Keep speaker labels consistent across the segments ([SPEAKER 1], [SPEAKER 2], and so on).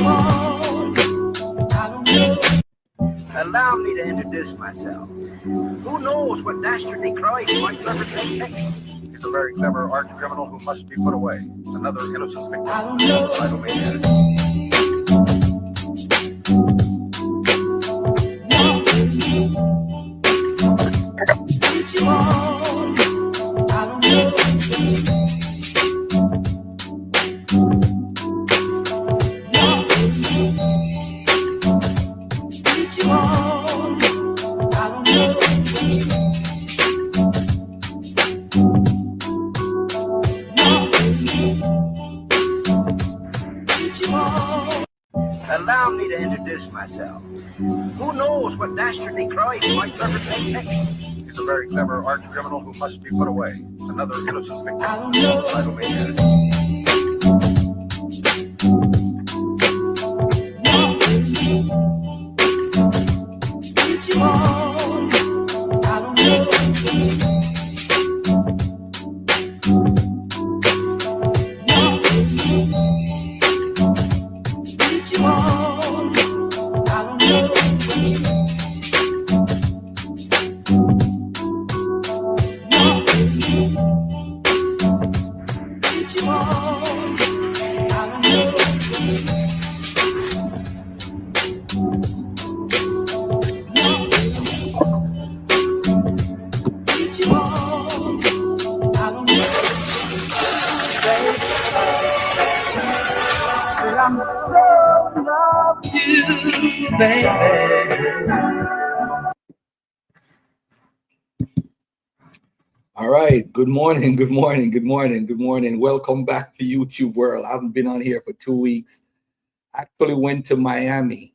[SPEAKER 1] Allow me to introduce myself. Who knows what dastardly crime might perpetrate next? He's a very clever arch criminal who must be put away. Another innocent victim of suicidal maniac. Allow me to introduce myself. Who knows what dastardly crime might perpetrate next? He's a very clever arch criminal who must be put away. Another innocent victim of suicidal maniac.
[SPEAKER 2] All right. Good morning. Good morning. Good morning. Good morning. Welcome back to YouTube World. I haven't been on here for 2 weeks. Actually went to Miami,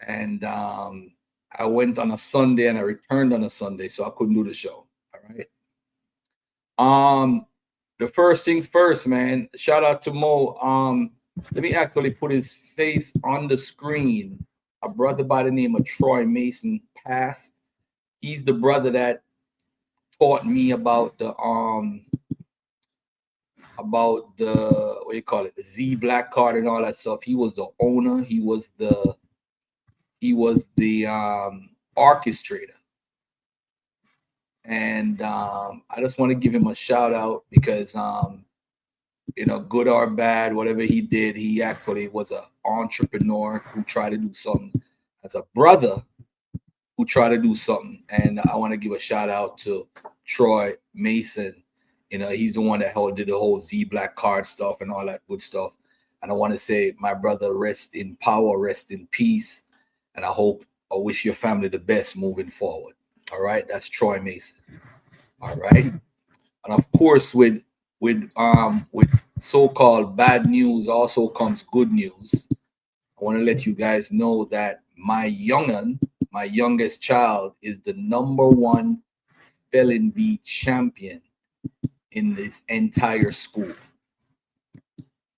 [SPEAKER 2] and I went on a Sunday and I returned on a Sunday, so I couldn't do the show. All right. The first things first, man. Shout out to Mo. Let me actually put his face on the screen. A brother by the name of Troy Mason passed. He's the brother that taught me about the what do you call it, the Z Black card and all that stuff. He was the owner. He was the orchestrator. And I just want to give him a shout out because good or bad, whatever he did, he actually was an entrepreneur who tried to do something as a brother who tried to do something. And I want to give a shout out to Troy Mason. He's the one that did the whole Z Black card stuff and all that good stuff. And I want to say, my brother, rest in power, rest in peace. And I wish your family the best moving forward. All right, that's Troy Mason. All right, and of course, with so-called bad news also comes good news. I want to let you guys know that my youngest child, is the #1 spelling bee champion in this entire school.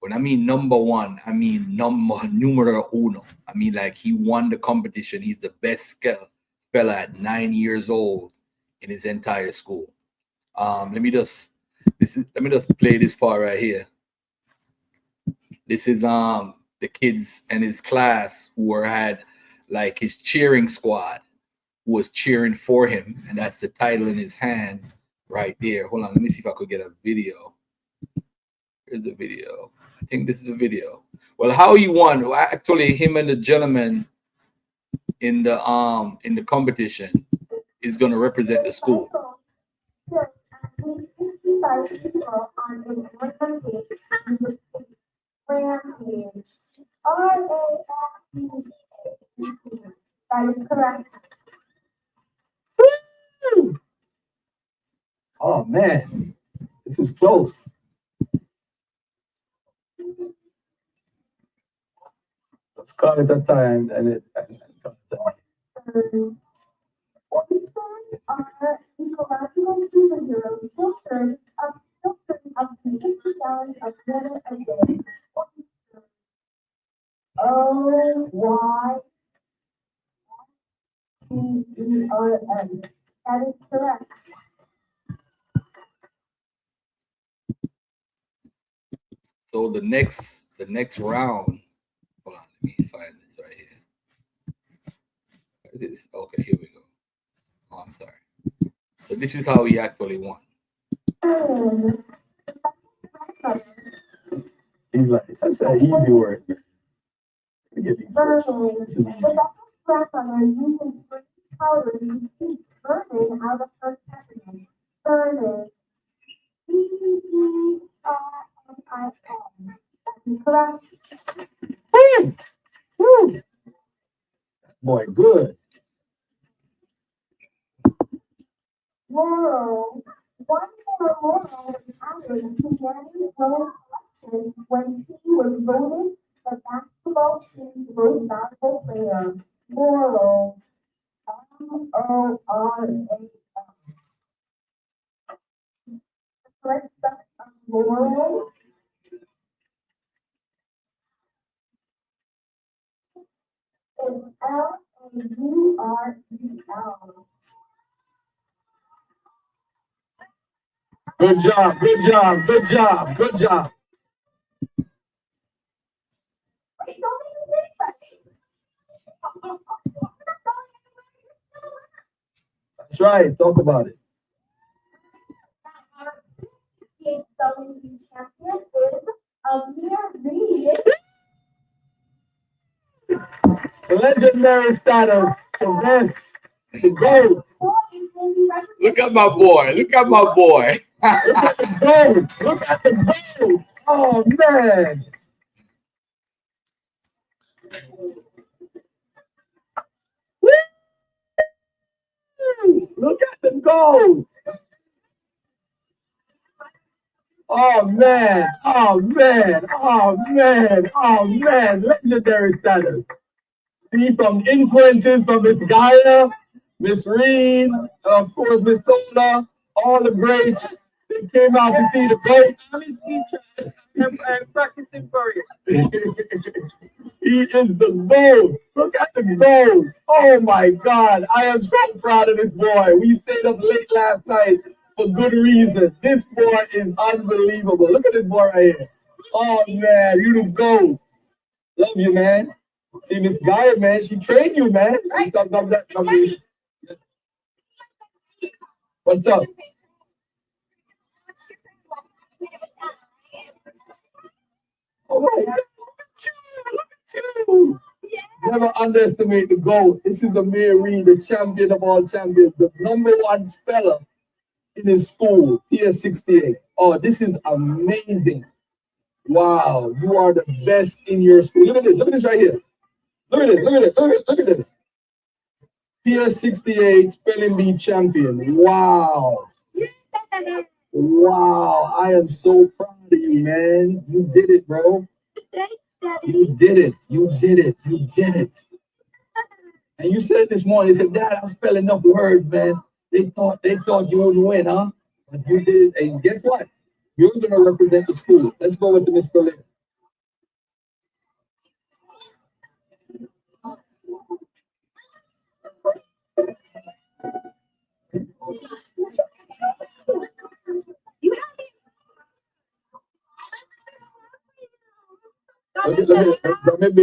[SPEAKER 2] When I mean #1, I mean numero uno. I mean, like, he won the competition. He's the best speller at 9 years old in his entire school. Let me just play this part right here. This is the kids and his class who had like his cheering squad who was cheering for him, and that's the title in his hand right there. Hold on, let me see if I could get a video. Here's a video. I think this is a video. Well, how he won? Well, actually, him and the gentleman in the competition is going to represent the school.
[SPEAKER 3] That is correct.
[SPEAKER 2] Oh man, this is close. Let's call it a time and it.
[SPEAKER 3] Are ecological superheroes filtered up to 50 gallons of water a day. OYTERS. That is correct.
[SPEAKER 2] So the next round this? Okay, here we go. Oh, I'm sorry. So this is how he actually won.
[SPEAKER 4] He's like, that's an easy word. Forget these words.
[SPEAKER 3] Grandmother uses powder to keep burning out of her cabinet. Burning. B-E-R-N-I-N.
[SPEAKER 4] Woo! Woo! Boy, good.
[SPEAKER 3] Laurel. One more Laurel was added to Danny's Rose collection when he was voted the basketball team's most valuable player. Laurel. Moral. Correct spelling of Laurel is Laurel.
[SPEAKER 4] Good job, good job, good job, good job.
[SPEAKER 3] Wait, don't even say that.
[SPEAKER 4] That's right. Talk about it.
[SPEAKER 3] The spelling bee champion is Amir Reed.
[SPEAKER 4] The legendary status, the best, the GOAT.
[SPEAKER 2] Look at my boy. Look at my boy.
[SPEAKER 4] Look at the GOAT. Look at the GOAT. Oh, man. Woo! Look at the GOAT. Oh, man. Oh, man. Oh, man. Oh, man. Legendary status. See, from influences from Miss Gaia, Miss Reed, and of course Miss Sola, all the greats. They came out to see the GOAT. I'm practicing for you. He is the GOAT. Look at the GOAT. Oh my God. I am so proud of this boy. We stayed up late last night for good reason. This boy is unbelievable. Look at this boy right here. Oh man, you the GOAT. Love you, man. See, Miss Gaia, man, she trained you, man. Stop, What's up? Oh my God. Look at you. Never underestimate the GOAT. This is Amir Reed, the champion of all champions, the #1 speller in his school, PS68. Oh, this is amazing. Wow, you are the best in your school. Look at this right here. Look at this, look at this, look at this. PS68 spelling bee champion. Wow. Wow, I am so proud of you, man. You did it, bro. You did it. You did it. You did it. And you said this morning, you said, Dad, I'm spelling enough words, man. They thought you wouldn't win, huh? But you did it. And guess what? You're gonna represent the school. Let's go with the Miss Berlin. Let me be.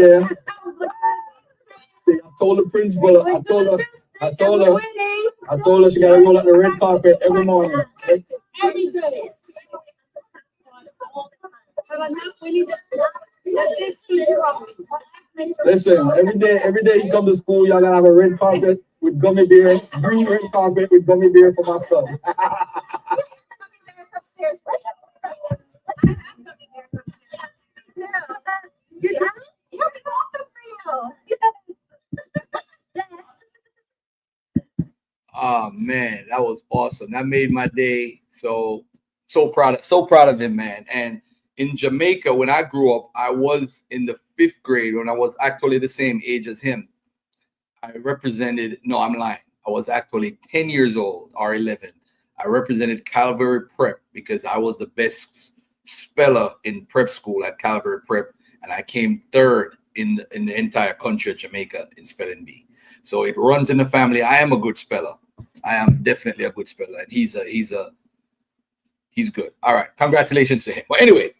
[SPEAKER 4] See, I told the principal, I told her she gotta roll out the red carpet every morning.
[SPEAKER 5] Every day.
[SPEAKER 4] Listen, every day you come to school, y'all gotta have a red carpet with gummy bear, green red carpet with gummy bear for my son.
[SPEAKER 2] Oh man, that was awesome. That made my day. So proud of him, man. And in Jamaica, when I grew up, I was in the 5th grade when I was actually the same age as him. I represented, no, I'm lying. I was actually 10 years old or 11. I represented Calvary Prep because I was the best speller in prep school at Calvary Prep. And I came 3rd in the entire country of Jamaica in spelling bee. So it runs in the family. I am a good speller. I am definitely a good speller. And he's good. All right. Congratulations to him. But anyway,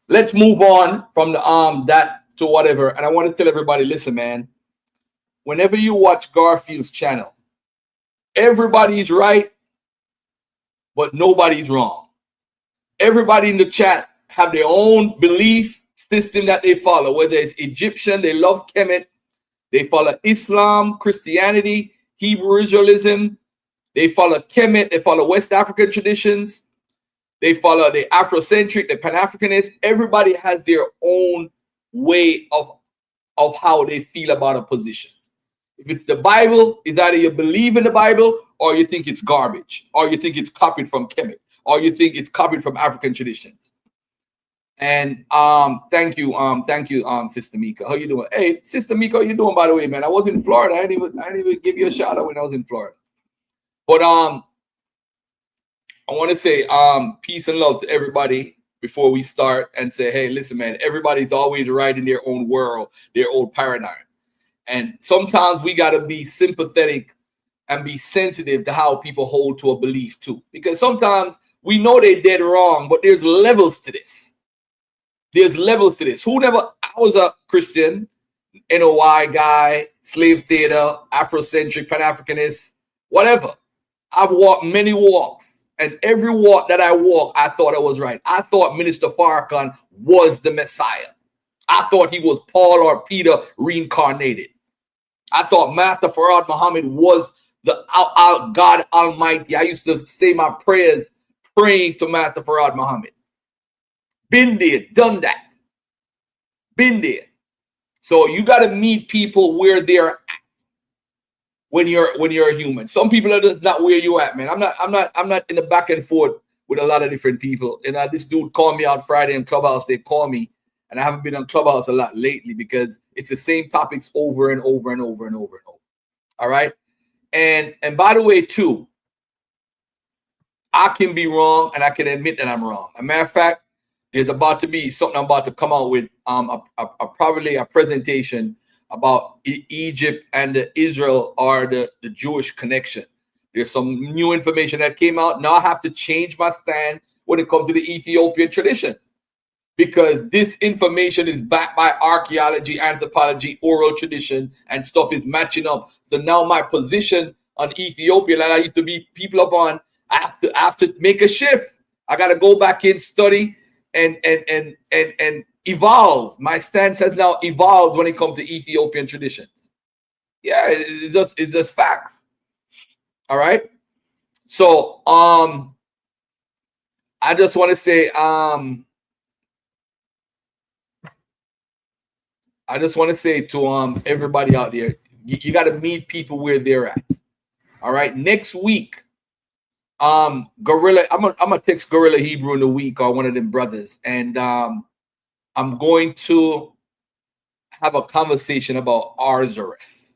[SPEAKER 2] let's move on from the that to whatever. And I want to tell everybody, listen, man, whenever you watch Garfield's channel, everybody's right, but nobody's wrong. Everybody in the chat have their own belief system that they follow, whether it's Egyptian, they love Kemet, they follow Islam, Christianity, Hebrew Israelism, they follow Kemet, they follow West African traditions, they follow the Afrocentric, the Pan-Africanist. Everybody has their own way of how they feel about a position. If it's the Bible, it's either you believe in the Bible or you think it's garbage, or you think it's copied from Kemet, or you think it's copied from African traditions. And thank you, Sister Mika. How you doing? Hey, Sister Mika, how you doing, by the way, man? I was in Florida. I didn't even give you a shout out when I was in Florida. But I want to say peace and love to everybody before we start, and say, hey, listen, man, everybody's always right in their own world, their own paradigm. And sometimes we got to be sympathetic and be sensitive to how people hold to a belief too. Because sometimes we know they're dead wrong, but there's levels to this. There's levels to this. I was a Christian, NOI guy, slave theater, Afrocentric, Pan-Africanist, whatever. I've walked many walks, and every walk that I walked, I thought I was right. I thought Minister Farrakhan was the Messiah. I thought he was Paul or Peter reincarnated. I thought Master Farad Muhammad was the God Almighty. I used to say my prayers praying to Master Farad Muhammad. Been there, done that. Been there. So you got to meet people where they're at when you're a human. Some people are just not where you at, man. I'm not in the back and forth with a lot of different people. And this dude called me out Friday in Clubhouse. They call me. And I haven't been on Clubhouse a lot lately because it's the same topics over and over and over and over and over. All right. And by the way, too, I can be wrong and I can admit that I'm wrong. As a matter of fact, there's about to be something I'm about to come out with, probably a presentation about Egypt and Israel or the Jewish connection. There's some new information that came out. Now I have to change my stand when it comes to the Ethiopian tradition, because this information is backed by archaeology, anthropology, oral tradition, and stuff is matching up. So now my position on Ethiopia that I used to be people up on, I have to make a shift. I got to go back in, study, and evolve. My stance has now evolved when it comes to Ethiopian traditions. Yeah, it's just facts. All right. So I just want to say I just want to say to everybody out there, you got to meet people where they're at. All right. Next week, Gorilla, I'm gonna text Gorilla Hebrew in the week, or one of them brothers, and I'm going to have a conversation about Arzareth,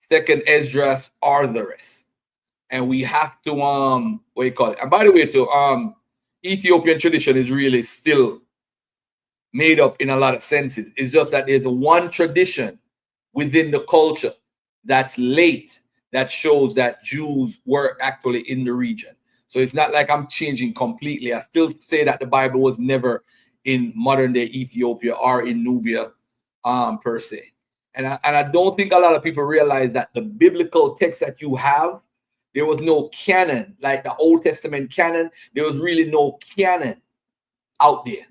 [SPEAKER 2] second Esdras Arthareth, and we have to what do you call it? And by the way, too, Ethiopian tradition is really still made up in a lot of senses. It's just that there's one tradition within the culture that's late that shows that Jews were actually in the region. So it's not like I'm changing completely. I still say that the Bible was never in modern day Ethiopia or in Nubia per se. And I don't think a lot of people realize that the biblical text that you have, there was no canon, like the Old Testament canon. There was really no canon out there.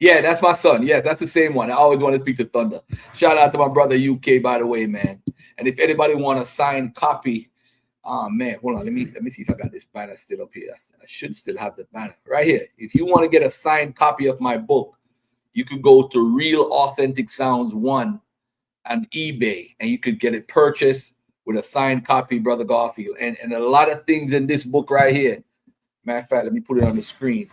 [SPEAKER 2] Yeah, that's my son. Yes, that's the same one. I always want to speak to Thunder. Shout out to my brother UK, by the way, man. And if anybody want a signed copy, man, hold on. Let me see if I got this banner still up here. I should still have the banner right here. If you want to get a signed copy of my book, you could go to Real Authentic Sounds 1 on eBay, and you could get it purchased with a signed copy, Brother Garfield. And a lot of things in this book right here. Matter of fact, let me put it on the screen.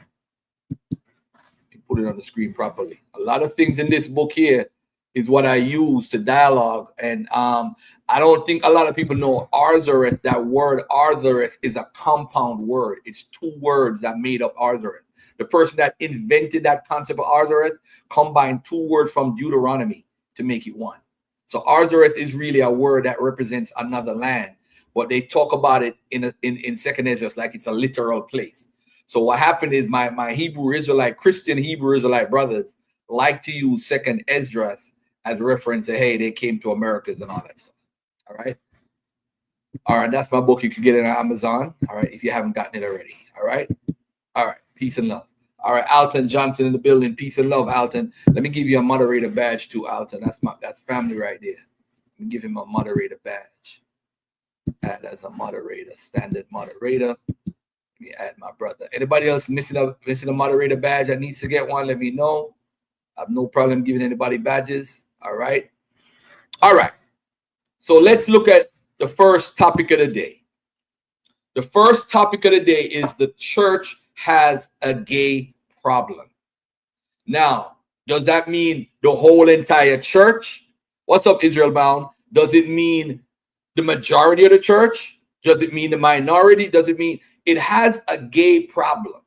[SPEAKER 2] Put it on the screen properly. A lot of things in this book here is what I use to dialogue. And I don't think a lot of people know Arzareth. That word Arzareth is a compound word. It's two words that made up Arzareth. The person that invented that concept of Arzareth combined two words from Deuteronomy to make it one. So Arzareth is really a word that represents another land. but they talk about it in Second Ezra like it's a literal place. So what happened is my Christian Hebrew Israelite brothers like to use Second Esdras as a reference. Say, hey, they came to Americas and all that stuff. All right. All right. That's my book. You can get it on Amazon. All right. If you haven't gotten it already. All right. All right. Peace and love. All right. Alton Johnson in the building. Peace and love, Alton. Let me give you a moderator badge too, Alton. That's family right there. Let me give him a moderator badge. Add as a moderator, standard moderator. Let me add my brother. Anybody else missing a moderator badge that needs to get one? Let me know. I have no problem giving anybody badges. All right. All right. So let's look at the first topic of the day. The first topic of the day is the church has a gay problem. Now, does that mean the whole entire church? What's up, Israel Bound? Does it mean the majority of the church? Does it mean the minority? Does it mean it has a gay problem?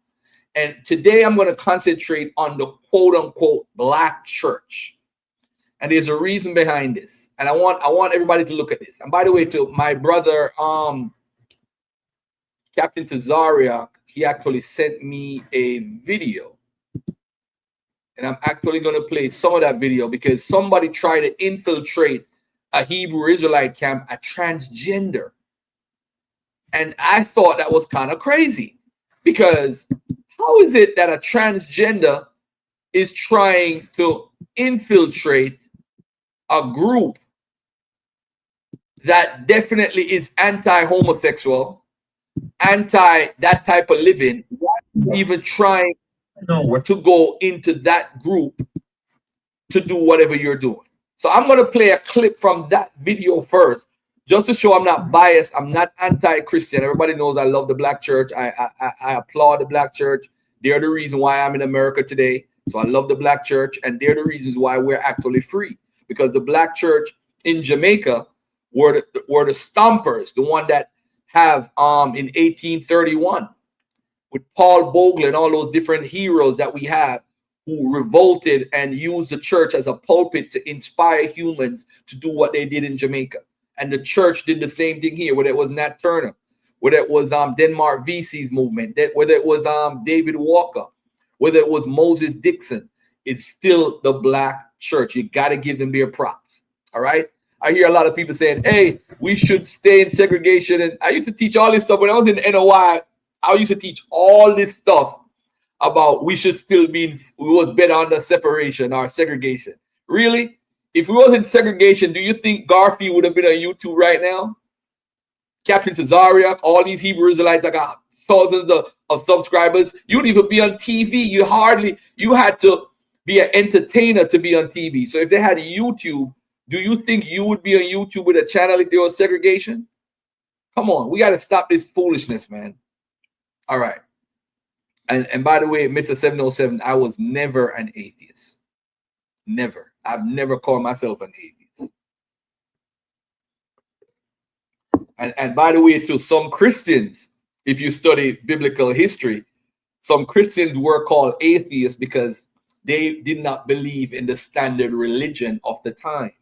[SPEAKER 2] And today I'm going to concentrate on the quote unquote black church. And there's a reason behind this. And I want everybody to look at this. And by the way, to my brother, Captain Tazaria, he actually sent me a video. And I'm actually going to play some of that video because somebody tried to infiltrate a Hebrew Israelite camp, a transgender. And I thought that was kind of crazy because how is it that a transgender is trying to infiltrate a group that definitely is anti-homosexual, anti that type of living, even trying to go into that group to do whatever you're doing? So I'm going to play a clip from that video first, just to show I'm not biased. I'm not anti-Christian. Everybody knows I love the black church. I applaud the black church. They're the reason why I'm in America today. So I love the black church, and they're the reasons why we're actually free. Because the black church in Jamaica were the stompers, the one that have in 1831 with Paul Bogle and all those different heroes that we have who revolted and used the church as a pulpit to inspire humans to do what they did in Jamaica. And the church did the same thing here, whether it was Nat Turner, whether it was Denmark VC's movement, whether it was David Walker, whether it was Moses Dixon. It's still the black church. You got to give them their props. All right. I hear a lot of people saying, hey, we should stay in segregation. And I used to teach all this stuff when I was in NOI. I used to teach all this stuff about we should still be, we was better under separation or segregation. Really? If we was in segregation, do you think Garfield would have been on YouTube right now? Captain Tazariak, all these Hebrew Israelites that got thousands of subscribers, you'd even be on TV. You had to be an entertainer to be on TV. So if they had YouTube, do you think you would be on YouTube with a channel if there was segregation? Come on, we got to stop this foolishness, man. All right. And by the way, Mr. 707, I was never an atheist. Never. I've never called myself an atheist. And by the way, to some Christians, if you study biblical history, some Christians were called atheists because they did not believe in the standard religion of the time.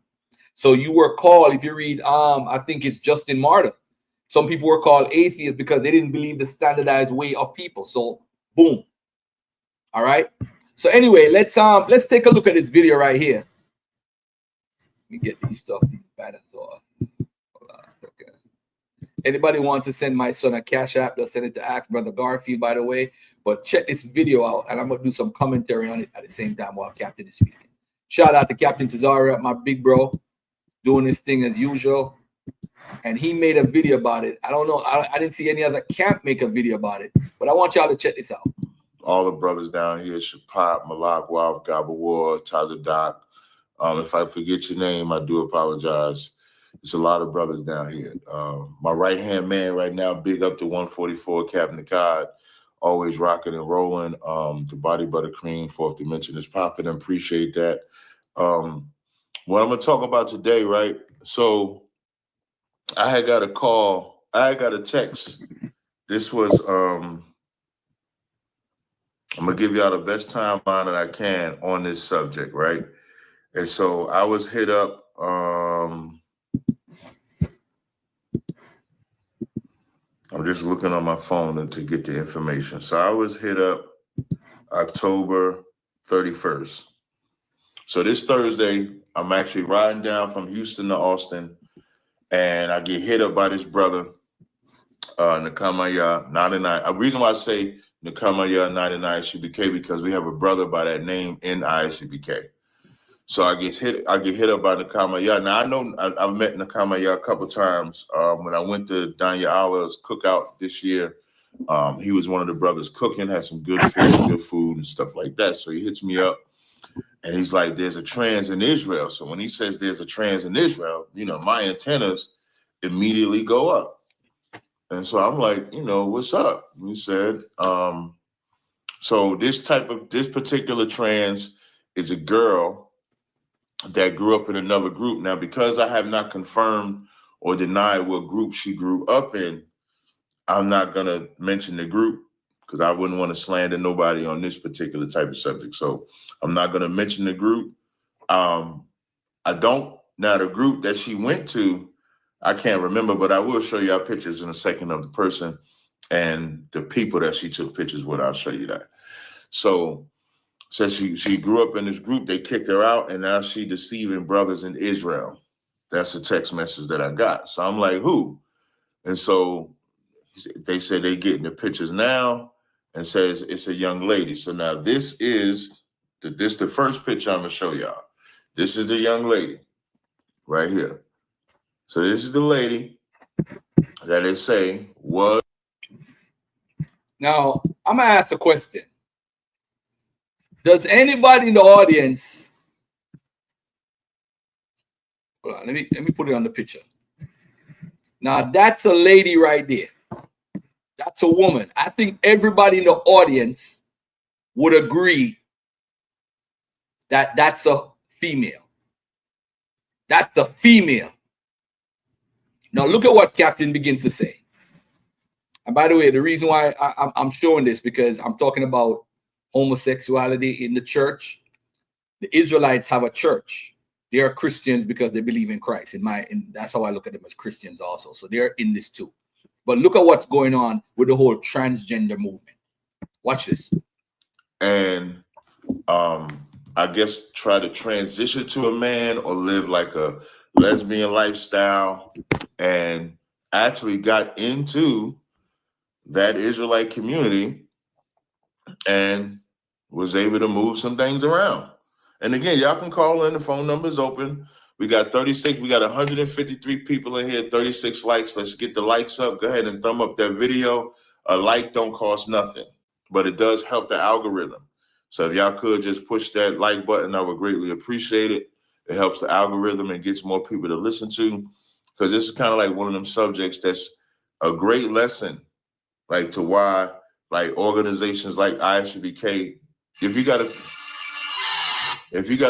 [SPEAKER 2] So you were called, if you read, I think it's Justin Martyr, some people were called atheists because they didn't believe the standardized way of people. So boom. All right. So anyway, let's take a look at this video right here. Let me get these banners off. Hold on a second. Anybody wants to send my son a cash app, they'll send it to Ask Brother Garfield, by the way. But check this video out, and I'm gonna do some commentary on it at the same time while Captain is speaking. Shout out to Captain Tazaria, my big bro, doing this thing as usual. And he made a video about it. I don't know. I didn't see any other camp make a video about it, but I want y'all to check this out.
[SPEAKER 6] All the brothers down here, Shapat, Malak, Wav, Gabawar, Tyler Doc. If I forget your name, I do apologize. It's a lot of brothers down here. My right-hand man right now, big up to 144, Captain Cod, always rocking and rolling. The Body Buttercream, fourth dimension is popping. Appreciate that. What I'm going to talk about today, right? So I had got a call. I had got a text. This was, I'm going to give y'all the best timeline that I can on this subject, right? And so I was hit up. I'm just looking on my phone to get the information. So I was hit up October 31st. So this Thursday, I'm actually riding down from Houston to Austin, and I get hit up by this brother, Nakamaya 99. A reason why I say Nakamaya 99 ISUBK because we have a brother by that name in ISUBK. So I get hit up by Nakamaya. Now I know I've met Nakamaya a couple times. When I went to Danya Allah's cookout this year, he was one of the brothers cooking, had some good fish, good food, and stuff like that. So he hits me up, and he's like, "There's a trans in Israel." So when he says there's a trans in Israel, my antennas immediately go up, and so I'm like, what's up? And he said, so this particular trans is a girl that grew up in another group. Now, because I have not confirmed or denied what group she grew up in, I'm not going to mention the group because I wouldn't want to slander nobody on this particular type of subject. So I'm not going to mention the group. Now, the group that she went to, I can't remember, but I will show y'all pictures in a second of the person and the people that she took pictures with. I'll show you that. So says she grew up in this group, they kicked her out, and now she deceiving brothers in Israel. That's a text message that I got. So I'm like, who? And so they said they getting the pictures now and says it's a young lady. So now this is the first picture I'm gonna show y'all. This is the young lady right here. So this is the lady that they say was.
[SPEAKER 2] Now, I'm gonna ask a question. Does anybody in the audience? Hold on, let me put it on the picture. Now that's a lady right there. That's a woman. I think everybody in the audience would agree that that's a female. That's a female. Now look at what Captain begins to say. And by the way, the reason why I'm showing this because I'm talking about homosexuality in the church. The Israelites have a church. They are Christians because they believe in Christ. That's how I look at them as Christians also. So they're in this too. But look at what's going on with the whole transgender movement. Watch this.
[SPEAKER 6] And I guess try to transition to a man or live like a lesbian lifestyle, and actually got into that Israelite community and was able to move some things around. And again, y'all can call in. The phone number is open. We got 153 people in here, 36 likes. Let's get the likes up. Go ahead and thumb up that video. A like don't cost nothing, but it does help the algorithm. So if y'all could just push that like button, I would greatly appreciate it. It helps the algorithm and gets more people to listen to, because this is kind of like one of them subjects that's a great lesson, like to why like organizations like ISUBK, if you got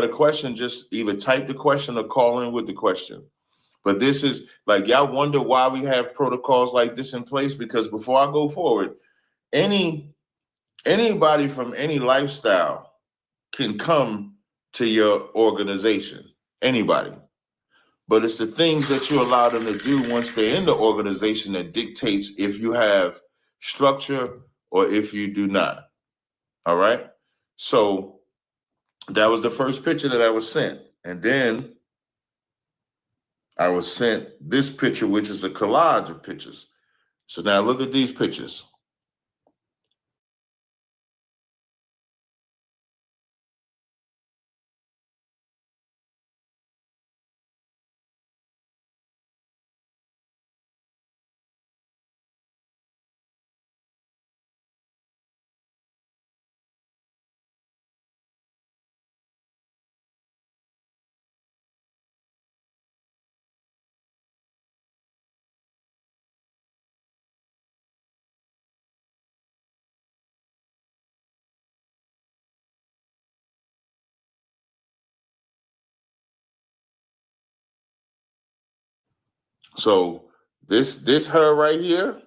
[SPEAKER 6] a question, just either type the question or call in with the question. But this is like, y'all wonder why we have protocols like this in place, because before I go forward, anybody from any lifestyle can come to your organization, anybody. But it's the things that you allow them to do once they're in the organization that dictates if you have structure or if you do not. All right. So that was the first picture that I was sent. And then I was sent this picture, which is a collage of pictures. So now look at these pictures. So this her right here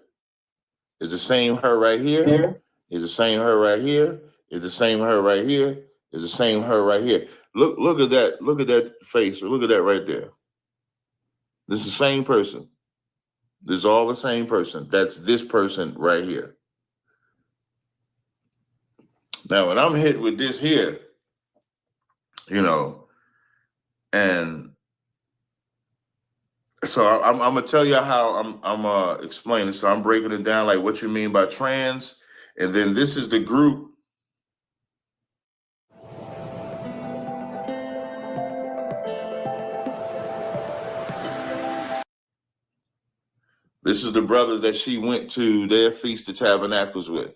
[SPEAKER 6] is the same her right here, is the same her right here, is the same her right here, is the same her right here. Look at that face, look at that right there. This is the same person. This is all the same person. That's this person right here. Now, when I'm hit with this here, you know, and so I'm gonna tell you how I'm explaining. So I'm breaking it down, like what you mean by trans, and then this is the group. This is the brothers that she went to their Feast of Tabernacles with.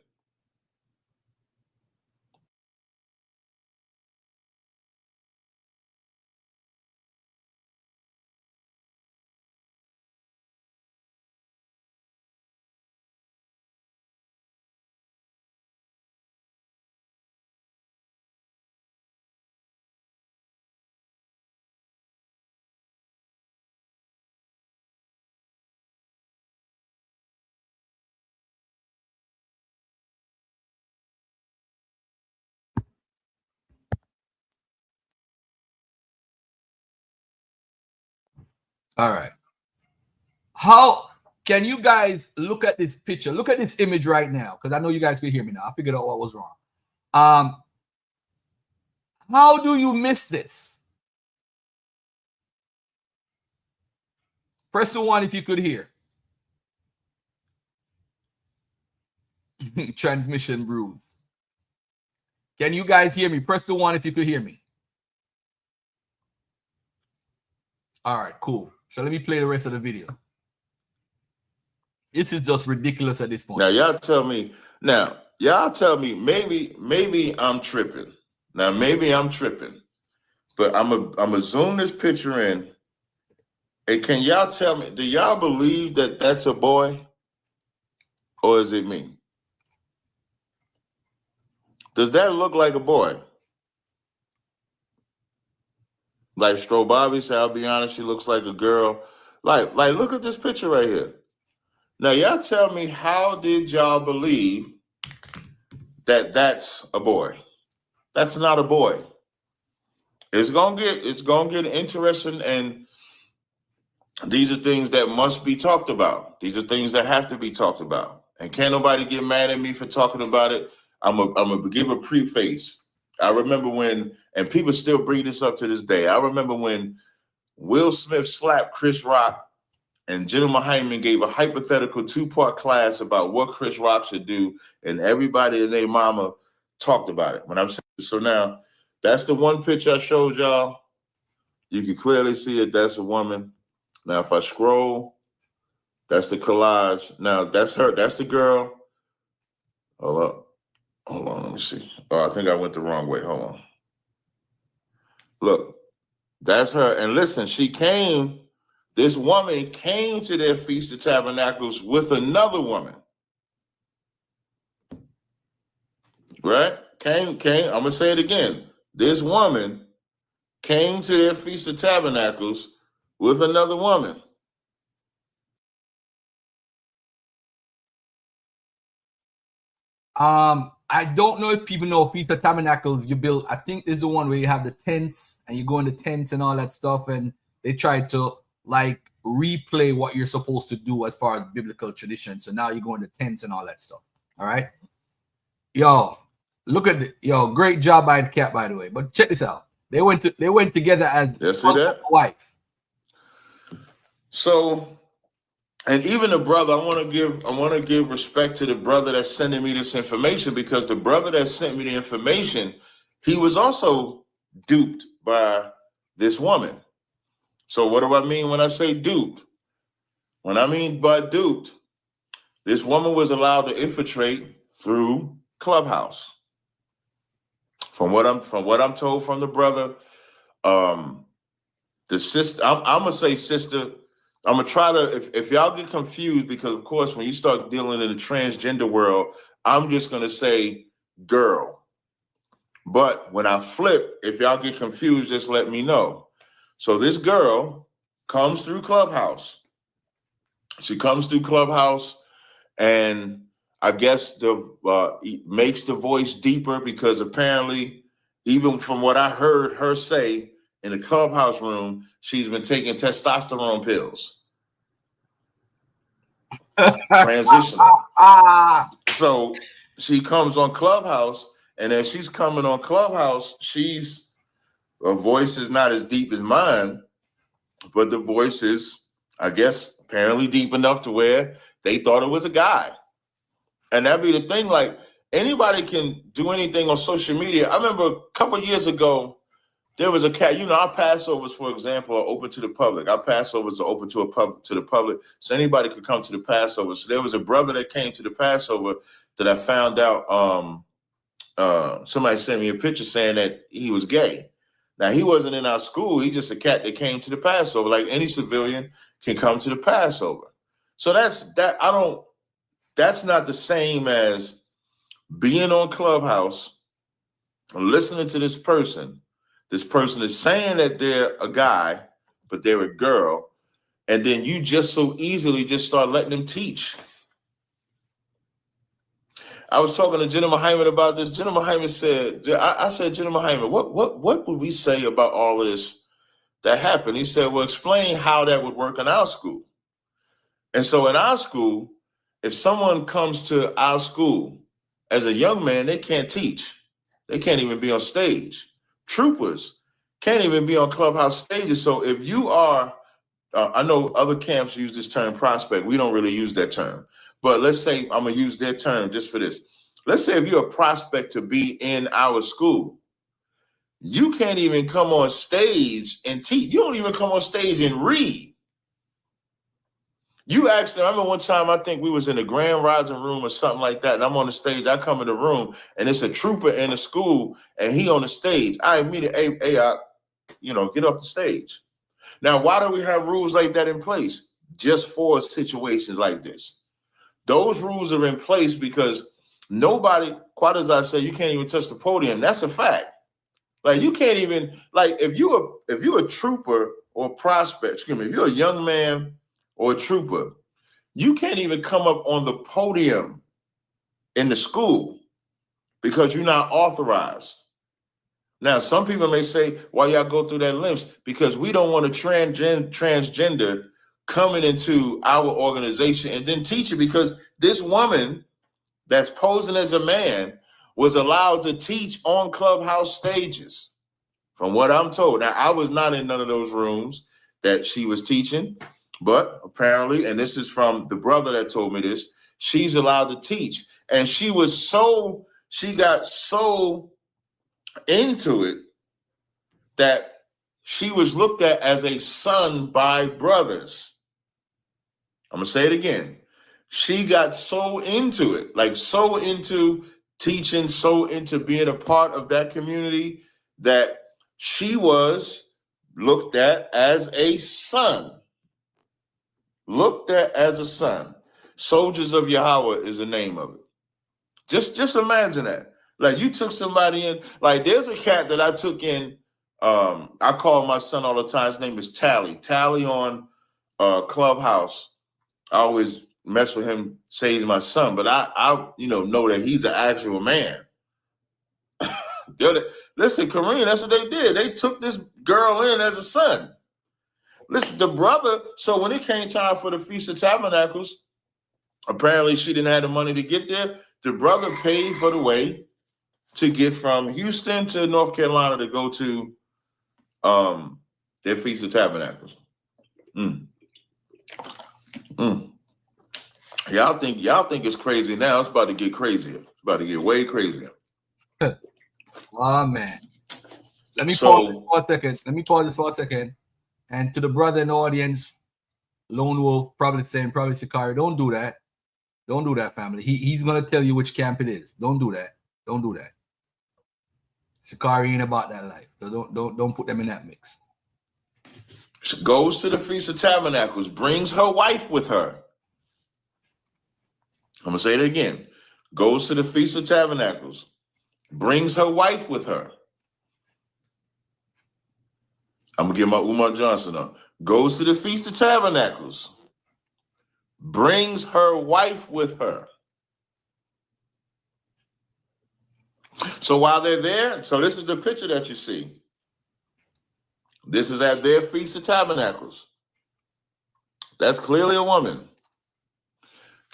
[SPEAKER 2] All right. How can you guys look at this picture? Look at this image right now, because I know you guys can hear me now. I figured out what was wrong. How do you miss this? Press the one if you could hear. Transmission bruise. Can you guys hear me? Press the one if you could hear me. All right, cool. So let me play the rest of the video. This is just ridiculous at this point.
[SPEAKER 6] Now y'all tell me. Maybe I'm tripping. Now maybe I'm tripping, but I'm a zoom this picture in. And can y'all tell me? Do y'all believe that that's a boy, or is it me? Does that look like a boy? Like Stroh said, I'll be honest, she looks like a girl. Like, look at this picture right here. Now, y'all tell me, how did y'all believe that that's a boy? That's not a boy. It's gonna get interesting, and these are things that must be talked about. These are things that have to be talked about. And can't nobody get mad at me for talking about it. I'm gonna give a preface. I remember when, and people still bring this up to this day, I remember when Will Smith slapped Chris Rock and Gentleman Hyman gave a hypothetical 2-part class about what Chris Rock should do, and everybody and their mama talked about it. When I'm saying, so now, that's the one picture I showed y'all. You can clearly see that that's a woman. Now, if I scroll, that's the collage. Now, that's her. That's the girl. Hold on. Let me see. Oh, I think I went the wrong way. Hold on. Look, that's her. And listen, this woman came to their Feast of Tabernacles with another woman. Right? I'm going to say it again. This woman came to their Feast of Tabernacles with another woman.
[SPEAKER 2] I don't know if people know Feast of Tabernacles you build. I think there's the one where you have the tents and you go in the tents and all that stuff, and they try to like replay what you're supposed to do as far as biblical tradition. So now you go in the tents and all that stuff. All right. Yo, look at great job by the cat, by the way. But check this out. They went together as wife.
[SPEAKER 6] So, and even the brother, I want to give respect to the brother that's sending me this information, because the brother that sent me the information, he was also duped by this woman. So what do I mean when I say duped? When I mean by duped, this woman was allowed to infiltrate through Clubhouse. From what I'm told from the brother, the sister, I'm gonna say sister. I'm gonna try to, if y'all get confused, because of course when you start dealing in the transgender world, I'm just gonna say girl. But when I flip, if y'all get confused, just let me know. So this girl comes through Clubhouse. She comes through Clubhouse, and I guess makes the voice deeper, because apparently, even from what I heard her say in the Clubhouse room, she's been taking testosterone pills. transitioning. So she comes on Clubhouse, and as she's coming on Clubhouse, her voice is not as deep as mine, but the voice is, I guess, apparently deep enough to where they thought it was a guy. And that'd be the thing, like, anybody can do anything on social media. I remember a couple of years ago, there was a cat, our Passovers, for example, are open to the public. Our Passovers are open to the public, so anybody could come to the Passover. So there was a brother that came to the Passover that I found out, somebody sent me a picture saying that he was gay. Now, he wasn't in our school. He's just a cat that came to the Passover. Like any civilian can come to the Passover. So that's not the same as being on Clubhouse, listening to this person. This person is saying that they're a guy, but they're a girl. And then you just so easily just start letting them teach. I was talking to Jenna Hyman about this. Jenna Hyman said, I said, Jenna Hyman, what would we say about all of this that happened? He said, well, explain how that would work in our school. And so in our school, if someone comes to our school as a young man, they can't teach. They can't even be on stage. Troopers can't even be on Clubhouse stages. So if you are, I know other camps use this term prospect. We don't really use that term. But let's say I'm going to use their term just for this. Let's say if you're a prospect to be in our school, you can't even come on stage and teach. You don't even come on stage and read. You actually, I remember one time, I think we was in the Grand Rising room or something like that, and I'm on the stage. I come in the room, and it's a trooper in the school, and he on the stage. I immediately, get off the stage. Now, why do we have rules like that in place? Just for situations like this. Those rules are in place because nobody, quite as I say, you can't even touch the podium. That's a fact. Like you can't even, like if you're a trooper or prospect, if you're a young man or a trooper, you can't even come up on the podium in the school because you're not authorized. Now, some people may say, why y'all go through that lengths? Because we don't want a transgender coming into our organization and then teaching, because this woman that's posing as a man was allowed to teach on Clubhouse stages, from what I'm told. Now, I was not in none of those rooms that she was teaching, but apparently, and this is from the brother that told me this, she's allowed to teach. And she got so into it that she was looked at as a son by brothers. I'm going to say it again. She got so into it, like so into teaching, so into being a part of that community, that she was looked at as a son. Looked at as a son. Soldiers of Yahweh is the name of it. Just imagine that. Like you took somebody in, like there's a cat that I took in. I call my son all the time. His name is Tally. Tally on Clubhouse. I always mess with him, say he's my son, but I know that he's an actual man. Listen, Kareem, that's what they did. They took this girl in as a son. Listen, the brother, so when it came time for the Feast of Tabernacles, apparently she didn't have the money to get there. The brother paid for the way to get from Houston to North Carolina to go to their Feast of Tabernacles. Y'all think it's crazy now. It's about to get crazier. It's about to get way crazier.
[SPEAKER 2] Oh man. Let me pause this for a second. And to the brother in the audience, Lone Wolf, probably Sakari, don't do that. Don't do that, family. He's gonna tell you which camp it is. Don't do that. Don't do that. Sakari ain't about that life. So don't put them in that mix.
[SPEAKER 6] She goes to the Feast of Tabernacles, brings her wife with her. I'm gonna say it again. Goes to the Feast of Tabernacles, brings her wife with her. I'm gonna get my Umar Johnson on. Goes to the Feast of Tabernacles, brings her wife with her. So while they're there, so this is the picture that you see. This is at their Feast of Tabernacles. That's clearly a woman.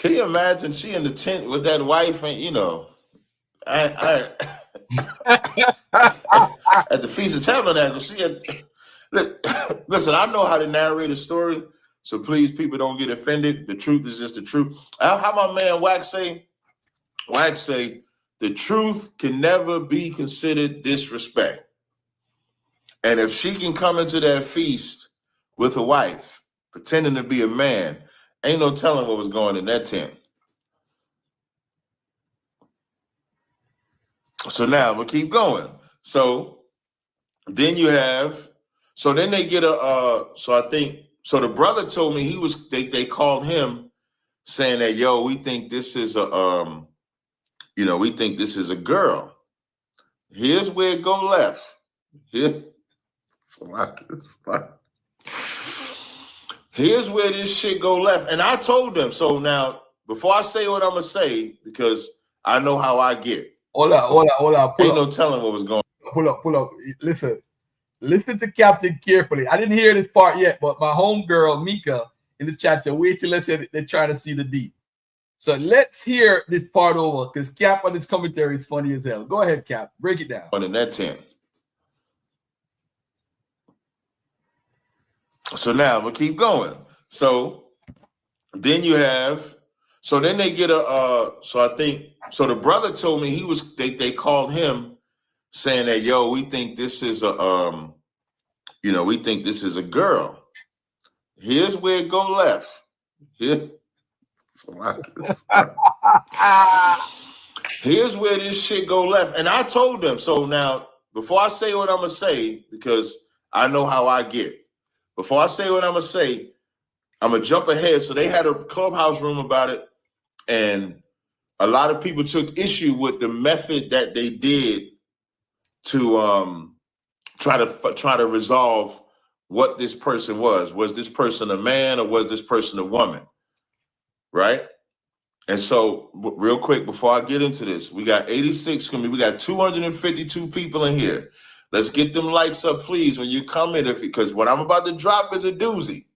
[SPEAKER 6] Can you imagine she in the tent with that wife and I at the Feast of Tabernacles, she had listen, I know how to narrate a story, so please people don't get offended. The truth is just the truth. How my man Wax say, the truth can never be considered disrespect. And if she can come into that feast with a wife, pretending to be a man, ain't no telling what was going in that tent. So now we'll keep going. So then they get so the brother told me they called him saying that, yo, we think this is a we think this is a girl. Here's where it go left. Here's where this shit go left. And I told them, so now before I say what I'm gonna say, because I know how I get.
[SPEAKER 2] Hold on.
[SPEAKER 6] Ain't no telling what was going on.
[SPEAKER 2] Pull up. Listen to Captain carefully. I didn't hear this part yet, but my homegirl Mika in the chat said, wait till they're trying to see the D. So let's hear this part over, because Cap on his commentary is funny as hell. Go ahead, Cap. Break it down.
[SPEAKER 6] In that tent. So now we'll keep going. So then they get the brother told me they called him saying that, yo, we think this is we think this is a girl. Here's where it go left. Here's where this shit go left. And I told them, so now before I say what I'm gonna say, because I know how I get. Before I say what I'm gonna say, I'm gonna jump ahead. So they had a clubhouse room about it, and a lot of people took issue with the method that they did to try to resolve what this person was. Was this person a man or was this person a woman? Right? And so real quick, before I get into this, we got 86 we got 252 people in here. Let's get them likes up, please, when you come in, because what I'm about to drop is a doozy.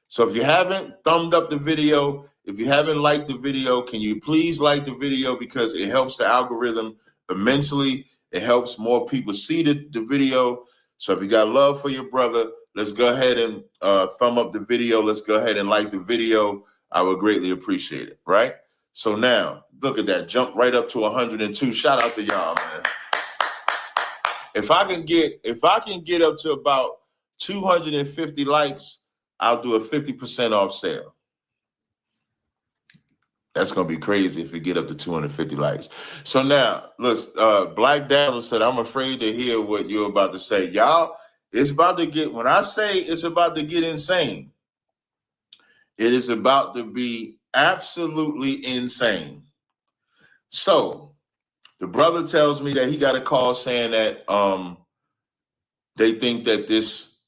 [SPEAKER 6] So if you haven't thumbed up the video, if you haven't liked the video, can you please like the video, because it helps the algorithm immensely. It helps more people see the video. So if you got love for your brother, let's go ahead and thumb up the video. Let's go ahead and like the video. I would greatly appreciate it, right? So now, look at that. Jump right up to 102. Shout out to y'all, man. If I can get up to about 250 likes, I'll do a 50% off sale. That's going to be crazy if we get up to 250 likes. So now, look, Black Dazzle said, I'm afraid to hear what you're about to say. Y'all, it's about to get, when I say it's about to get insane, it is about to be absolutely insane. So the brother tells me that he got a call saying that they think that this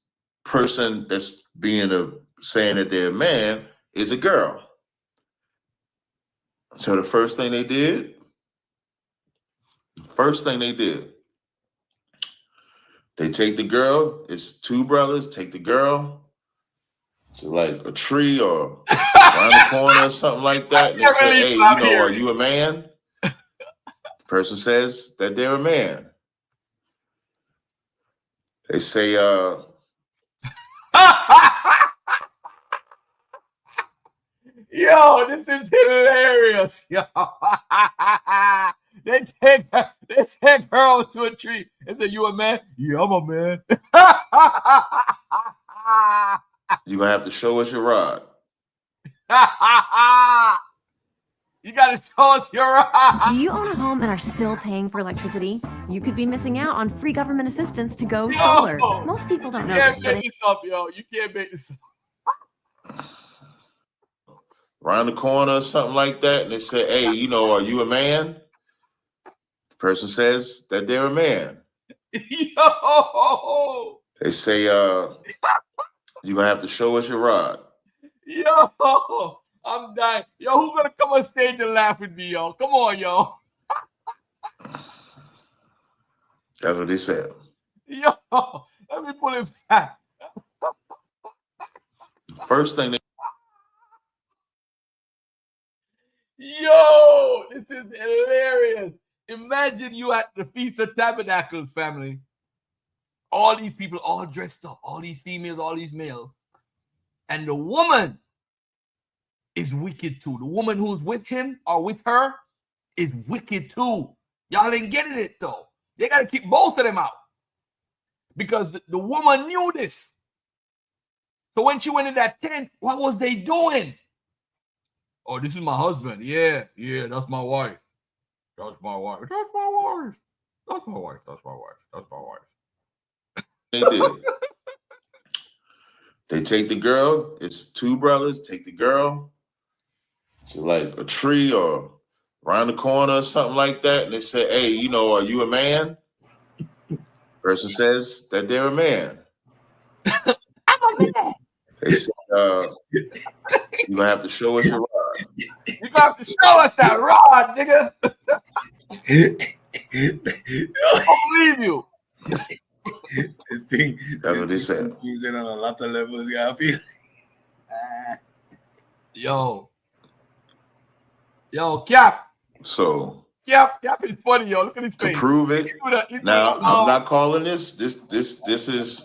[SPEAKER 6] person that's saying that they're a man is a girl. So the first thing they did, they take the girl. It's two brothers. Take the girl to like a tree or around the corner or something like that. And they say, hey, are you a man? The person says that they're a man. They say,
[SPEAKER 2] yo, this is hilarious, yo. They take her out to a tree and say, you a man? Yeah, I'm a man.
[SPEAKER 6] You're going to have to show us your rod.
[SPEAKER 2] You got to show us your rod.
[SPEAKER 7] Do you own a home and are still paying for electricity? You could be missing out on free government assistance to go solar. Most people don't know this, but
[SPEAKER 2] You can't make this up.
[SPEAKER 6] Around the corner or something like that. And they say, hey, are you a man? The person says that they're a man.
[SPEAKER 2] Yo!
[SPEAKER 6] They say, you're going to have to show us your rod.
[SPEAKER 2] Yo! I'm dying. Yo, who's going to come on stage and laugh with me, yo? Come on, yo.
[SPEAKER 6] That's what they said.
[SPEAKER 2] Yo, let me pull it back.
[SPEAKER 6] First thing
[SPEAKER 2] imagine you at the Feast of Tabernacles, family. All these people all dressed up, all these females, all these males. And the woman is wicked too. The woman who's with him or with her is wicked too. Y'all ain't getting it though. They got to keep both of them out. Because the woman knew this. So when she went in that tent, what was they doing? Oh, this is my husband. Yeah, that's my wife. That's my wife. That's my wife. That's my wife. That's my wife. That's my wife.
[SPEAKER 6] They did. They take the girl. It's two brothers. Take the girl to like a tree or around the corner or something like that. And they say, hey, you know, are you a man? Person says that they're a man.
[SPEAKER 2] I'm a man.
[SPEAKER 6] They say, you're going to have to show us your rod.
[SPEAKER 2] You're going to have to show us that rod, nigga. I don't believe you.
[SPEAKER 8] This thing,
[SPEAKER 6] That's what they said.
[SPEAKER 8] Using on a lot of levels, I feel.
[SPEAKER 2] Yo, Cap.
[SPEAKER 6] So
[SPEAKER 2] Cap is funny, yo. Look at his
[SPEAKER 6] to
[SPEAKER 2] face.
[SPEAKER 6] prove it. Now I'm not calling this. This is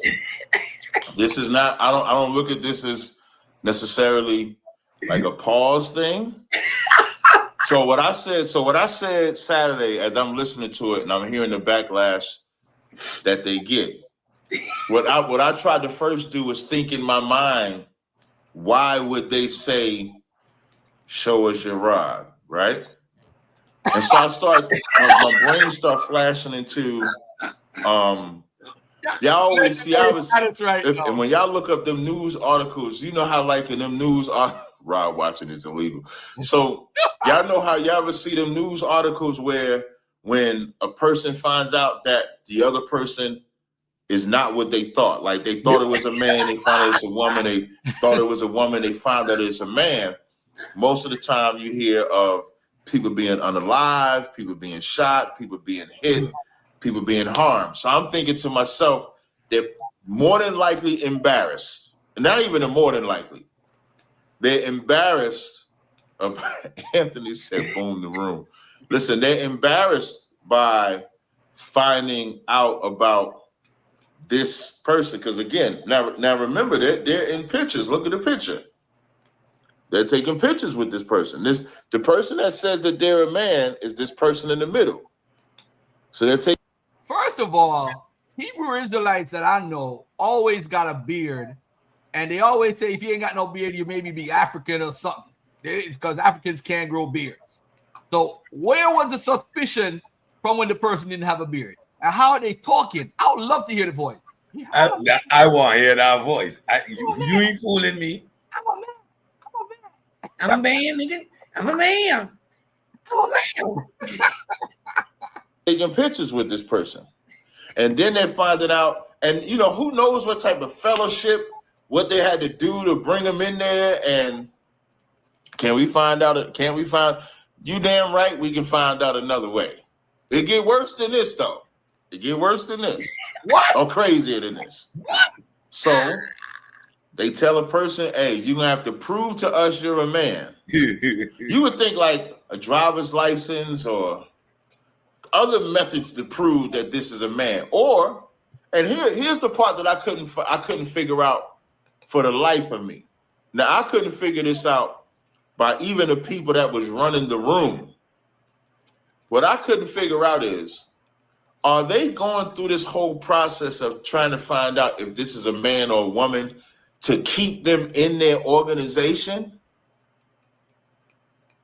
[SPEAKER 6] not. I don't look at this as necessarily like a pause thing. So what I said Saturday, as I'm listening to it and I'm hearing the backlash that they get. What I tried to first do was think in my mind, why would they say, show us your rod, right? And so my brain started flashing into, y'all always see, and when y'all look up them news articles, you know how like in them news are Rod watching is illegal. So y'all know how y'all ever see them news articles where when a person finds out that the other person is not what they thought, like they thought it was a man, they found out it's a woman, they thought it was a woman, they found out it's a man. Most of the time you hear of people being unalive, people being shot, people being hit, people being harmed. So I'm thinking to myself, they're more than likely embarrassed. And not even more than likely. They're embarrassed. Anthony said, boom, the room. Listen, they're embarrassed by finding out about this person. Because again, now remember that they're in pictures. Look at the picture. They're taking pictures with this person. The person that says that they're a man is this person in the middle. So they're taking.
[SPEAKER 2] First of all, Hebrew Israelites that I know always got a beard. And they always say, if you ain't got no beard, you maybe be African or something. It's because Africans can't grow beards. So where was the suspicion from when the person didn't have a beard? And how are they talking? I would love to hear the voice.
[SPEAKER 8] I want to hear that voice. You ain't fooling me.
[SPEAKER 2] I'm a man.
[SPEAKER 8] I'm a man, nigga. I'm a man.
[SPEAKER 6] Taking pictures with this person. And then they're finding out, and you know, who knows what type of fellowship, what they had to do to bring them in there. And can we find out? You damn right we can find out another way. It get worse than this, though. It get worse than this.
[SPEAKER 2] What?
[SPEAKER 6] Or crazier than this.
[SPEAKER 2] What?
[SPEAKER 6] So they tell a person, hey, you're going to have to prove to us you're a man. You would think like a driver's license or other methods to prove that this is a man. Or, and here's the part that I couldn't figure out for the life of me. Now, I couldn't figure this out by even the people that was running the room. What I couldn't figure out is, are they going through this whole process of trying to find out if this is a man or a woman to keep them in their organization?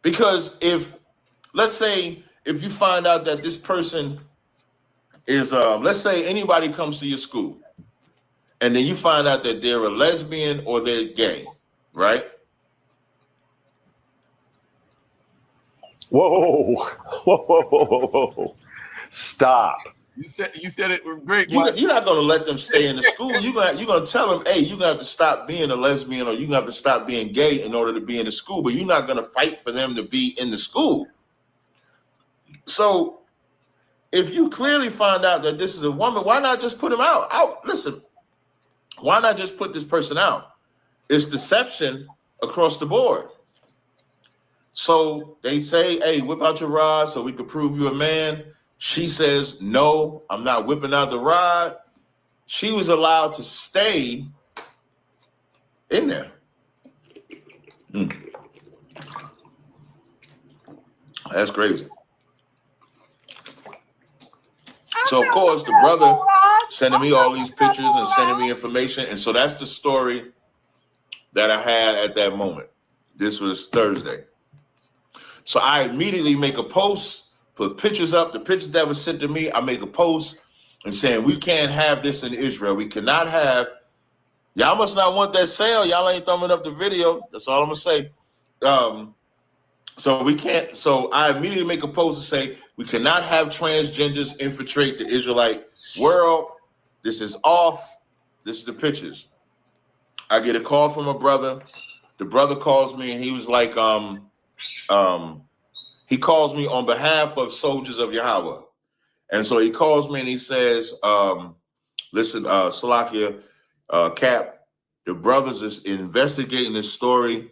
[SPEAKER 6] Because let's say if you find out that this person is, let's say anybody comes to your school and then you find out that they're a lesbian or they're gay, right?
[SPEAKER 9] Whoa. Stop.
[SPEAKER 2] You said it great.
[SPEAKER 6] You're not going to let them stay in the school. You're going to tell them, hey, you're going to have to stop being a lesbian or you're going to have to stop being gay in order to be in the school, but you're not going to fight for them to be in the school. So if you clearly find out that this is a woman, why not just put him out? Listen, why not just put this person out? It's deception across the board. So they say, hey, whip out your rod so we could prove you a man. She says, no, I'm not whipping out the rod. She was allowed to stay in there. That's crazy. So, of course, the brother sending me all these pictures and sending me information. And so that's the story that I had at that moment. This was Thursday. So I immediately make a post, put pictures up, the pictures that were sent to me. I make a post and saying, we can't have this in Israel. We cannot have, y'all must not want that sale. Y'all ain't thumbing up the video. That's all I'm going to say. So we can't. So I immediately make a post to say we cannot have transgenders infiltrate the Israelite world. This is off. This is the pictures. I get a call from a brother. The brother calls me and he was like, he calls me on behalf of soldiers of Yahweh. And so he calls me and he says, listen, Salakia, Cap, the brothers is investigating this story.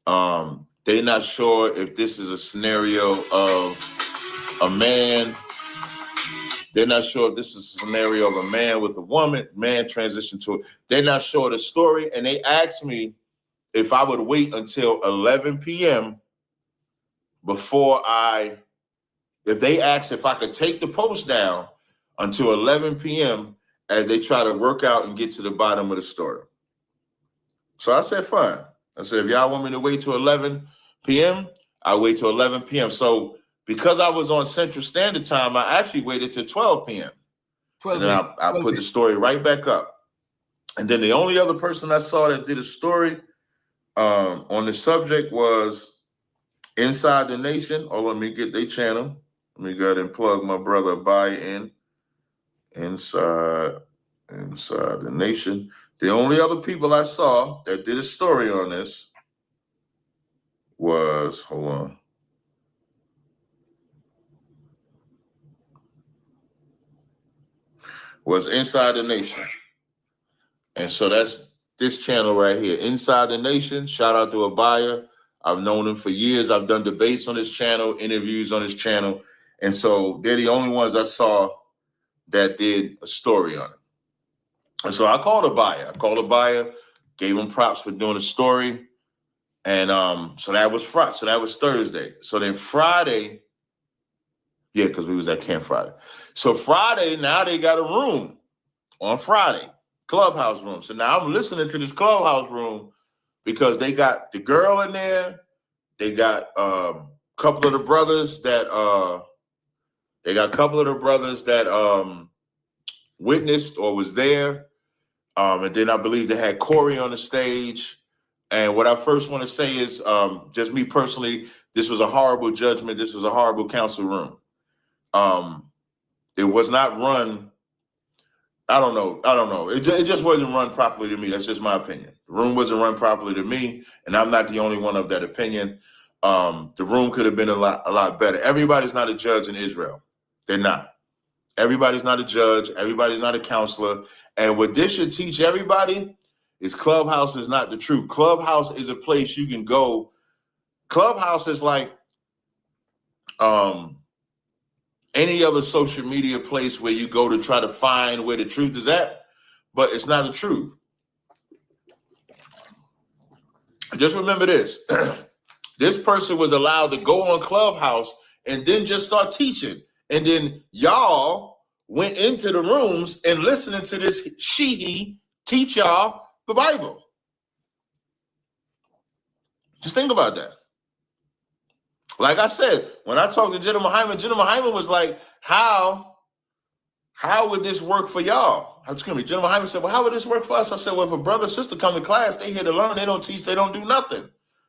[SPEAKER 6] They're not sure if this is a scenario of a man. They're not sure if this is a scenario of a man with a woman, man transition to it. They're not sure of the story. And they asked me if I would wait until 11 p.m. before if they asked if I could take the post down until 11 p.m. as they try to work out and get to the bottom of the story. So I said, fine. I said, if y'all want me to wait till 11 p.m., I'll wait till 11 p.m. So because I was on Central Standard Time, I actually waited till 12 p.m. And then I put the story right back up. And then the only other person I saw that did a story on the subject was Inside the Nation. Oh, let me get their channel. Let me go ahead and plug my brother in. Inside the Nation. The only other people I saw that did a story on this was, hold on. Was Inside the Nation. And so that's this channel right here, Inside the Nation. Shout out to Abaya. I've known him for years. I've done debates on his channel, interviews on his channel. And so they're the only ones I saw that did a story on it. And so I called Abaya, gave him props for doing a story. And so that was Friday. So that was Thursday. So then Friday, yeah, because we was at Camp Friday. So Friday, now they got a room on Friday, Clubhouse room. So now I'm listening to this Clubhouse room because they got the girl in there. They got a couple of the brothers that witnessed or was there. And then I believe they had Corey on the stage. And what I first want to say is, just me personally, this was a horrible judgment. This was a horrible council room. It was not run. I don't know. It just wasn't run properly to me. That's just my opinion. The room wasn't run properly to me, and I'm not the only one of that opinion. The room could have been a lot better. Everybody's not a judge in Israel. They're not. Everybody's not a judge. Everybody's not a counselor. And what this should teach everybody is Clubhouse is not the truth. Clubhouse is a place you can go. Clubhouse is like any other social media place where you go to try to find where the truth is at, but it's not the truth. Just remember this. This person was allowed to go on Clubhouse and then just start teaching. And then y'all went into the rooms and listening to this he teach y'all the Bible. Just think about that. Like I said, when I talked to General Hyman was like, how would this work for y'all? General Hyman said, well, how would this work for us? I said, well, if a brother or sister come to class, they here to learn, they don't teach, they don't do nothing.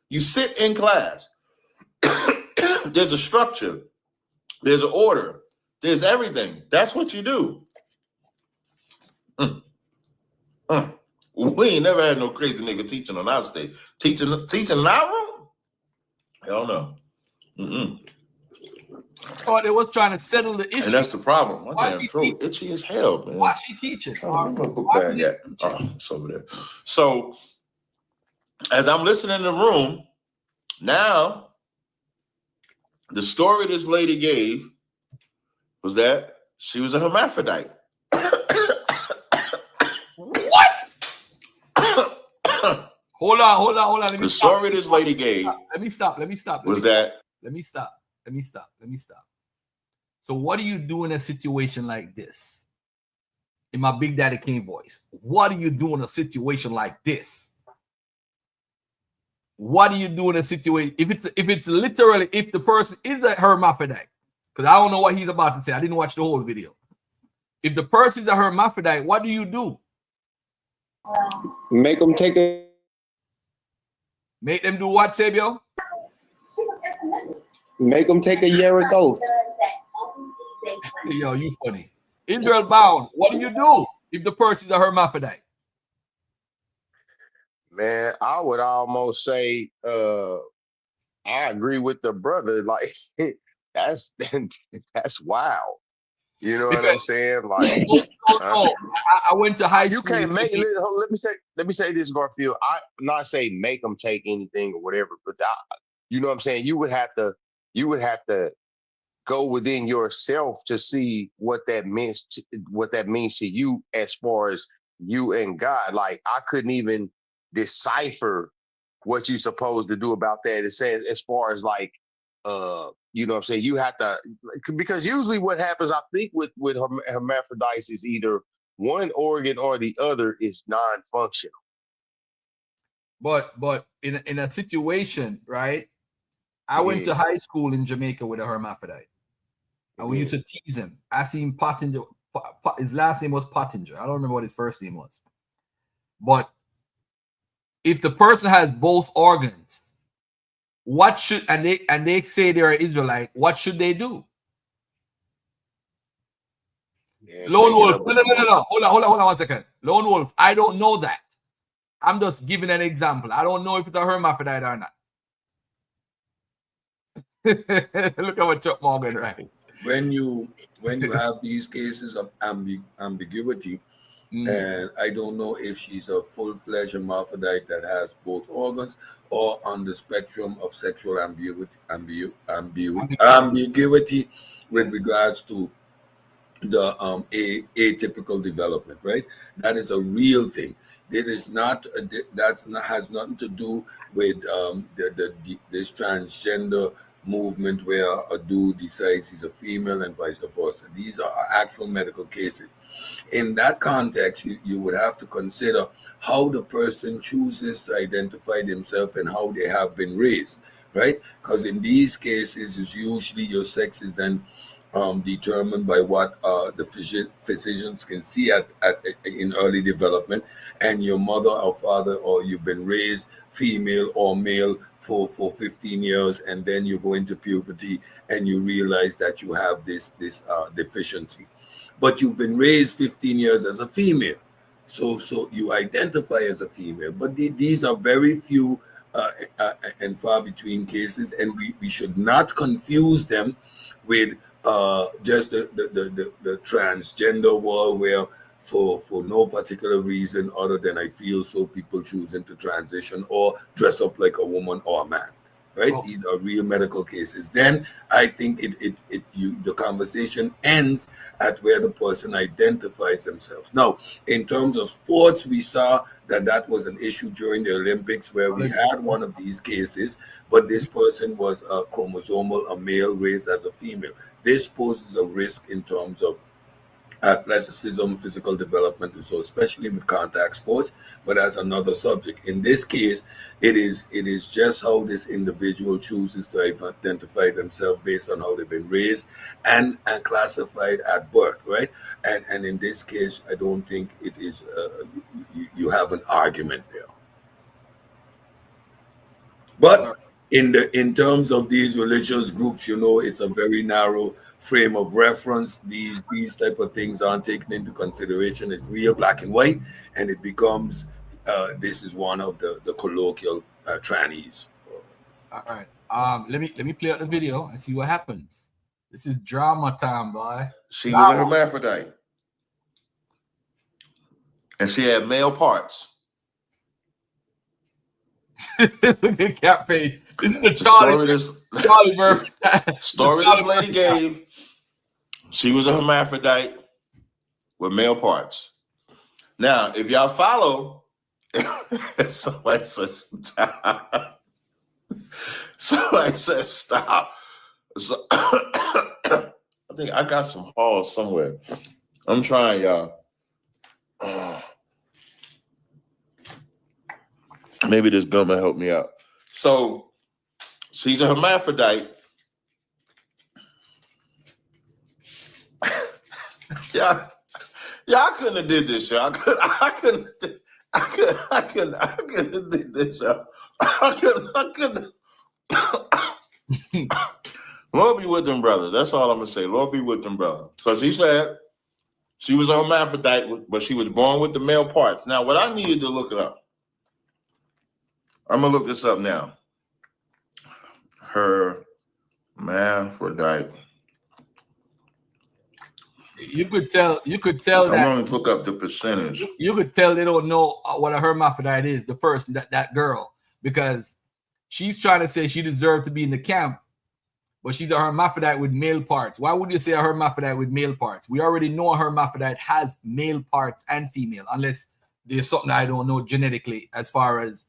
[SPEAKER 6] You sit in class. There's a structure. There's an order. There's everything. That's what you do. We ain't never had no crazy nigga teaching on our stage. Teaching in our room? Hell no.
[SPEAKER 2] Thought they was trying to settle the issue.
[SPEAKER 6] And that's the problem. My damn throat itchy as hell, man.
[SPEAKER 2] Why she teaching?
[SPEAKER 6] Where my book bag at? Oh, it's over there. So as I'm listening in the room, now the story this lady gave was that she was a hermaphrodite.
[SPEAKER 2] What? Hold on. Let me
[SPEAKER 6] The
[SPEAKER 2] stop.
[SPEAKER 6] story this lady gave
[SPEAKER 2] Let me stop. Let me stop.
[SPEAKER 6] was that
[SPEAKER 2] Let me stop. So what do you do in a situation like this? In my Big Daddy Kane voice, what do you do in a situation like this? What do you do in a situation if it's literally if the person is a hermaphrodite? Because I don't know what he's about to say. I didn't watch the whole video. If the person is a hermaphrodite, what do you do?
[SPEAKER 10] Make them take a.
[SPEAKER 2] Make them do what, Sabio?
[SPEAKER 10] Make them take a Yerrick oath.
[SPEAKER 2] Yo, you funny. Israel bound. What do you do if the person is a hermaphrodite?
[SPEAKER 9] Man, I would almost say I agree with the brother. Like that's wild. You know what I'm saying? Like
[SPEAKER 2] no. I went to high school.
[SPEAKER 9] You can't make. Let me say this, Garfield. I'm not saying make them take anything or whatever, but you know what I'm saying. You would have to go within yourself to see what that means. What that means to you as far as you and God. Like I couldn't even decipher what you're supposed to do about that. It says as far as like you know what I'm saying, you have to, because usually what happens, I think with hermaphrodites is either one organ or the other is non-functional.
[SPEAKER 2] But in a situation, right? I went to high school in Jamaica with a hermaphrodite. And we used to tease him. I seen Pottinger. His last name was Pottinger. I don't remember what his first name was. But if the person has both organs, what should and they say they're an Israelite, what should they do?
[SPEAKER 9] Yeah,
[SPEAKER 2] Lone Wolf. No. Hold on 1 second. Lone Wolf, I don't know that. I'm just giving an example. I don't know if it's a hermaphrodite or not. Look at what Chuck Morgan, right?
[SPEAKER 8] When you have these cases of ambiguity, and I don't know if she's a full-fledged hermaphrodite that has both organs or on the spectrum of sexual ambiguity with regards to the atypical development, right? That is a real thing. That is not has nothing to do with this transgender movement where a dude decides he's a female and vice versa. These are actual medical cases. In that context, you would have to consider how the person chooses to identify themselves and how they have been raised, right? Because in these cases, it's usually your sex is then determined by what the physicians can see in early development, and your mother or father, or you've been raised female or male for 15 years, and then you go into puberty and you realize that you have this deficiency. But you've been raised 15 years as a female, so you identify as a female. But these are very few and far between cases, and we should not confuse them with just the transgender world where for no particular reason other than I feel so, people choosing to transition or dress up like a woman or a man, right? Oh. These are real medical cases. Then I think the conversation ends at where the person identifies themselves. Now, in terms of sports, we saw that was an issue during the Olympics where we had one of these cases, but this person was a chromosomal, a male raised as a female. This poses a risk in terms of athleticism, physical development, and so especially with contact sports, but as another subject. In this case, it is just how this individual chooses to identify themselves based on how they've been raised and classified at birth, right? And in this case, I don't think it is you have an argument there. But in terms of these religious groups, it's a very narrow frame of reference. These type of things aren't taken into consideration. It's real black and white, and it becomes this is one of the colloquial trannies.
[SPEAKER 2] All right. Let me play out the video and see what happens. This is drama time, boy.
[SPEAKER 6] She was a hermaphrodite, and she had male parts.
[SPEAKER 2] Look at cat face. This is the Charlie Murphy.
[SPEAKER 6] Story this lady gave. She was a hermaphrodite with male parts. Now, if y'all follow, somebody says stop. Somebody says stop. So, I think I got some halls somewhere. I'm trying, y'all. Maybe this gum will help me out. So she's a hermaphrodite. Y'all couldn't have did this, y'all. I couldn't have did this, y'all. I couldn't. Lord be with them brothers. That's all I'm gonna say. Lord be with them brothers. So she said she was a hermaphrodite, but she was born with the male parts. Now, what I needed to look it up. I'm gonna look this up now. Hermaphrodite.
[SPEAKER 2] You could tell
[SPEAKER 6] I'm
[SPEAKER 2] that.
[SPEAKER 6] gonna look up the percentage.
[SPEAKER 2] You could tell they don't know what a hermaphrodite is, the person, that girl, because she's trying to say she deserved to be in the camp, but she's a hermaphrodite with male parts. Why would you say a hermaphrodite with male parts? We already know a hermaphrodite has male parts and female, unless there's something I don't know genetically as far as,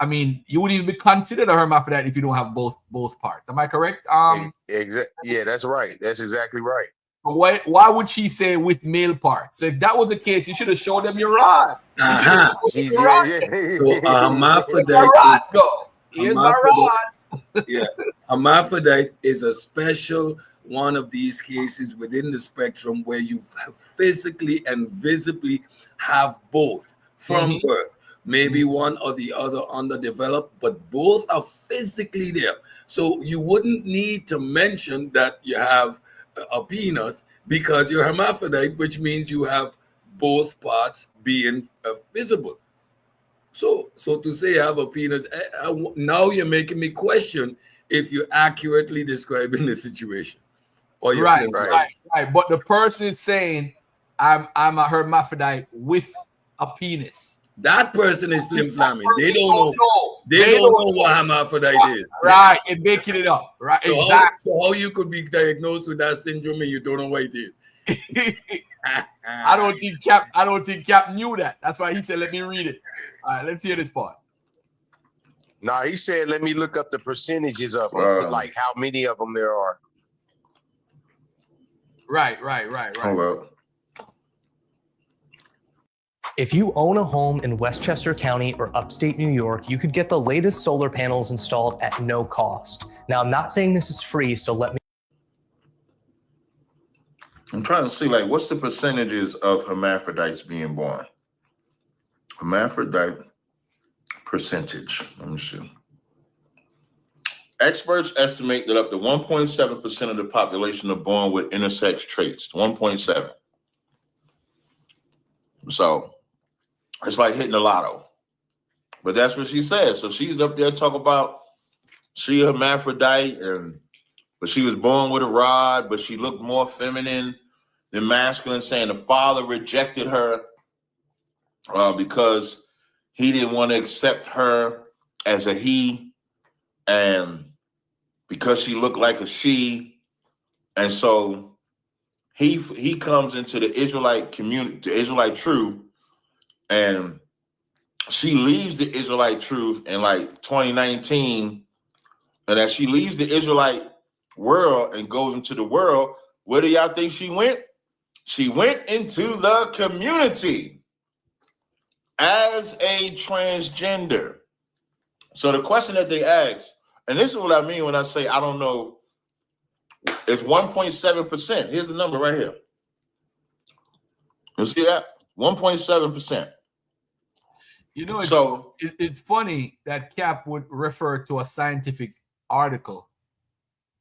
[SPEAKER 2] I mean, you wouldn't even be considered a hermaphrodite if you don't have both parts. Am I correct?
[SPEAKER 9] Yeah, that's right. That's exactly right.
[SPEAKER 2] Why would she say with male parts? So if that was the case, you should have showed them your rod.
[SPEAKER 8] Uh-huh. So hermaphrodite.
[SPEAKER 2] Rod go. Here's my rod.
[SPEAKER 8] Yeah, hermaphrodite is a special one of these cases within the spectrum where you physically and visibly have both from birth. Maybe one or the other underdeveloped, but both are physically there. So you wouldn't need to mention that you have a penis because you're hermaphrodite, which means you have both parts being visible. So to say I have a penis, now you're making me question if you're accurately describing the situation. Or you're
[SPEAKER 2] right. But the person is saying I'm a hermaphrodite with a penis.
[SPEAKER 8] That person is flim-flamming. They don't know. They don't know what hermaphrodite is.
[SPEAKER 2] Right, and making it up. Right,
[SPEAKER 8] so
[SPEAKER 2] exactly.
[SPEAKER 8] How you could be diagnosed with that syndrome and you don't know what it is?
[SPEAKER 2] I don't think Cap knew that. That's why he said, "Let me read it." All right, let's hear this part.
[SPEAKER 9] Nah, he said, "Let me look up the percentages of them, like how many of them there are."
[SPEAKER 2] Right.
[SPEAKER 6] Hold up.
[SPEAKER 11] If you own a home in Westchester County or upstate New York, you could get the latest solar panels installed at no cost. Now, I'm not saying this is free, so let me.
[SPEAKER 6] I'm trying to see, like, what's the percentages of hermaphrodites being born? Hermaphrodite percentage. Let me see. Experts estimate that up to 1.7% of the population are born with intersex traits. 1.7. So it's like hitting the lotto. But that's what she said. So she's up there talking about she a hermaphrodite, but she was born with a rod, but she looked more feminine than masculine, saying the father rejected her because he didn't want to accept her as a he, and because she looked like a she. And so he comes into the Israelite community, the Israelite truth, and she leaves the Israelite truth in like 2019. And as she leaves the Israelite world and goes into the world, where do y'all think she went? She went into the community as a transgender. So the question that they asked, and this is what I mean when I say I don't know, it's 1.7%. Here's the number right here. You see that? 1.7%.
[SPEAKER 2] You know,
[SPEAKER 6] so
[SPEAKER 2] it's funny that Cap would refer to a scientific article.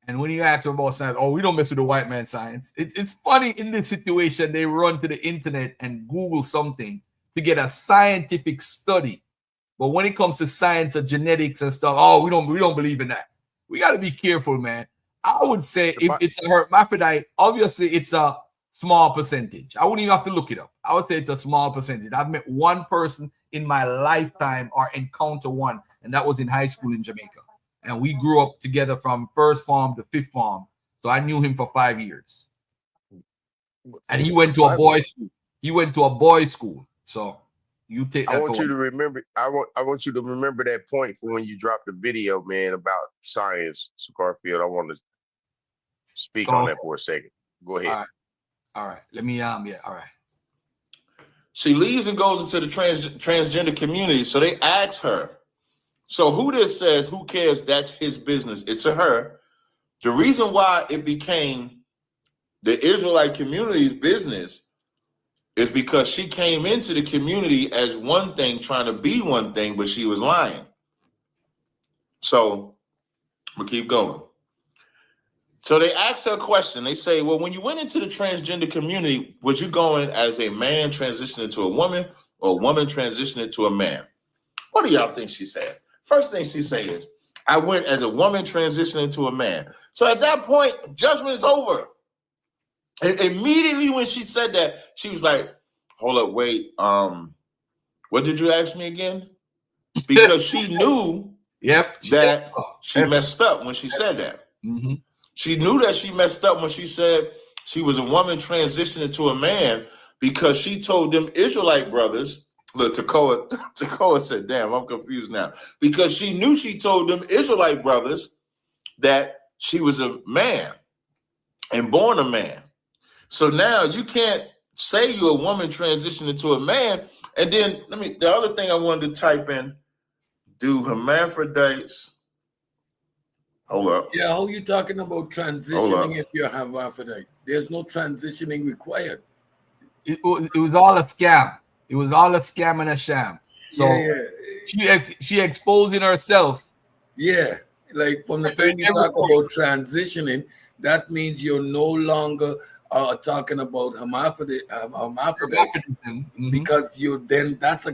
[SPEAKER 2] And when you ask him about science, we don't mess with the white man science. It's funny in this situation, they run to the internet and Google something to get a scientific study. But when it comes to science or genetics and stuff, we don't believe in that. We got to be careful, man. I would say if it's a hermaphrodite, obviously it's a small percentage. I wouldn't even have to look it up. I would say it's a small percentage. I've met one person in my lifetime or encounter one, and that was in high school in Jamaica. And we grew up together from first form to fifth form. So I knew him for 5 years. And he went to a boys' school. He went to a boys' school. So you take that.
[SPEAKER 9] I want you to remember. I want you to remember that point for when you drop the video, man, about science, Garfield. I want to speak on that for a second. Go ahead.
[SPEAKER 2] All right. Let me All right.
[SPEAKER 6] She leaves and goes into the transgender community. So they ask her, so who this says, who cares? That's his business. It's a her. The reason why it became the Israelite community's business is because she came into the community as one thing, trying to be one thing, but she was lying. So we'll keep going. So they asked her a question. They say, well, when you went into the transgender community, was you going as a man transitioning to a woman or a woman transitioning to a man? What do y'all think she said? First thing she said is, I went as a woman transitioning to a man. So at that point, judgment is over. And immediately when she said that, she was like, hold up, wait. What did you ask me again? Because she knew that she messed up when she said that.
[SPEAKER 2] Mm-hmm.
[SPEAKER 6] She knew that she messed up when she said she was a woman transitioning to a man, because she told them Israelite brothers, look, Tekoa said, damn, I'm confused now. Because she knew she told them Israelite brothers that she was a man and born a man. So now you can't say you're a woman transitioning to a man. And then the other thing I wanted to type in, do hermaphrodites, hold up.
[SPEAKER 8] Yeah, how you talking about transitioning if you're hermaphrodite? There's no transitioning required.
[SPEAKER 2] It was all a scam. It was all a scam and a sham. So she exposing herself.
[SPEAKER 8] Yeah, like from the time you talk about transitioning, that means you're no longer talking about hermaphrodite, because that's a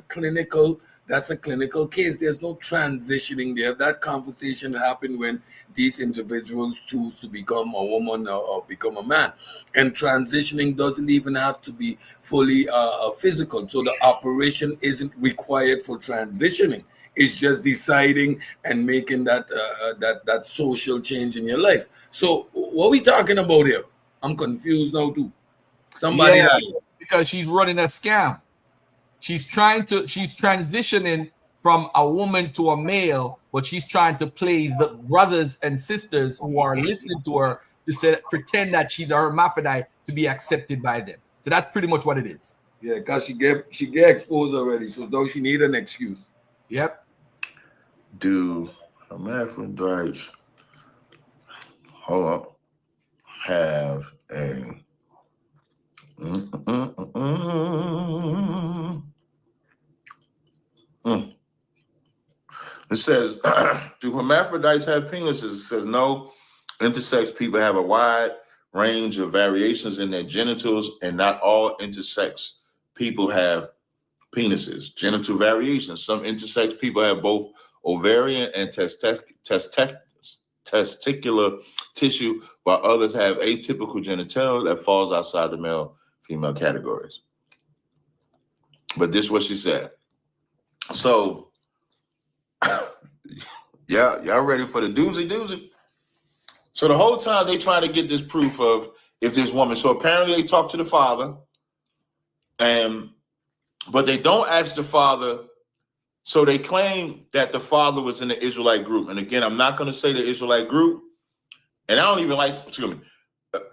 [SPEAKER 8] clinical case. There's no transitioning there. That conversation happened when these individuals choose to become a woman or become a man. And transitioning doesn't even have to be fully physical. So the operation isn't required for transitioning. It's just deciding and making that social change in your life. So what are we talking about here? I'm confused now too. Somebody
[SPEAKER 2] because she's running a scam. She's transitioning from a woman to a male, but she's trying to play the brothers and sisters who are listening to her to pretend that she's a hermaphrodite to be accepted by them. So that's pretty much what it is.
[SPEAKER 8] Yeah, because she get exposed already, so don't she need an excuse?
[SPEAKER 2] Yep.
[SPEAKER 6] Do hermaphrodites, hold up, have a It says, do hermaphrodites have penises? It says no. Intersex people have a wide range of variations in their genitals, and not all intersex people have penises. Genital variations. Some intersex people have both ovarian and testicular tissue, while others have atypical genitalia that falls outside the male-female categories. But this is what she said. So, yeah, y'all ready for the doozy? So the whole time they try to get this proof of if this woman. So apparently they talked to the father, but they don't ask the father. So they claim that the father was in the Israelite group. And again, I'm not going to say the Israelite group, and I don't even like. Excuse me.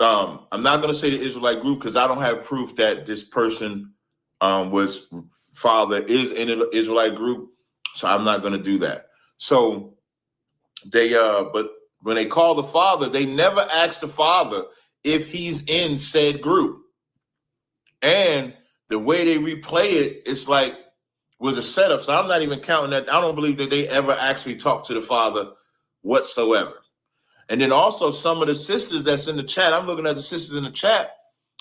[SPEAKER 6] I'm not going to say the Israelite group because I don't have proof that this person was father is in the Israelite group. So I'm not going to do that. So they, but when they call the father, they never ask the father if he's in said group. And the way they replay it, it's like was a setup. So I'm not even counting that. I don't believe that they ever actually talked to the father whatsoever. And then also some of the sisters that's in the chat, I'm looking at the sisters in the chat,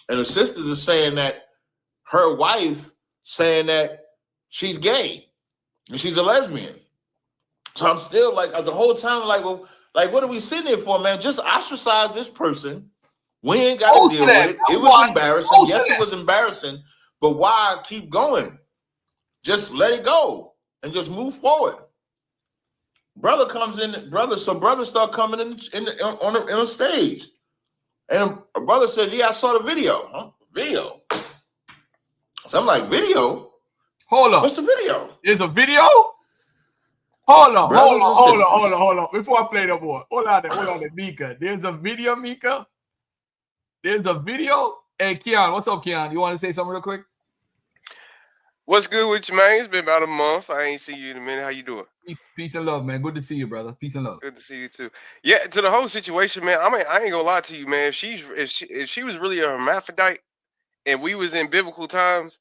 [SPEAKER 6] and the sisters are saying that her wife saying that she's gay and she's a lesbian. So I'm still like the whole time, like, well, like, what are we sitting here for, man? Just ostracize this person. We ain't got to deal with it. It was embarrassing. Yes, it was embarrassing, but why keep going? Just let it go and just move forward. Brother comes in, so brothers start coming in on the stage. And a brother said, yeah, I saw the video. Huh? Video. So I'm like, video?
[SPEAKER 2] Hold on.
[SPEAKER 6] What's the video?
[SPEAKER 2] There's a video? Hold on.
[SPEAKER 6] Brothers and
[SPEAKER 2] Hold on. Before I play the board. Hold on there, Mika. There's a video, Mika? There's a video? Hey, Keon, what's up, Keon? You want to say something real quick?
[SPEAKER 12] What's good with you, man? It's been about a month. I ain't seen you in a minute. How you doing?
[SPEAKER 2] Peace and love, man. Good to see you, brother. Peace and love.
[SPEAKER 12] Good to see you too. Yeah, to the whole situation, man. I mean, I ain't gonna lie to you, man. If she was really a hermaphrodite and we was in biblical times,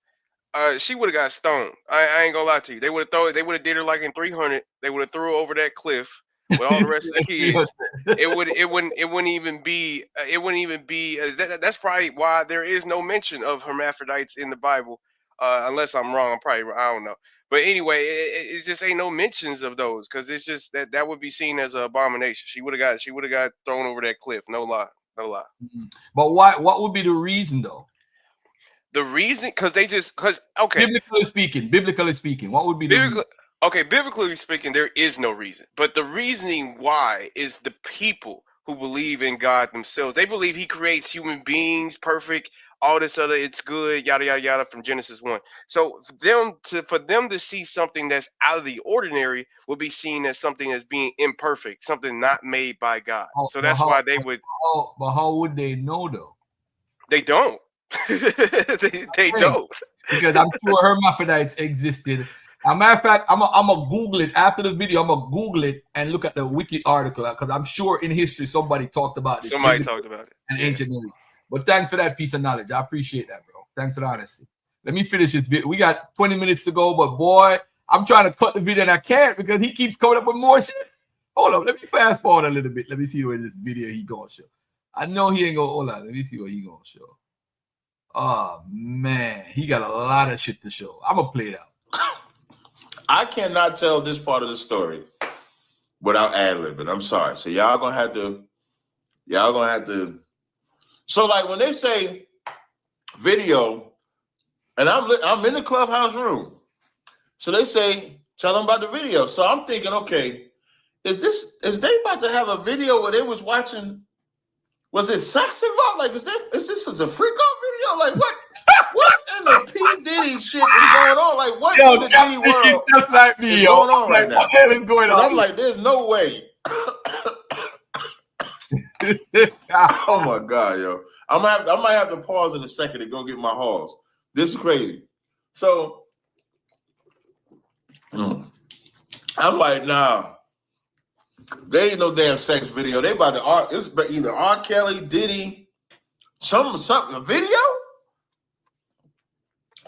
[SPEAKER 12] she would have got stoned. I ain't gonna lie to you. They would have did her like in 300. They would have threw her over that cliff with all the rest of the kids. It wouldn't even be. That's probably why there is no mention of hermaphrodites in the Bible. Unless I'm wrong, I don't know. But anyway, it just ain't no mentions of those because it's just that would be seen as an abomination. She would have got thrown over that cliff. No lie.
[SPEAKER 2] But why? What would be the reason though?
[SPEAKER 12] The reason, okay.
[SPEAKER 2] Biblically speaking, what would be the reason?
[SPEAKER 12] Okay, biblically speaking, there is no reason. But the reasoning why is the people who believe in God themselves. They believe He creates human beings perfect. All this other, it's good, yada yada yada, from Genesis 1. So for them to see something that's out of the ordinary would be seen as something as being imperfect, something not made by God. So that's why they would.
[SPEAKER 2] But how would they know though?
[SPEAKER 12] They don't. they don't.
[SPEAKER 2] Because I'm sure hermaphrodites existed. As a matter of fact, I'm gonna Google it after the video. I'm gonna Google it and look at the wiki article because I'm sure in history somebody talked about it.
[SPEAKER 12] Somebody talked about it.
[SPEAKER 2] And ancient Near East. But thanks for that piece of knowledge. I appreciate that, bro. Thanks for the honesty. Let me finish this video. We got 20 minutes to go, but boy, I'm trying to cut the video and I can't because he keeps coming up with more shit. Hold on, let me fast forward a little bit. Let me see where this video he gonna show. I know he ain't gonna. Hold on, let me see what he gonna show. Oh man, he got a lot of shit to show. I'm gonna play it out.
[SPEAKER 6] I cannot tell this part of the story without ad-libbing. I'm sorry. So y'all gonna have to. So like when they say video, and I'm in the clubhouse room, so they say tell them about the video. So I'm thinking, okay, is they about to have a video where they was watching? Was it sex involved? Like is this a freak off video? Like what? What in the P Diddy shit is going on? Like what in the Diddy world?
[SPEAKER 2] Just like me,
[SPEAKER 6] is going on right now?
[SPEAKER 2] What the hell is going on?
[SPEAKER 6] I'm like, there's no way. Oh my God, yo! I might have to pause in a second to go get my halls. This is crazy. So I'm like, nah, there ain't no damn sex video. They about to it's either R. Kelly, Diddy, something a video.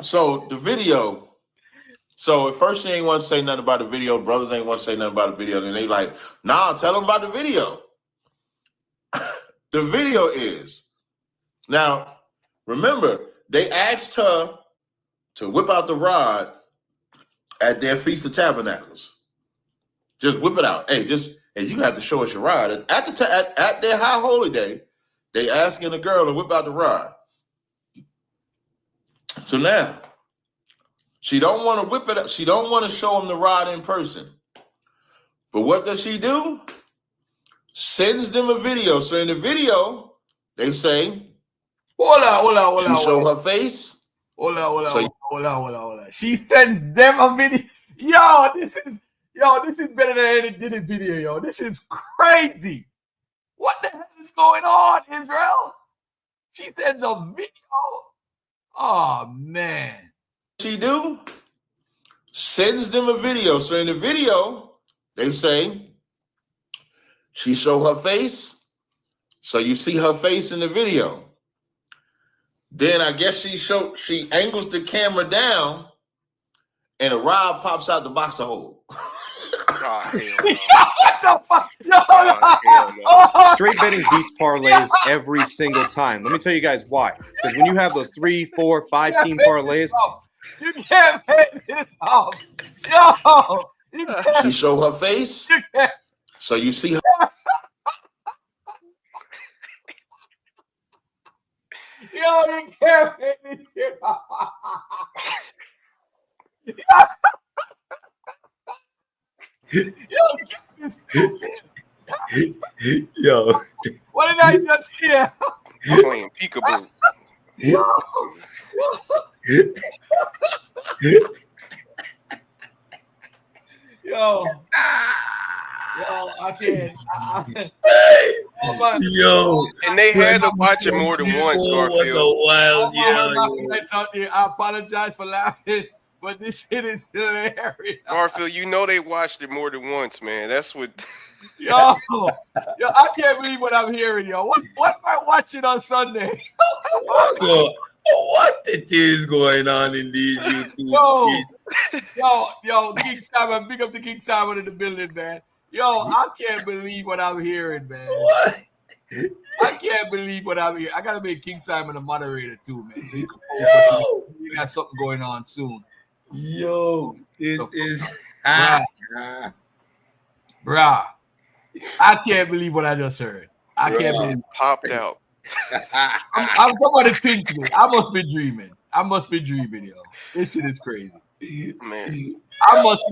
[SPEAKER 6] So the video. So at first she ain't want to say nothing about the video. Brothers ain't want to say nothing about the video. Then they like, nah, tell them about the video. The video is now. Remember, they asked her to whip out the rod at their Feast of Tabernacles. Just whip it out. Hey, you have to show us your rod at their high holy day. They asking the girl to whip out the rod. So now she don't want to whip it up. She don't want to show them the rod in person. But what does she do? Sends them a video. So in the video, they say,
[SPEAKER 2] hold on.
[SPEAKER 6] She show her face.
[SPEAKER 2] Hold on. She sends them a video. This is better than any Diddy video, yo. This is crazy. What the hell is going on, Israel? She sends a video. Oh man.
[SPEAKER 6] She do? Sends them a video. So in the video, they say, she show her face, so you see her face in the video. Then I guess she angles the camera down, and a rod pops out the boxer hole.
[SPEAKER 12] Oh,
[SPEAKER 2] What the fuck?
[SPEAKER 13] Straight betting beats parlays every single time. Let me tell you guys why. Because when you have those 3, 4, 5 team parlays,
[SPEAKER 2] you can't make this up. Yo,
[SPEAKER 6] she show her face. So you see her.
[SPEAKER 2] Yo, you can't make this shit up. Yo, get this stupid.
[SPEAKER 8] Yo.
[SPEAKER 2] What did I just hear?
[SPEAKER 12] I'm playing peekaboo.
[SPEAKER 2] Yo, I can't. Oh my,
[SPEAKER 8] Yo,
[SPEAKER 12] And they had to watch it more than once,
[SPEAKER 8] was
[SPEAKER 12] Garfield.
[SPEAKER 8] a wild
[SPEAKER 2] hermaphrodites out there, I apologize for laughing, but this shit is hilarious.
[SPEAKER 12] Garfield, you know they watched it more than once, man. That's what.
[SPEAKER 2] Yo, I can't believe what I'm hearing, yo. What am I watching on Sunday?
[SPEAKER 8] What it is going on in these YouTube kids?
[SPEAKER 2] Yo, King Simon, big up to King Simon in the building, man. Yo, I can't believe what I'm hearing, man.
[SPEAKER 8] What?
[SPEAKER 2] I can't believe what I'm hearing. I gotta make King Simon a moderator too, man. So he can post we got something going on soon.
[SPEAKER 8] Yo, this is
[SPEAKER 2] bruh. I can't believe what I just heard. I can't believe it.
[SPEAKER 12] Popped out.
[SPEAKER 2] I'm somebody pinch me. I must be dreaming, yo. This shit is crazy.
[SPEAKER 12] Man.
[SPEAKER 2] I must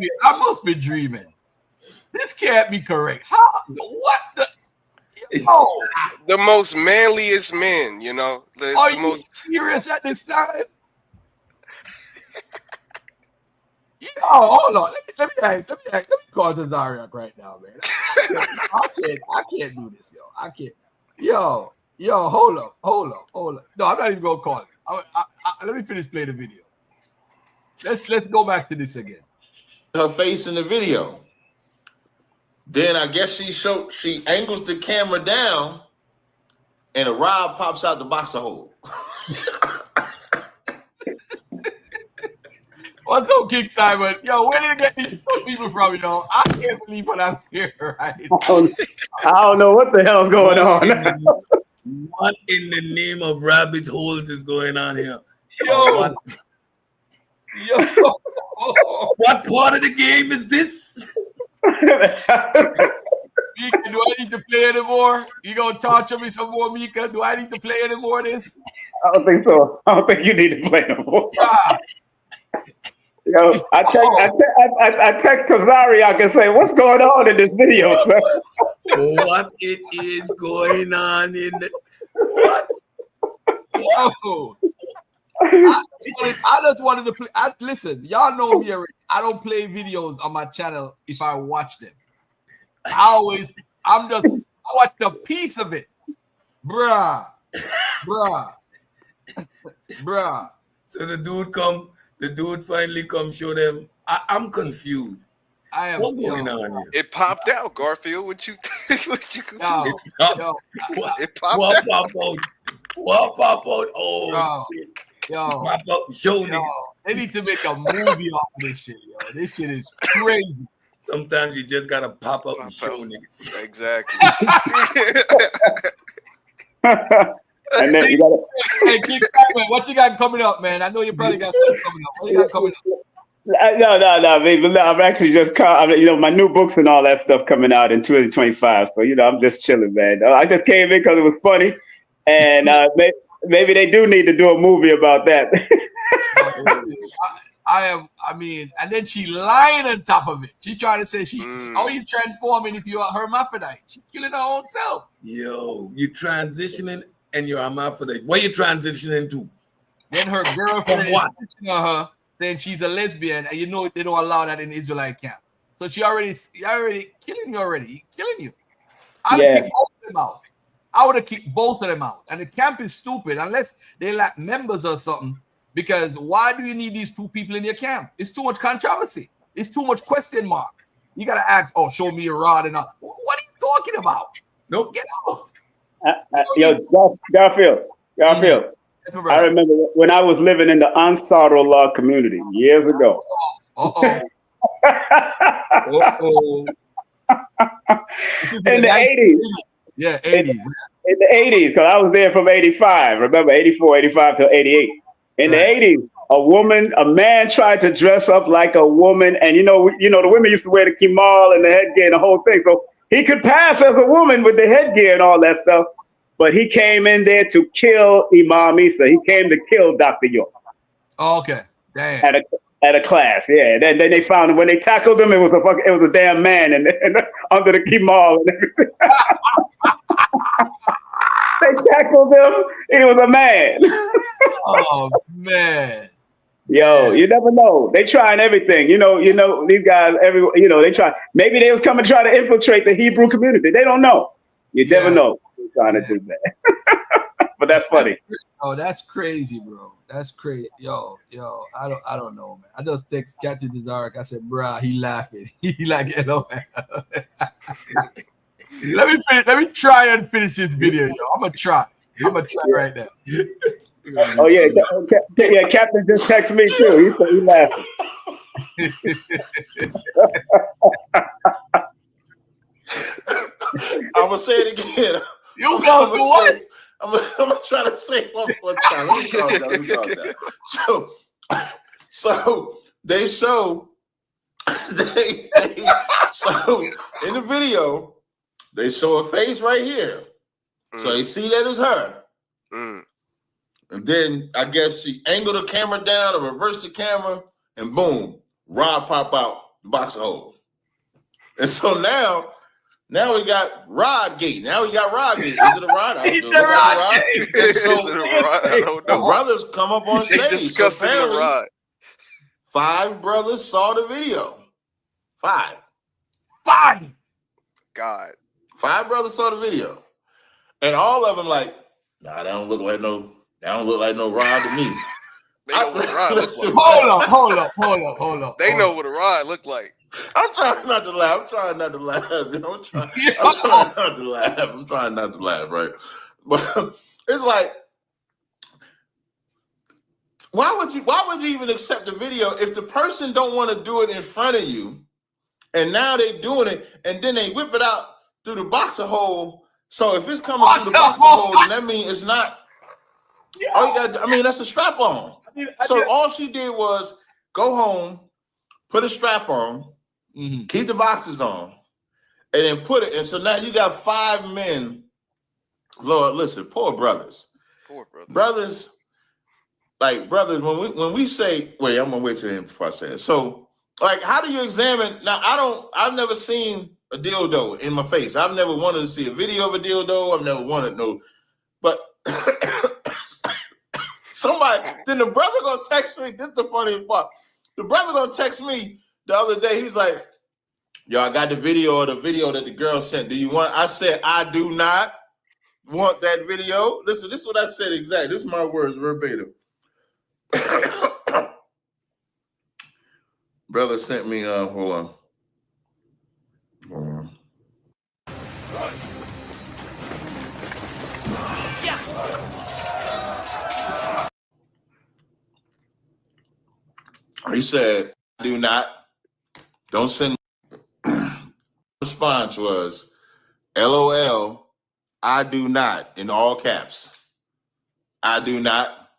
[SPEAKER 2] be dreaming. This can't be correct. How? What the? Yo.
[SPEAKER 12] The most manliest men, you know.
[SPEAKER 2] Are you serious at this time? Yo, hold on. Let me call the Zariak right now, man. I can't do this, yo. I can't. Yo, hold up. No, I'm not even gonna call it. Let me finish playing the video. Let's go back to this again.
[SPEAKER 6] Her face in the video. Then I guess she angles the camera down, and a rod pops out the boxer hole.
[SPEAKER 2] What's up, King Simon? Yo, where did you get these people from, yo? I can't believe what I'm hearing right now.
[SPEAKER 10] I don't know what the hell's going on.
[SPEAKER 8] What in the name of rabbit holes is going on here?
[SPEAKER 2] Yo.
[SPEAKER 8] What part of the game is this?
[SPEAKER 2] Mika, do I need to play anymore? You gonna torture me some more, Mika? Do I need to play any more of this?
[SPEAKER 10] I don't think so. I don't think you need to play no more. Yo, I text Tazariak and say, what's going on in this video, sir?
[SPEAKER 8] What it is going on in the
[SPEAKER 2] what? Yo. I just wanted to play. Listen, y'all know me already. I don't play videos on my channel if I watch them. I watch the piece of it. Bruh.
[SPEAKER 8] So the dude finally come show them. I'm confused. What's going on here?
[SPEAKER 12] It popped out, Garfield. What you confused?
[SPEAKER 8] It popped out. What pop out? Oh,
[SPEAKER 2] Yo, they need to make a movie off of this shit, yo. This shit is crazy.
[SPEAKER 8] Sometimes you just gotta pop up and show niggas.
[SPEAKER 12] Exactly.
[SPEAKER 10] And then you gotta.
[SPEAKER 2] Hey, King Simon, what you got coming up, man? I know you probably got something coming up. What you got coming up?
[SPEAKER 10] No, baby. No, I'm actually just, my new books and all that stuff coming out in 2025. So, I'm just chilling, man. I just came in because it was funny. And maybe they do need to do a movie about that.
[SPEAKER 2] And then she lying on top of it. She trying to say how you transforming if you're a hermaphrodite? She killing her own self.
[SPEAKER 8] Yo, you transitioning and you're a hermaphrodite. What you transitioning to?
[SPEAKER 2] Then her girlfriend is switching on her, saying she's a lesbian, and they don't allow that in Israelite camp. So she already killing you already. Killing you. I would kick both of them out. I would have kicked both of them out. And the camp is stupid unless they lack members or something. Because why do you need these two people in your camp? It's too much controversy. It's too much question marks. You gotta ask, show me a rod and all. What are you talking about?
[SPEAKER 8] Nope.
[SPEAKER 2] Get out.
[SPEAKER 10] Garfield. I remember when I was living in the Ansarullah community years ago. In the 80s.
[SPEAKER 2] Yeah, 80s.
[SPEAKER 10] In the 80s, because I was there from 85. Remember, 84, 85 till 88. In the 80s, a man tried to dress up like a woman, and the women used to wear the kimal and the headgear and the whole thing. So he could pass as a woman with the headgear and all that stuff. But he came in there to kill Imam Isa. He came to kill Dr. York.
[SPEAKER 2] Oh, okay. Damn.
[SPEAKER 10] At a class, yeah. Then they found him when they tackled him. It was a damn man and under the kimal and everything. They tackled him. He was a man.
[SPEAKER 2] Oh man.
[SPEAKER 10] Yo, you never know. They trying everything. You know, these guys, they try. Maybe they was coming to try to infiltrate the Hebrew community. They don't know. You never know. They're trying to do that. But that's funny.
[SPEAKER 2] Oh, that's crazy, bro. That's crazy. Yo, I don't know, man. I just text Captain Desark. I said, bruh, he laughing. He like, hello, man. Let me try and finish this video, yo. I'm gonna try right now.
[SPEAKER 10] Oh yeah, Captain just texted me too. He said he laughing.
[SPEAKER 6] I'm gonna say it again.
[SPEAKER 2] You gonna do what?
[SPEAKER 6] I'm gonna try to say it one more time. Let me calm down. So they show so in the video they show a face right here. So they see that it's her. And then I guess she angled the camera down or reversed the camera, and boom, Rod pop out the box of holes. And so now we got Rodgate. Now we got Rodgate. Is it a Rod? I don't know.
[SPEAKER 12] I don't
[SPEAKER 6] the
[SPEAKER 12] know.
[SPEAKER 6] brothers come up on stage.
[SPEAKER 12] They discussing the Rod.
[SPEAKER 6] 5 brothers saw the video. 5.
[SPEAKER 12] God.
[SPEAKER 6] 5 brothers saw the video. And all of them like, nah, that don't look like no Rod to me.
[SPEAKER 12] They know what a Rod looks like.
[SPEAKER 2] Hold up.
[SPEAKER 12] They know what a Rod look like.
[SPEAKER 6] I'm trying not to laugh. I'm trying not to laugh, right? But it's like, why would you even accept the video if the person don't want to do it in front of you, and now they doing it, and then they whip it out through the boxer hole. So if it's coming through the boxer hole, then that means it's not. That's a strap on. So all she did was go home, put a strap on, keep the boxes on, and then put it. And so now you got 5 men. Lord, listen, poor brothers. Brothers, when we say, wait, I'm gonna wait till the end before I say it. So, like, how do you examine? Now, I've never seen a dildo in my face. I've never wanted to see a video of a dildo. I've never wanted but then the brother gonna text me. This is the funniest part. The brother gonna text me the other day. He was like, yo, I got the video that the girl sent. Do you want? I said, I do not want that video. Listen, this is what I said exactly. This is my words verbatim. Brother sent me, hold on. He said, do not, don't send me. Response was, LOL, I do not, in all caps. I do not.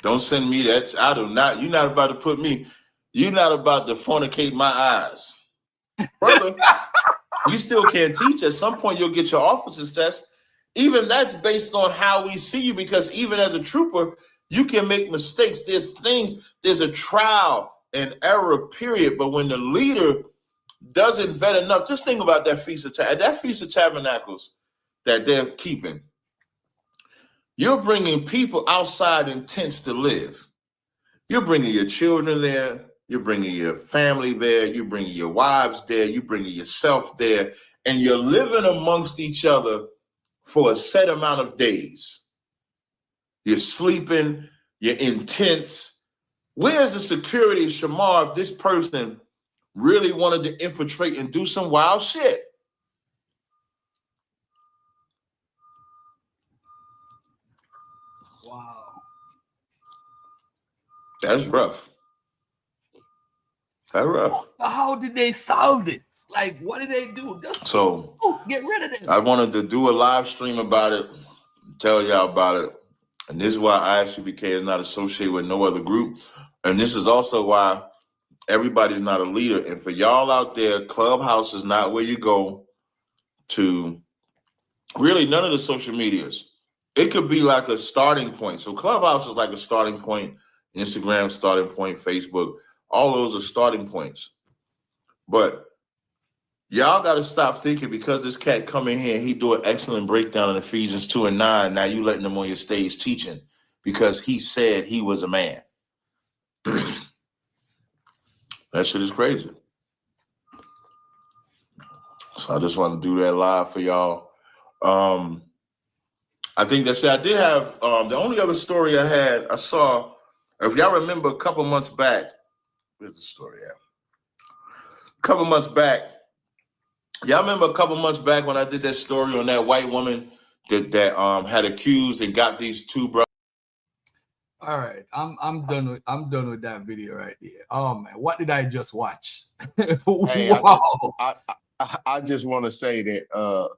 [SPEAKER 6] Don't send me that. I do not. You're not about to fornicate my eyes. Brother, you still can't teach. At some point, you'll get your officer's test. Even that's based on how we see you, because even as a trooper, you can make mistakes. There's a trial and error period. But when the leader doesn't vet enough, just think about that Feast of Tabernacles that they're keeping. You're bringing people outside in tents to live. You're bringing your children there. You're bringing your family there. You're bringing your wives there. You're bringing yourself there. And you're living amongst each other for a set amount of days. You're sleeping. You're in tents. Where's the security, Shamar, if this person really wanted to infiltrate and do some wild shit?
[SPEAKER 2] Wow.
[SPEAKER 6] That's rough. That's rough.
[SPEAKER 2] So how did they solve this? Like, what did they do? Just get rid of them.
[SPEAKER 6] I wanted to do a live stream about it, tell y'all about it. And this is why ISUBK is not associated with no other group. And this is also why everybody's not a leader. And for y'all out there, Clubhouse is not where you go to really none of the social medias. It could be like a starting point. So Clubhouse is like a starting point. Instagram, starting point, Facebook, all those are starting points. But Y'all got to stop thinking because this cat come in here and he do an excellent breakdown in Ephesians 2:9. Now you letting him on your stage teaching because he said he was a man. That shit is crazy. So I just want to do that live for y'all. I think that's it. I did have the only other story I saw, if y'all remember a couple months back, where's the story at? A couple months back, y'all remember a couple months back when I did that story on that white woman that had accused and got these two brothers.
[SPEAKER 2] All right, I'm done with that video right there. Oh man, what did I just watch?
[SPEAKER 9] Hey,
[SPEAKER 2] Wow.
[SPEAKER 9] I just want to say that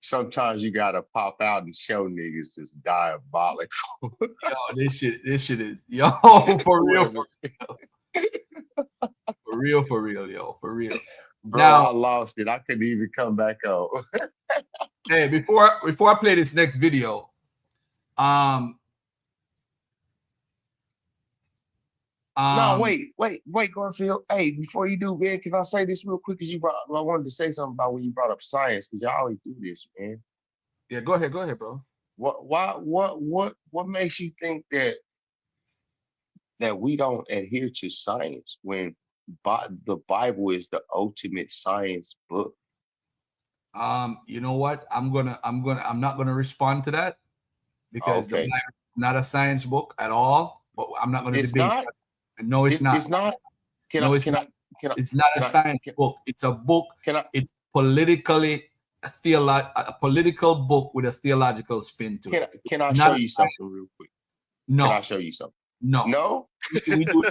[SPEAKER 9] sometimes you gotta pop out and show niggas is diabolical.
[SPEAKER 2] Yo, this shit is for real, for real, yo, for real.
[SPEAKER 9] Bro,
[SPEAKER 2] Now,
[SPEAKER 9] I lost it. I couldn't even come back on.
[SPEAKER 2] hey, before I play this next video,
[SPEAKER 9] no, wait, Garfield. Hey, before you do, man, can I say this real quick? I wanted to say something about when you brought up science, because y'all always do this, man.
[SPEAKER 2] Yeah, go ahead, bro.
[SPEAKER 9] What makes you think that we don't adhere to science when the Bible is the ultimate science book?
[SPEAKER 2] You know what? I'm not gonna respond to that because the Bible is not a science book at all. But I'm not gonna debate.
[SPEAKER 9] Not?
[SPEAKER 2] No, it's not.
[SPEAKER 9] It's not.
[SPEAKER 2] It's not a science book. It's a book. It's politically a political book with a theological spin to it.
[SPEAKER 9] Can I show you something real quick?
[SPEAKER 2] No.
[SPEAKER 9] Can I show you something?
[SPEAKER 2] No.
[SPEAKER 9] No?
[SPEAKER 2] we do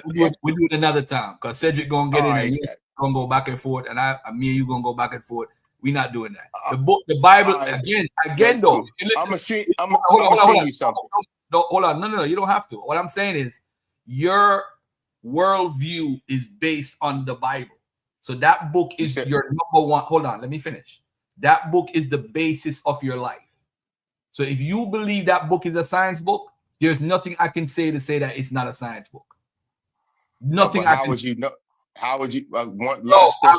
[SPEAKER 2] it another time because Cedric gonna get in there. You gonna go back and forth, and me and you gonna go back and forth. We're not doing that. The Bible again though.
[SPEAKER 9] Cool. I'm gonna see you something.
[SPEAKER 2] No, hold on. No. You don't have to. What I'm saying is your worldview is based on the Bible. So that book is your number one. Hold on, let me finish. That book is the basis of your life. So if you believe that book is a science book, there's nothing I can say to say that it's not a science book. Nothing.
[SPEAKER 9] How would you know? How would you?
[SPEAKER 2] I've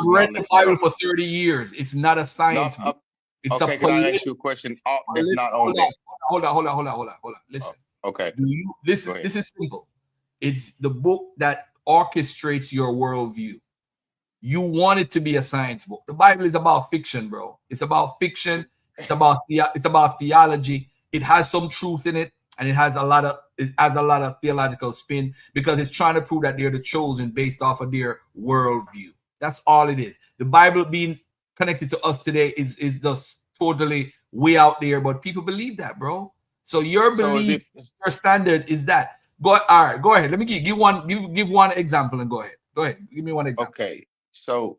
[SPEAKER 2] read the Bible for 30 years. It's not a science book. It's
[SPEAKER 9] okay, can I ask you a question? That's not on there.
[SPEAKER 2] Hold on. Listen.
[SPEAKER 9] Okay.
[SPEAKER 2] Do you listen? This is simple. It's the book that orchestrates your worldview. You want it to be a science book. The Bible is about fiction, bro. It's about fiction. It's about theology. It has some truth in it, and it has a lot of theological spin because it's trying to prove that they're the chosen based off of their worldview. That's all it is. The Bible being connected to us today is just totally way out there, but people believe that, bro. So your belief, your standard is that. All right, go ahead. Let me give one example and go ahead. Go ahead. Give me one example.
[SPEAKER 9] Okay. So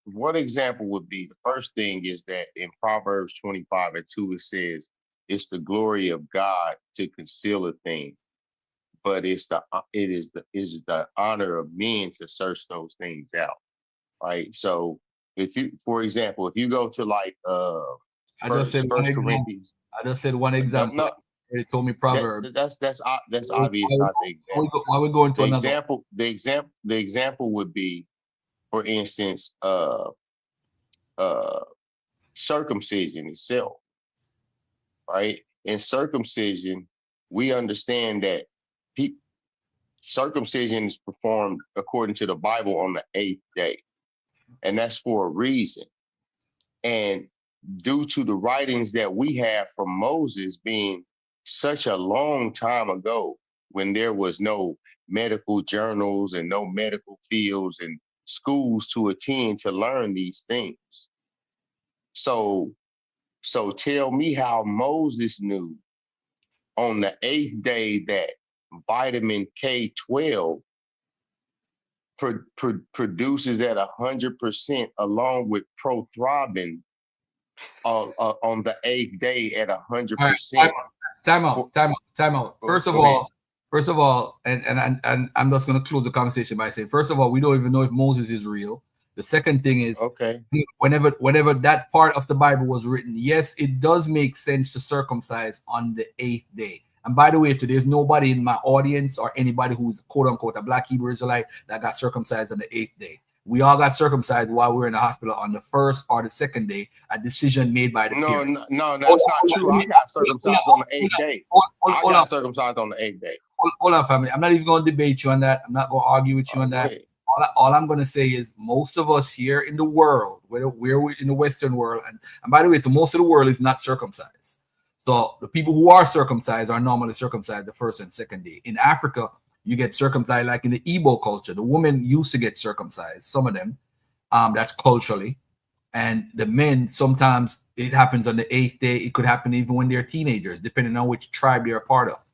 [SPEAKER 9] one example would be, the first thing is that in Proverbs 25:2, it says, it's the glory of God to conceal a thing, but it is the honor of men to search those things out. Right. So if you, for example, if you go to like First Corinthians.
[SPEAKER 2] I just said one example.
[SPEAKER 9] No,
[SPEAKER 2] they told me Proverbs.
[SPEAKER 9] That's obvious, not the example.
[SPEAKER 2] Why we going to another?
[SPEAKER 9] The example would be, for instance, circumcision itself, right? In circumcision, we understand that circumcision is performed according to the Bible on the 8th day, and that's for a reason. And due to the writings that we have from Moses being such a long time ago, when there was no medical journals and no medical fields and schools to attend to learn these things. So tell me how Moses knew on the 8th day that vitamin K12 produces at 100% along with prothrombin on the 8th day at 100%.
[SPEAKER 2] Time out. First of all, and I'm just going to close the conversation by saying, first of all, we don't even know if Moses is real. The second thing is, whenever that part of the Bible was written, yes, it does make sense to circumcise on the 8th day. And by the way, there's nobody in my audience or anybody who's quote unquote a black Hebrew Israelite that got circumcised on the 8th day. We all got circumcised while we were in the hospital on the first or the second day, a decision made by the parent.
[SPEAKER 9] No, that's not true. I got circumcised on the 8th day. I got circumcised on the 8th day.
[SPEAKER 2] Hold on, family. I'm not even going to debate you on that. I'm not going to argue with you on that. All I'm going to say is most of us here in the world, where we're in the Western world, and by the way, the most of the world is not circumcised. So the people who are circumcised are normally circumcised the first and second day. In Africa, you get circumcised like in the Igbo culture. The women used to get circumcised, some of them. That's culturally. And the men, sometimes it happens on the 8th day. It could happen even when they're teenagers, depending on which tribe they're a part of.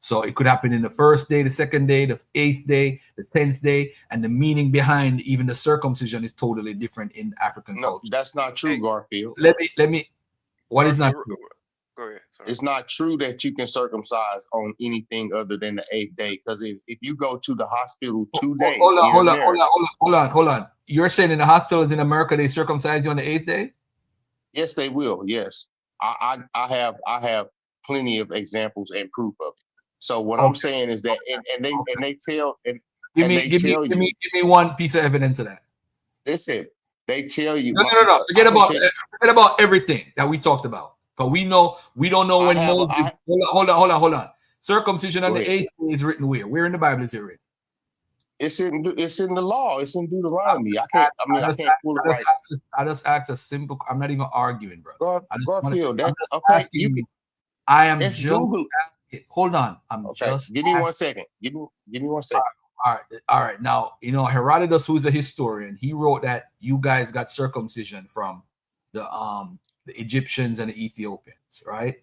[SPEAKER 2] So it could happen in the first day, the second day, the 8th day, the 10th day, and the meaning behind even the circumcision is totally different in African culture.
[SPEAKER 9] That's not true, Garfield.
[SPEAKER 2] Let me. What is not true?
[SPEAKER 12] Go ahead. Sorry.
[SPEAKER 9] It's not true that you can circumcise on anything other than the 8th day. Because if you go to the hospital today,
[SPEAKER 2] hold on. You're saying in the hospitals in America they circumcise you on the 8th day?
[SPEAKER 9] Yes, they will. Yes, I have plenty of examples and proof of it. So what I'm saying is that, and they tell
[SPEAKER 2] give me one piece of evidence of that.
[SPEAKER 9] Listen, they tell you.
[SPEAKER 2] No. Forget about everything that we talked about. But we don't know when Moses. Hold on. Circumcision on the 8th day is written where? Where in the Bible is it written?
[SPEAKER 9] It's in the law. It's in Deuteronomy. I can't pull it right.
[SPEAKER 2] I just asked a simple. I'm not even arguing, bro.
[SPEAKER 9] Garfield,
[SPEAKER 2] I am just asking. Hold on.
[SPEAKER 9] Give me 1 second. Give me 1 second.
[SPEAKER 2] All right. Now, Herodotus, who's a historian, he wrote that you guys got circumcision from the Egyptians and the Ethiopians, right?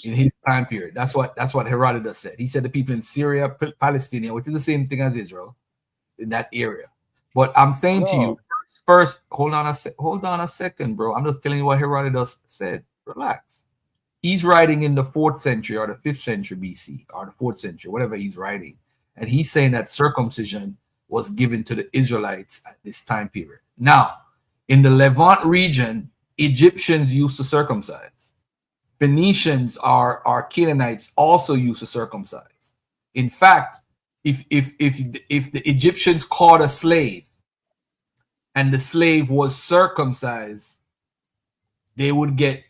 [SPEAKER 2] In his time period. That's what Herodotus said. He said the people in Syria, Palestine, which is the same thing as Israel, in that area. But I'm saying to you, first, hold on a second, bro. I'm just telling you what Herodotus said. Relax. He's writing in the 4th century or the 5th century BC or the 4th century, whatever he's writing. And he's saying that circumcision was given to the Israelites at this time period. Now, in the Levant region, Egyptians used to circumcise. Phoenicians or Canaanites also used to circumcise. In fact, if the Egyptians caught a slave and the slave was circumcised, they would get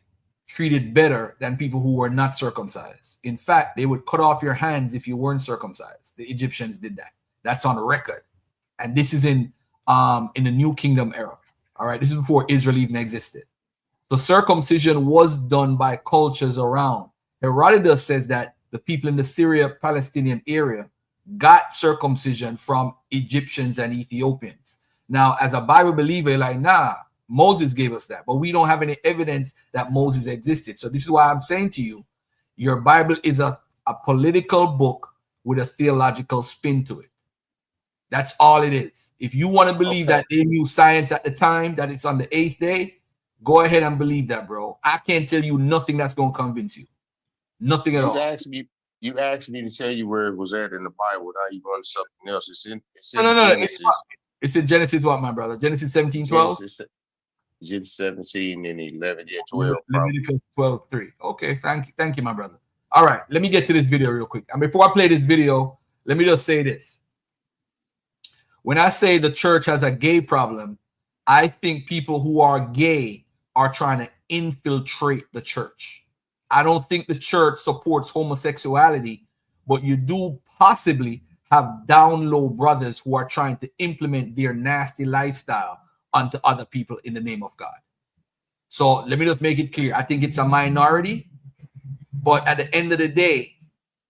[SPEAKER 2] treated better than people who were not circumcised. In fact, they would cut off your hands if you weren't circumcised. The Egyptians did that. That's on record. And this is in the New Kingdom era. All right, this is before Israel even existed. So circumcision was done by cultures around. Herodotus says that the people in the Syria-Palestinian area got circumcision from Egyptians and Ethiopians. Now, as a Bible believer, you're like, nah, Moses gave us that, but we don't have any evidence that Moses existed. So this is why I'm saying to you, your Bible is a political book with a theological spin to it. That's all it is. If you want to believe that they knew science at the time, that it's on the 8th day, go ahead and believe that, bro. I can't tell you nothing that's going to convince you. Nothing at all.
[SPEAKER 9] You asked me to tell you where it was at in the Bible. Now you're going to something else. It's in
[SPEAKER 2] Genesis. It's in Genesis what, my brother? Genesis 17:12?
[SPEAKER 9] Genesis 17 and 11, 12.
[SPEAKER 2] Leviticus 12:3. Okay, thank you, my brother. All right, let me get to this video real quick. And before I play this video, let me just say this. When I say the church has a gay problem, I think people who are gay are trying to infiltrate the church. I don't think the church supports homosexuality, but you do possibly have down low brothers who are trying to implement their nasty lifestyle onto other people in the name of God. So let me just make it clear. I think it's a minority, but at the end of the day,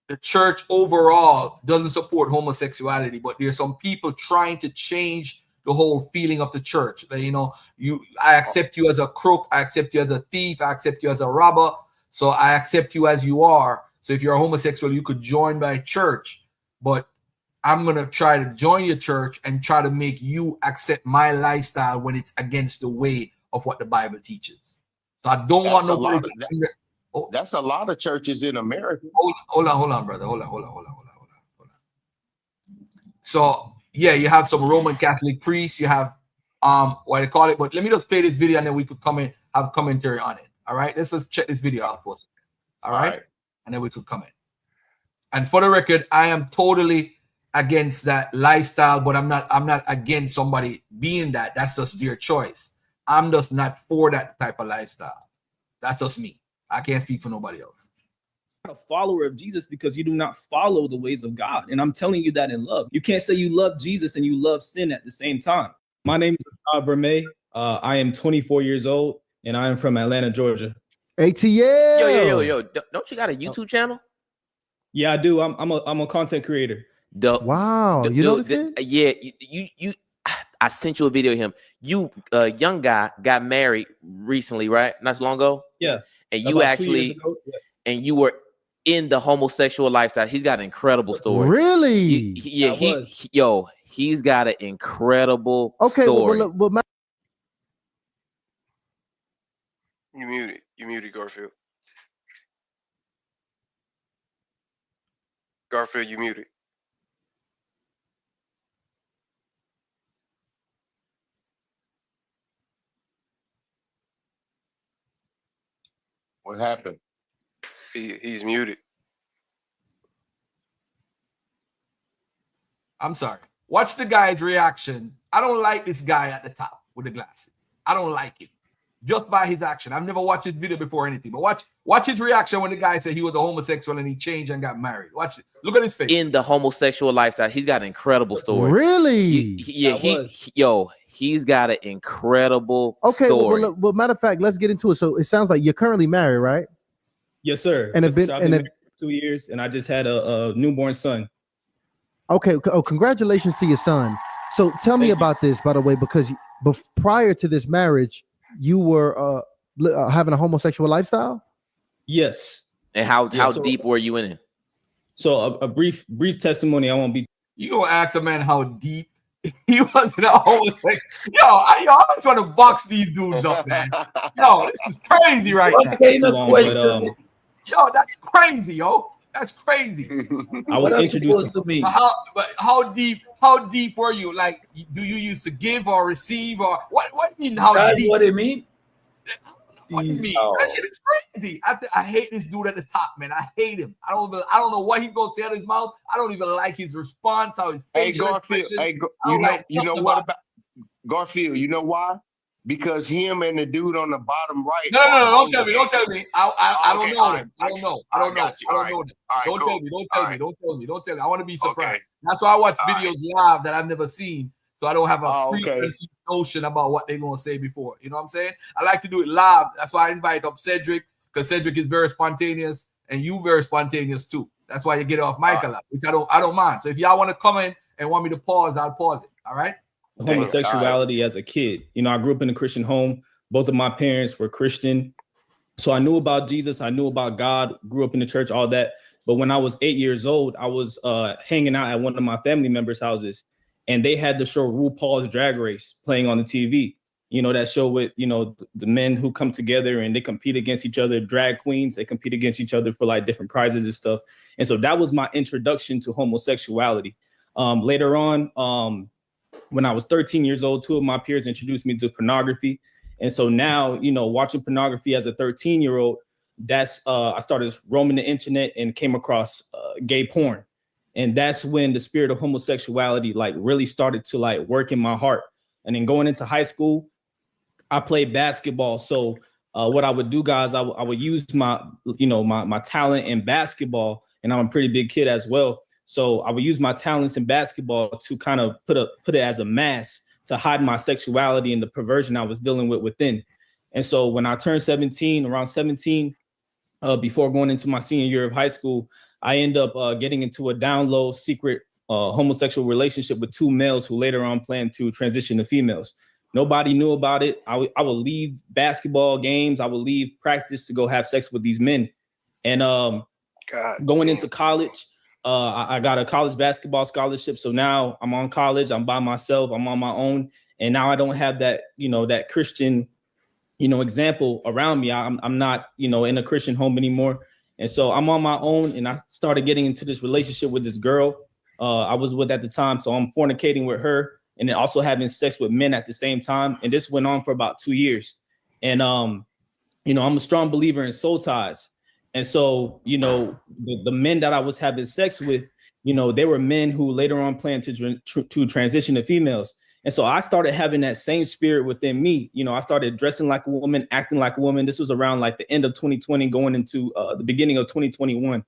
[SPEAKER 2] the church overall doesn't support homosexuality, but there's some people trying to change the whole feeling of the church. I accept you as a crook, I accept you as a thief, I accept you as a robber, so I accept you as you are. So if you're a homosexual, you could join my church, but I'm going to try to join your church and try to make you accept my lifestyle when it's against the way of what the Bible teaches. So I don't want nobody.
[SPEAKER 9] That's a lot of churches in America.
[SPEAKER 2] Hold on, brother. Hold on. So yeah, you have some Roman Catholic priests. You have what they call it. But let me just play this video and then we could come in, have commentary on it. All right, let's just check this video out for a second. All right, and then we could comment. And for the record, I am totally against that lifestyle, but I'm not against somebody being that, that's just their choice. I'm just not for that type of lifestyle. That's just me. I can't speak for nobody else.
[SPEAKER 14] A follower of Jesus because you do not follow the ways of God. And I'm telling you that in love. You can't say you love Jesus and you love sin at the same time. My name is Vermey. I am 24 years old and I am from Atlanta, Georgia.
[SPEAKER 15] ATL. Yo. Don't you got a YouTube channel?
[SPEAKER 14] Yeah, I do. I'm a content creator.
[SPEAKER 15] Wow. You know this kid? Yeah. You I sent you a video of him. You young guy got married recently, right? Not too long ago.
[SPEAKER 14] Yeah.
[SPEAKER 15] And you actually and you were in the homosexual lifestyle. He's got an incredible story.
[SPEAKER 16] Really?
[SPEAKER 15] He's got an incredible story.
[SPEAKER 12] You muted Garfield. Garfield, you muted.
[SPEAKER 9] What happened?
[SPEAKER 12] He's muted.
[SPEAKER 2] I'm sorry. Watch the guy's reaction. I don't like this guy at the top with the glasses. I don't like him. Just by his action. I've never watched his video before or anything, but watch his reaction when the guy said he was a homosexual and he changed and got married. Watch it. Look at his face.
[SPEAKER 15] In the homosexual lifestyle, he's got an incredible story.
[SPEAKER 16] Really?
[SPEAKER 15] He's got an incredible story.
[SPEAKER 16] Well, matter of fact, let's get into it. So it sounds like you're currently married, right?
[SPEAKER 14] Yes, sir.
[SPEAKER 16] And I've been
[SPEAKER 14] married 2 years, and I just had a newborn son.
[SPEAKER 16] Okay. Oh, congratulations to your son. So tell me about this, by the way, because prior to this marriage, you were having a homosexual lifestyle?
[SPEAKER 14] Yes.
[SPEAKER 15] And how deep were you in it?
[SPEAKER 14] So a brief testimony. I won't be.
[SPEAKER 2] You gonna ask a man how deep he was in a homosexual? I'm trying to box these dudes up, man. This is crazy right now. That's crazy, That's crazy.
[SPEAKER 14] I was introduced to me.
[SPEAKER 2] How deep were you? Like, do you used to give or receive or what do you mean? How
[SPEAKER 8] That's
[SPEAKER 2] deep?
[SPEAKER 8] what it mean?
[SPEAKER 2] What do you mean? That shit is crazy. I hate this dude at the top, man. I hate him. I don't know what he's gonna say out of his mouth. I don't even like his response. How his face.
[SPEAKER 9] Hey, Garfield. You know what about Garfield? You know why? Because him and the dude on the bottom right.
[SPEAKER 2] No, don't tell me. I don't know them. I don't know. Don't tell me. I want to be surprised. Okay. That's why I watch videos live that I've never seen, so I don't have a preconceived notion about what they're gonna say before. You know what I'm saying? I like to do it live. That's why I invite up Cedric, because Cedric is very spontaneous, and you very spontaneous too. That's why you get off mic a lot, which I don't mind. So if y'all want to come in and want me to pause, I'll pause it. All right.
[SPEAKER 14] Homosexuality as a kid. I grew up in a Christian home. Both of my parents were Christian. So I knew about Jesus. I knew about God, grew up in the church, all that. But when I was 8 years old, I was hanging out at one of my family members' houses, and they had the show RuPaul's Drag Race playing on the TV. That show with, the men who come together and they compete against each other, drag queens, they compete against each other for like different prizes and stuff. And so that was my introduction to homosexuality. Later on, when I was 13 years old, two of my peers introduced me to pornography. And so now, watching pornography as a 13-year-old, I started roaming the internet and came across gay porn. And that's when the spirit of homosexuality really started to work in my heart. And then going into high school, I played basketball. So what I would do, guys, I would use my talent in basketball, and I'm a pretty big kid as well. So I would use my talents in basketball to kind of put it as a mask to hide my sexuality and the perversion I was dealing with within. And so when I turned around 17, before going into my senior year of high school, I end up getting into a down low secret homosexual relationship with two males who later on planned to transition to females. Nobody knew about it. I would leave basketball games. I would leave practice to go have sex with these men. And going into college, I got a college basketball scholarship. So now I'm on college. I'm by myself. I'm on my own. And now I don't have that, that Christian, example around me. I'm not, in a Christian home anymore. And so I'm on my own, and I started getting into this relationship with this girl I was with at the time. So I'm fornicating with her and then also having sex with men at the same time. And this went on for about 2 years. And, I'm a strong believer in soul ties. And so, the men that I was having sex with, they were men who later on planned to transition to females. And so I started having that same spirit within me. You know, I started dressing like a woman, acting like a woman. This was around like the end of 2020, going into the beginning of 2021.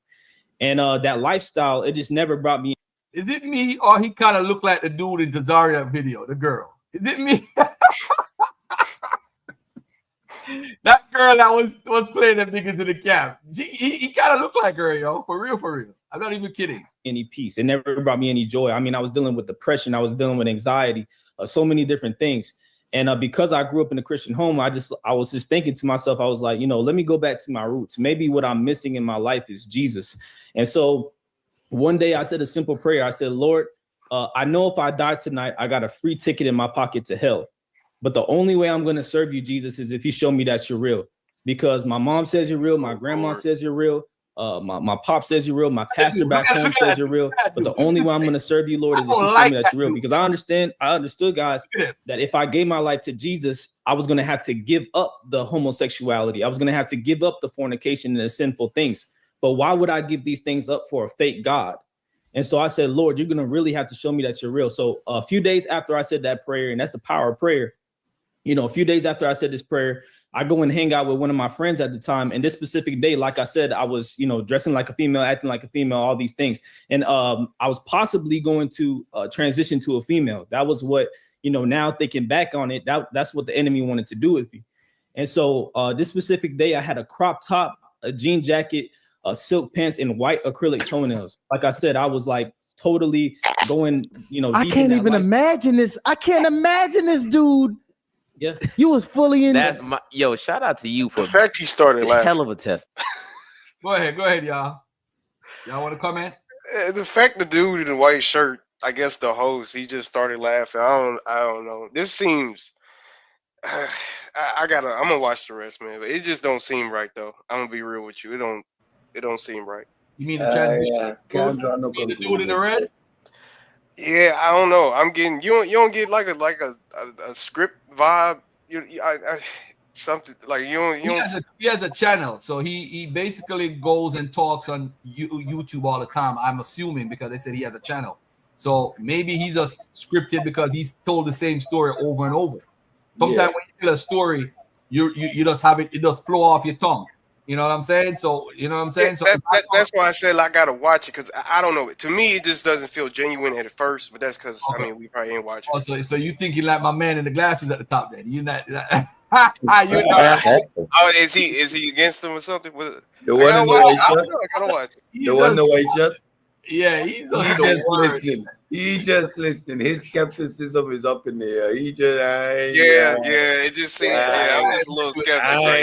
[SPEAKER 14] And that lifestyle, it just never brought me.
[SPEAKER 2] Is it me or he kind of looked like the dude in the Zaria video, the girl? Is it me? That girl that was playing them niggas in the cab. He kind of looked like her, yo. For real, for real. I'm not even kidding.
[SPEAKER 14] Any peace. It never brought me any joy. I mean, I was dealing with depression. I was dealing with anxiety, so many different things. And because I grew up in a Christian home, I was just thinking to myself, I was like, you know, let me go back to my roots. Maybe what I'm missing in my life is Jesus. And so one day I said a simple prayer. I said, Lord, I know if I die tonight, I got a free ticket in my pocket to hell. But the only way I'm going to serve you, Jesus, is if you show me that you're real. Because my mom says you're real. My grandma says you're real. My pop says you're real. My pastor back home says you're real. But the only way I'm going to serve you, Lord, is if you show me that you're real. Because I understood, guys, that if I gave my life to Jesus, I was going to have to give up the homosexuality. I was going to have to give up the fornication and the sinful things. But why would I give these things up for a fake God? And so I said, Lord, you're going to really have to show me that you're real. So a few days after I said that prayer, and that's the power of prayer, you know, a few days after I said this prayer, I go and hang out with one of my friends at the time. And this specific day, like I said, I was, you know, dressing like a female, acting like a female, all these things. And I was possibly going to transition to a female. That was what, you know, now thinking back on it, that's what the enemy wanted to do with me. And so this specific day, I had a crop top, a jean jacket, silk pants, and white acrylic toenails. Like I said, I was like totally going, you know,
[SPEAKER 16] I can't even imagine this. I can't imagine this, dude.
[SPEAKER 14] Yeah,
[SPEAKER 16] you was fully in.
[SPEAKER 15] That's my shout out to you for
[SPEAKER 12] the fact he started laughing.
[SPEAKER 15] Hell of a test.
[SPEAKER 2] Go ahead, y'all. Y'all want to comment?
[SPEAKER 12] The fact the dude in the white shirt, I guess the host, he just started laughing. I don't know. This seems. I'm gonna watch the rest, man. But it just don't seem right, though. I'm gonna be real with you. It don't seem right.
[SPEAKER 2] You mean the transition?
[SPEAKER 8] Can't draw no
[SPEAKER 2] the dude in the red?
[SPEAKER 12] Yeah, I don't know. I'm getting you don't get like a script vibe. Something like you don't.
[SPEAKER 2] He has a channel, so he basically goes and talks on YouTube all the time. I'm assuming because they said he has a channel, so maybe he's just scripted because he's told the same story over and over. Sometimes when you tell a story, you just have it just flow off your tongue. You know what I'm saying? So you know what I'm saying. So
[SPEAKER 12] that's why I said I gotta watch it because I don't know. To me, it just doesn't feel genuine at first. But that's because I mean we probably ain't watching.
[SPEAKER 2] Oh, so you think you like my man in the glasses at the top? Then you not.
[SPEAKER 12] Oh, is he against them or something?
[SPEAKER 8] The one in the white shirt.
[SPEAKER 12] I gotta watch it.
[SPEAKER 8] The one in the white shirt.
[SPEAKER 2] Yeah, he's
[SPEAKER 8] just listening. He just listening. His skepticism is up in the air. He just
[SPEAKER 12] yeah. It just seems. I'm just a little skeptical.
[SPEAKER 2] I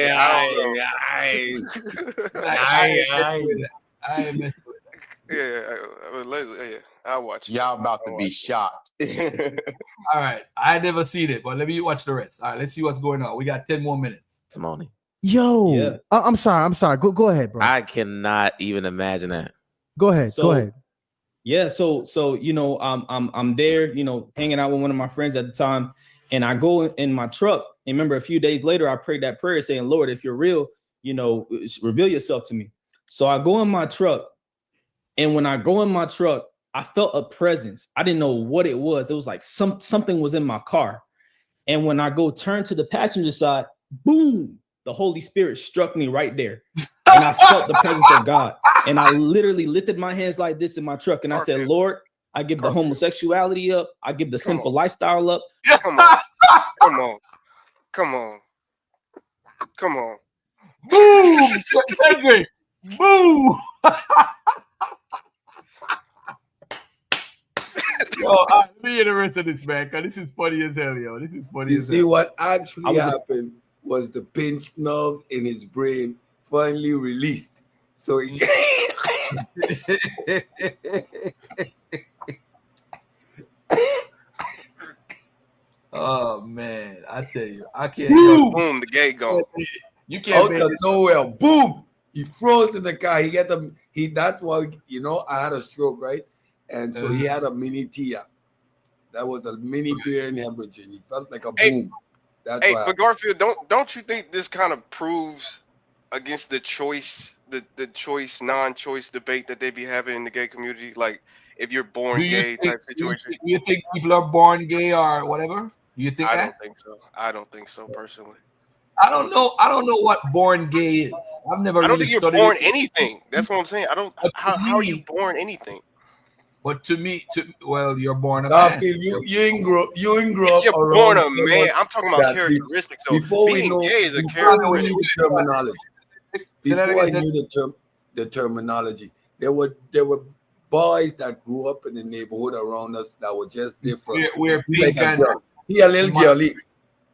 [SPEAKER 2] ain't messing with
[SPEAKER 12] it. Yeah, I'll watch it.
[SPEAKER 9] Y'all about to be shocked.
[SPEAKER 2] All right, I never seen it, but let me watch the rest. All right, let's see what's going on. We got 10 more minutes.
[SPEAKER 15] Simone.
[SPEAKER 16] Yo, yeah. I'm sorry. Go ahead, bro.
[SPEAKER 15] I cannot even imagine that.
[SPEAKER 16] Go ahead.
[SPEAKER 14] Yeah, so you know, I'm there, you know, hanging out with one of my friends at the time, and I go in my truck. And remember, a few days later, I prayed that prayer saying, Lord, if you're real, you know, reveal yourself to me. So I go in my truck, and when I go in my truck, I felt a presence. I didn't know what it was. It was like something was in my car. And when I go turn to the passenger side, boom, the Holy Spirit struck me right there. And I felt the presence of God. And I literally lifted my hands like this in my truck. And I said, Lord, I give the homosexuality up. I give the sinful lifestyle up.
[SPEAKER 12] Come on.
[SPEAKER 2] Boom! Cedric! Boom! Yo, let me hear the rest of this, man, because this is funny as hell, yo. This is funny as hell.
[SPEAKER 8] You see what actually happened was the pinched nerve in his brain finally released. So he
[SPEAKER 2] oh man, I tell you, I can't.
[SPEAKER 12] Boom, the gate go.
[SPEAKER 2] You can't
[SPEAKER 8] out of nowhere. Boom! He froze in the car. That's why, you know, I had a stroke, right? And so he had a mini Tia. That was a mini brain hemorrhage. He felt like a boom. That's why.
[SPEAKER 12] But Garfield, don't you think this kind of proves against the choice, the choice, non-choice debate that they be having in the gay community? Like, if you're born
[SPEAKER 2] Do you
[SPEAKER 12] gay
[SPEAKER 2] think,
[SPEAKER 12] type situation.
[SPEAKER 2] you think people are born gay or whatever? Do you think
[SPEAKER 12] I
[SPEAKER 2] that?
[SPEAKER 12] don't think so. I don't think so personally.
[SPEAKER 2] I don't know. I don't know what born gay is. I've never
[SPEAKER 12] I don't
[SPEAKER 2] really
[SPEAKER 12] think you're
[SPEAKER 2] studied
[SPEAKER 12] born
[SPEAKER 2] it.
[SPEAKER 12] anything. That's what I'm saying. I don't.
[SPEAKER 2] But to
[SPEAKER 12] How are you
[SPEAKER 2] me,
[SPEAKER 12] born anything?
[SPEAKER 2] but to me, well, you're born a man.
[SPEAKER 8] Garfield, you ain't grow up
[SPEAKER 12] You're born
[SPEAKER 8] around
[SPEAKER 12] a man. I'm talking about
[SPEAKER 8] that
[SPEAKER 12] characteristics. So
[SPEAKER 8] before we
[SPEAKER 12] being
[SPEAKER 8] know
[SPEAKER 12] gay is a
[SPEAKER 8] before we knew
[SPEAKER 12] characteristic.
[SPEAKER 8] the terminology.
[SPEAKER 2] Say that
[SPEAKER 8] Before I
[SPEAKER 2] again.
[SPEAKER 8] knew the terminology, there were boys that grew up in the neighborhood around us that were just different.
[SPEAKER 2] We're
[SPEAKER 8] He like
[SPEAKER 2] pink
[SPEAKER 8] a
[SPEAKER 2] and
[SPEAKER 8] girl. He a little girly.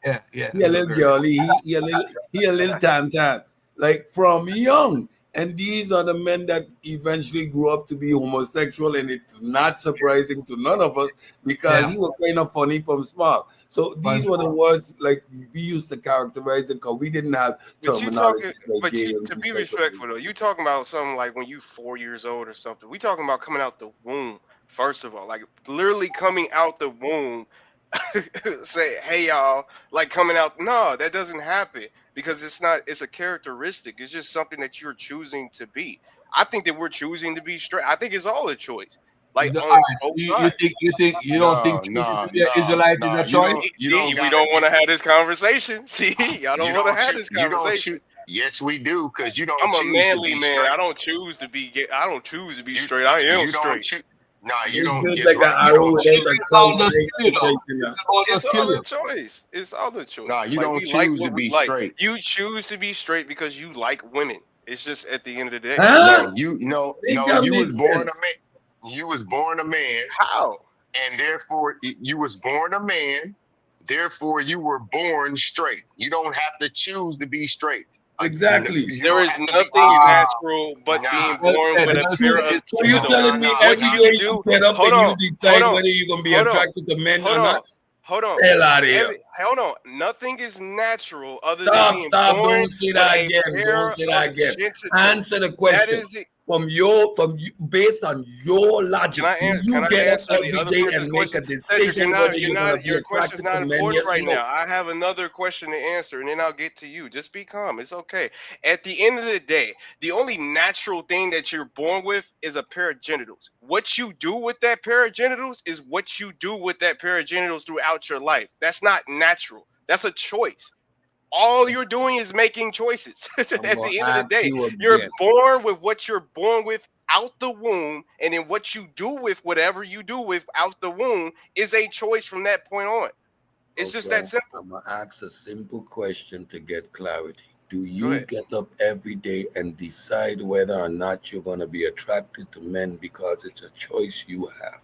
[SPEAKER 2] yeah.
[SPEAKER 8] He a little girly. He a little tan. Like from young. And these are the men that eventually grew up to be homosexual, and it's not surprising to none of us because he was kind of funny from small. So these were the words like we used to characterize it because we didn't have
[SPEAKER 12] But you
[SPEAKER 8] terminology
[SPEAKER 12] talking,
[SPEAKER 8] like
[SPEAKER 12] but
[SPEAKER 8] gay
[SPEAKER 12] you,
[SPEAKER 8] and
[SPEAKER 12] to
[SPEAKER 8] these
[SPEAKER 12] be
[SPEAKER 8] type of things.
[SPEAKER 12] respectful though, you talking about something like when you 4 years old or something. We talking about coming out the womb. First of all, like literally coming out the womb. Say, hey y'all, like coming out. No, that doesn't happen because it's not. It's a characteristic. It's just something that you're choosing to be. I think that we're choosing to be straight. I think it's all a choice. Like
[SPEAKER 2] All
[SPEAKER 12] on
[SPEAKER 2] right, so
[SPEAKER 12] both
[SPEAKER 2] you
[SPEAKER 12] sides.
[SPEAKER 2] you don't think choosing to be an Israelite is a choice?
[SPEAKER 12] We don't want to have this conversation. See, y'all don't
[SPEAKER 9] You
[SPEAKER 12] want to
[SPEAKER 9] don't
[SPEAKER 12] have
[SPEAKER 9] choose.
[SPEAKER 12] this
[SPEAKER 9] You don't
[SPEAKER 12] conversation.
[SPEAKER 9] choose. Yes, we do, because you don't
[SPEAKER 12] I'm a
[SPEAKER 9] choose to
[SPEAKER 12] manly
[SPEAKER 9] be
[SPEAKER 12] man.
[SPEAKER 9] straight.
[SPEAKER 12] I don't choose to be gay. I don't choose to be straight. I am
[SPEAKER 9] You don't
[SPEAKER 12] straight.
[SPEAKER 9] choose. Nah, you
[SPEAKER 8] It's
[SPEAKER 9] don't.
[SPEAKER 8] just
[SPEAKER 9] Guess
[SPEAKER 8] like an
[SPEAKER 9] what? You
[SPEAKER 8] arrow
[SPEAKER 9] don't
[SPEAKER 8] without
[SPEAKER 9] choose.
[SPEAKER 8] a
[SPEAKER 2] It's all just
[SPEAKER 8] sight
[SPEAKER 2] kill you though.
[SPEAKER 8] chasing you.
[SPEAKER 2] It's all
[SPEAKER 12] It's
[SPEAKER 2] just kill
[SPEAKER 12] all a
[SPEAKER 2] you.
[SPEAKER 12] choice. It's all a choice.
[SPEAKER 9] Nah, you
[SPEAKER 12] Like
[SPEAKER 9] don't
[SPEAKER 12] we like
[SPEAKER 9] choose
[SPEAKER 12] what
[SPEAKER 9] to
[SPEAKER 12] we
[SPEAKER 9] be
[SPEAKER 12] like.
[SPEAKER 9] straight.
[SPEAKER 12] You choose to be straight because you like women. It's just at the end of the day.
[SPEAKER 8] Huh?
[SPEAKER 9] No, no.
[SPEAKER 8] Make that
[SPEAKER 9] You
[SPEAKER 8] make
[SPEAKER 9] was born a
[SPEAKER 8] sense.
[SPEAKER 9] man. You was born a man,
[SPEAKER 12] How?
[SPEAKER 9] and therefore you was born a man. Therefore, you were born straight. You don't have to choose to be straight.
[SPEAKER 8] Exactly.
[SPEAKER 9] You
[SPEAKER 12] There
[SPEAKER 9] don't
[SPEAKER 12] is
[SPEAKER 9] have to be.
[SPEAKER 12] nothing natural but
[SPEAKER 9] Nah.
[SPEAKER 12] being born with a
[SPEAKER 2] Well
[SPEAKER 12] pair
[SPEAKER 2] said.
[SPEAKER 12] of
[SPEAKER 8] So you
[SPEAKER 12] genitals.
[SPEAKER 8] telling me
[SPEAKER 12] What
[SPEAKER 8] every
[SPEAKER 12] you
[SPEAKER 8] day
[SPEAKER 12] do?
[SPEAKER 8] you get up
[SPEAKER 12] Hold
[SPEAKER 8] and
[SPEAKER 12] on.
[SPEAKER 8] you
[SPEAKER 12] Hold
[SPEAKER 8] decide
[SPEAKER 12] on.
[SPEAKER 8] whether you're gonna be
[SPEAKER 12] Hold on.
[SPEAKER 8] attracted to men
[SPEAKER 12] Hold
[SPEAKER 8] or not?
[SPEAKER 12] on. Hold on.
[SPEAKER 8] Hell out of here.
[SPEAKER 12] Hold on. Nothing is natural other than being
[SPEAKER 8] Stop.
[SPEAKER 12] born
[SPEAKER 8] Don't say
[SPEAKER 12] with
[SPEAKER 8] that
[SPEAKER 12] a
[SPEAKER 8] again. Don't
[SPEAKER 12] pair
[SPEAKER 8] say
[SPEAKER 12] of
[SPEAKER 8] that again.
[SPEAKER 12] genitals.
[SPEAKER 8] Answer the
[SPEAKER 12] That
[SPEAKER 8] question.
[SPEAKER 12] is it.
[SPEAKER 8] From you, based on your logic, do
[SPEAKER 12] Can
[SPEAKER 8] you
[SPEAKER 12] I
[SPEAKER 8] get up
[SPEAKER 12] answer the
[SPEAKER 8] every
[SPEAKER 12] other
[SPEAKER 8] day
[SPEAKER 12] person's
[SPEAKER 8] and make
[SPEAKER 12] question?
[SPEAKER 8] a
[SPEAKER 12] Cedric,
[SPEAKER 8] decision whether you're gonna be
[SPEAKER 12] your question's
[SPEAKER 8] attracted to
[SPEAKER 12] not
[SPEAKER 8] men,
[SPEAKER 12] important
[SPEAKER 8] yes or
[SPEAKER 12] right
[SPEAKER 8] no?
[SPEAKER 12] now. I have another question to answer, and then I'll get to you. Just be calm. It's okay. At the end of the day, the only natural thing that you're born with is a pair of genitals. What you do with that pair of genitals is what you do with that pair of genitals throughout your life. That's not natural. That's a choice. All you're doing is making choices. At
[SPEAKER 8] I'm gonna
[SPEAKER 12] the end of the
[SPEAKER 8] ask
[SPEAKER 12] day,
[SPEAKER 8] you
[SPEAKER 12] you're
[SPEAKER 8] again.
[SPEAKER 12] born with what you're born with out the womb, and then what you do with whatever you do with out the womb is a choice from that point on. It's just that
[SPEAKER 8] Okay,
[SPEAKER 12] simple.
[SPEAKER 8] I'm gonna ask a simple question to get clarity. Do
[SPEAKER 12] Go
[SPEAKER 8] you
[SPEAKER 12] ahead.
[SPEAKER 8] get up every day and decide whether or not you're gonna be attracted to men because it's a choice you have?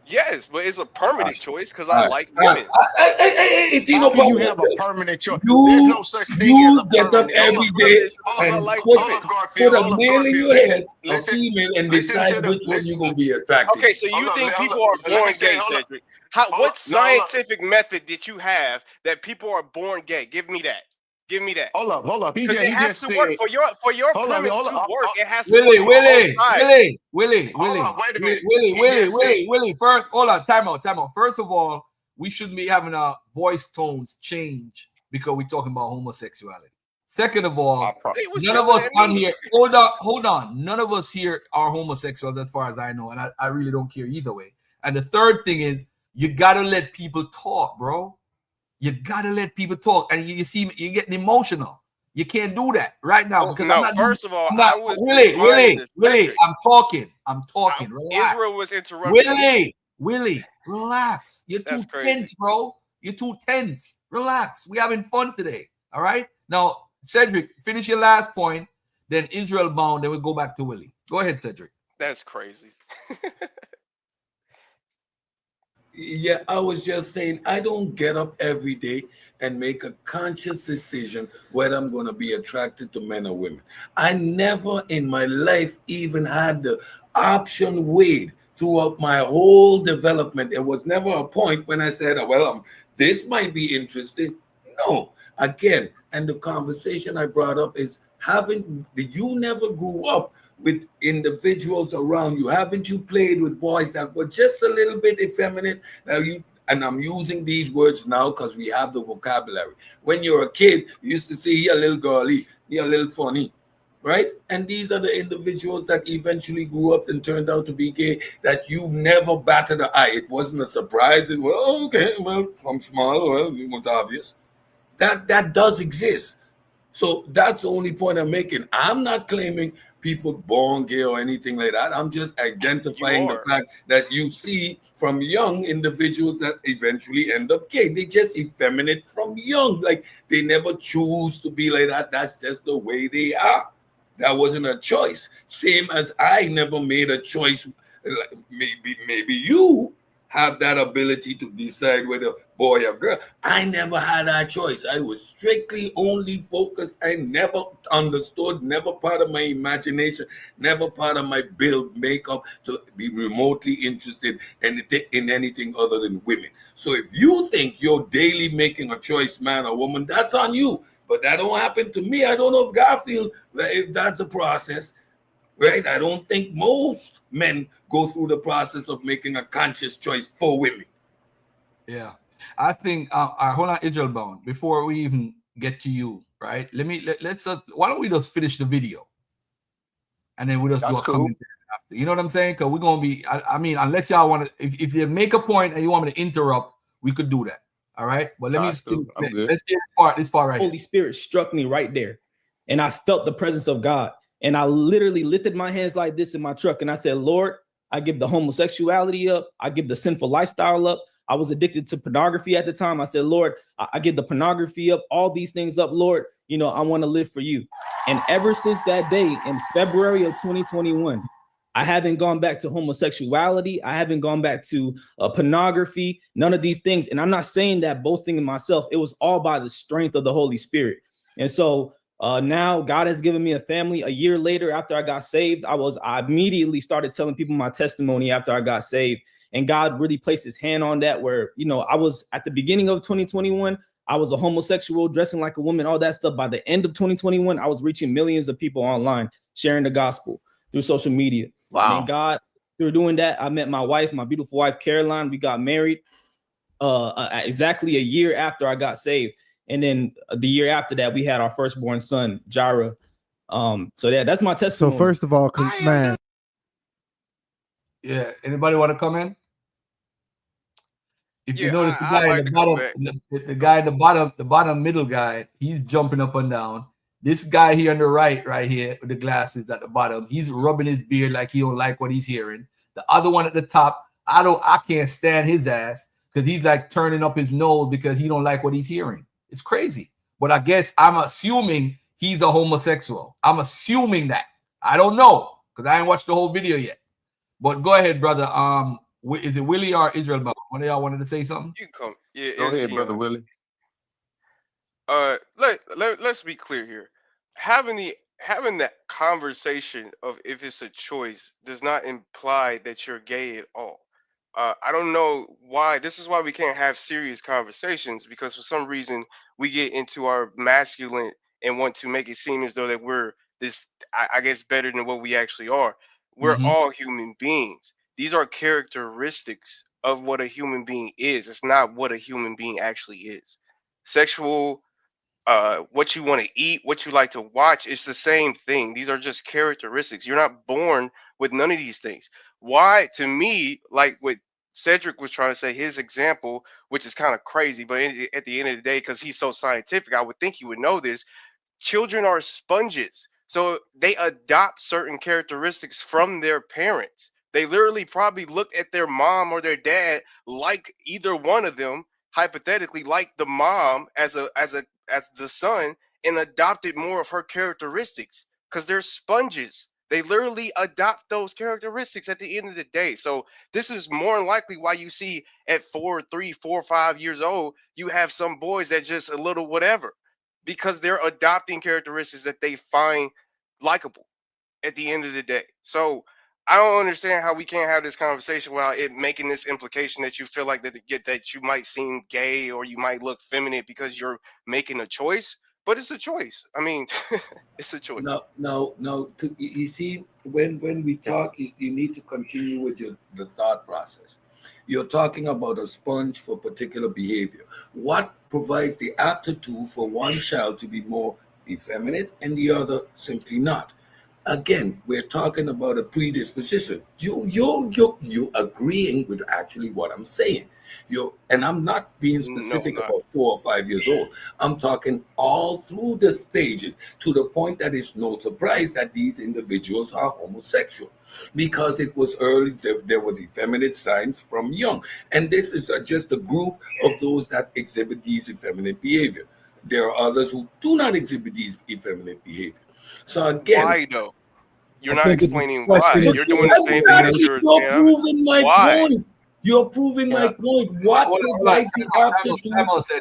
[SPEAKER 12] Yes, but it's a permanent choice because I
[SPEAKER 8] All right.
[SPEAKER 12] like women.
[SPEAKER 8] Hey,
[SPEAKER 9] How
[SPEAKER 8] Tino,
[SPEAKER 9] can you
[SPEAKER 8] but
[SPEAKER 9] have a permanent choice? There's
[SPEAKER 8] you
[SPEAKER 9] no such thing as a
[SPEAKER 8] get up
[SPEAKER 9] permanent
[SPEAKER 12] It's
[SPEAKER 8] every
[SPEAKER 9] choice.
[SPEAKER 8] day
[SPEAKER 12] permanent because I
[SPEAKER 8] and
[SPEAKER 12] like
[SPEAKER 8] put
[SPEAKER 12] women.
[SPEAKER 9] Hold up, Garfield.
[SPEAKER 8] a
[SPEAKER 9] Hold up,
[SPEAKER 8] male in
[SPEAKER 9] Garfield.
[SPEAKER 8] your head, a
[SPEAKER 9] Listen.
[SPEAKER 8] female, and
[SPEAKER 9] Listen
[SPEAKER 8] decide
[SPEAKER 9] to the
[SPEAKER 8] which one you're
[SPEAKER 9] listen.
[SPEAKER 8] gonna be attracted
[SPEAKER 12] Okay,
[SPEAKER 8] to.
[SPEAKER 12] so you
[SPEAKER 9] Hold up.
[SPEAKER 12] think people
[SPEAKER 9] Hold
[SPEAKER 12] are
[SPEAKER 9] up. Let me
[SPEAKER 12] born
[SPEAKER 9] say.
[SPEAKER 12] gay,
[SPEAKER 9] Hold up.
[SPEAKER 12] Cedric?
[SPEAKER 9] Hold
[SPEAKER 12] What
[SPEAKER 9] up. No, hold up.
[SPEAKER 12] scientific method did you have that people are born gay? Give me that. Give me that.
[SPEAKER 9] Hold up. Hold up.
[SPEAKER 12] Because it
[SPEAKER 9] He
[SPEAKER 12] has
[SPEAKER 9] just
[SPEAKER 12] to work
[SPEAKER 9] said.
[SPEAKER 12] for your
[SPEAKER 9] Hold up.
[SPEAKER 12] premise
[SPEAKER 9] Hold
[SPEAKER 12] to
[SPEAKER 9] up.
[SPEAKER 12] work. It has to work
[SPEAKER 2] Willie,
[SPEAKER 12] for both sides.
[SPEAKER 9] Hold up. Wait a minute. He just said.
[SPEAKER 2] Willie. First, hold on, time out. First of all, we shouldn't be having our voice tones change because we're talking about homosexuality. Second of all,
[SPEAKER 12] He was
[SPEAKER 2] none of
[SPEAKER 12] yelling
[SPEAKER 2] us
[SPEAKER 12] at
[SPEAKER 2] on
[SPEAKER 12] me.
[SPEAKER 2] here, hold on. None of us here are homosexuals as far as I know, and I really don't care either way. And the third thing is, you gotta let people talk, bro. You gotta let people talk, and you see, you're getting emotional. You can't do that right now because I'm
[SPEAKER 12] No,
[SPEAKER 2] not.
[SPEAKER 12] first of all,
[SPEAKER 2] I'm not.
[SPEAKER 12] I was responding
[SPEAKER 2] Willie.
[SPEAKER 12] to Cedric.
[SPEAKER 2] I'm talking. Relax.
[SPEAKER 12] Israel was interrupting me.
[SPEAKER 2] Willie, relax. You're too
[SPEAKER 12] That's crazy.
[SPEAKER 2] tense, bro. You're too tense. Relax. We're having fun today. All right. Now, Cedric, finish your last point. Then Israel bound. Then we'll go back to Willie. Go ahead, Cedric.
[SPEAKER 12] That's crazy.
[SPEAKER 8] Yeah, I was just saying, I don't get up every day and make a conscious decision whether I'm going to be attracted to men or women. I never in my life even had the option weighed throughout my whole development. It was never a point when I said, well, this might be interesting. No, again, and the conversation I brought up is you never grew up with individuals around you. Haven't you played with boys that were just a little bit effeminate? And I'm using these words now because we have the vocabulary. When you're a kid, you used to say, he a little girly, he a little funny. right? And these are the individuals that eventually grew up and turned out to be gay that you never batted an eye. It wasn't a surprise. It was, oh, okay, well, I'm small, well, it was obvious. That does exist. So that's the only point I'm making. I'm not claiming people born gay or anything like that. I'm just identifying the fact that you see from young individuals that eventually end up gay. They just effeminate from young. Like they never choose to be like that. That's just the way they are. That wasn't a choice. Same as I never made a choice. Like maybe you have that ability to decide whether boy or girl. I never had that choice. I was strictly only focused. I never understood, never part of my imagination, never part of my build makeup to be remotely interested in anything other than women. So if you think you're daily making a choice, man or woman, that's on you. But that don't happen to me. I don't know if God feels if that's a process. Right? I don't think most men go through the process of making a conscious choice for women.
[SPEAKER 2] Yeah, I think. Hold on, Israel Bound. Before we even get to you, right? Let's. Why don't we just finish the video, and then we just do a commentary after. You know what I'm saying? Because we're gonna be. I mean, unless y'all want to, if you make a point and you want me to interrupt, we could do that. All right. But let's get this part right here.
[SPEAKER 14] Holy Spirit struck me right there, and I felt the presence of God. And I literally lifted my hands like this in my truck. And I said, Lord, I give the homosexuality up. I give the sinful lifestyle up. I was addicted to pornography at the time. I said, Lord, I give the pornography up, all these things up, Lord. You know, I want to live for you. And ever since that day in February of 2021, I haven't gone back to homosexuality. I haven't gone back to pornography, none of these things. And I'm not saying that boasting in myself. It was all by the strength of the Holy Spirit. And so now God has given me a family. A year later, after I got saved, I immediately started telling people my testimony after I got saved. And God really placed his hand on that where, you know, I was at the beginning of 2021, I was a homosexual dressing like a woman, all that stuff. By the end of 2021, I was reaching millions of people online, sharing the gospel through social media.
[SPEAKER 15] Wow.
[SPEAKER 14] And God, through doing that, I met my wife, my beautiful wife, Caroline. We got married exactly a year after I got saved. And then the year after that, we had our firstborn son, Jara. So that's my testimony.
[SPEAKER 16] So first of all, man.
[SPEAKER 2] Yeah. Anybody want to come in? If you notice the guy in the bottom, the guy in the bottom middle guy, he's jumping up and down. This guy here on the right here with the glasses at the bottom, he's rubbing his beard like he don't like what he's hearing. The other one at the top, I can't stand his ass because he's like turning up his nose because he don't like what he's hearing. It's crazy. But I guess I'm assuming he's a homosexual. I'm assuming that. I don't know because I ain't watched the whole video yet. But go ahead, brother. Is it Willie or Israel? One of y'all wanted to say something?
[SPEAKER 12] You can come. Yeah,
[SPEAKER 9] go ahead, brother Willie.
[SPEAKER 12] Let's be clear here. Having that conversation of if it's a choice does not imply that you're gay at all. I don't know why. This is why we can't have serious conversations, because for some reason we get into our masculine and want to make it seem as though that we're this, I guess, better than what we actually are. We're all human beings. These are characteristics of what a human being is. It's not what a human being actually is. Sexual, what you want to eat, what you like to watch, it's the same thing. These are just characteristics. You're not born with none of these things. Why, to me, like what Cedric was trying to say, his example, which is kind of crazy, but at the end of the day, because he's so scientific, I would think he would know this. Children are sponges, so they adopt certain characteristics from their parents. They literally probably looked at their mom or their dad like either one of them, hypothetically, like the mom as the son, and adopted more of her characteristics because they're sponges. They literally adopt those characteristics at the end of the day. So this is more than likely why you see at 4, 3, 4, 5 years old, you have some boys that just a little whatever, because they're adopting characteristics that they find likable at the end of the day. So I don't understand how we can't have this conversation without it making this implication that you feel like that you might seem gay or you might look feminine because you're making a choice. But it's a choice. I mean, it's a choice.
[SPEAKER 8] No. You see, when we talk, you need to continue with the thought process. You're talking about a sponge for particular behavior. What provides the aptitude for one child to be more effeminate and the other simply not. Again, we're talking about a predisposition. You agreeing with actually what I'm saying. And I'm not being specific about 4 or 5 years old. I'm talking all through the stages to the point that it's no surprise that these individuals are homosexual, because it was early. There was effeminate signs from young, and this is just a group of those that exhibit these effeminate behavior. There are others who do not exhibit these effeminate behavior. So again,
[SPEAKER 12] Why though? You're
[SPEAKER 8] I
[SPEAKER 12] not
[SPEAKER 8] think it's
[SPEAKER 12] explaining why. You're doing the same thing that you're.
[SPEAKER 8] you're proving my
[SPEAKER 12] Why?
[SPEAKER 8] point. You're proving my point. What does he have to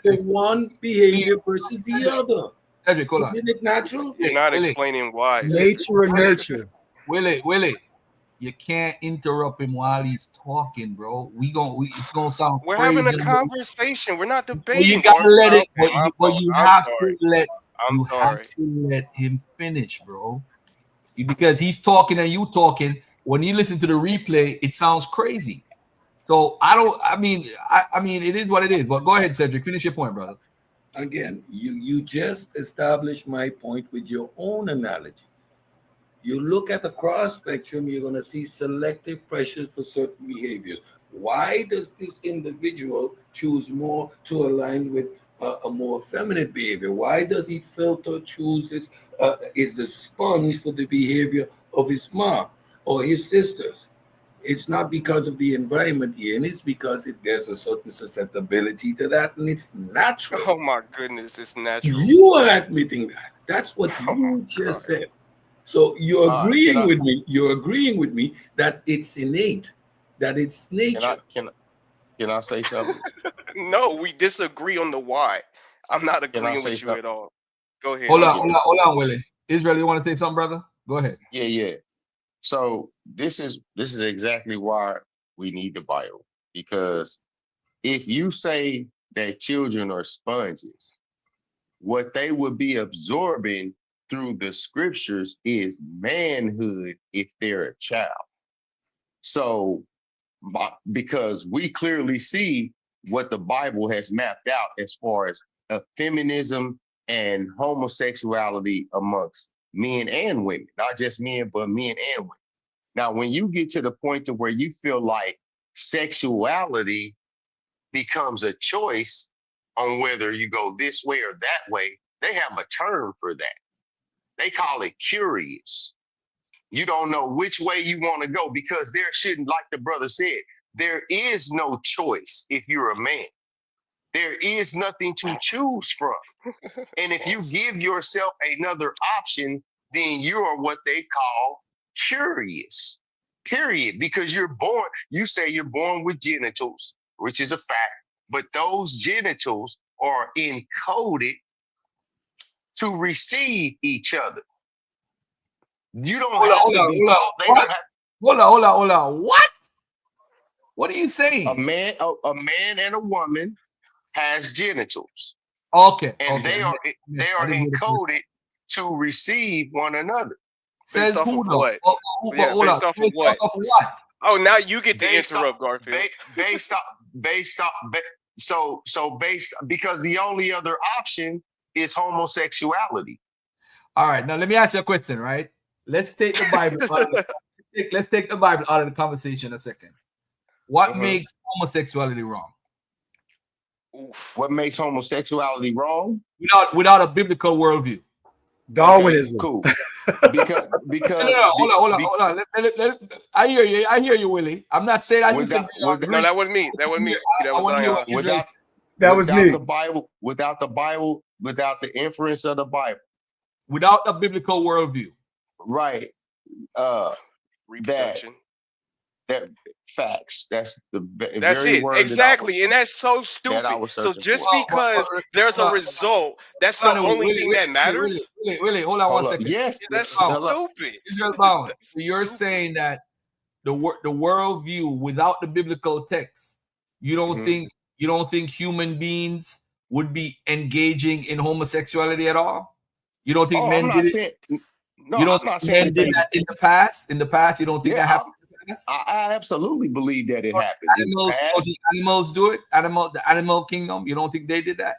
[SPEAKER 8] do for one behavior versus the other?
[SPEAKER 2] Cedric, hold on.
[SPEAKER 8] Isn't it natural?
[SPEAKER 12] You're not explaining why.
[SPEAKER 4] Nature and nurture.
[SPEAKER 2] Willie, you can't interrupt him while he's talking, bro. It's gonna sound
[SPEAKER 12] We're
[SPEAKER 2] crazy.
[SPEAKER 12] having a conversation. We're not
[SPEAKER 2] Well,
[SPEAKER 12] debating.
[SPEAKER 2] you gotta let it.
[SPEAKER 12] Okay,
[SPEAKER 2] But you
[SPEAKER 12] I'm
[SPEAKER 2] have
[SPEAKER 12] sorry.
[SPEAKER 2] to let.
[SPEAKER 12] I'm
[SPEAKER 2] You
[SPEAKER 12] sorry.
[SPEAKER 2] have to let him finish, bro. Because he's talking and you talking. When you listen to the replay, it sounds crazy. So I mean, it is what it is. But go ahead, Cedric. Finish your point, brother.
[SPEAKER 8] Again, you just established my point with your own analogy. You look at the cross spectrum, you're going to see selective pressures for certain behaviors. Why does this individual choose more to align with a more feminine behavior? Why does he chooses is the sponge for the behavior of his mom or his sisters? It's not because of the environment here, and it's because there's a certain susceptibility to that, and it's natural.
[SPEAKER 12] Oh my goodness, it's natural.
[SPEAKER 8] You are admitting that. That's what you just said. So you're agreeing with me. You're agreeing with me that it's innate, that it's nature.
[SPEAKER 9] Can I say something?
[SPEAKER 12] No, we disagree on the why. I'm not agreeing with you at all. Go ahead.
[SPEAKER 2] Hold on, Willie. Israel, you want to say something, brother? Go ahead.
[SPEAKER 9] Yeah. So this is exactly why we need the Bible, because if you say that children are sponges, what they would be absorbing through the scriptures is manhood if they're a child. So, because we clearly see what the Bible has mapped out as far as feminism and homosexuality amongst men and women, not just men, but men and women. Now, when you get to the point to where you feel like sexuality becomes a choice on whether you go this way or that way, they have a term for that. They call it curious. You don't know which way you want to go, because there shouldn't, like the brother said, there is no choice if you're a man. There is nothing to choose from. And if you give yourself another option, then you are what they call curious, period. Because you say you're born with genitals, which is a fact, but those genitals are encoded to receive each other. You don't have to be told.
[SPEAKER 2] Hold on. What? What are you saying?
[SPEAKER 9] A man and a woman has genitals.
[SPEAKER 2] Okay.
[SPEAKER 9] And they are encoded to receive one another.
[SPEAKER 2] Says who though?
[SPEAKER 12] What? Based off of what? Oh, now you get to interrupt, Garfield.
[SPEAKER 9] Based because the only other option is homosexuality.
[SPEAKER 2] All right, now let me ask you a question, right? Let's take the Bible. Let's take the Bible out of the conversation a second. What makes homosexuality wrong?
[SPEAKER 9] What makes homosexuality wrong?
[SPEAKER 2] Without a biblical worldview.
[SPEAKER 4] Darwinism.
[SPEAKER 9] Okay, cool. Because
[SPEAKER 2] hold on. I hear you, Willie. I'm not saying I disagree.
[SPEAKER 12] No, that wasn't me. That wasn't me. That
[SPEAKER 9] was me. Without the inference of the Bible.
[SPEAKER 2] Without a biblical worldview.
[SPEAKER 9] Right.
[SPEAKER 12] Reproduction.
[SPEAKER 9] That facts. That's
[SPEAKER 12] that's
[SPEAKER 9] very
[SPEAKER 12] it.
[SPEAKER 9] word
[SPEAKER 12] Exactly. And that's so stupid. So just because there's a result, that's the only thing that matters.
[SPEAKER 2] Willie, hold on one second.
[SPEAKER 9] Yes,
[SPEAKER 12] that's stupid.
[SPEAKER 2] So you're saying that the worldview without the biblical text, you don't think human beings would be engaging in homosexuality at all? You don't think men did it?
[SPEAKER 9] No,
[SPEAKER 2] you don't think men did that in the past? In the past, you don't think that happened?
[SPEAKER 9] I absolutely believe that it happened.
[SPEAKER 2] Animals do it. The animal kingdom. You don't think they did that?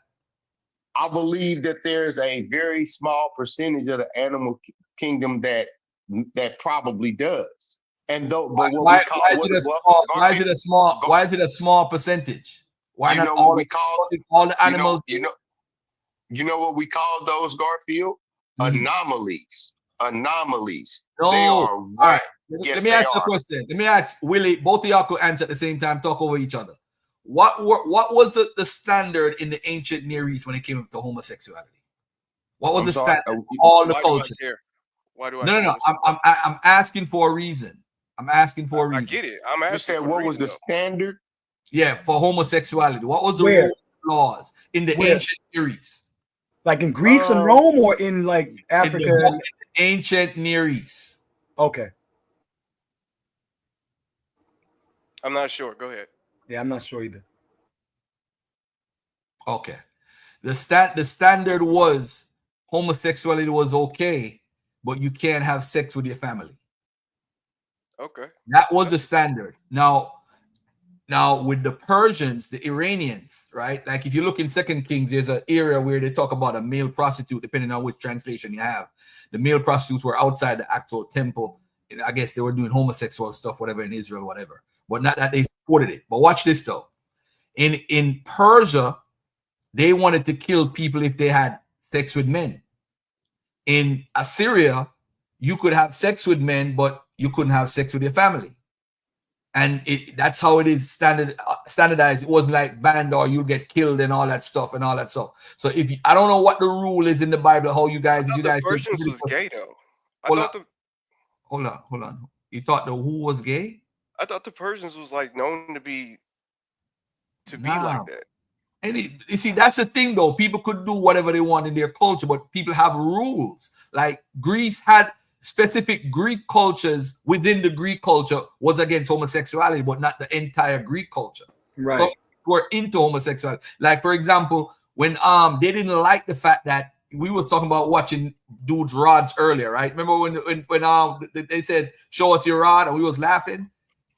[SPEAKER 9] I believe that there's a very small percentage of the animal kingdom that probably does. And though, but what
[SPEAKER 2] Why
[SPEAKER 9] we call
[SPEAKER 2] is it a small? Why is it a small? Why is it a small percentage? Why
[SPEAKER 9] you
[SPEAKER 2] not
[SPEAKER 9] know
[SPEAKER 2] all
[SPEAKER 9] what we call
[SPEAKER 2] the animals?
[SPEAKER 9] You know what we call those, Garfield? Anomalies. Anomalies.
[SPEAKER 2] No.
[SPEAKER 9] They are
[SPEAKER 2] All right.
[SPEAKER 9] Yes,
[SPEAKER 2] Let me
[SPEAKER 9] they
[SPEAKER 2] ask you a
[SPEAKER 9] are.
[SPEAKER 2] question. Let me ask Willie. Both of y'all could answer at the same time. Talk over each other. What was the standard in the ancient Near East when it came to homosexuality? What was
[SPEAKER 9] I'm
[SPEAKER 2] the
[SPEAKER 9] sorry,
[SPEAKER 2] standard? All the
[SPEAKER 12] Why do I
[SPEAKER 2] culture.
[SPEAKER 12] care? Why do I
[SPEAKER 2] No,
[SPEAKER 12] care?
[SPEAKER 2] no, no. I'm asking for a reason. I'm asking for a
[SPEAKER 12] I
[SPEAKER 2] reason.
[SPEAKER 12] get it. I'm asking
[SPEAKER 9] You said
[SPEAKER 12] for
[SPEAKER 9] what
[SPEAKER 12] the
[SPEAKER 9] was
[SPEAKER 12] reason
[SPEAKER 9] the
[SPEAKER 12] though.
[SPEAKER 9] standard?
[SPEAKER 2] Yeah, for homosexuality. What was the
[SPEAKER 17] Where?
[SPEAKER 2] rules, laws in the
[SPEAKER 17] Where?
[SPEAKER 2] ancient Near East?
[SPEAKER 17] Like in Greece and Rome, or in like Africa?
[SPEAKER 2] In the ancient Near East.
[SPEAKER 17] Okay.
[SPEAKER 12] I'm not sure. Go ahead.
[SPEAKER 17] Yeah, I'm not sure either.
[SPEAKER 2] Okay. The standard was homosexuality was okay, but you can't have sex with your family.
[SPEAKER 12] Okay.
[SPEAKER 2] That was the standard. Now with the Persians, the Iranians, right? Like if you look in Second Kings, there's an area where they talk about a male prostitute, depending on which translation you have. The male prostitutes were outside the actual temple. I guess they were doing homosexual stuff, whatever, in Israel, whatever. But not that they supported it. But watch this though. In Persia, they wanted to kill people if they had sex with men. In Assyria, you could have sex with men, but you couldn't have sex with your family. And that's how it is standardized. It wasn't like banned or you'll get killed and all that stuff. So I don't know what the rule is in the Bible, how you guys, if you guys
[SPEAKER 12] The Persians was gay though.
[SPEAKER 2] Hold on. You thought the who was gay?
[SPEAKER 12] I thought the Persians was like known to be like that.
[SPEAKER 2] And you see, that's the thing though. People could do whatever they want in their culture, but people have rules. Like Greece had specific Greek cultures within the Greek culture was against homosexuality, but not the entire Greek culture.
[SPEAKER 17] Right.
[SPEAKER 2] So were into homosexuality. Like for example, when they didn't like the fact that we was talking about watching dudes' rods earlier, right? Remember when they said show us your rod and we was laughing?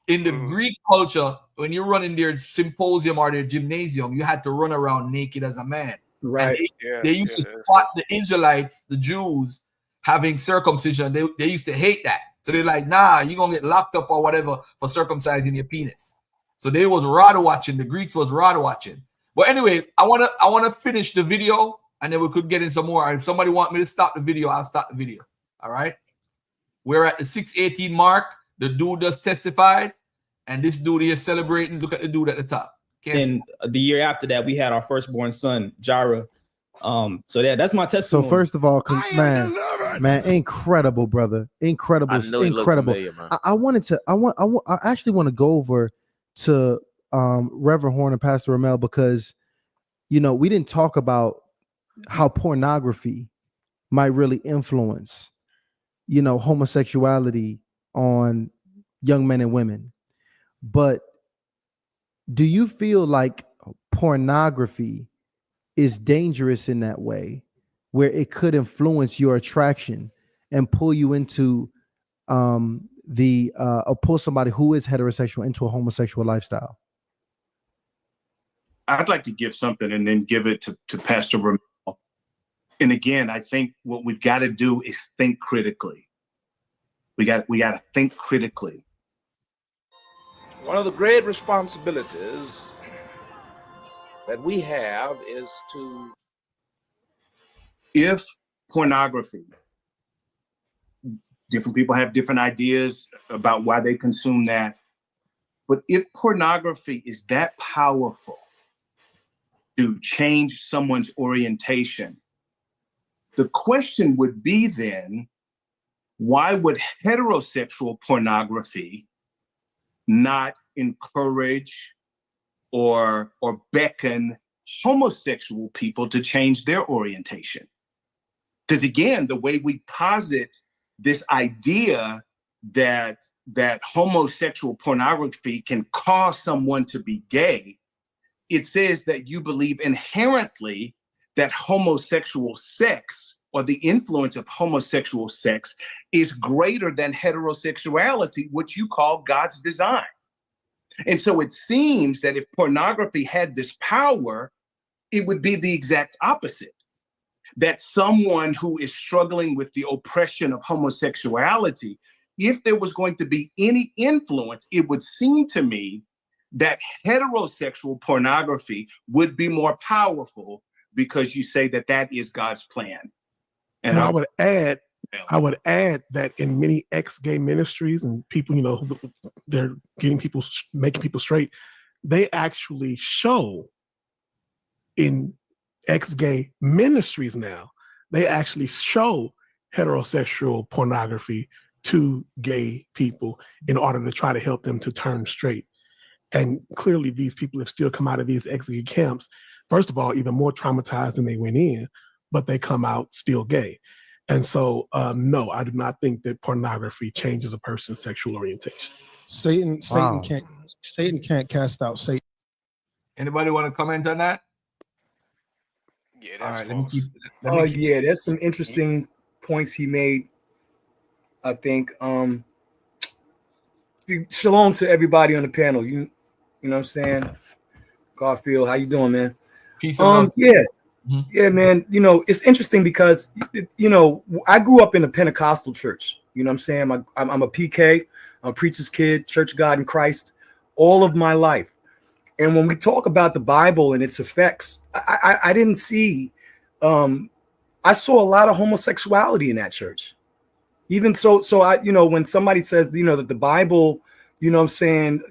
[SPEAKER 2] In the Greek culture, when you run in their symposium or their gymnasium, you had to run around naked as a man.
[SPEAKER 17] Right.
[SPEAKER 2] And they used to spot the Israelites, the Jews, having circumcision. They used to hate that. So they're like, nah, you're going to get locked up or whatever for circumcising your penis. So they was rod watching. The Greeks was rod watching. But anyway, I wanna finish the video and then we could get in some more. If somebody want me to stop the video, I'll stop the video. All right. We're at the 6:18 mark. The dude just testified, and this dude is celebrating. Look at the dude at the top.
[SPEAKER 14] And the year after that, we had our firstborn son, Jara. So that's my testimony.
[SPEAKER 16] So first of all, man, incredible, brother, incredible.
[SPEAKER 15] Familiar,
[SPEAKER 16] I actually want to go over to Reverend Horn and Pastor Ramel because we didn't talk about how pornography might really influence homosexuality on young men and women. But do you feel like pornography is dangerous in that way, where it could influence your attraction and pull you into or pull somebody who is heterosexual into a homosexual lifestyle?
[SPEAKER 18] I'd like to give something and then give it to Pastor Ramel. And again, I think what we've got to do is think critically. We got to think critically.
[SPEAKER 19] One of the great responsibilities that we have is to...
[SPEAKER 18] If pornography, different people have different ideas about why they consume that, but if pornography is that powerful to change someone's orientation, the question would be then, why would heterosexual pornography not encourage or beckon homosexual people to change their orientation? Because again, the way we posit this idea that homosexual pornography can cause someone to be gay, it says that you believe inherently that homosexual sex or the influence of homosexual sex is greater than heterosexuality, which you call God's design. And so it seems that if pornography had this power, it would be the exact opposite. That someone who is struggling with the oppression of homosexuality, if there was going to be any influence, it would seem to me that heterosexual pornography would be more powerful because you say that that is God's plan.
[SPEAKER 20] And I would add that in many ex-gay ministries and people, you know, they're making people straight, they actually show in ex-gay ministries now, they actually show heterosexual pornography to gay people in order to try to help them to turn straight. And clearly these people have still come out of these ex-gay camps, first of all, even more traumatized than they went in, but they come out still gay. And so, no, I do not think that pornography changes a person's sexual orientation.
[SPEAKER 21] Satan can't cast out Satan.
[SPEAKER 2] Anybody want to comment on that?
[SPEAKER 12] Yeah,
[SPEAKER 17] All
[SPEAKER 12] that's
[SPEAKER 17] right,
[SPEAKER 12] false.
[SPEAKER 17] yeah, there's some interesting points he made. I think shalom to everybody on the panel. You know what I'm saying? Garfield, how you doing, man?
[SPEAKER 2] Peace and love.
[SPEAKER 17] Yeah. Yeah, man. You know, it's interesting because you know, I grew up in a Pentecostal church. You know what I'm saying? I'm a PK, I'm a preacher's kid, Church of God in Christ, all of my life. And when we talk about the Bible and its effects, I didn't see, I saw a lot of homosexuality in that church. Even so I, you know, when somebody says, you know, that the Bible, you know what I'm saying,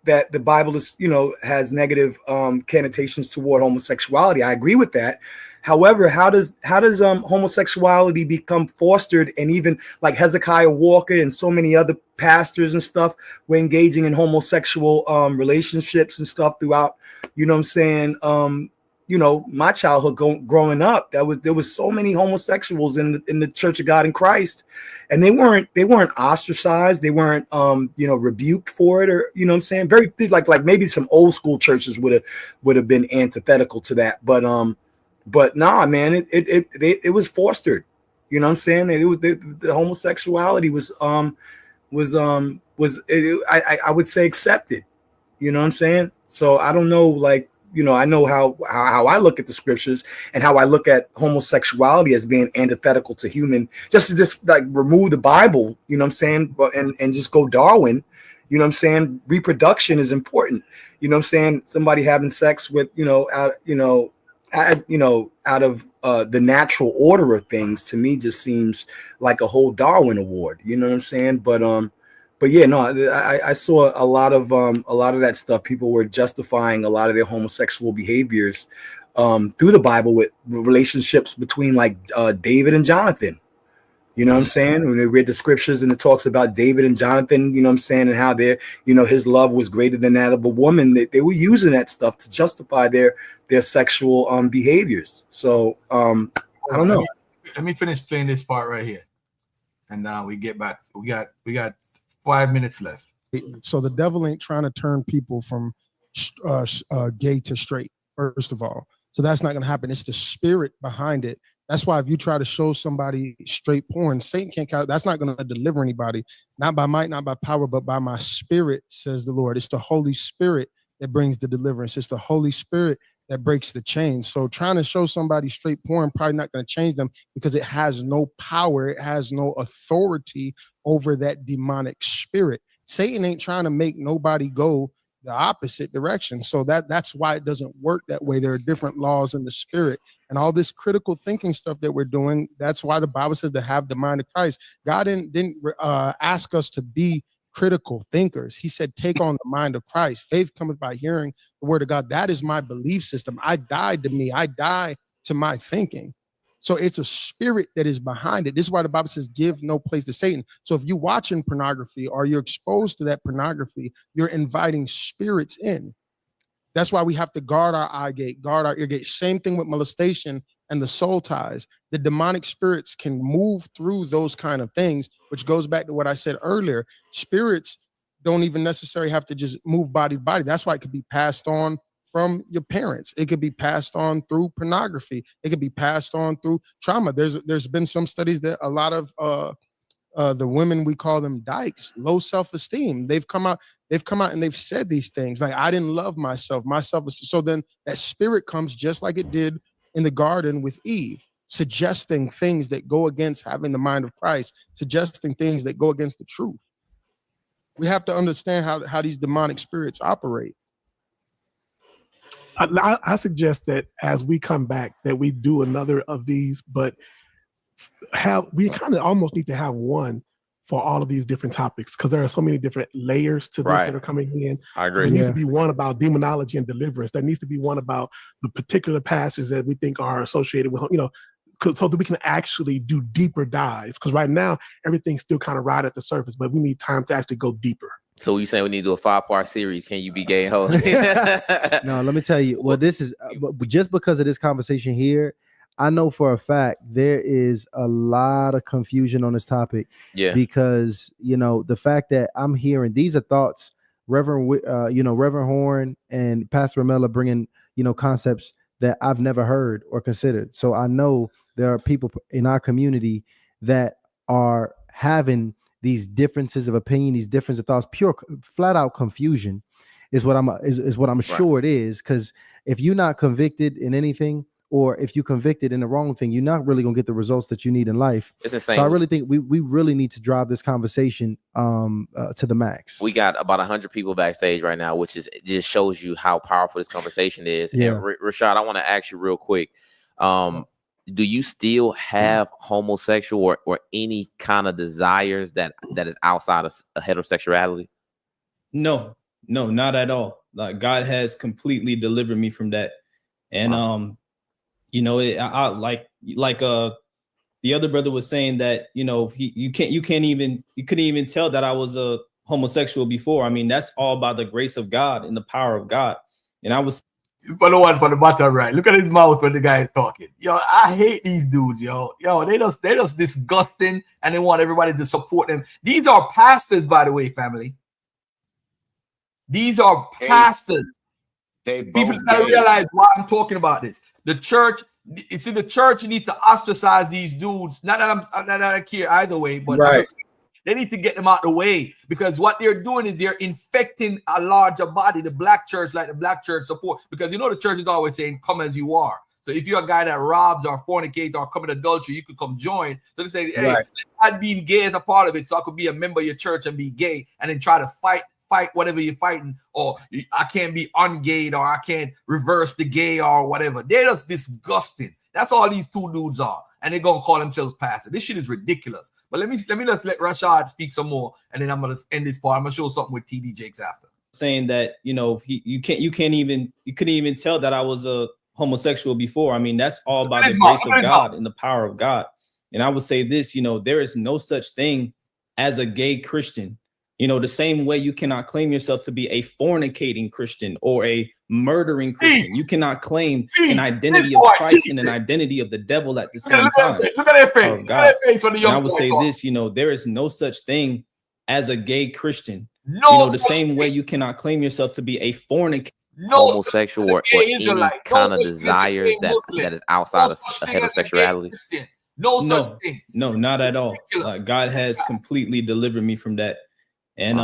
[SPEAKER 17] that the Bible is, you know, has negative connotations toward homosexuality, I agree with that. However, how does homosexuality become fostered? And even like Hezekiah Walker and so many other pastors and stuff were engaging in homosexual relationships and stuff throughout, you know what I'm saying, you know, my childhood growing up. There was so many homosexuals in the Church of God in Christ, and they weren't ostracized, they weren't you know, rebuked for it, or you know what I'm saying, very like maybe some old school churches would have been antithetical to that, but nah, man, it was fostered. You know what I'm saying? The homosexuality was I would say accepted. You know what I'm saying? So I don't know, like, you know, I know how I look at the scriptures and how I look at homosexuality as being antithetical to human, just like remove the Bible, you know what I'm saying, but and just go Darwin. You know what I'm saying? Reproduction is important. You know what I'm saying? Somebody having sex with, out of the natural order of things, to me just seems like a whole Darwin award. You know what I'm saying? But yeah, no, I saw a lot of that stuff. People were justifying a lot of their homosexual behaviors through the Bible with relationships between like David and Jonathan. You know what I'm saying? When they read the scriptures and it talks about David and Jonathan, you know what I'm saying, and how his love was greater than that of a woman. They were using that stuff to justify their sexual behaviors. So I don't know.
[SPEAKER 2] Let me finish playing this part right here, and we get back. We got 5 minutes left.
[SPEAKER 21] So the devil ain't trying to turn people from gay to straight, first of all. So that's not going to happen. It's the spirit behind it. That's why if you try to show somebody straight porn, Satan can't count. That's not going to deliver anybody. Not by might, not by power, but by my spirit, says the Lord. It's the Holy Spirit that brings the deliverance. It's the Holy Spirit that breaks the chains. So trying to show somebody straight porn probably not going to change them, because it has no power. It has no authority over that demonic spirit. Satan ain't trying to make nobody go the opposite direction. So that's why it doesn't work that way. There are different laws in the spirit, and all this critical thinking stuff that we're doing. That's why the Bible says to have the mind of Christ. God didn't ask us to be critical thinkers. He said, take on the mind of Christ. Faith cometh by hearing the word of God. That is my belief system. I died to me. I die to my thinking. So it's a spirit that is behind it. This is why the Bible says, give no place to Satan. So if you're watching pornography or you're exposed to that pornography, you're inviting spirits in. That's why we have to guard our eye gate, guard our ear gate. Same thing with molestation and the soul ties. The demonic spirits can move through those kind of things, which goes back to what I said earlier. Spirits don't even necessarily have to just move body to body. That's why it could be passed on from your parents. It could be passed on through pornography. It could be passed on through trauma. There's been some studies that a lot of the women, we call them dykes, low self-esteem. They've come out and they've said these things like, I didn't love myself. So then that spirit comes just like it did in the garden with Eve, suggesting things that go against having the mind of Christ, suggesting things that go against the truth. We have to understand how these demonic spirits operate.
[SPEAKER 20] I suggest that as we come back, that we do another of these, but we kind of almost need to have one for all of these different topics, because there are so many different layers to this that are coming in.
[SPEAKER 15] I agree.
[SPEAKER 20] There needs to be one about demonology and deliverance. There needs to be one about the particular passages that we think are associated with, so that we can actually do deeper dives. Because right now, everything's still kind of right at the surface, but we need time to actually go deeper.
[SPEAKER 15] So you saying we need to do a 5-part series? Can you be gay and holy?
[SPEAKER 16] No, let me tell you. Well, this is just because of this conversation here. I know for a fact there is a lot of confusion on this topic.
[SPEAKER 15] Yeah.
[SPEAKER 16] Because the fact that I'm hearing these are thoughts, Reverend Horn and Pastor Ramella bringing concepts that I've never heard or considered. So I know there are people in our community that are having these differences of opinion, these differences of thoughts, pure flat out confusion is what I'm sure it is. Because if you're not convicted in anything, or if you convicted in the wrong thing, you're not really gonna get the results that you need in life.
[SPEAKER 15] It's insane.
[SPEAKER 16] So I really think we really need to drive this conversation to the max.
[SPEAKER 15] We got about 100 people backstage right now, which just shows you how powerful this conversation is.
[SPEAKER 16] Yeah.
[SPEAKER 15] And Rashad, I want to ask you real quick. Do you still have homosexual or any kind of desires that is outside of heterosexuality?
[SPEAKER 14] No, not at all. Like, God has completely delivered me from that. And the other brother was saying that you couldn't even tell that I was a homosexual before. I mean, that's all by the grace of God and the power of God. And I was
[SPEAKER 4] for the one for the bottom right. Look at his mouth when the guy is talking. Yo, I hate these dudes, yo. They just disgusting, and they want everybody to support them. These are pastors, by the way, family. These are pastors. People gotta realize why I'm talking about this. The church, the church needs to ostracize these dudes. Not that I care either way, but
[SPEAKER 17] right.
[SPEAKER 4] They need to get them out the way, because what they're doing is they're infecting a larger body, the black church, like the black church support. Because the church is always saying, come as you are. So if you're a guy that robs or fornicates or commit adultery, you could come join. So they say, hey, I'd be gay as a part of it, so I could be a member of your church and be gay, and then try to fight whatever you're fighting, or I can't be ungayed, or I can't reverse the gay or whatever. They're just disgusting. That's all these two dudes are. And they're gonna call themselves pastors. This shit is ridiculous. But let me just let Rashad speak some more, and then I'm gonna end this part. I'm gonna show something with TD Jakes after.
[SPEAKER 14] Saying that you couldn't even tell that I was a homosexual before. I mean, that's all by the grace of God and the power of God. And I would say this, there is no such thing as a gay Christian. The same way you cannot claim yourself to be a fornicating Christian or a murdering Christian. You cannot claim an identity of Christ and an identity of the devil at the same time.
[SPEAKER 4] Look at that face. Look at that face on the young.
[SPEAKER 14] And I would say this, there is no such thing as a gay Christian. The same way you cannot claim yourself to be a fornicating,
[SPEAKER 15] homosexual or any kind of desires that is outside of heterosexuality.
[SPEAKER 4] No such thing.
[SPEAKER 14] No, not at all. God has completely delivered me from that. And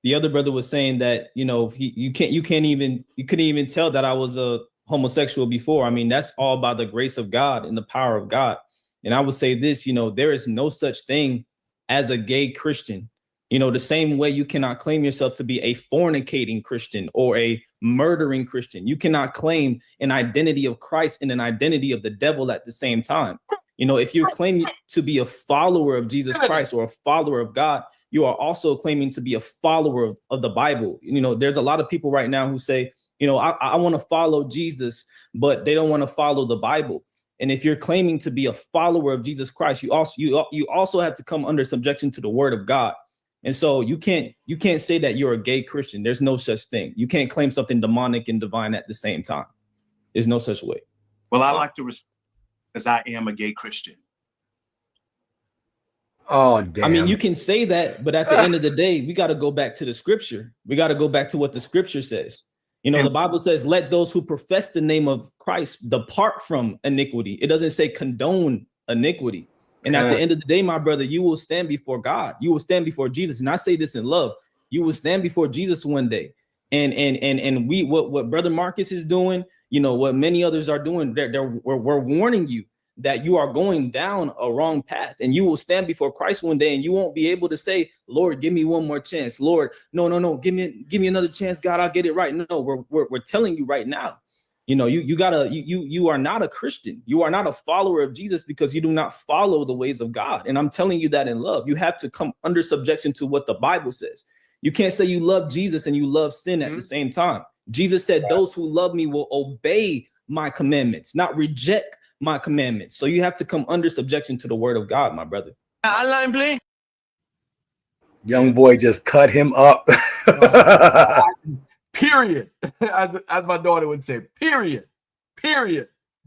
[SPEAKER 14] the other brother was saying that you couldn't even tell that I was a homosexual before. I mean, that's all by the grace of God and the power of God. And I would say this, there is no such thing as a gay Christian. The same way you cannot claim yourself to be a fornicating Christian or a murdering Christian. You cannot claim an identity of Christ and an identity of the devil at the same time. If you're claiming to be a follower of Jesus Christ or a follower of God, you are also claiming to be a follower of the Bible. There's a lot of people right now who say, I want to follow Jesus, but they don't want to follow the Bible. And if you're claiming to be a follower of Jesus Christ, you also have to come under subjection to the word of God. And so you can't say that you're a gay Christian. There's no such thing. You can't claim something demonic and divine at the same time. There's no such way.
[SPEAKER 18] Well, I like to respond because I am a gay Christian.
[SPEAKER 17] Oh, damn.
[SPEAKER 14] I mean, you can say that, but at the end of the day, we got to go back to the scripture. We got to go back to what the scripture says. The Bible says, let those who profess the name of Christ depart from iniquity. It doesn't say condone iniquity. And at the end of the day, my brother, you will stand before God. You will stand before Jesus. And I say this in love. You will stand before Jesus one day. And we what Brother Marcus is doing, you know, what many others are doing, we're warning you that you are going down a wrong path, and you will stand before Christ one day, and you won't be able to say, Lord, give me one more chance. Lord, no, give me another chance, God, I'll get it right. No, we're telling you right now, you know, you are not a Christian. You are not a follower of Jesus because you do not follow the ways of God. And I'm telling you that in love. You have to come under subjection to what the Bible says. You can't say you love Jesus and you love sin at the same time. Jesus said, those who love me will obey my commandments, not reject my commandments. So you have to come under subjection to the word of God, my brother.
[SPEAKER 17] Young boy just cut him up.
[SPEAKER 2] Period. As my daughter would say, period.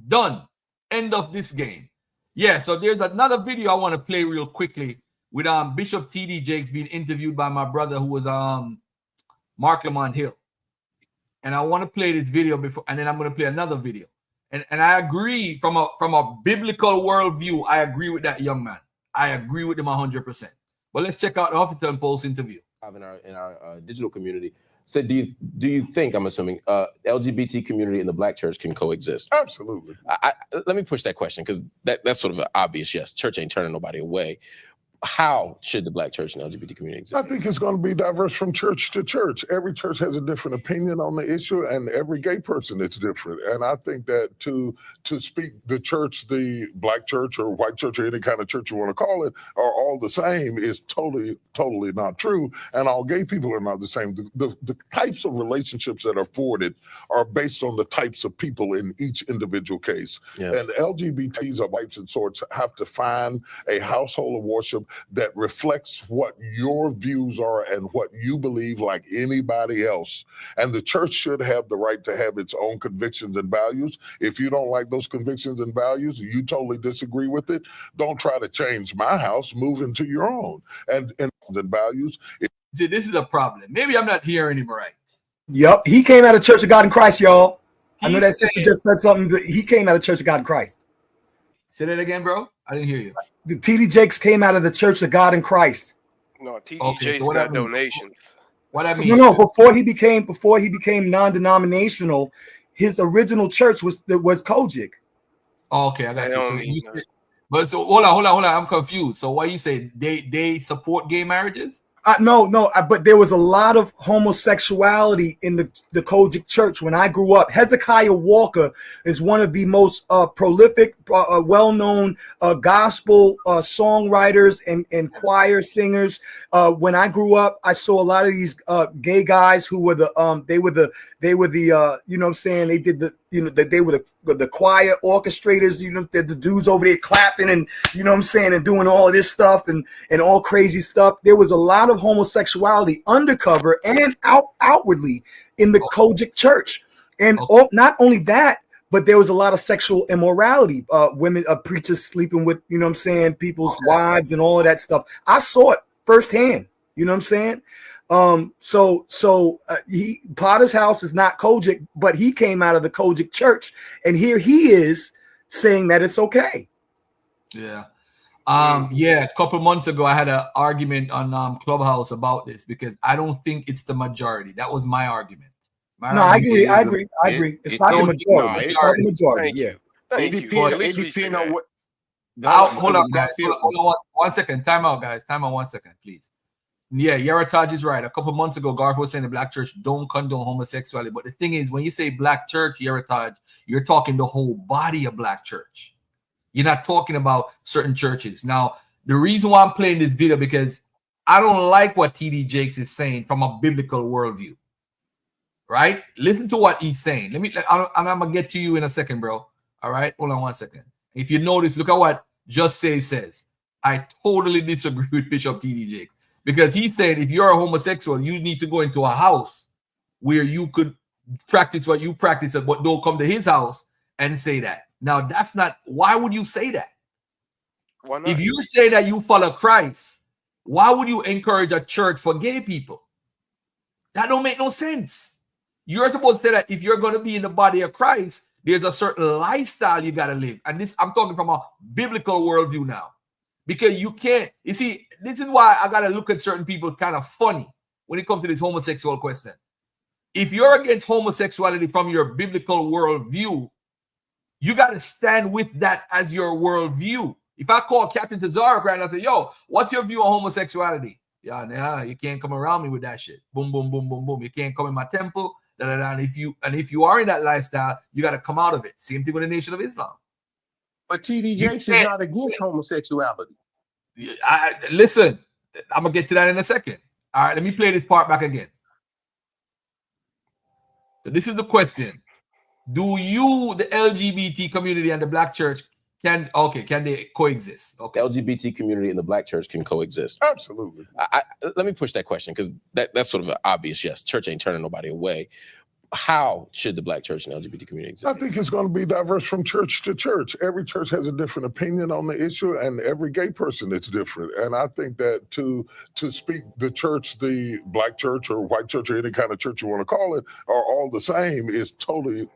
[SPEAKER 2] Done. End of this game. Yeah, so there's another video I want to play real quickly with Bishop T.D. Jakes being interviewed by my brother who was Mark Lamont Hill. And I want to play this video before, and then I'm going to play another video. And I agree from a biblical worldview, I agree with that young man. I agree with him 100%. But let's check out the Huffington Post interview.
[SPEAKER 1] In our digital community. So do you think, I'm assuming, LGBT community and the Black church can coexist?
[SPEAKER 22] Absolutely.
[SPEAKER 1] Let me push that question, because that's sort of an obvious yes. Church ain't turning nobody away. How should the Black church and LGBT community exist?
[SPEAKER 22] I think it's going to be diverse from church to church. Every church has a different opinion on the issue, and every gay person is different. And I think that to speak the church, the Black church or white church or any kind of church you want to call it, are all the same is totally not true. And all gay people are not the same. The types of relationships that are afforded are based on the types of people in each individual case. Yeah. And LGBTs of types and sorts have to find a household of worship that reflects what your views are and what you believe, like anybody else. And the church should have the right to have its own convictions and values. If you don't like those convictions and values, you totally disagree with it, don't try to change my house, move into your own. And values.
[SPEAKER 2] See, this is a problem. Maybe I'm not hearing him right.
[SPEAKER 17] Yep, he came out of Church of God in Christ, y'all. I know that sister just said something, but he came out of Church of God in Christ.
[SPEAKER 2] Say that again, bro. I didn't hear you.
[SPEAKER 17] The T.D. Jakes came out of the Church of God in Christ.
[SPEAKER 12] No, T.D. Jakes got donations.
[SPEAKER 2] What I mean?
[SPEAKER 17] No. Before he became non-denominational, his original church was Kojic.
[SPEAKER 2] Okay, I got you. So hold on. I'm confused. So what you say? They support gay marriages?
[SPEAKER 17] No, but there was a lot of homosexuality in the Kojic church when I grew up. Hezekiah Walker is one of the most prolific, well-known gospel songwriters and choir singers. When I grew up, I saw a lot of these gay guys who were they were the you know what I'm saying, they did they were the choir orchestrators, the dudes over there clapping and, you know what I'm saying, and doing all of this stuff and all crazy stuff. There was a lot of homosexuality undercover and outwardly in the Kojic church. And not only that, but there was a lot of sexual immorality, women, preachers sleeping with, you know what I'm saying, people's wives and all of that stuff. I saw it firsthand, you know what I'm saying? Potter's house is not Kojic, but he came out of the Kojic church, and here he is saying that it's okay.
[SPEAKER 2] Yeah. A couple months ago I had an argument on Clubhouse about this because I don't think it's the majority. That was my argument.
[SPEAKER 17] I agree. It's not the majority. It's not the majority. Yeah.
[SPEAKER 2] Hold on, guys. Hold on 1 second. Time out, guys. Time out 1 second, please. Yeah, Yarataj is right. A couple months ago, Garth was saying the Black church don't condone homosexuality. But the thing is, when you say Black church, Yarataj, you're talking the whole body of Black church. You're not talking about certain churches. Now, the reason why I'm playing this video because I don't like what T.D. Jakes is saying from a biblical worldview. Right? Listen to what he's saying. I'm gonna get to you in a second, bro. All right, hold on 1 second. If you notice, look at what Just Say says. I totally disagree with Bishop T.D. Jakes. Because he said if you're a homosexual, you need to go into a house where you could practice what you practice, but don't come to his house and say that. Now, that's not, why would you say that?
[SPEAKER 12] Why not?
[SPEAKER 2] If you say that you follow Christ, why would you encourage a church for gay people? That don't make no sense. You're supposed to say that if you're going to be in the body of Christ, There's a certain lifestyle you got to live. And this, I'm talking from a biblical worldview now. Because you can't, you see, this is why I got to look at certain people kind of funny when it comes to this homosexual question. If you're against homosexuality from your biblical worldview, you got to stand with that as your worldview. If I call Captain Tazarek right now and say, yo, what's your view on homosexuality? Yeah, nah, you can't come around me with that shit. Boom, boom, boom, boom, boom. You can't come in my temple. Da, da, da. And if you are in that lifestyle, you got to come out of it. Same thing with the Nation of Islam.
[SPEAKER 9] But TD Jakes is not against homosexuality.
[SPEAKER 2] Listen, I'm going to get to that in a second. All right, let me play this part back again. So this is the question. Do you, the LGBT community and the black church, can they coexist? Okay.
[SPEAKER 1] The LGBT community and the black church can coexist.
[SPEAKER 22] Absolutely.
[SPEAKER 1] Let me push that question because that's sort of an obvious yes. Church ain't turning nobody away. How should the black church and LGBT community exist?
[SPEAKER 22] I think it's going to be diverse from church to church. Every church has a different opinion on the issue, and every gay person is different. And I think that to speak the church, the black church or white church or any kind of church you want to call it, are all the same is totally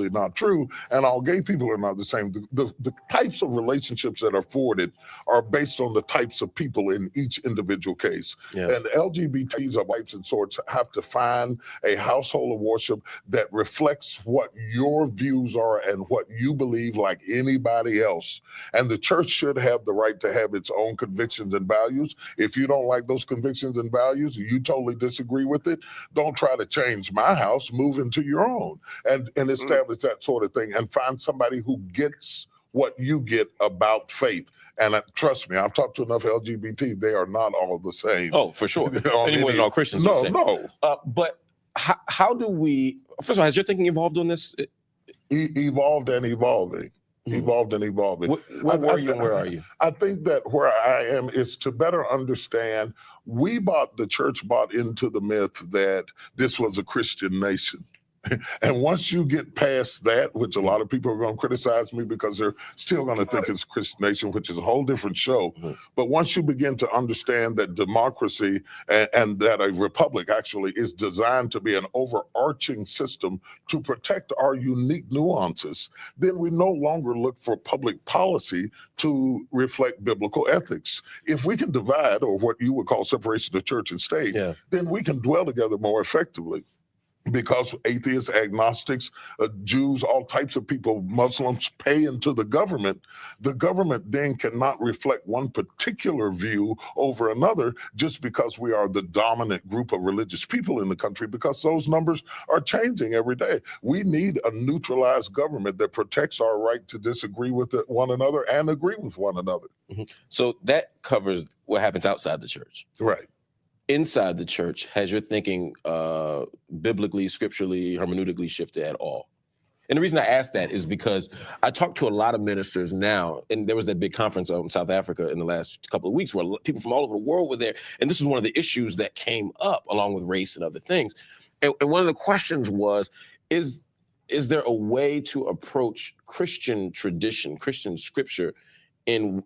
[SPEAKER 22] not true. And all gay people are not the same. The types of relationships that are afforded are based on the types of people in each individual case. Yeah. And LGBTs of types and sorts have to find a household of worship that reflects what your views are and what you believe like anybody else. And the church should have the right to have its own convictions and values. If you don't like those convictions and values, you totally disagree with it, don't try to change my house, move into your own and establish that sort of thing and find somebody who gets what you get about faith. And trust me, I've talked to enough LGBT, they are not all the same.
[SPEAKER 1] Oh, for sure. Any more than all Christians.
[SPEAKER 22] No.
[SPEAKER 1] But how do we, first of all, has your thinking evolved on this?
[SPEAKER 22] Evolved and evolving. Mm-hmm. Evolved and evolving.
[SPEAKER 1] Where were you and where are you?
[SPEAKER 22] I think that where I am is to better understand, the church bought into the myth that this was a Christian nation. And once you get past that, which a lot of people are going to criticize me because they're still going to think it's Christian nation, which is a whole different show. Mm-hmm. But once you begin to understand that democracy and that a republic actually is designed to be an overarching system to protect our unique nuances, then we no longer look for public policy to reflect biblical ethics. If we can divide, or what you would call separation of church and state, then we can dwell together more effectively. Because atheists, agnostics, Jews, all types of people, Muslims pay into the government then cannot reflect one particular view over another just because we are the dominant group of religious people in the country, because those numbers are changing every day. We need a neutralized government that protects our right to disagree with one another and agree with one another.
[SPEAKER 1] Mm-hmm. So that covers what happens outside the church.
[SPEAKER 22] Right.
[SPEAKER 1] Inside the church, has your thinking biblically, scripturally, hermeneutically shifted at all? And the reason I ask that is because I talk to a lot of ministers now, and there was that big conference in South Africa in the last couple of weeks where people from all over the world were there, and this is one of the issues that came up along with race and other things. And one of the questions was, is there a way to approach Christian tradition, Christian scripture in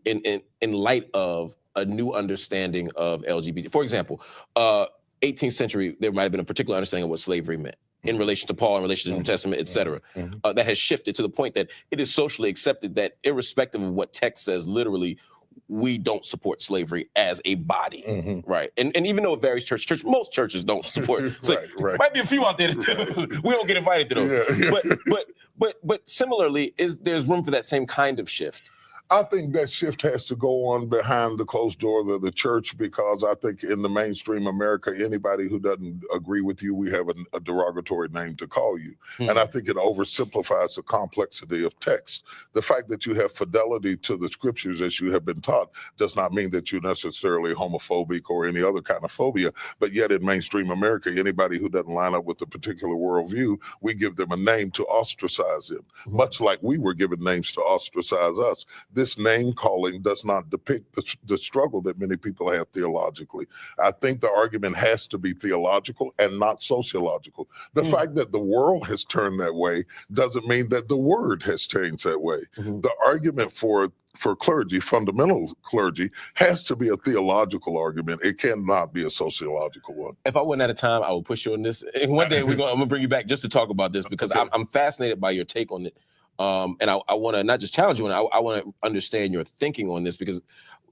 [SPEAKER 1] light of a new understanding of LGBT? For example, 18th century, there might have been a particular understanding of what slavery meant in relation to Paul, in relation to the New Testament, et cetera. That has shifted to the point that it is socially accepted that irrespective of what text says, literally, we don't support slavery as a body, right? And even though it varies most churches don't support slavery. Right. Might be a few out there that do. We don't get invited to those. Yeah. But similarly, there's room for that same kind of shift.
[SPEAKER 22] I think that shift has to go on behind the closed doors of the church, because I think in the mainstream America, anybody who doesn't agree with you, we have a derogatory name to call you. And I think it oversimplifies the complexity of text. The fact that you have fidelity to the scriptures as you have been taught does not mean that you're necessarily homophobic or any other kind of phobia. But yet in mainstream America, anybody who doesn't line up with a particular worldview, we give them a name to ostracize them, much like we were given names to ostracize us. This name calling does not depict the struggle that many people have theologically. I think the argument has to be theological and not sociological. The fact that the world has turned that way doesn't mean that the word has changed that way. The argument for clergy, fundamental clergy, has to be a theological argument. It cannot be a sociological one.
[SPEAKER 1] If I wasn't out of time, I would push you on this. And one day I'm gonna bring you back just to talk about this, because I'm fascinated by your take on it. And I want to not just challenge you, I want to understand your thinking on this, because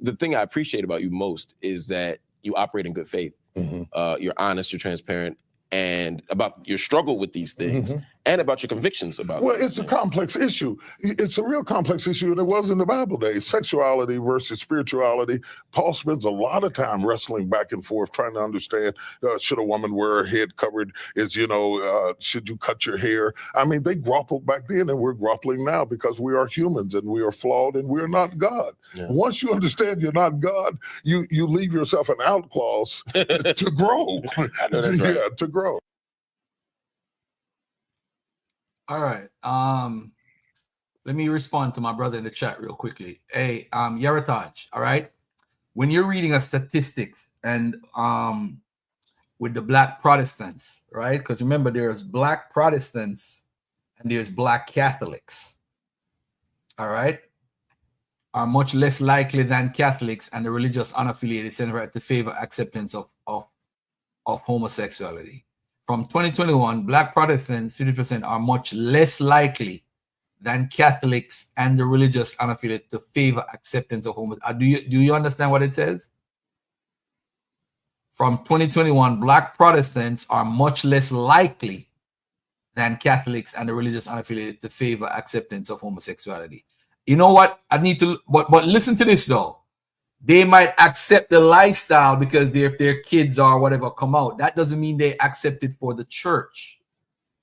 [SPEAKER 1] the thing I appreciate about you most is that you operate in good faith. You're honest, you're transparent, and about your struggle with these things, and about your convictions about
[SPEAKER 22] Well,
[SPEAKER 1] these
[SPEAKER 22] it's a
[SPEAKER 1] things.
[SPEAKER 22] complex issue. It's a real complex issue, and it was in the Bible days. Sexuality versus spirituality. Paul spends a lot of time wrestling back and forth, trying to understand, should a woman wear her head covered? Should you cut your hair? I mean, they grappled back then, and we're grappling now, because we are humans, and we are flawed, and we're not God.
[SPEAKER 1] Yeah.
[SPEAKER 22] Once you understand you're not God, you leave yourself an out clause to grow.
[SPEAKER 1] I know that's right.
[SPEAKER 22] Yeah, to grow.
[SPEAKER 2] All right. Let me respond to my brother in the chat real quickly. Hey, Yarataj, all right. When you're reading a statistics and with the Black Protestants, right? Because remember, there's Black Protestants and there's Black Catholics. All right. Are much less likely than Catholics and the religious unaffiliated center to favor acceptance of homosexuality. From 2021, Black Protestants, 50%, are much less likely than Catholics and the religious unaffiliated to favor acceptance of homosexuality. Do you understand what it says? From 2021, Black Protestants are much less likely than Catholics and the religious unaffiliated to favor acceptance of homosexuality. You know what? I need to, but listen to this though. They might accept the lifestyle because if their kids or whatever come out, that doesn't mean they accept it for the church.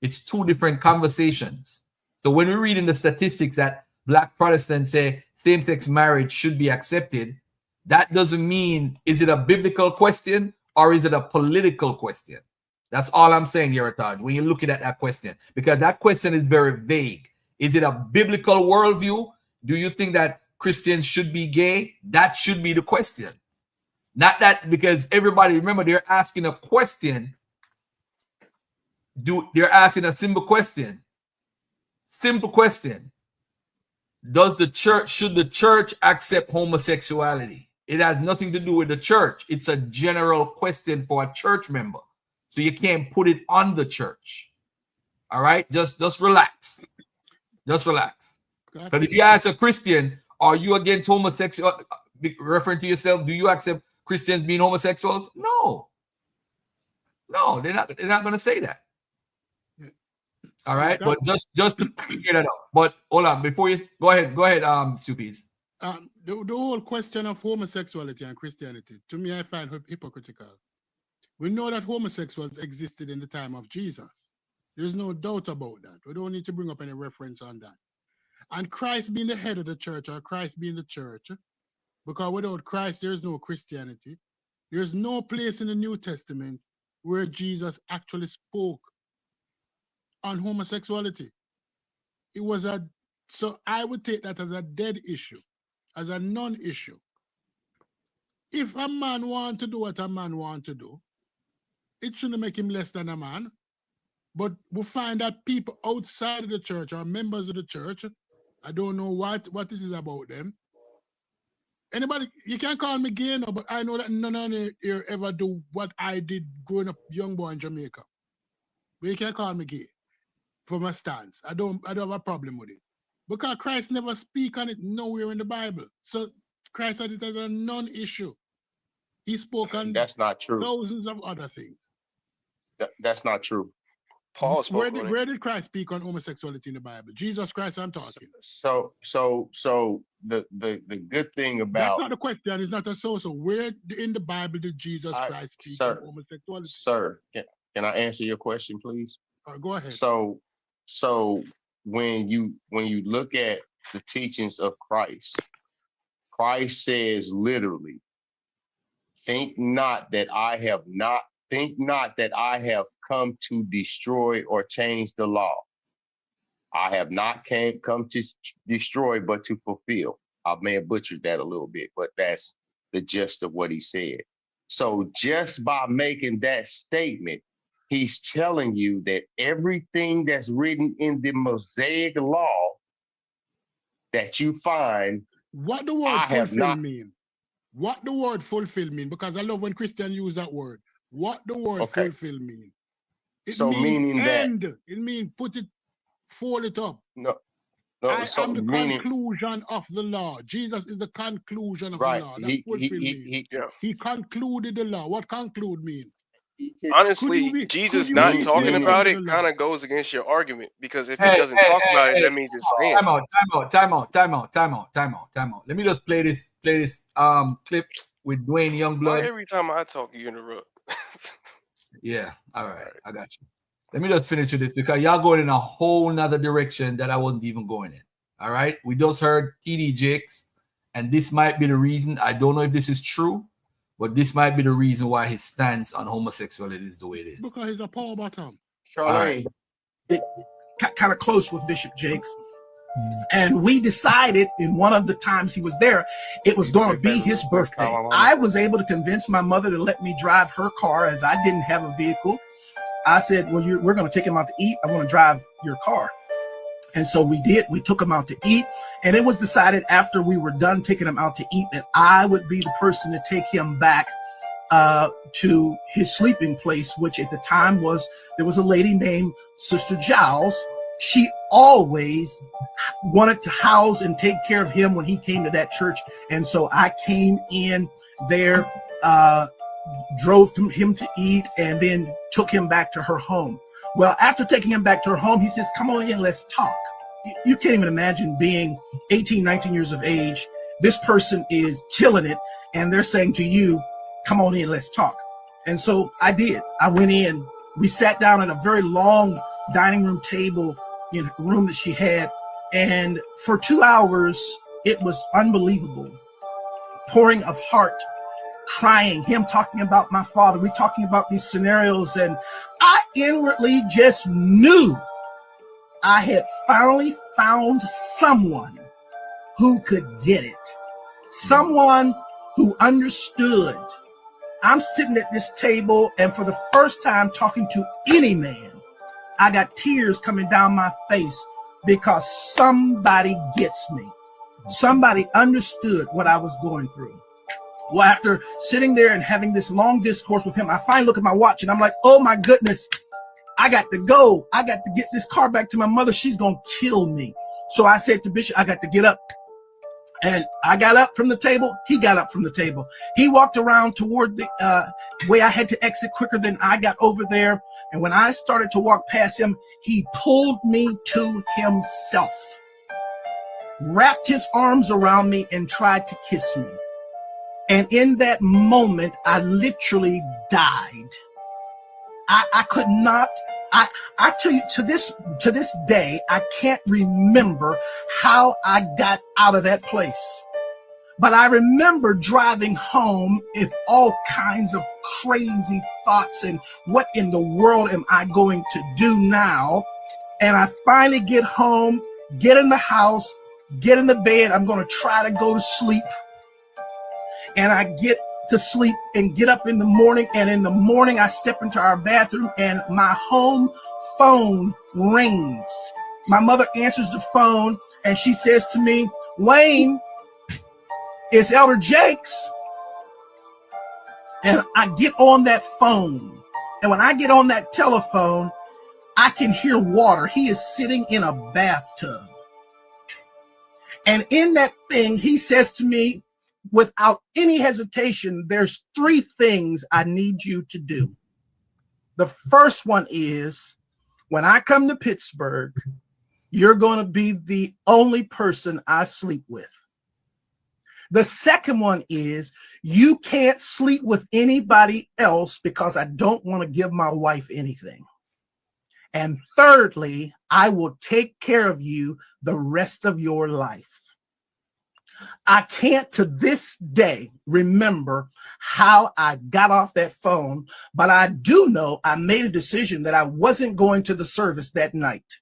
[SPEAKER 2] It's two different conversations. So when we read in the statistics that Black Protestants say same-sex marriage should be accepted, that doesn't mean, is it a biblical question or is it a political question? That's all I'm saying, Yarataj, when you're looking at that question, because that question is very vague. Is it a biblical worldview? Do you think that Christians should be gay? That should be the question. Not that, because everybody, remember, they're asking a question. They're asking a simple question. Simple question. Should the church accept homosexuality? It has nothing to do with the church. It's a general question for a church member. So you can't put it on the church. All right? Just relax. Just relax. Because if you ask a Christian, are you against homosexual, referring to yourself, do you accept Christians being homosexuals? No. No, they're not going to say that. All right, but just to figure that out. But hold on, before you go ahead, Supies.
[SPEAKER 3] The whole question of homosexuality and Christianity, to me, I find hypocritical. We know that homosexuals existed in the time of Jesus. There's no doubt about that. We don't need to bring up any reference on that. And Christ being the head of the church, or Christ being the church, because without Christ, there's no Christianity. There's no place in the New Testament where Jesus actually spoke on homosexuality. It was so I would take that as a dead issue, as a non-issue. If a man wants to do what a man wants to do, it shouldn't make him less than a man. But we find that people outside of the church or members of the church, I don't know what it is about them. Anybody, you can't call me gay, no, but I know that none of you here ever do what I did growing up young boy in Jamaica. But you can't call me gay for my stance. I don't have a problem with it. Because Christ never speak on it nowhere in the Bible. So Christ had it as a non-issue. He spoke on
[SPEAKER 9] that's not true.
[SPEAKER 3] Thousands of other things.
[SPEAKER 9] That's not true.
[SPEAKER 12] Paul spoke on it.
[SPEAKER 3] Where did Christ speak on homosexuality in the Bible? Jesus Christ, I'm talking.
[SPEAKER 9] So the good thing about
[SPEAKER 3] that's not the question. It's not a so. Where in the Bible did Jesus Christ speak on homosexuality?
[SPEAKER 9] Sir, can I answer your question, please?
[SPEAKER 3] Go ahead.
[SPEAKER 9] So when you look at the teachings of Christ, Christ says literally, think not that I have come to destroy or change the law. I have not come to destroy, but to fulfill. I may have butchered that a little bit, but that's the gist of what he said. So just by making that statement, he's telling you that everything that's written in the Mosaic law that you find,
[SPEAKER 3] what the word fulfill mean? What the word fulfill mean? Because I love when Christians use that word. What the word fulfill mean? It
[SPEAKER 9] so
[SPEAKER 3] means
[SPEAKER 9] meaning
[SPEAKER 3] end.
[SPEAKER 9] that
[SPEAKER 3] It means put it, fold it up.
[SPEAKER 9] No,
[SPEAKER 3] I
[SPEAKER 9] So
[SPEAKER 3] am the
[SPEAKER 9] meaning
[SPEAKER 3] conclusion of the law. Jesus is the conclusion of
[SPEAKER 9] right.
[SPEAKER 3] the law. That's fulfillment.
[SPEAKER 12] Yeah.
[SPEAKER 3] He concluded the law. What conclude mean?
[SPEAKER 12] Honestly,
[SPEAKER 3] Could
[SPEAKER 12] Jesus
[SPEAKER 3] you
[SPEAKER 12] not
[SPEAKER 3] read to
[SPEAKER 12] talking
[SPEAKER 3] us
[SPEAKER 12] about
[SPEAKER 3] under
[SPEAKER 12] it
[SPEAKER 3] the law?
[SPEAKER 12] kind of goes against your argument, because if he
[SPEAKER 2] Hey,
[SPEAKER 12] doesn't
[SPEAKER 2] hey,
[SPEAKER 12] talk
[SPEAKER 2] hey,
[SPEAKER 12] about it,
[SPEAKER 2] hey.
[SPEAKER 12] that means it
[SPEAKER 2] Time
[SPEAKER 12] stands.
[SPEAKER 2] out, time out. Let me just play this clip with Dwayne
[SPEAKER 12] Why
[SPEAKER 2] Youngblood.
[SPEAKER 12] every time I talk, you interrupt?
[SPEAKER 2] Yeah, all right, I got you. Let me just finish with this because y'all going in a whole nother direction that I wasn't even going in. All right, we just heard TD Jakes, and this might be the reason. I don't know if this is true, but this might be the reason why his stance on homosexuality is the way it is.
[SPEAKER 3] Because he's a power bottom.
[SPEAKER 2] All right.
[SPEAKER 5] Kind of close with Bishop Jakes. And we decided in one of the times he was there, it was going to be his birthday. I was able to convince my mother to let me drive her car as I didn't have a vehicle. I said, well, we're going to take him out to eat. I want to drive your car. And so we did. We took him out to eat. And it was decided after we were done taking him out to eat that I would be the person to take him back to his sleeping place, which at the time there was a lady named Sister Giles. She always wanted to house and take care of him when he came to that church. And so I came in there, drove him to eat, and then took him back to her home. Well, after taking him back to her home, he says, come on in, let's talk. You can't even imagine being 18, 19 years of age. This person is killing it, and they're saying to you, come on in, let's talk. And so I did. I went in. We sat down at a very long dining room table in a room that she had. And for 2 hours, it was unbelievable. Pouring of heart, crying, him talking about my father. We're talking about these scenarios. And I inwardly just knew I had finally found someone who could get it. Someone who understood. I'm sitting at this table, and for the first time talking to any man, I got tears coming down my face because somebody gets me. Somebody understood what I was going through. Well, after sitting there and having this long discourse with him, I finally look at my watch and I'm like, oh my goodness, I got to go. I got to get this car back to my mother. She's going to kill me. So I said to Bishop, I got to get up. And I got up from the table. He got up from the table. He walked around toward the way I had to exit quicker than I got over there. And when I started to walk past him, he pulled me to himself, wrapped his arms around me and tried to kiss me. And in that moment, I literally died. I could not, I tell you, to this day, I can't remember how I got out of that place. But I remember driving home with all kinds of crazy thoughts and what in the world am I going to do now? And I finally get home, get in the house, get in the bed. I'm going to try to go to sleep. And I get to sleep and get up in the morning. And in the morning, I step into our bathroom and my home phone rings. My mother answers the phone and she says to me, Wayne, it's Elder Jakes. And I get on that phone. And when I get on that telephone, I can hear water. He is sitting in a bathtub. And in that thing, he says to me, without any hesitation, there's 3 things I need you to do. The first one is, when I come to Pittsburgh, you're going to be the only person I sleep with. The second one is, you can't sleep with anybody else because I don't want to give my wife anything. And thirdly, I will take care of you the rest of your life. I can't to this day remember how I got off that phone, but I do know I made a decision that I wasn't going to the service that night.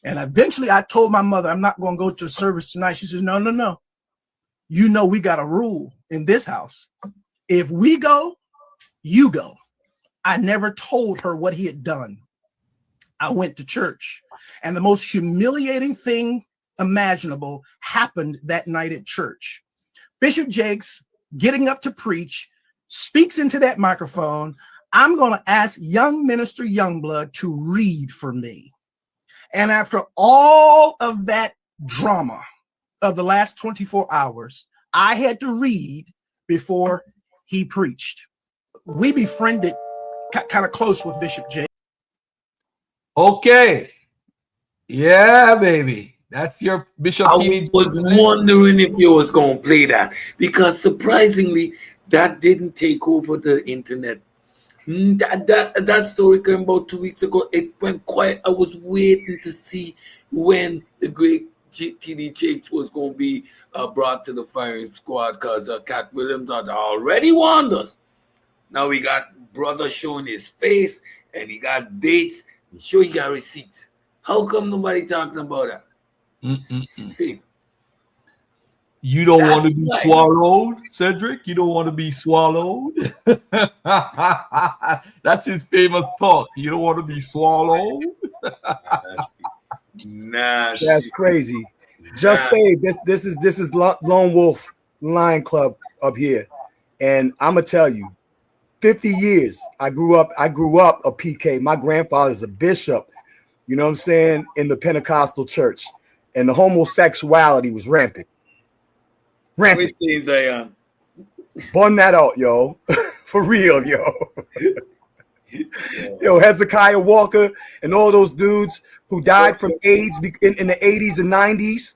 [SPEAKER 5] And eventually I told my mother, I'm not going to go to the service tonight. She says, no. You know, we got a rule in this house. If we go, you go. I never told her what he had done. I went to church, and the most humiliating thing imaginable happened that night at church. Bishop Jakes, getting up to preach, speaks into that microphone. I'm going to ask young minister Youngblood to read for me. And after all of that drama of the last 24 hours I had to read before he preached. We befriended kind of close with Bishop Jake.
[SPEAKER 2] Okay. Yeah, baby. That's your Bishop
[SPEAKER 7] I
[SPEAKER 2] Keeney.
[SPEAKER 7] was wondering if you was going to play that, because surprisingly, that didn't take over the internet. That story came about 2 weeks ago. It went quiet. I was waiting to see when the great TD Jakes was going to be brought to the firing squad, because Cat Williams had already warned us. Now we got brother showing his face, and he got dates. Sure, he got receipts. How come nobody talking about that? See,
[SPEAKER 2] You don't want to
[SPEAKER 7] That's
[SPEAKER 2] be
[SPEAKER 7] right.
[SPEAKER 2] swallowed, Cedric? You don't want to be swallowed? That's his famous talk. You don't want to be swallowed?
[SPEAKER 7] Nasty.
[SPEAKER 17] That's crazy. Just say this is Lone Wolf Lion Club up here, and I'm gonna tell you, 50 years I grew up a PK. My grandfather's a bishop, you know what I'm saying, in the Pentecostal church, and the homosexuality was rampant. Rampant. Bun that out, yo. For real, yo. Yo, Hezekiah Walker and all those dudes who died from AIDS in the 80s and 90s.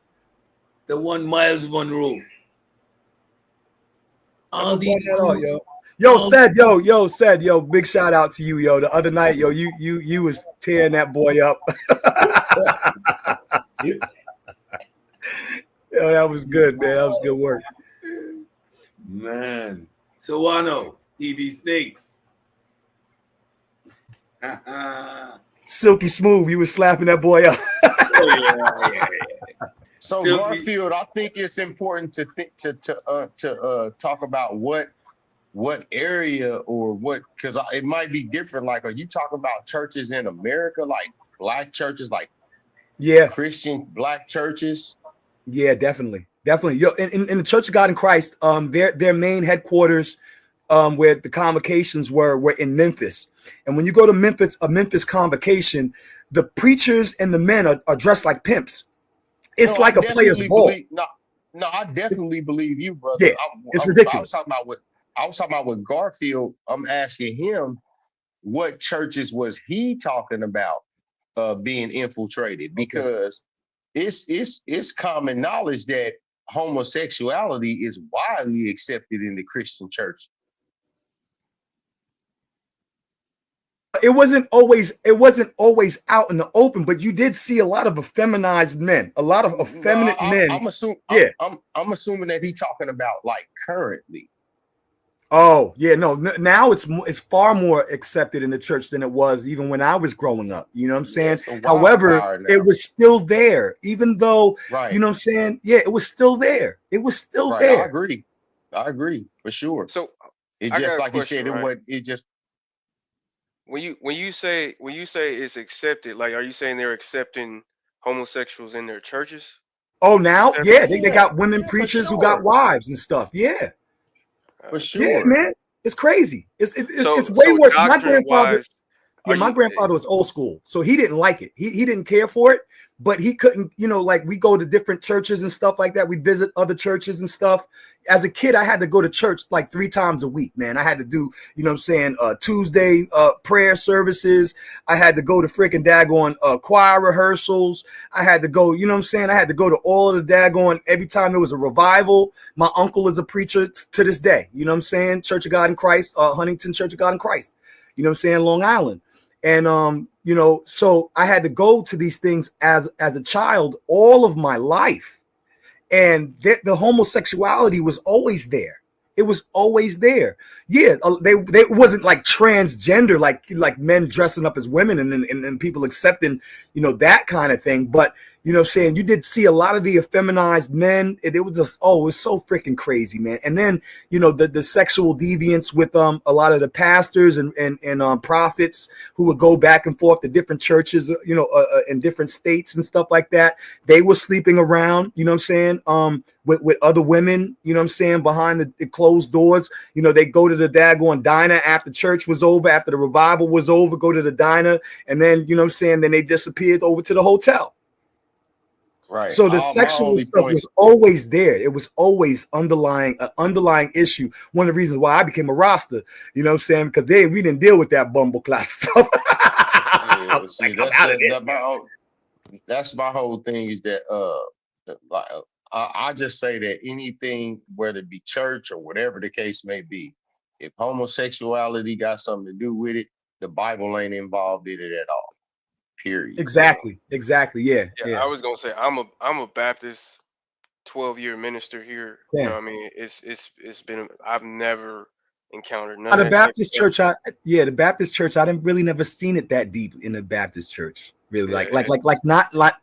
[SPEAKER 7] The one Miles Monroe. All these
[SPEAKER 17] Said, yo, big shout out to you, yo. The other night, yo, you was tearing that boy up. Yo, that was good, man. That was good work.
[SPEAKER 7] Man. So Wano, TD Snakes.
[SPEAKER 17] Silky smooth, you was slapping that boy up.
[SPEAKER 9] So Garfield, I think it's important to talk about what area or what, because it might be different. Like, are you talking about churches in America, like black churches, like Christian black churches?
[SPEAKER 17] Yeah, definitely. Yo, in the Church of God in Christ, their main headquarters, where the convocations were in Memphis. And when you go to Memphis, a Memphis convocation, the preachers and the men are dressed like pimps. It's like a player's ball.
[SPEAKER 9] I definitely believe you, brother.
[SPEAKER 17] Yeah, it's ridiculous.
[SPEAKER 9] I was talking about with Garfield. I'm asking him what churches was he talking about being infiltrated, because it's common knowledge that homosexuality is widely accepted in the Christian church.
[SPEAKER 17] It wasn't always out in the open, but you did see a lot of effeminized men, a lot of effeminate men.
[SPEAKER 9] I'm assuming that he's talking about like currently.
[SPEAKER 17] Oh yeah, no. Now it's far more accepted in the church than it was even when I was growing up. You know what I'm saying? However, it was still there, even though you know what I'm saying. Yeah, it was still there. It was still there.
[SPEAKER 9] I agree for sure.
[SPEAKER 12] So
[SPEAKER 9] it just like you said, it just.
[SPEAKER 12] When you say it's accepted, like, are you saying they're accepting homosexuals in their churches?
[SPEAKER 17] Oh, now, yeah, they got women preachers who got wives and stuff. Yeah,
[SPEAKER 9] for sure.
[SPEAKER 17] Yeah, man, it's crazy. It's way worse. My grandfather was old school, so he didn't like it. He didn't care for it, but he couldn't. You know, like we go to different churches and stuff like that. We visit other churches and stuff. As a kid, I had to go to church like 3 times a week, man. I had to do, you know what I'm saying, Tuesday prayer services. I had to go to freaking daggone choir rehearsals. I had to go, you know what I'm saying? I had to go to all of the daggone, every time there was a revival. My uncle is a preacher to this day. You know what I'm saying? Church of God in Christ, Huntington Church of God in Christ. You know what I'm saying? Long Island. And, you know, so I had to go to these things as a child all of my life. And the homosexuality was always there. It was always there. Yeah, they wasn't like transgender, like men dressing up as women and people accepting, you know, that kind of thing. But, you know what I'm saying, you did see a lot of the effeminized men. It was just, it was so freaking crazy, man. And then, you know, the sexual deviance with a lot of the pastors and prophets who would go back and forth to different churches, you know, in different states and stuff like that. They were sleeping around, you know what I'm saying, with other women, you know what I'm saying, behind the closed doors. You know, they go to the daggone diner after church was over, after the revival was over, go to the diner, and then, you know what I'm saying, then they disappeared over to the hotel.
[SPEAKER 9] Right.
[SPEAKER 17] So the
[SPEAKER 9] My
[SPEAKER 17] sexual
[SPEAKER 9] only
[SPEAKER 17] stuff
[SPEAKER 9] point.
[SPEAKER 17] was always there. It was always underlying issue. One of the reasons why I became a Rasta, you know what I'm saying? Because we didn't deal with that bumble clot stuff.
[SPEAKER 9] Yeah, but see, that's my whole thing is that I just say that anything, whether it be church or whatever the case may be, if homosexuality got something to do with it, the Bible ain't involved in it at all. Period.
[SPEAKER 17] Exactly. Yeah.
[SPEAKER 12] I was gonna say I'm a Baptist 12-year minister here. You know
[SPEAKER 17] Yeah.
[SPEAKER 12] what I mean? It's been I've never encountered none
[SPEAKER 17] The
[SPEAKER 12] of that type
[SPEAKER 17] Baptist
[SPEAKER 12] of stuff.
[SPEAKER 17] church, the Baptist church, I didn't really never seen it that deep in the Baptist church. Really,
[SPEAKER 12] Yeah,
[SPEAKER 17] not like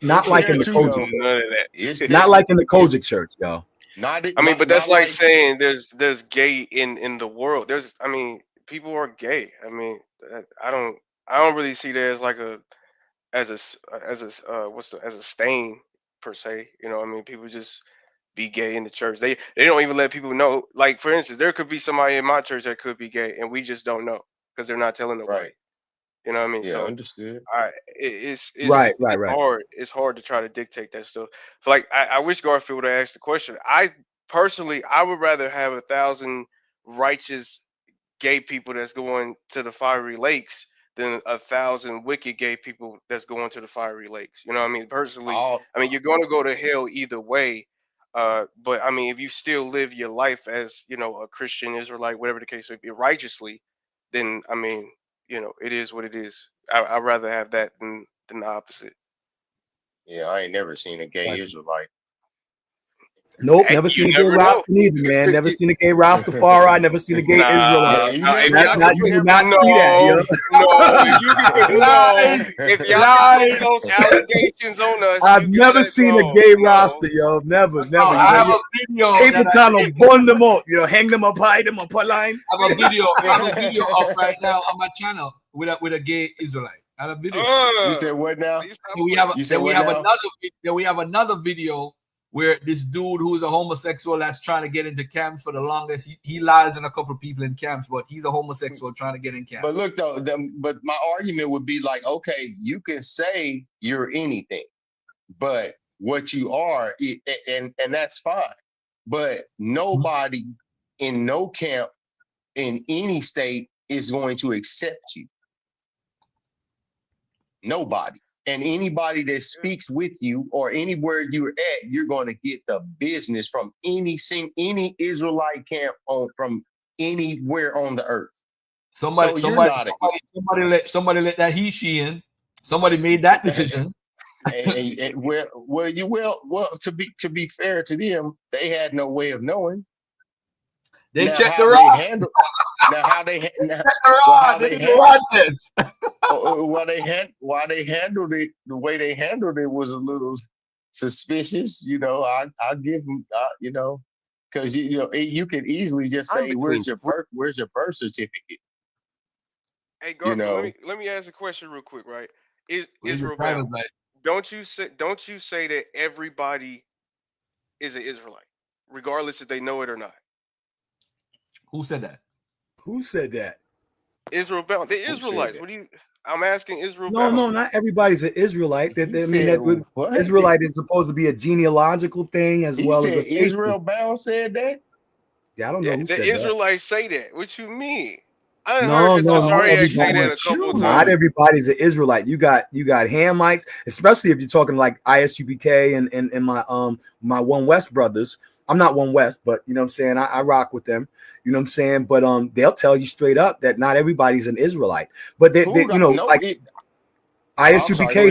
[SPEAKER 17] in the Kojic church.
[SPEAKER 12] none of that.
[SPEAKER 17] Not like in the Kojic church, yo.
[SPEAKER 12] I mean, but that's like saying there's gay in the world. I mean, people are gay. I mean, I don't really see that as like as a stain per se. You know, I mean, people just be gay in the church. They don't even let people know. Like, for instance, there could be somebody in my church that could be gay, and we just don't know because they're not telling nobody.
[SPEAKER 9] Right.
[SPEAKER 12] You know what I mean?
[SPEAKER 9] Yeah,
[SPEAKER 12] So
[SPEAKER 9] understood.
[SPEAKER 12] it's
[SPEAKER 17] Right.
[SPEAKER 12] hard. It's hard to try to dictate that stuff. Like I wish Garfield would have asked the question. I personally would rather have 1,000 righteous gay people that's going to the fiery lakes than 1,000 wicked gay people that's going to the fiery lakes. You know what I mean? Personally, I mean you're going to go to hell either way. But I mean, if you still live your life as a Christian Israelite, whatever the case may be, righteously, then I mean, it is what it is. I'd rather have that than the opposite.
[SPEAKER 9] Yeah, I ain't never seen a gay Israelite.
[SPEAKER 17] Nope,
[SPEAKER 12] Hey,
[SPEAKER 17] never
[SPEAKER 12] you
[SPEAKER 17] seen a gay
[SPEAKER 12] never
[SPEAKER 17] Rasta
[SPEAKER 12] know.
[SPEAKER 17] neither, man. Never seen a gay Rastafari. Never seen a gay Israelite.
[SPEAKER 12] You
[SPEAKER 17] You will not see that, yo.
[SPEAKER 12] if y'all can put those allegations on us,
[SPEAKER 17] I've never seen a gay Rasta, yo. Never.
[SPEAKER 2] I have a video.
[SPEAKER 17] Paper towel, bond them up, hang them up, hide them up a line.
[SPEAKER 2] I have a video up right now on my channel with a gay Israelite. I have a video.
[SPEAKER 9] You said what now?
[SPEAKER 2] We have another video where this dude who's a homosexual that's trying to get into camps for the longest. He lies on a couple of people in camps, but he's a homosexual trying to get in camps.
[SPEAKER 9] But look though, but my argument would be like, okay, you can say you're anything, but what you are, and that's fine. But nobody in no camp in any state is going to accept you. Nobody. And anybody that speaks with you or anywhere you're at, you're going to get the business from any Israelite camp from anywhere on the earth.
[SPEAKER 2] Somebody let that he in. Somebody made that decision.
[SPEAKER 9] Well, to be fair to them, they had no way of knowing.
[SPEAKER 2] They checked the rod.
[SPEAKER 9] Why they handled it the way they handled it was a little suspicious. I give them, because you could easily just say, "Where's your birth certificate?"
[SPEAKER 12] Hey, Garfield, let me ask a question real quick, right? Israel bound. Don't you say that everybody is an Israelite, regardless if they know it or not?
[SPEAKER 2] Who said that?
[SPEAKER 17] Who said that?
[SPEAKER 12] Israel bound. The Israelites. What do you? I'm asking Israel.
[SPEAKER 17] No, not everybody's an Israelite. Israelite is supposed to be a genealogical thing as well as a
[SPEAKER 9] Israel bound said that.
[SPEAKER 17] Yeah, I don't know who said
[SPEAKER 12] the
[SPEAKER 17] that.
[SPEAKER 12] Israelites say that. What you mean? I done
[SPEAKER 17] No,
[SPEAKER 12] heard Tazariak say that a couple of times.
[SPEAKER 17] Not everybody's an Israelite. You got Hamites, especially if you're talking like ISUBK and my One West brothers. I'm not One West, but you know what I'm saying? I rock with them. You know what I'm saying? But they'll tell you straight up that not everybody's an Israelite. But ISUBK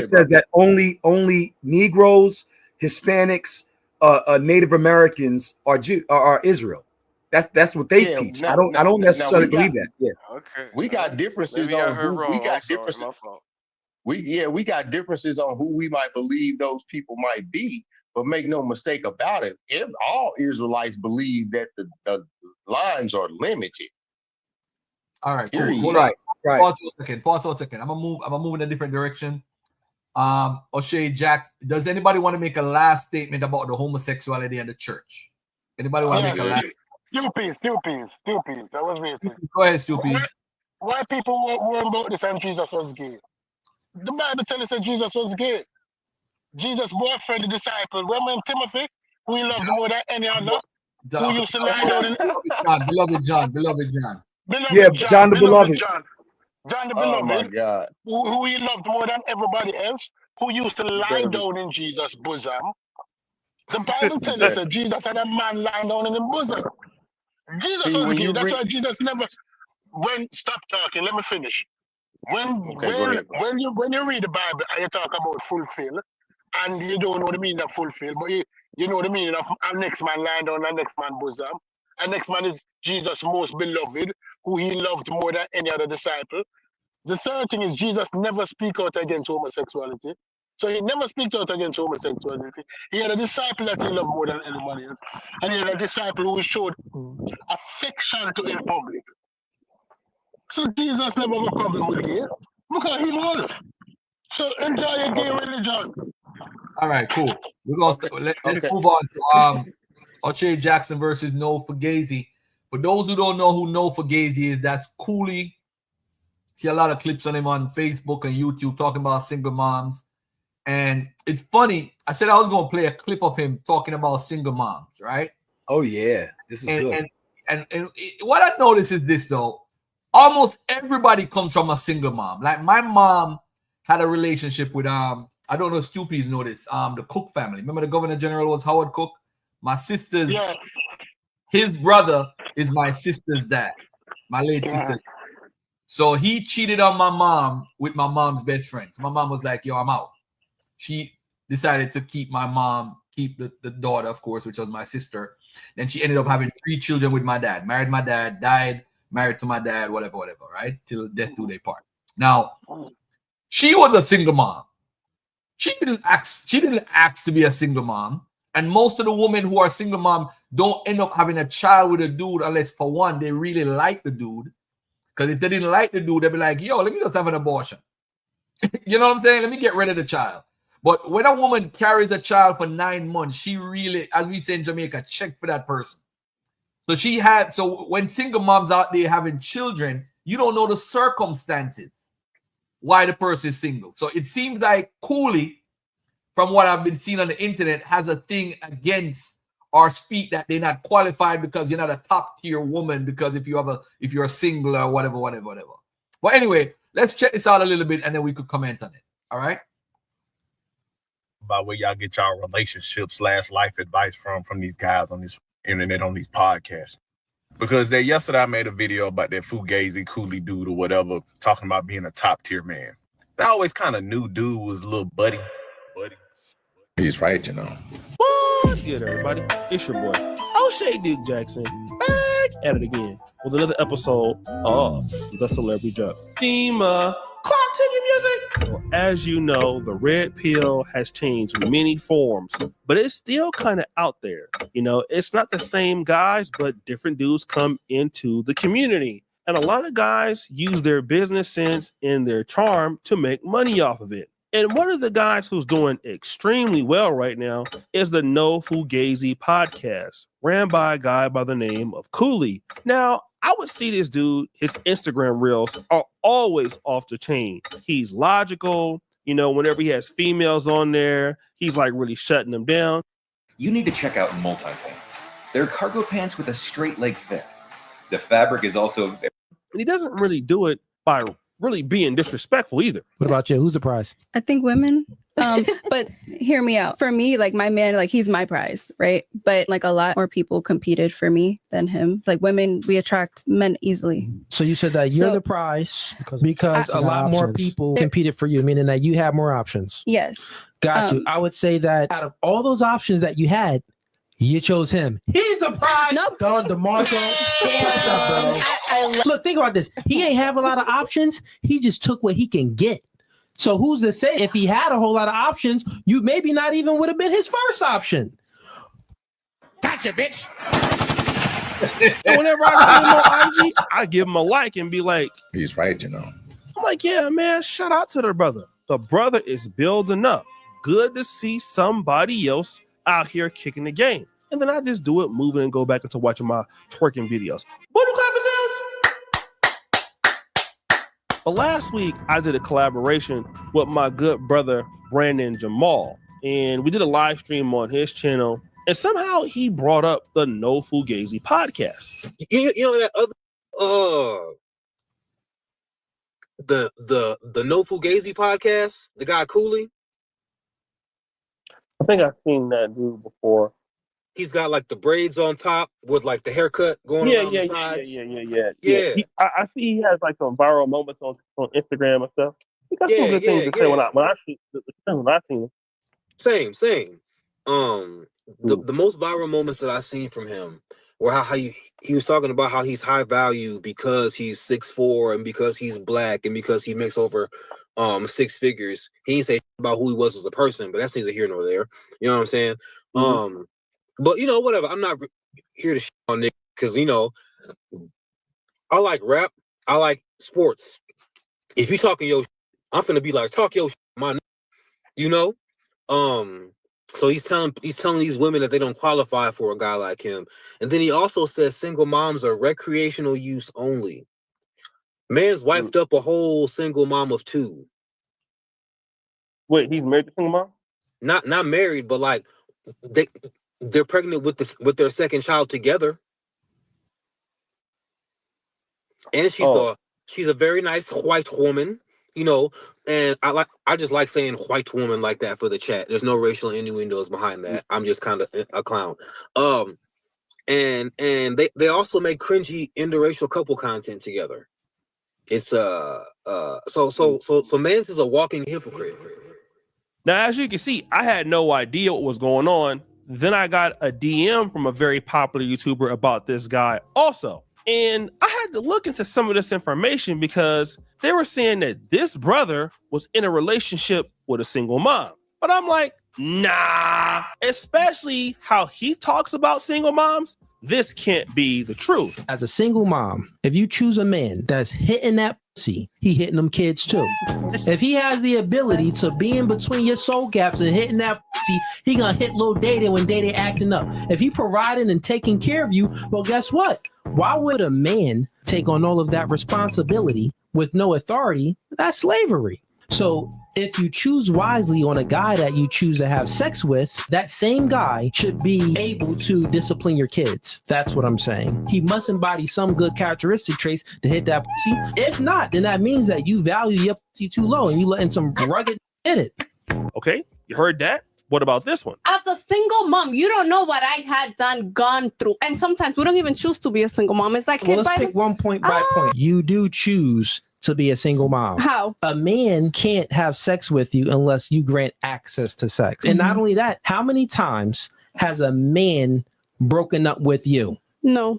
[SPEAKER 17] says that only Negroes, Hispanics, Native Americans are Israel. That's what they teach. I don't necessarily believe that. Yeah.
[SPEAKER 12] Okay.
[SPEAKER 9] We got differences on who we got differences.
[SPEAKER 12] My fault.
[SPEAKER 9] We got differences on who we might believe those people might be. But make no mistake about it, all Israelites believe that the lines are limited.
[SPEAKER 2] All right,
[SPEAKER 9] cool.
[SPEAKER 2] Hold on. Right. Pause for a second. I'm gonna move in a different direction. Oshay, Jax, does anybody want to make a last statement about the homosexuality and the church? Anybody want to make a last?
[SPEAKER 11] Stupid. That was me.
[SPEAKER 2] Go ahead, Stupid.
[SPEAKER 11] Why people weren't about this and Jesus was gay? The Bible tells us that Jesus was gay. Jesus' boyfriend, the disciple, remember Timothy, who he loved more than any other, who used to lie down in
[SPEAKER 2] Beloved John.
[SPEAKER 17] Yeah, John the
[SPEAKER 11] beloved
[SPEAKER 17] Beloved.
[SPEAKER 11] John the
[SPEAKER 9] Oh my
[SPEAKER 11] beloved,
[SPEAKER 9] God.
[SPEAKER 11] who he loved more than everybody else, who used to lie
[SPEAKER 9] Baby.
[SPEAKER 11] down in Jesus' bosom. The Bible tells us that Jesus had a man lying down in his bosom. Jesus
[SPEAKER 9] See,
[SPEAKER 11] was
[SPEAKER 9] when
[SPEAKER 11] gay.
[SPEAKER 9] you
[SPEAKER 11] That's
[SPEAKER 9] read,
[SPEAKER 11] why Jesus never. Stop talking. Let me finish.
[SPEAKER 9] okay, go ahead, bro.
[SPEAKER 11] When you read the Bible and you talk about fulfill, and you don't know the meaning of fulfill, but you know the meaning of our next man lying down our next man bosom. Our next man is Jesus' most beloved, who he loved more than any other disciple. The third thing is Jesus never speak out against homosexuality. So he never speaks out against homosexuality. He had a disciple that he loved more than anybody else. And he had a disciple who showed affection to in public. So Jesus never had a problem with gay because he was. So enjoy your gay religion.
[SPEAKER 2] All right, cool. We're gonna let me
[SPEAKER 9] Okay.
[SPEAKER 2] move on to Oshay Jackson versus Nofugazee. For those who don't know who Nofugazee is, that's Cooley. See a lot of clips on him on Facebook and YouTube talking about single moms. And it's funny. I said I was gonna play a clip of him talking about single moms, right?
[SPEAKER 17] Oh yeah, this is good.
[SPEAKER 2] And what I noticed is this though. Almost everybody comes from a single mom. Like my mom had a relationship with I don't know if Stupies know this, the Cook family. Remember the Governor General was Howard Cook? My sister's his brother is my sister's dad, my late sister. So he cheated on my mom with my mom's best friend. So my mom was like, yo, I'm out. She decided to keep the daughter, of course, which was my sister. Then she ended up having 3 children with my dad. Married my dad, died, married to my dad, whatever, right? Till death do they part. Now, she was a single mom. She didn't ask to be a single mom. And most of the women who are single mom don't end up having a child with a dude unless, for one, they really like the dude. Because if they didn't like the dude, they'd be like, yo, let me just have an abortion. You know what I'm saying? Let me get rid of the child. But when a woman carries a child for 9 months, she really, as we say in Jamaica, check for that person. So when single moms out there having children, you don't know the circumstances why the person is single. So it seems like Cooley, from what I've been seeing on the internet, has a thing against or speak that they're not qualified because you're not a top tier woman because if you're a single or whatever. But anyway, let's check this out a little bit and then we could comment on it. All right.
[SPEAKER 10] About where y'all get y'all relationship / life advice from these guys on this internet, on these podcasts. Because yesterday I made a video about that Fugazi Cooley dude or whatever, talking about being a top tier man. I always kind of knew dude was a little buddy.
[SPEAKER 1] He's right, you know.
[SPEAKER 13] What's good, everybody? It's your boy, Oshay Duke Jackson, back at it again with another episode of The Celebrity Jump. Team clock ticking music. Well, as you know, the red pill has changed many forms, but it's still kind of out there. You know, it's not the same guys, but different dudes come into the community. And a lot of guys use their business sense and their charm to make money off of it. And one of the guys who's doing extremely well right now is the Nofugazee podcast, ran by a guy by the name of Cooley. Now, I would see this dude, his Instagram reels are always off the chain. He's logical. You know, whenever he has females on there, he's like really shutting them down.
[SPEAKER 23] You need to check out multi-pants. They're cargo pants with a straight leg fit. The fabric is also...
[SPEAKER 13] And he doesn't really do it by really being disrespectful either.
[SPEAKER 24] What about you? Who's the prize?
[SPEAKER 25] I think women. But hear me out. For me, like my man, like he's my prize, right? But like a lot more people competed for me than him. Like women, we attract men easily.
[SPEAKER 24] So you said that you're the prize because a lot more people competed for you, meaning that you have more options.
[SPEAKER 25] Yes.
[SPEAKER 24] Got you. I would say that out of all those options that you had, you chose him. He's a prize.
[SPEAKER 25] Nope.
[SPEAKER 24] Don DeMarco. Look, think about this. He ain't have a lot of options. He just took what he can get. So who's to say if he had a whole lot of options, you maybe not even would have been his first option.
[SPEAKER 13] Gotcha, bitch. And whenever I see him on IG, I give him a like and be like,
[SPEAKER 1] he's right, you know.
[SPEAKER 13] I'm like, yeah, man, shout out to the brother. The brother is building up. Good to see somebody else out here kicking the game. And then I just do it, moving and go back into watching my twerking videos. Booty clapping sounds. But last week I did a collaboration with my good brother Brandon Jamal, and we did a live stream on his channel, and somehow he brought up the Nofugazee podcast.
[SPEAKER 6] You know that other the Nofugazee podcast, the guy Cooley.
[SPEAKER 13] I think I've seen that dude before.
[SPEAKER 6] He's got like the braids on top with like the haircut going around the sides.
[SPEAKER 13] Yeah. I see he has like some viral moments on Instagram and stuff. He got some good things to say when I seen him.
[SPEAKER 6] Same. The most viral moments that I've seen from him were how he was talking about how he's high value because he's 6'4" and because he's black and because he makes over 6 figures. He didn't say about who he was as a person, but that's neither here nor there. You know what I'm saying? But you know, whatever. I'm not here to shit on Nick because you know I like rap. I like sports. If you talking your shit, I'm finna be like, talk your shit, my, you know. So he's telling these women that they don't qualify for a guy like him, and then he also says single moms are recreational use only. Man's wiped up a whole single mom of 2.
[SPEAKER 13] Wait, he's married to single mom?
[SPEAKER 6] Not married, but like they're pregnant with their second child together, and she's a very nice white woman, you know. And I just like saying white woman like that for the chat. There's no racial innuendos behind that. I'm just kind of a clown. And they also make cringy interracial couple content together. It's so Mans is a walking hypocrite.
[SPEAKER 13] Now, as you can see, I had no idea what was going on. Then I got a DM from a very popular YouTuber about this guy also. And I had to look into some of this information because they were saying that this brother was in a relationship with a single mom. But I'm like, nah, especially how he talks about single moms. This can't be the truth.
[SPEAKER 24] As a single mom, if you choose a man that's hitting that pussy, he hitting them kids too. If he has the ability to be in between your soul gaps and hitting that pussy, he gonna hit little Day-Day when Day-Day acting up. If he providing and taking care of you, well, guess what? Why would a man take on all of that responsibility with no authority? That's slavery. So if you choose wisely on a guy that you choose to have sex with, that same guy should be able to discipline your kids. That's what I'm saying. He must embody some good characteristic traits to hit that pussy. If not, then that means that you value your pussy too low and you letting some rugged hit it.
[SPEAKER 13] Okay, you heard that? What about this one?
[SPEAKER 8] As a single mom, you don't know what I had gone through. And sometimes we don't even choose to be a single mom. It's like,
[SPEAKER 24] well, let's pick one point by point. You do choose to be a single mom.
[SPEAKER 8] How?
[SPEAKER 24] A man can't have sex with you unless you grant access to sex. And not only that, how many times has a man broken up with you?
[SPEAKER 8] No.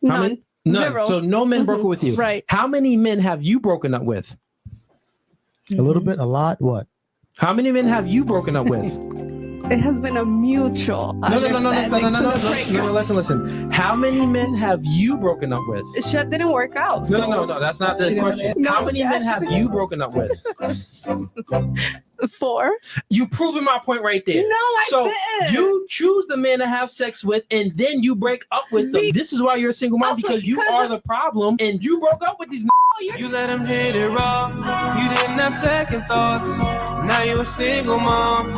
[SPEAKER 24] How many? None.
[SPEAKER 8] Zero.
[SPEAKER 24] So no men broke up with you.
[SPEAKER 8] Right.
[SPEAKER 24] How many men have you broken up with?
[SPEAKER 16] A little bit, a lot, what?
[SPEAKER 24] How many men have you broken up with?
[SPEAKER 8] It has been a mutual
[SPEAKER 24] No, listen. How many men have you broken up with?
[SPEAKER 8] Shit didn't work out.
[SPEAKER 24] No, that's not the question. How many men have you broken up with?
[SPEAKER 8] 4.
[SPEAKER 24] You proving my point right there.
[SPEAKER 8] No, I didn't.
[SPEAKER 24] You choose the man to have sex with, and then you break up with them. This is why you're a single mom, because you are the problem, and you broke up with these.
[SPEAKER 19] You let him hit it raw. You didn't have second thoughts. Now you're a single mom.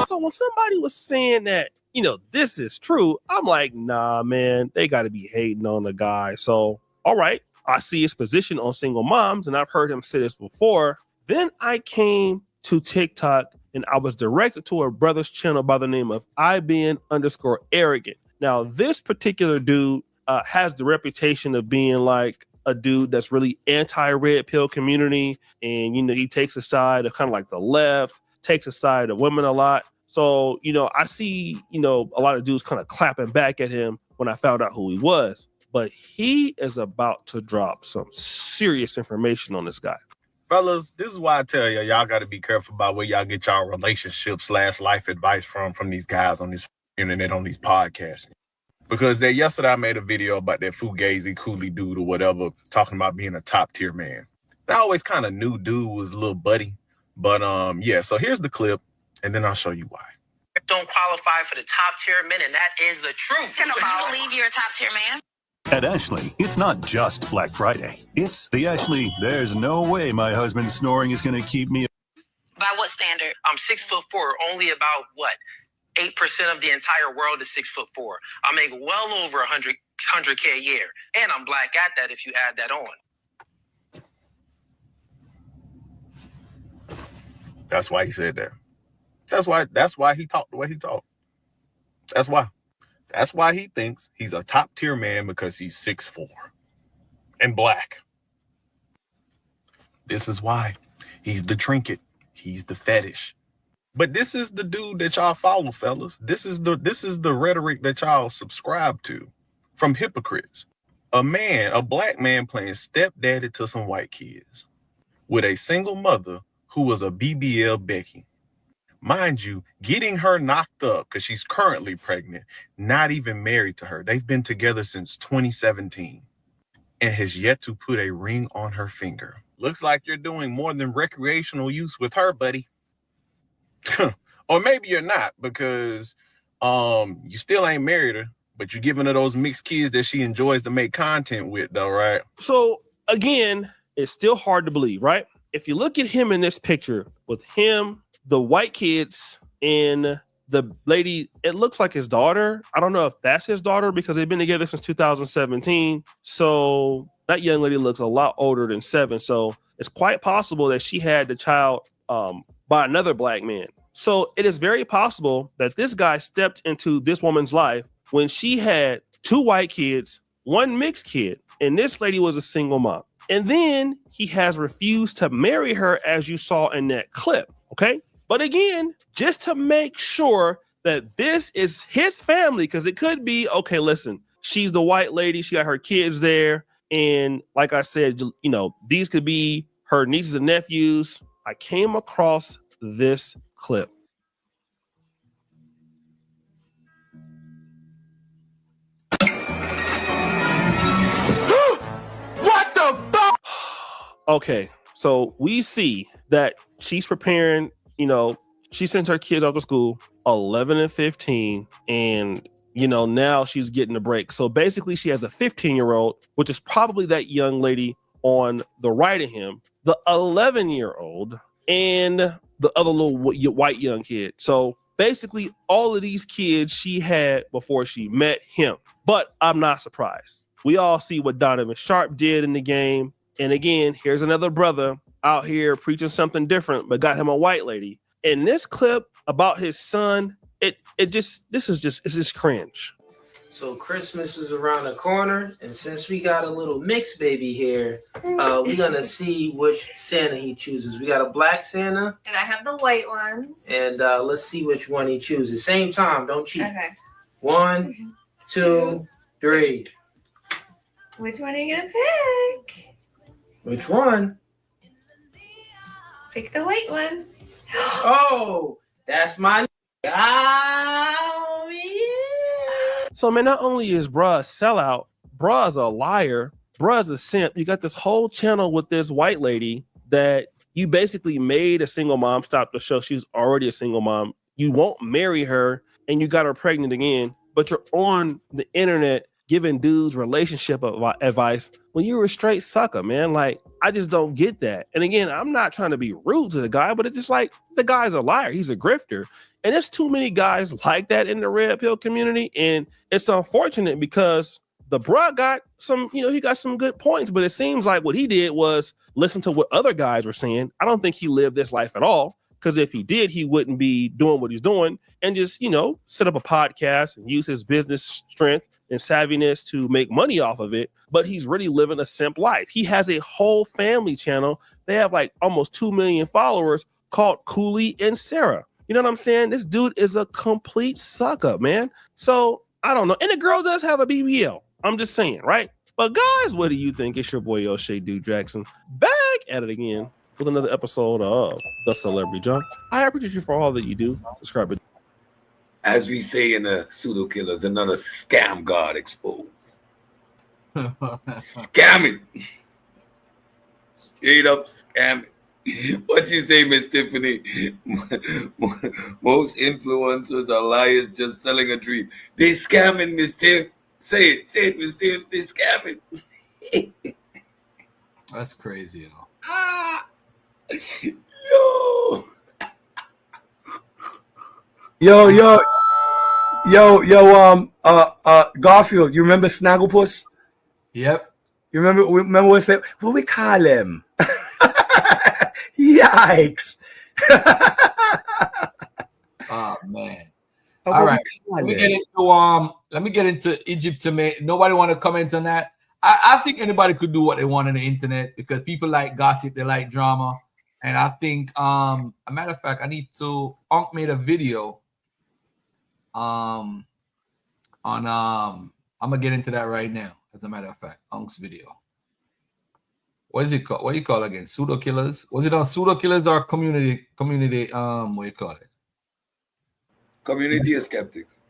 [SPEAKER 13] So when somebody was saying that, you know, this is true, I'm like, nah, man, they got to be hating on the guy. So, all right, I see his position on single moms, and I've heard him say this before. Then I came to TikTok, and I was directed to a brother's channel by the name of IBN_arrogant. Now, this particular dude has the reputation of being like a dude that's really anti-red pill community, and you know, he takes a side of kind of like the left, takes a side of women a lot. So, you know, I see, you know, a lot of dudes kind of clapping back at him when I found out who he was. But he is about to drop some serious information on this guy.
[SPEAKER 10] Fellas, this is why I tell y'all got to be careful about where y'all get y'all relationship/life advice from these guys on this internet, on these podcasts. Because yesterday I made a video about that Fugazi Cooley dude or whatever, talking about being a top tier man. I always kind of knew dude was a little buddy. But yeah, so here's the clip, and then I'll show you why.
[SPEAKER 20] Don't qualify for the top tier men, and that is the truth. Can you believe you're a top tier man?
[SPEAKER 21] At Ashley, it's not just Black Friday. It's the Ashley, there's no way my husband's snoring is going to keep me.
[SPEAKER 20] By what What standard?
[SPEAKER 24] I'm 6'4". Only about what? 8% of the entire world is 6'4". I make well over 100K a year, and I'm black at that. If you add that on.
[SPEAKER 10] That's why he said that. That's why he talked the way he talked. That's why. That's why he thinks he's a top tier man, because he's 6'4" and black. This is why. He's the trinket. He's the fetish. But this is the dude that y'all follow, fellas. This is the rhetoric that y'all subscribe to from hypocrites. A black man playing stepdaddy to some white kids with a single mother who was a BBL Becky. Mind you, getting her knocked up because she's currently pregnant, not even married to her. They've been together since 2017 and has yet to put a ring on her finger. Looks like you're doing more than recreational use with her, buddy. Or maybe you're not, because you still ain't married her, but you're giving her those mixed kids that she enjoys to make content with, though, right?
[SPEAKER 13] So again, it's still hard to believe, right? If you look at him in this picture with him, the white kids, and the lady, it looks like his daughter. I don't know if that's his daughter because they've been together since 2017. So that young lady looks a lot older than 7. So it's quite possible that she had the child by another black man. So it is very possible that this guy stepped into this woman's life when she had 2 white kids, 1 mixed kid, and this lady was a single mom. And then he has refused to marry her, as you saw in that clip, okay? But again, just to make sure that this is his family, because it could be, okay, listen, she's the white lady, she got her kids there, and like I said, you know, these could be her nieces and nephews. I came across this clip.
[SPEAKER 11] What the fuck?
[SPEAKER 13] Okay, so we see that she's preparing, you know, she sends her kids off to school, 11 and 15, and, you know, now she's getting a break. So basically she has a 15-year-old, which is probably that young lady on the right of him, the 11-year-old, and the other little white young kid. So basically all of these kids she had before she met him. But I'm not surprised. We all see what Donovan Sharp did in the game. And again, here's another brother out here preaching something different, but got him a white lady. In this clip about his son, it's just cringe.
[SPEAKER 24] So Christmas is around the corner, and since we got a little mixed baby here, we're gonna see which Santa he chooses. We got a black Santa,
[SPEAKER 4] and I have the white ones.
[SPEAKER 24] And let's see which one he chooses. Same time, don't cheat.
[SPEAKER 4] Okay.
[SPEAKER 24] 1, 2, 3.
[SPEAKER 4] Which one are you gonna pick?
[SPEAKER 24] Which one?
[SPEAKER 4] Pick the white one.
[SPEAKER 24] Oh, that's my. Oh, yeah.
[SPEAKER 13] So man, not only is bruh a sellout, bruh's a liar, bruh's a simp. You got this whole channel with this white lady that you basically made a single mom stop the show. She's already a single mom. You won't marry her, and you got her pregnant again, but you're on the internet giving dudes relationship advice when you're a straight sucker, man. Like, I just don't get that. And again, I'm not trying to be rude to the guy, but it's just like, the guy's a liar. He's a grifter. And there's too many guys like that in the red pill community. And it's unfortunate because the bruh got some, you know, he got some good points, but it seems like what he did was listen to what other guys were saying. I don't think he lived this life at all. Because if he did, he wouldn't be doing what he's doing and just, you know, set up a podcast and use his business strength and savviness to make money off of it. But he's really living a simp life. He has a whole family channel. They have like almost 2 million followers called Cooley and Sarah. You know what I'm saying? This dude is a complete sucker, man. So I don't know. And the girl does have a BBL. I'm just saying, right? But guys, what do you think? It's your boy Oshay Dude Jackson back at it again with another episode of The Celebrity Junk. I appreciate you for all that you do. Subscribe.
[SPEAKER 7] As we say in the Pseudo Killers, another scam god exposed. Scamming. Straight up scamming. What you say, Miss Tiffany? Most influencers are liars just selling a dream. They scamming, Miss Tiff. Say it, Miss Tiff. They scamming.
[SPEAKER 2] That's crazy, yo.
[SPEAKER 7] Yo.
[SPEAKER 17] Yo, Garfield, you remember Snagglepuss?
[SPEAKER 2] Yep.
[SPEAKER 17] You remember what we call him? Yikes.
[SPEAKER 2] Oh man.
[SPEAKER 17] Oh,
[SPEAKER 2] All
[SPEAKER 17] what we
[SPEAKER 2] right.
[SPEAKER 17] call
[SPEAKER 2] Let me get into Egyptomania. Nobody want to comment on that. I think anybody could do what they want on the internet because people like gossip, they like drama. And I think a matter of fact, Unc made a video on I'm gonna get into that right now, as a matter of fact. Unc's video. What is it called? What do you call it again? Pseudo killers? Was it on pseudo killers or community what do you call it?
[SPEAKER 23] Community of skeptics.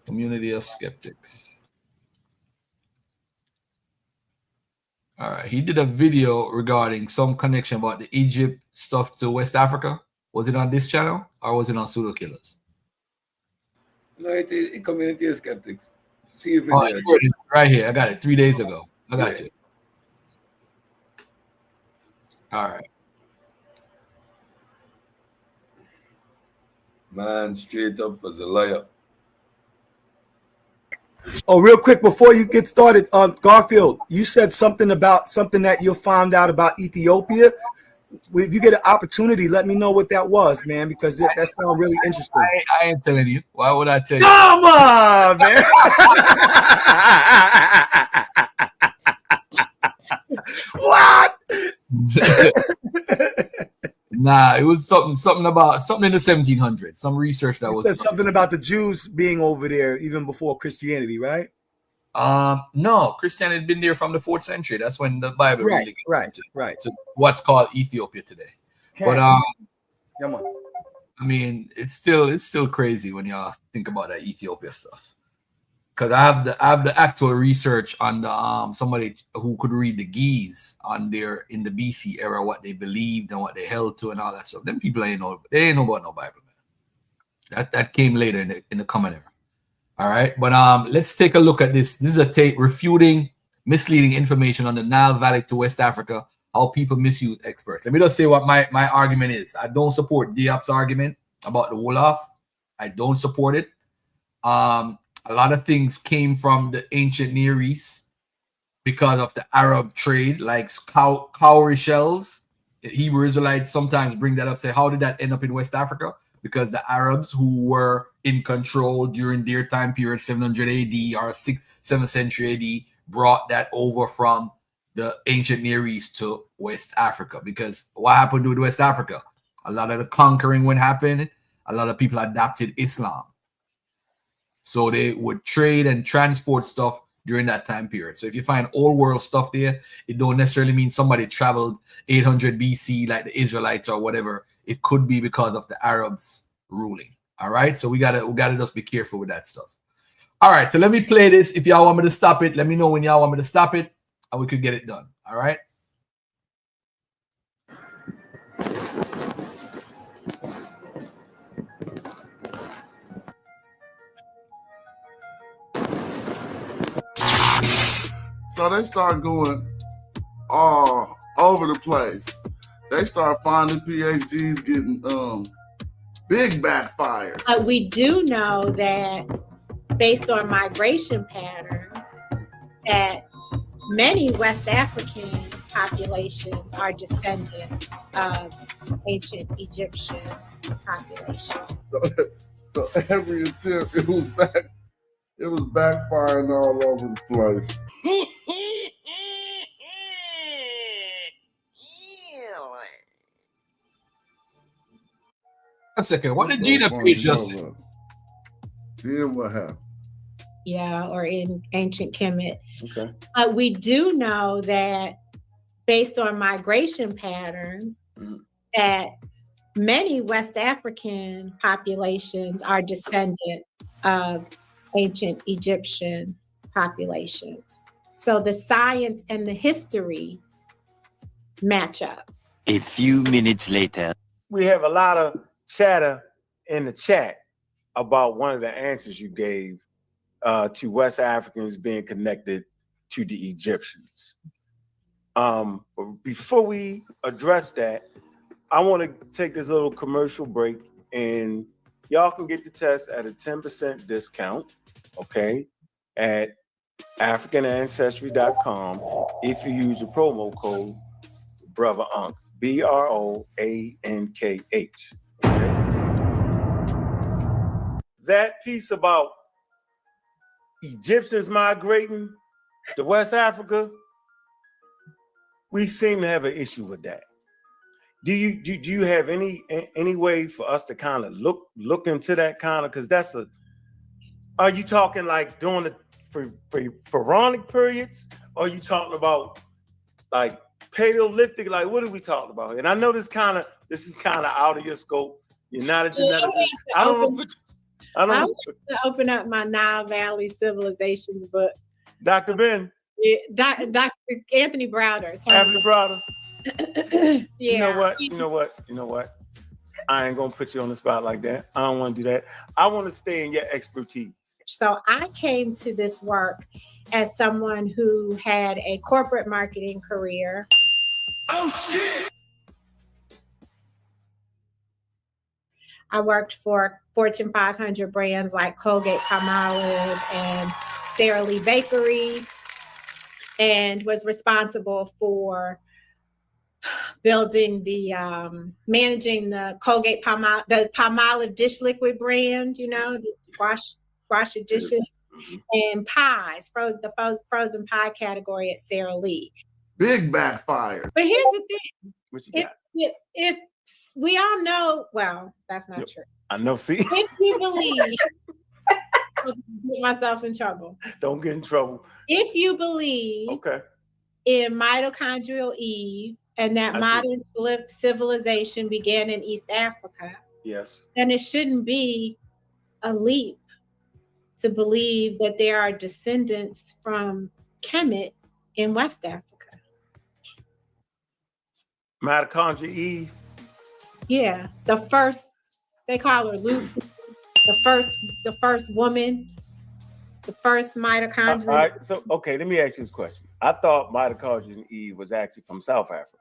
[SPEAKER 2] Community of skeptics. All right. He did a video regarding some connection about the Egypt stuff to West Africa. Was it on this channel or was it on pseudo killers?
[SPEAKER 23] No, it is Community of Skeptics. See if
[SPEAKER 2] Here it is, right here. I got it 3 days ago. I got you. All right.
[SPEAKER 23] Man, straight up as a liar.
[SPEAKER 17] Oh, real quick before you get started, Garfield, you said something about something that you found out about Ethiopia. If you get an opportunity, let me know what that was, man, because that sounds really interesting.
[SPEAKER 2] I ain't telling you. Why would I tell you?
[SPEAKER 17] Come on, man. What?
[SPEAKER 2] Nah, it was something in the 1700s. Some research that
[SPEAKER 17] You
[SPEAKER 2] was
[SPEAKER 17] said something about the Jews being over there even before Christianity, right?
[SPEAKER 2] No, Christianity had been there from the 4th century. That's when the Bible really got to what's called Ethiopia today. But I mean, it's still crazy when y'all think about that Ethiopia stuff. Because I have the actual research on the somebody who could read the Geese on there in the BC era, what they believed and what they held to and all that stuff. Them people ain't know about no Bible, man. That came later in the Common Era. All right, but let's take a look at this. This is a tape refuting misleading information on the Nile Valley to West Africa, how people misuse experts. Let me just say what my argument is. I don't support Diop's argument about the Wolof. I don't support it. A lot of things came from the ancient Near East because of the Arab trade, like cowrie shells. Hebrew Israelites sometimes bring that up, say, how did that end up in West Africa? Because the Arabs who were in control during their time period, 700 AD or 7th century AD, brought that over from the ancient Near East to West Africa. Because what happened with West Africa? A lot of the conquering would happen. A lot of people adopted Islam. So they would trade and transport stuff during that time period. So if you find old world stuff there, it don't necessarily mean somebody traveled 800 BC like the Israelites or whatever. It could be because of the Arabs ruling. All right. So we gotta just be careful with that stuff. All right. So let me play this. If y'all want me to stop it, let me know when y'all want me to stop it and we could get it done. All right.
[SPEAKER 3] So they start going all over the place. They start finding PhDs getting big backfires.
[SPEAKER 14] We do know that based on migration patterns, that many West African populations are descendants of ancient Egyptian populations.
[SPEAKER 3] So every attempt, it was backfiring all over the place.
[SPEAKER 2] A second. What did Gina preach just?
[SPEAKER 3] Then what happened?
[SPEAKER 14] Yeah, or in ancient Kemet.
[SPEAKER 3] Okay.
[SPEAKER 14] We do know that based on migration patterns, that many West African populations are descendant of ancient Egyptian populations. So the science and the history match up.
[SPEAKER 15] A few minutes later.
[SPEAKER 18] We have a lot of chatter in the chat about one of the answers you gave to West Africans being connected to the Egyptians. But before we address that, I want to take this little commercial break and y'all can get the test at a 10% discount, okay, at AfricanAncestry.com if you use the promo code Brother Ankh, BROANKH. Okay? That piece about Egyptians migrating to West Africa, we seem to have an issue with that. Do you have any way for us to kind of look into that kind of, because that's a, are you talking like during the for pharaonic periods, or are you talking about like Paleolithic? Like, what are we talking about? And I know this is kind of out of your scope. You're not a geneticist. I don't know.
[SPEAKER 14] I want to open up my Nile Valley civilizations book.
[SPEAKER 18] Dr. Ben.
[SPEAKER 14] Yeah, Dr. Anthony Browder.
[SPEAKER 18] Anthony Browder.
[SPEAKER 14] Yeah.
[SPEAKER 18] You know what? I ain't gonna put you on the spot like that. I don't want to do that. I want to stay in your expertise.
[SPEAKER 14] So I came to this work as someone who had a corporate marketing career.
[SPEAKER 19] Oh shit!
[SPEAKER 14] I worked for Fortune 500 brands like Colgate-Palmolive and Sara Lee Bakery, and was responsible for building the managing the Colgate-Palmolive, the Palmolive dish liquid brand, you know, to wash your dishes, and pies, the frozen pie category at Sara Lee.
[SPEAKER 3] Big backfire.
[SPEAKER 14] But here's the thing:
[SPEAKER 18] what you got?
[SPEAKER 14] If we all know, well, that's not true.
[SPEAKER 18] I know. See,
[SPEAKER 14] if you believe, I'll get myself in trouble.
[SPEAKER 18] Don't get in trouble.
[SPEAKER 14] If you believe, in mitochondrial Eve and that modern civilization began in East Africa,
[SPEAKER 18] yes,
[SPEAKER 14] then it shouldn't be a leap to believe that there are descendants from Kemet in West Africa.
[SPEAKER 18] Mitochondria Eve.
[SPEAKER 14] Yeah, the first, they call her Lucy, the first woman, the first mitochondria.
[SPEAKER 18] All right, so okay, let me ask you this question. I thought Mitochondria Eve was actually from South Africa.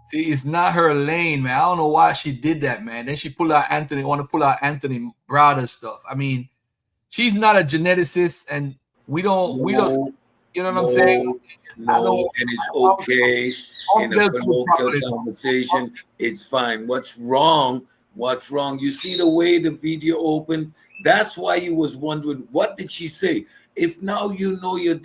[SPEAKER 2] See, it's not her lane, man. I don't know why she did that, man. Then she pulled out want to pull out Anthony Browder stuff. I mean, she's not a geneticist, and we don't, you know what I'm saying?
[SPEAKER 7] No, and it's okay in a colloquial conversation. It's fine. What's wrong? What's wrong? You see the way the video opened? That's why you was wondering, what did she say? If now you know you're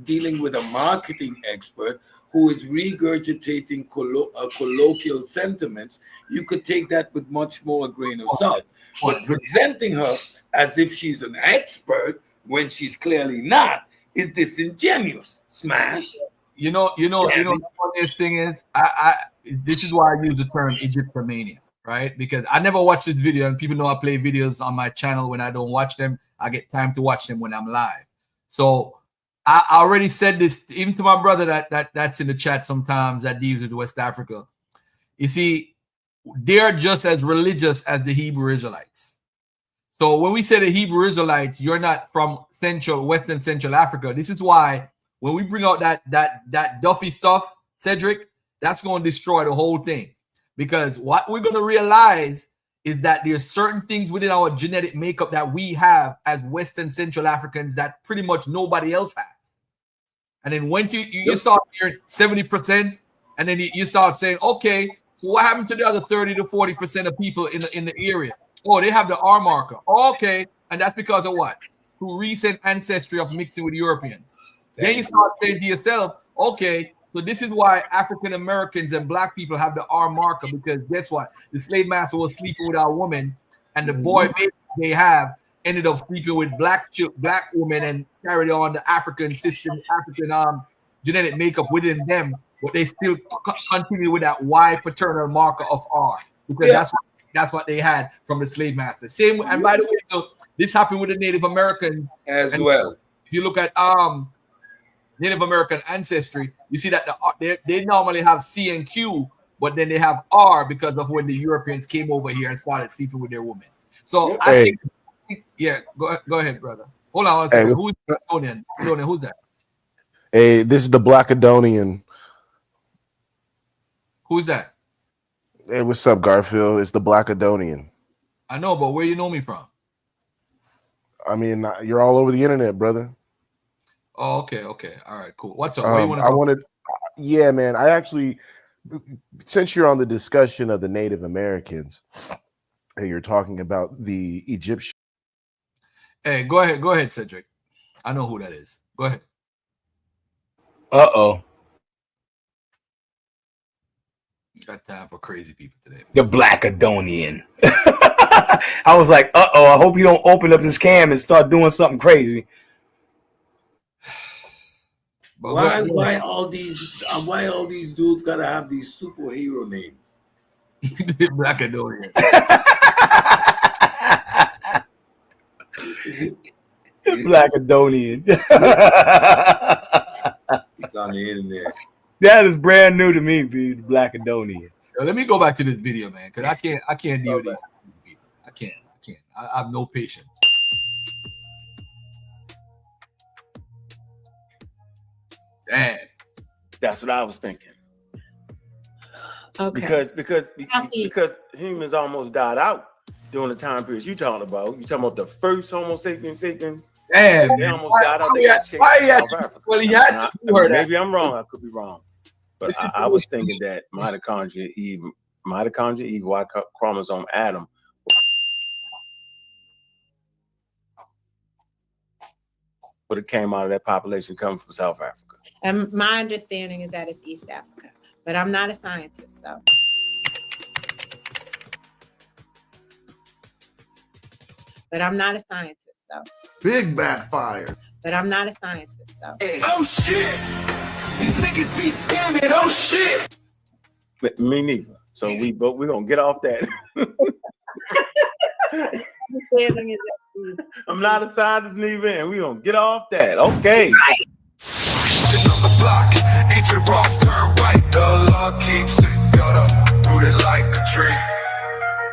[SPEAKER 7] dealing with a marketing expert who is regurgitating colloquial sentiments, you could take that with much more grain of salt. But presenting her as if she's an expert when she's clearly not is disingenuous. Smash.
[SPEAKER 2] You know, the funniest thing is, this is why I use the term Egyptomania, right? Because I never watch this video, and people know I play videos on my channel. When I don't watch them, I get time to watch them when I'm live. So I already said this even to my brother that's in the chat sometimes that deals with West Africa. You see, they're just as religious as the Hebrew Israelites. So when we say the Hebrew Israelites, you're not from Western Central Africa. This is why when we bring out that Duffy stuff, Cedric, that's going to destroy the whole thing. Because what we're going to realize is that there's certain things within our genetic makeup that we have as Western Central Africans that pretty much nobody else has. And then once you start hearing 70%, and then you start saying, okay, so what happened to the other 30 to 40% of people in the area? Oh, they have the R marker. Okay, and that's because of what? Through recent ancestry of mixing with Europeans. Then you start saying to yourself, okay, so this is why African Americans and black people have the R marker, because guess what? The slave master was sleeping with our woman, and the boy they have ended up sleeping with black women and carried on the African system, African genetic makeup within them, but they still continue with that Y paternal marker of R, because that's what they had from the slave master. Same, and by the way, so this happened with the Native Americans
[SPEAKER 7] as well.
[SPEAKER 2] If you look at Native American ancestry, you see that they normally have C and Q, but then they have R because of when the Europeans came over here and started sleeping with their women. So I think, go ahead, brother. Hold on one second. Who's Adonian? Who's that?
[SPEAKER 5] Hey, this is the Black Adonian.
[SPEAKER 2] Who's that?
[SPEAKER 10] Hey, what's up, Garfield? It's the Blackadonian.
[SPEAKER 2] I know, but where you know me from?
[SPEAKER 10] I mean, you're all over the internet, brother.
[SPEAKER 2] Oh, okay. All right, cool. What's up? What do you want to
[SPEAKER 10] I
[SPEAKER 2] talk
[SPEAKER 10] wanted, yeah, man. I actually, since you're on the discussion of the Native Americans, and you're talking about the Egyptian.
[SPEAKER 2] Hey, go ahead, Cedric. I know who that is. Go ahead.
[SPEAKER 17] Uh-oh.
[SPEAKER 2] Got time for crazy people today.
[SPEAKER 17] The Blackadonian. I was like, uh-oh, I hope you don't open up this cam and start doing something crazy.
[SPEAKER 7] Why all these dudes gotta have these superhero names?
[SPEAKER 2] Blackadonian.
[SPEAKER 17] Blackadonian.
[SPEAKER 7] It's on the internet.
[SPEAKER 17] That is brand new to me, dude. Blackadonian.
[SPEAKER 2] Yo, let me go back to this video, man, because I can't deal with these people. I can't. I have no patience. Damn.
[SPEAKER 18] That's what I was thinking.
[SPEAKER 14] Okay.
[SPEAKER 18] Because humans almost died out during the time period you talking about. You talking about the first Homo sapiens.
[SPEAKER 2] Damn,
[SPEAKER 18] they almost died out. Maybe I'm wrong. I could be wrong. But I was thinking that mitochondria Eve, Y chromosome Adam. But it came out of that population coming from South Africa.
[SPEAKER 14] And my understanding is that it's East Africa, but I'm not a scientist, so.
[SPEAKER 3] Big backfire.
[SPEAKER 14] But I'm not a scientist, so.
[SPEAKER 19] Oh shit! These niggas be scamming. Oh shit!
[SPEAKER 18] Me neither. So we're gonna get off that. I'm not a scientist neither, and we're gonna get off that. Okay.
[SPEAKER 19] Sitting on the block, ancient rocks turn white. The law keeps it gutter, rooted like a tree.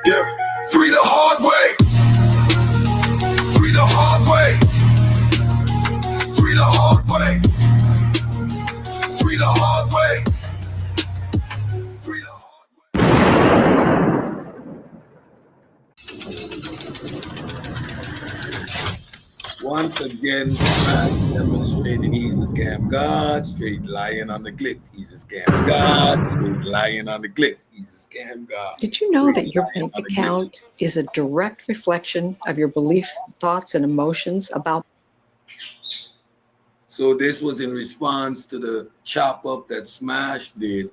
[SPEAKER 19] Yeah, free the hard way. Free the hard way. Free the hard way. Free the hard way. Free the hard way.
[SPEAKER 7] Once again, man demonstrating he's a scam god, straight lying on the glyph. He's a scam god, straight lying on the glyph. He's a scam god.
[SPEAKER 5] Did you know that your bank account is a direct reflection of your beliefs, thoughts, and emotions about?
[SPEAKER 7] So this was in response to the chop up that Smash did,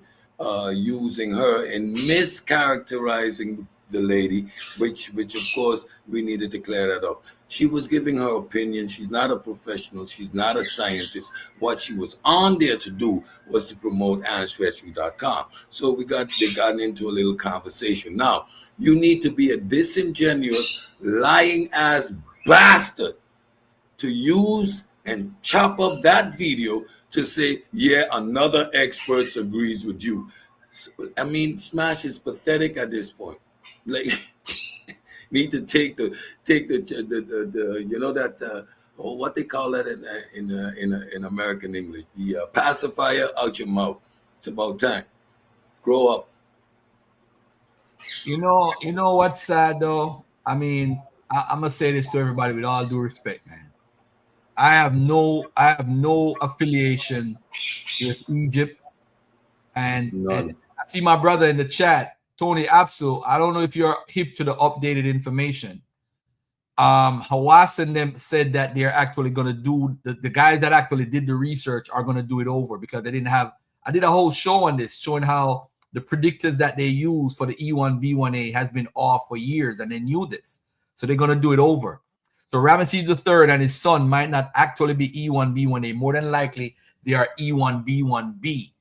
[SPEAKER 7] using her and mischaracterizing the lady, which of course we needed to clear that up. She was giving her opinion. She's not a professional. She's not a scientist. What she was on there to do was to promote Ancestry.com. So they got into a little conversation. Now, you need to be a disingenuous, lying ass bastard to use and chop up that video to say, yeah, another expert agrees with you. So, I mean, Smash is pathetic at this point. Like, need to take the you know that what they call that in American English, the pacifier out your mouth. It's about time. Grow up.
[SPEAKER 2] You know what's sad though? I mean, I'm gonna say this to everybody with all due respect, man. I have no affiliation with Egypt, and I see my brother in the chat, Tony Apsu. I don't know if you're hip to the updated information. Hawass and them said that they're actually going to do, the guys that actually did the research are going to do it over because they didn't have, I did a whole show on this showing how the predictors that they use for the E1B1A has been off for years, and they knew this. So they're going to do it over. So Ramesses III and his son might not actually be E1B1A. More than likely, they are E1B1B.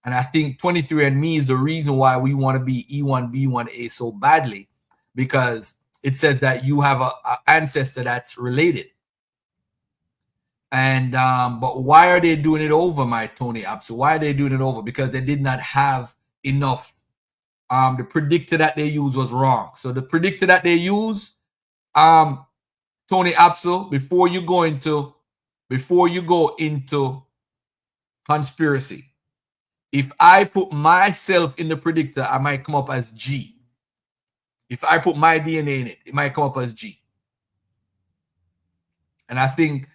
[SPEAKER 2] And I think 23andMe is the reason why we want to be E1B1A so badly, because it says that you have a ancestor that's related. And but why are they doing it over, my Tony Apsu? Why are they doing it over? Because they did not have enough. The predictor that they used was wrong. So the predictor that they use, Tony Apsu, before you go into conspiracy, If I put myself in the predictor, I might come up as G. If I put my DNA in it, it might come up as G. And I think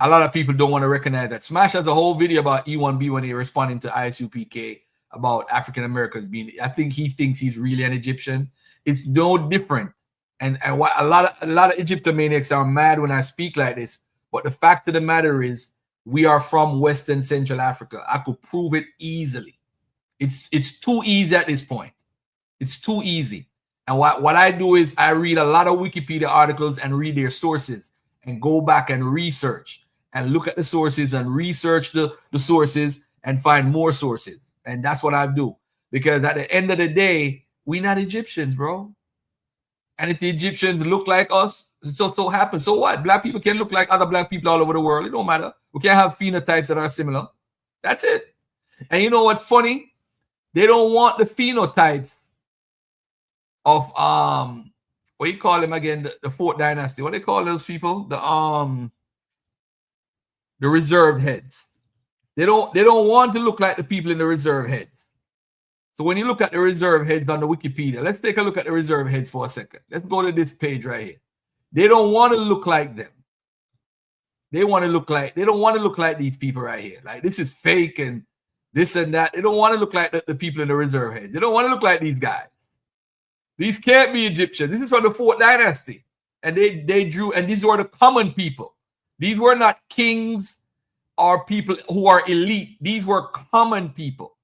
[SPEAKER 2] a lot of people don't want to recognize that. Smash has a whole video about E1B1A responding to ISUPK about African Americans being. I think he thinks he's really an Egyptian. It's no different. And what a lot of Egyptomaniacs are mad when I speak like this. But the fact of the matter is, we are from Western Central Africa. I could prove it easily. It's too easy at this point. It's too easy. And what I do is I read a lot of Wikipedia articles and read their sources and go back and research and look at the sources and research the sources and find more sources. And that's what I do. Because at the end of the day, we're not Egyptians, bro. And if the Egyptians look like us, it so happens. So what? Black people can look like other black people all over the world. It don't matter. We can't have phenotypes that are similar. That's it. And you know what's funny? They don't want the phenotypes of what you call them again? The fourth dynasty. What do they call those people? The reserved heads. They don't want to look like the people in the reserved heads. So when you look at the reserve heads on the Wikipedia, let's take a look at the reserve heads for a second. Let's go to this page right here. They don't want to look like them. They don't want to look like these people right here. Like this is fake and this and that. They don't want to look like the people in the reserve heads. They don't want to look like these guys. These can't be Egyptian. This is from the fourth dynasty. And they drew, and these were the common people. These were not kings or people who are elite. These were common people.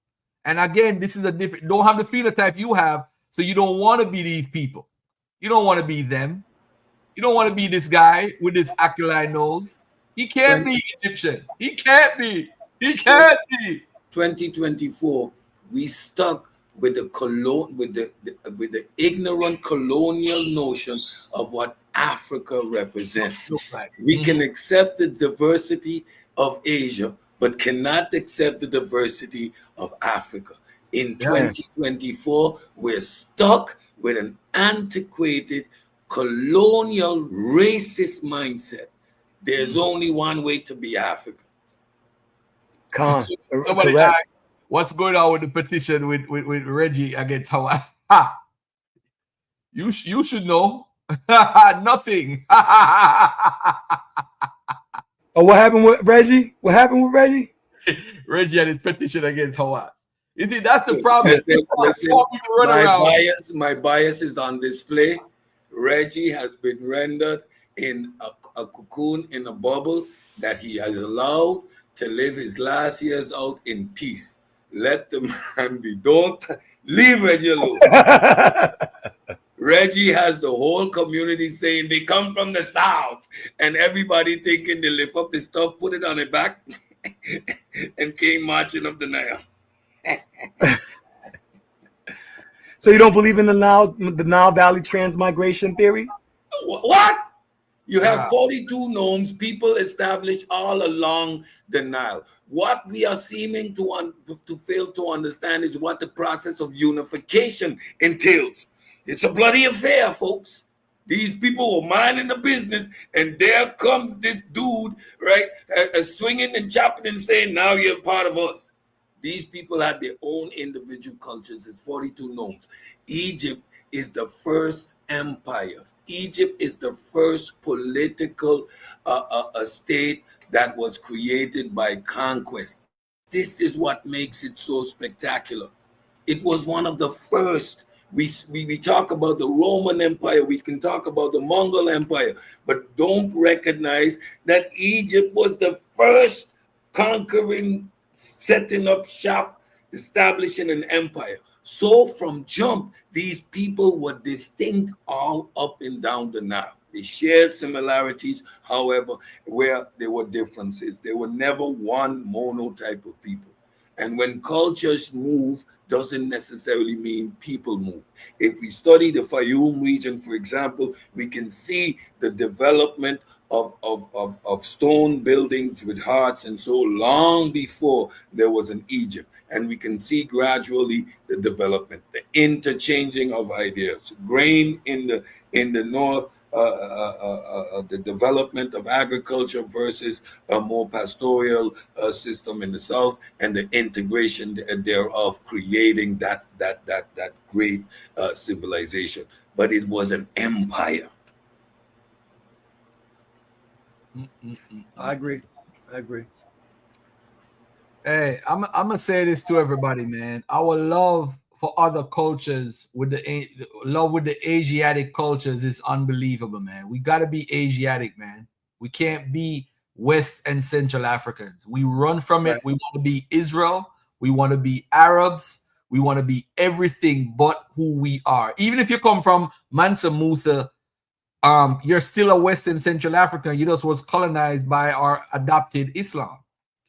[SPEAKER 2] And again, this is a different, don't have the phenotype you have, so you don't want to be these people. You don't want to be them. You don't want to be this guy with this aquiline nose. He can't be Egyptian. He can't be. He can't be.
[SPEAKER 7] 2024, we stuck with the with the ignorant colonial notion of what Africa represents. We can accept the diversity of Asia, but cannot accept the diversity of Africa. In 2024, we're stuck with an antiquated colonial racist mindset. There's only one way to be African.
[SPEAKER 2] Somebody asked, what's going on with the petition with Reggie against Hawaii? You should know. Nothing.
[SPEAKER 17] Oh, what happened with Reggie? What happened with Reggie?
[SPEAKER 2] Reggie and his petition against Hawaii. You see, that's the problem.
[SPEAKER 7] Listen, my bias is on display. Reggie has been rendered in a cocoon, in a bubble that he has allowed to live his last years out in peace. Let the man be. Don't leave Reggie alone. Reggie has the whole community saying they come from the South, and everybody thinking they lift up the stuff, put it on their back, and came marching up the Nile.
[SPEAKER 17] So you don't believe in the Nile Valley transmigration theory?
[SPEAKER 7] What? You have 42 nomes, people established all along the Nile. What we are seeming to fail to understand is what the process of unification entails. It's a bloody affair, folks. These people were minding the business, and there comes this dude, right, swinging and chopping and saying, now you're part of us. These people had their own individual cultures. It's 42 nomes. Egypt is the first empire. Egypt is the first political state that was created by conquest. This is what makes it so spectacular. It was one of the first. We talk about the Roman Empire, we can talk about the Mongol Empire, but don't recognize that Egypt was the first conquering, setting up shop, establishing an empire. So from jump, these people were distinct all up and down the Nile. They shared similarities, however, where there were differences. There were never one monotype of people. And when cultures move, doesn't necessarily mean people move. If we study the Fayoum region, for example, we can see the development of stone buildings with hearts and so long before there was an Egypt. And we can see gradually the development, the interchanging of ideas. Grain in the north, the development of agriculture versus a more pastoral system in the South, and the integration thereof, creating that great civilization. But it was an empire.
[SPEAKER 17] I agree.
[SPEAKER 2] Hey, I'm gonna say this to everybody, man. Our love for other cultures with the love with the Asiatic cultures is unbelievable, man. We gotta be Asiatic, man. We can't be West and Central Africans. We run from it. We want to be Israel. We want to be Arabs. We want to be everything but who we are. Even if you come from Mansa Musa, you're still a West and Central African. You just was colonized by or adopted Islam.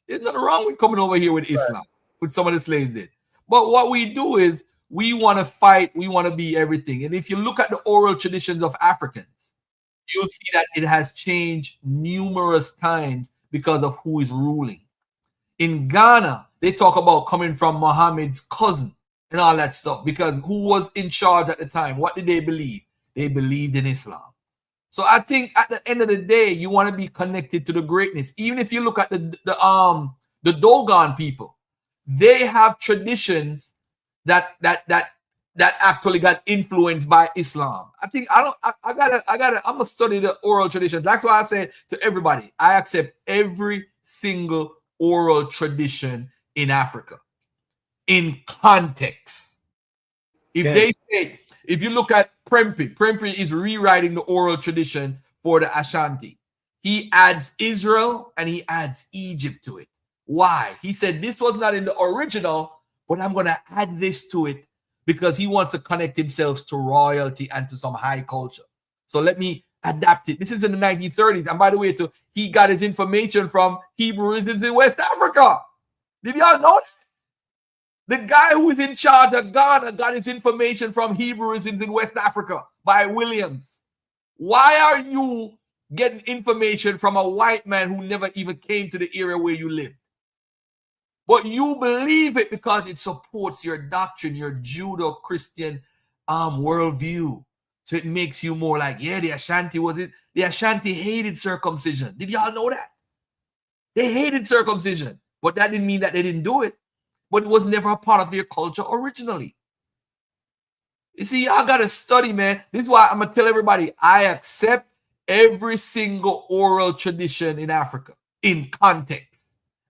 [SPEAKER 2] There's nothing wrong with coming over here with Islam, with some of the slaves did. But what we do is we want to fight, we want to be everything. And if you look at the oral traditions of Africans, you'll see that it has changed numerous times because of who is ruling. In Ghana, they talk about coming from Muhammad's cousin and all that stuff, because who was in charge at the time? What did they believe? They believed in Islam. So I think at the end of the day, you want to be connected to the greatness. Even if you look at the Dogon people, they have traditions that actually got influenced by Islam. I think I'm gonna study the oral traditions. That's why I say to everybody, I accept every single oral tradition in Africa in context. If you look at Prempeh is rewriting the oral tradition for the Ashanti. He adds Israel and he adds Egypt to it. Why? He said this was not in the original, but I'm going to add this to it because he wants to connect himself to royalty and to some high culture. So let me adapt it. This is in the 1930s. And by the way, he got his information from Hebrewisms in West Africa. Did y'all know that? The guy who is in charge of Ghana got his information from Hebrewisms in West Africa by Williams. Why are you getting information from a white man who never even came to the area where you live? But you believe it because it supports your doctrine, your Judo-Christian worldview. So it makes you more like, yeah, the Ashanti hated circumcision. Did y'all know that? They hated circumcision, but that didn't mean that they didn't do it. But it was never a part of their culture originally. You see, y'all got to study, man. This is why I'm going to tell everybody, I accept every single oral tradition in Africa in context.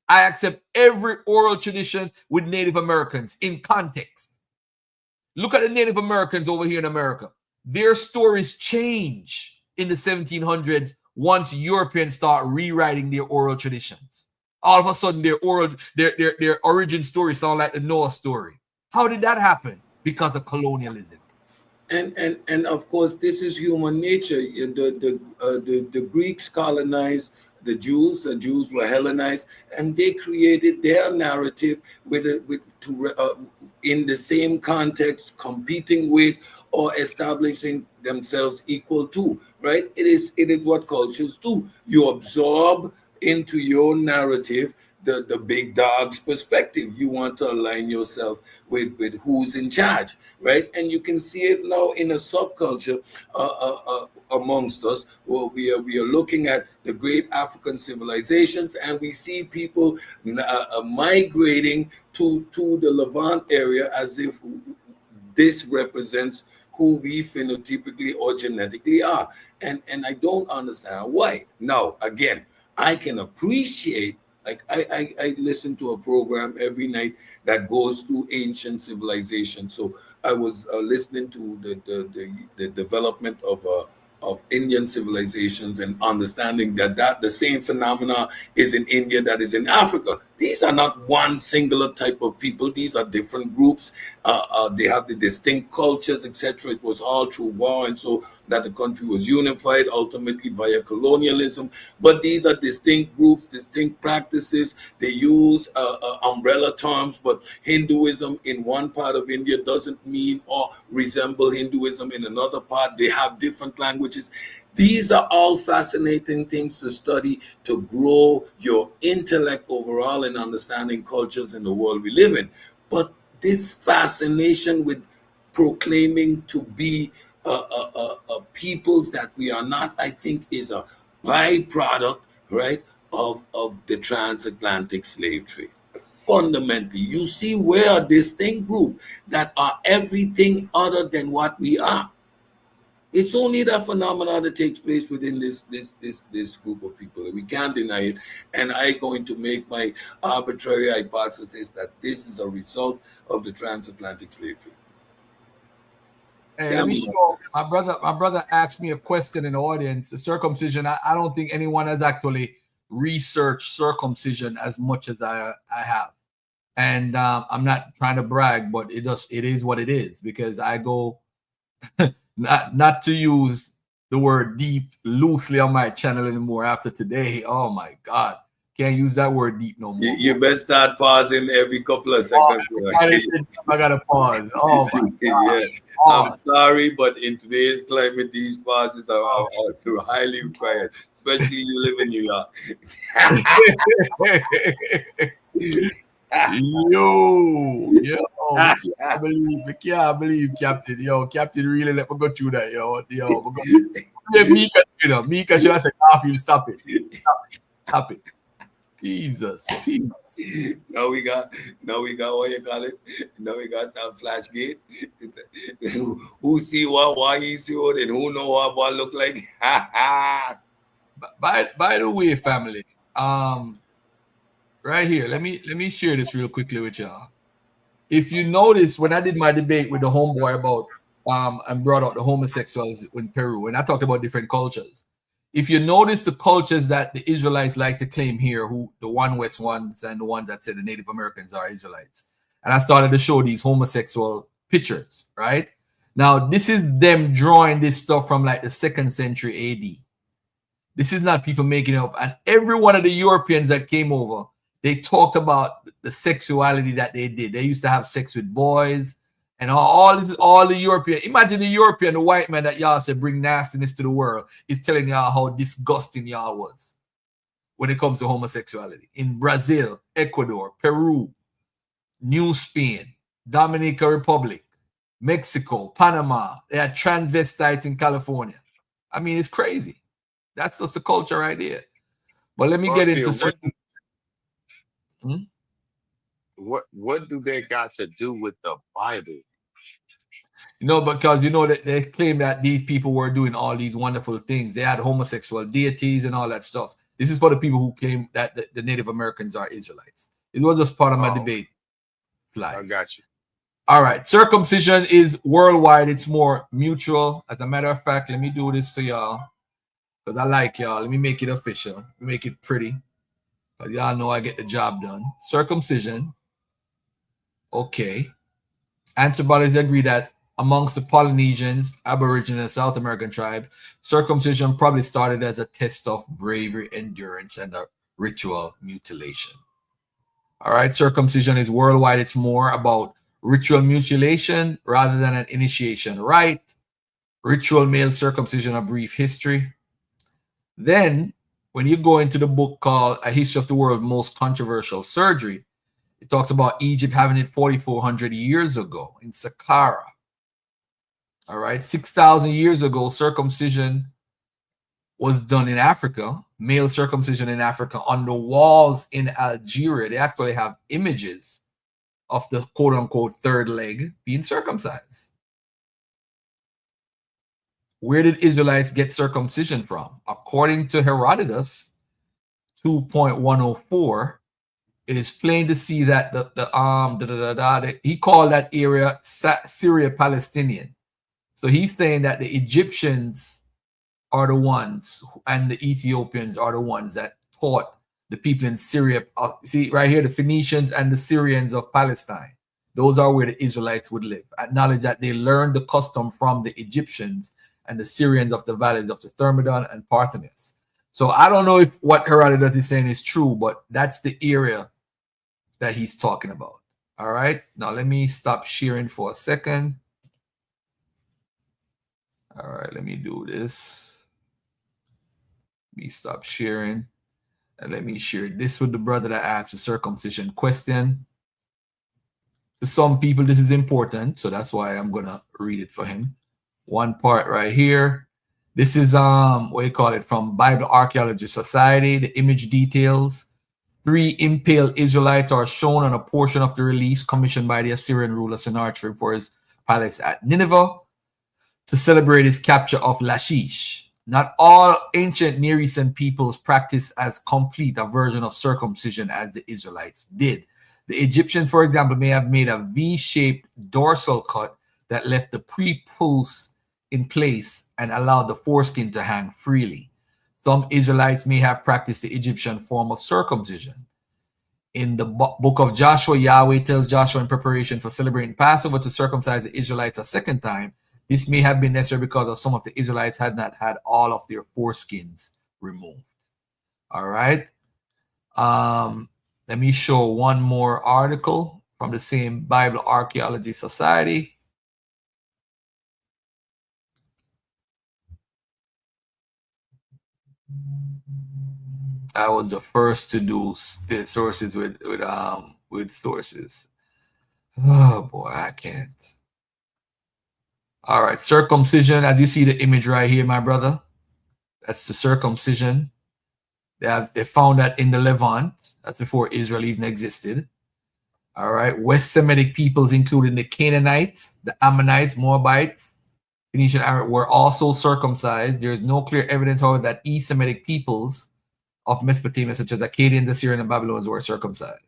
[SPEAKER 2] I accept every oral tradition with Native Americans in context. Look at the Native Americans over here in America. Their stories change in the 1700s once Europeans start rewriting their oral traditions. All of a sudden, their origin story sound like the Noah story. How did that happen? Because of colonialism.
[SPEAKER 7] And of course, this is human nature. The Greeks colonized the Jews. The Jews were Hellenized, and they created their narrative in the same context, competing with or establishing themselves equal to. Right? It is what cultures do. You absorb into your narrative the big dog's perspective. You want to align yourself with who's in charge, right? And you can see it now in a subculture amongst us, where we are looking at the great African civilizations, and we see people migrating to the Levant area as if this represents who we phenotypically or genetically are. And I don't understand why. Now, again, I can appreciate, like I listen to a program every night that goes through ancient civilization. So I was listening to the development of Indian civilizations and understanding that the same phenomena is in India that is in Africa. These are not one singular type of people. These are different groups. They have the distinct cultures, etc. It was all through war, and so that the country was unified ultimately via colonialism. But these are distinct groups, distinct practices. They use umbrella terms, but Hinduism in one part of India doesn't mean or resemble Hinduism in another part. They have different languages. These are all fascinating things to study to grow your intellect overall in understanding cultures in the world we live in. But this fascination with proclaiming to be a peoples that we are not, I think, is a byproduct, right, of the transatlantic slave trade. Fundamentally, you see, we're a distinct group that are everything other than what we are. It's only that phenomenon that takes place within this group of people. We can't deny it. And I'm going to make my arbitrary hypothesis that this is a result of the transatlantic slave trade.
[SPEAKER 2] Hey, let me show my brother asked me a question in the audience. The circumcision, I don't think anyone has actually researched circumcision as much as I have. And I'm not trying to brag, but it is what it is, because I go not to use the word deep loosely on my channel anymore after today. Oh my God. Can't use that word deep no more.
[SPEAKER 7] You best start pausing every couple of seconds.
[SPEAKER 2] I gotta pause. Oh my God.
[SPEAKER 7] Yeah. I'm sorry, but in today's climate, these pauses are highly required, especially you live in New York.
[SPEAKER 2] I can't believe Captain. Captain really let me go through that. Mika should have said, Garfield, stop it. Stop it. Jesus.
[SPEAKER 7] Now we got what you call it. Now we got Flashgate. Who see what he see what, and who know what look like.
[SPEAKER 2] By the way, family, right here, let me share this real quickly with y'all. If you notice, when I did my debate with the homeboy about and brought out the homosexuals in Peru, and I talked about different cultures. If you notice the cultures that the Israelites like to claim here, who the One West ones and the ones that say the Native Americans are Israelites, and I started to show these homosexual pictures, right? Now, this is them drawing this stuff from like the 2nd century AD. This is not people making it up. And every one of the Europeans that came over, they talked about the sexuality that they did. They used to have sex with boys and all the European. Imagine the European, the white man that y'all said bring nastiness to the world, is telling y'all how disgusting y'all was when it comes to homosexuality. In Brazil, Ecuador, Peru, New Spain, Dominican Republic, Mexico, Panama. They had transvestites in California. I mean, it's crazy. That's just the culture right there. But let me get into certain.
[SPEAKER 1] What do they got to do with the Bible?
[SPEAKER 2] Because that they claim that these people were doing all these wonderful things. They had homosexual deities and all that stuff. This is for the people who claim that the Native Americans are Israelites. It was just part of my debate slides.
[SPEAKER 1] I got you.
[SPEAKER 2] All right. Circumcision is worldwide. It's more mutual. As a matter of fact, let me do this to y'all, because I like y'all. Let me make it official. Make it pretty. But y'all know I get the job done. Circumcision. Okay. Antibodies agree that amongst the Polynesians, Aboriginal, and South American tribes, circumcision probably started as a test of bravery, endurance, and a ritual mutilation. All right. Circumcision is worldwide. It's more about ritual mutilation rather than an initiation rite. Ritual male circumcision, a brief history. Then, when you go into the book called A History of the World's Most Controversial Surgery, it talks about Egypt having it 4,400 years ago in Saqqara. All right, 6,000 years ago, circumcision was done in Africa, male circumcision in Africa, on the walls in Algeria. They actually have images of the quote-unquote third leg being circumcised. Where did Israelites get circumcision from? According to Herodotus 2.104, it is plain to see that he called that area Syria Palestinian. So he's saying that the Egyptians are the ones, and the Ethiopians are the ones that taught the people in Syria. See right here, the Phoenicians and the Syrians of Palestine. Those are where the Israelites would live. Acknowledge that they learned the custom from the Egyptians and the Syrians of the valleys of the Thermodon and Parthenos. So I don't know if what Herodotus is saying is true, but that's the area that he's talking about. All right. Now let me stop sharing for a second. All right, let me do this. Let me stop sharing. And let me share this with the brother that asked the circumcision question. To some people, this is important, so that's why I'm going to read it for him. One part right here. This is what do you call it, from Bible Archaeology Society. The image details 3 impaled Israelites are shown on a portion of the release commissioned by the Assyrian ruler Sennacherib for his palace at Nineveh to celebrate his capture of Lachish. Not all ancient Near Eastern peoples practice as complete a version of circumcision as the Israelites did. The Egyptians, for example, may have made a V-shaped dorsal cut that left the prepuce in place and allowed the foreskin to hang freely. Some Israelites may have practiced the Egyptian form of circumcision. In the book of Joshua, Yahweh tells Joshua in preparation for celebrating Passover to circumcise the Israelites a second time. This may have been necessary because some of the Israelites had not had all of their foreskins removed. All right. Let me show one more article from the same Bible Archaeology Society. I was the first to do the sources with sources. Oh boy, I can't. All right, circumcision. As you see the image right here, my brother, that's the circumcision. They found that in the Levant. That's before Israel even existed. All right, West Semitic peoples, including the Canaanites, the Ammonites, Moabites, Phoenician, Arab, were also circumcised. There is no clear evidence, however, that East Semitic peoples of Mesopotamia, such as Akkadians, Assyrians, and Babylonians, were circumcised.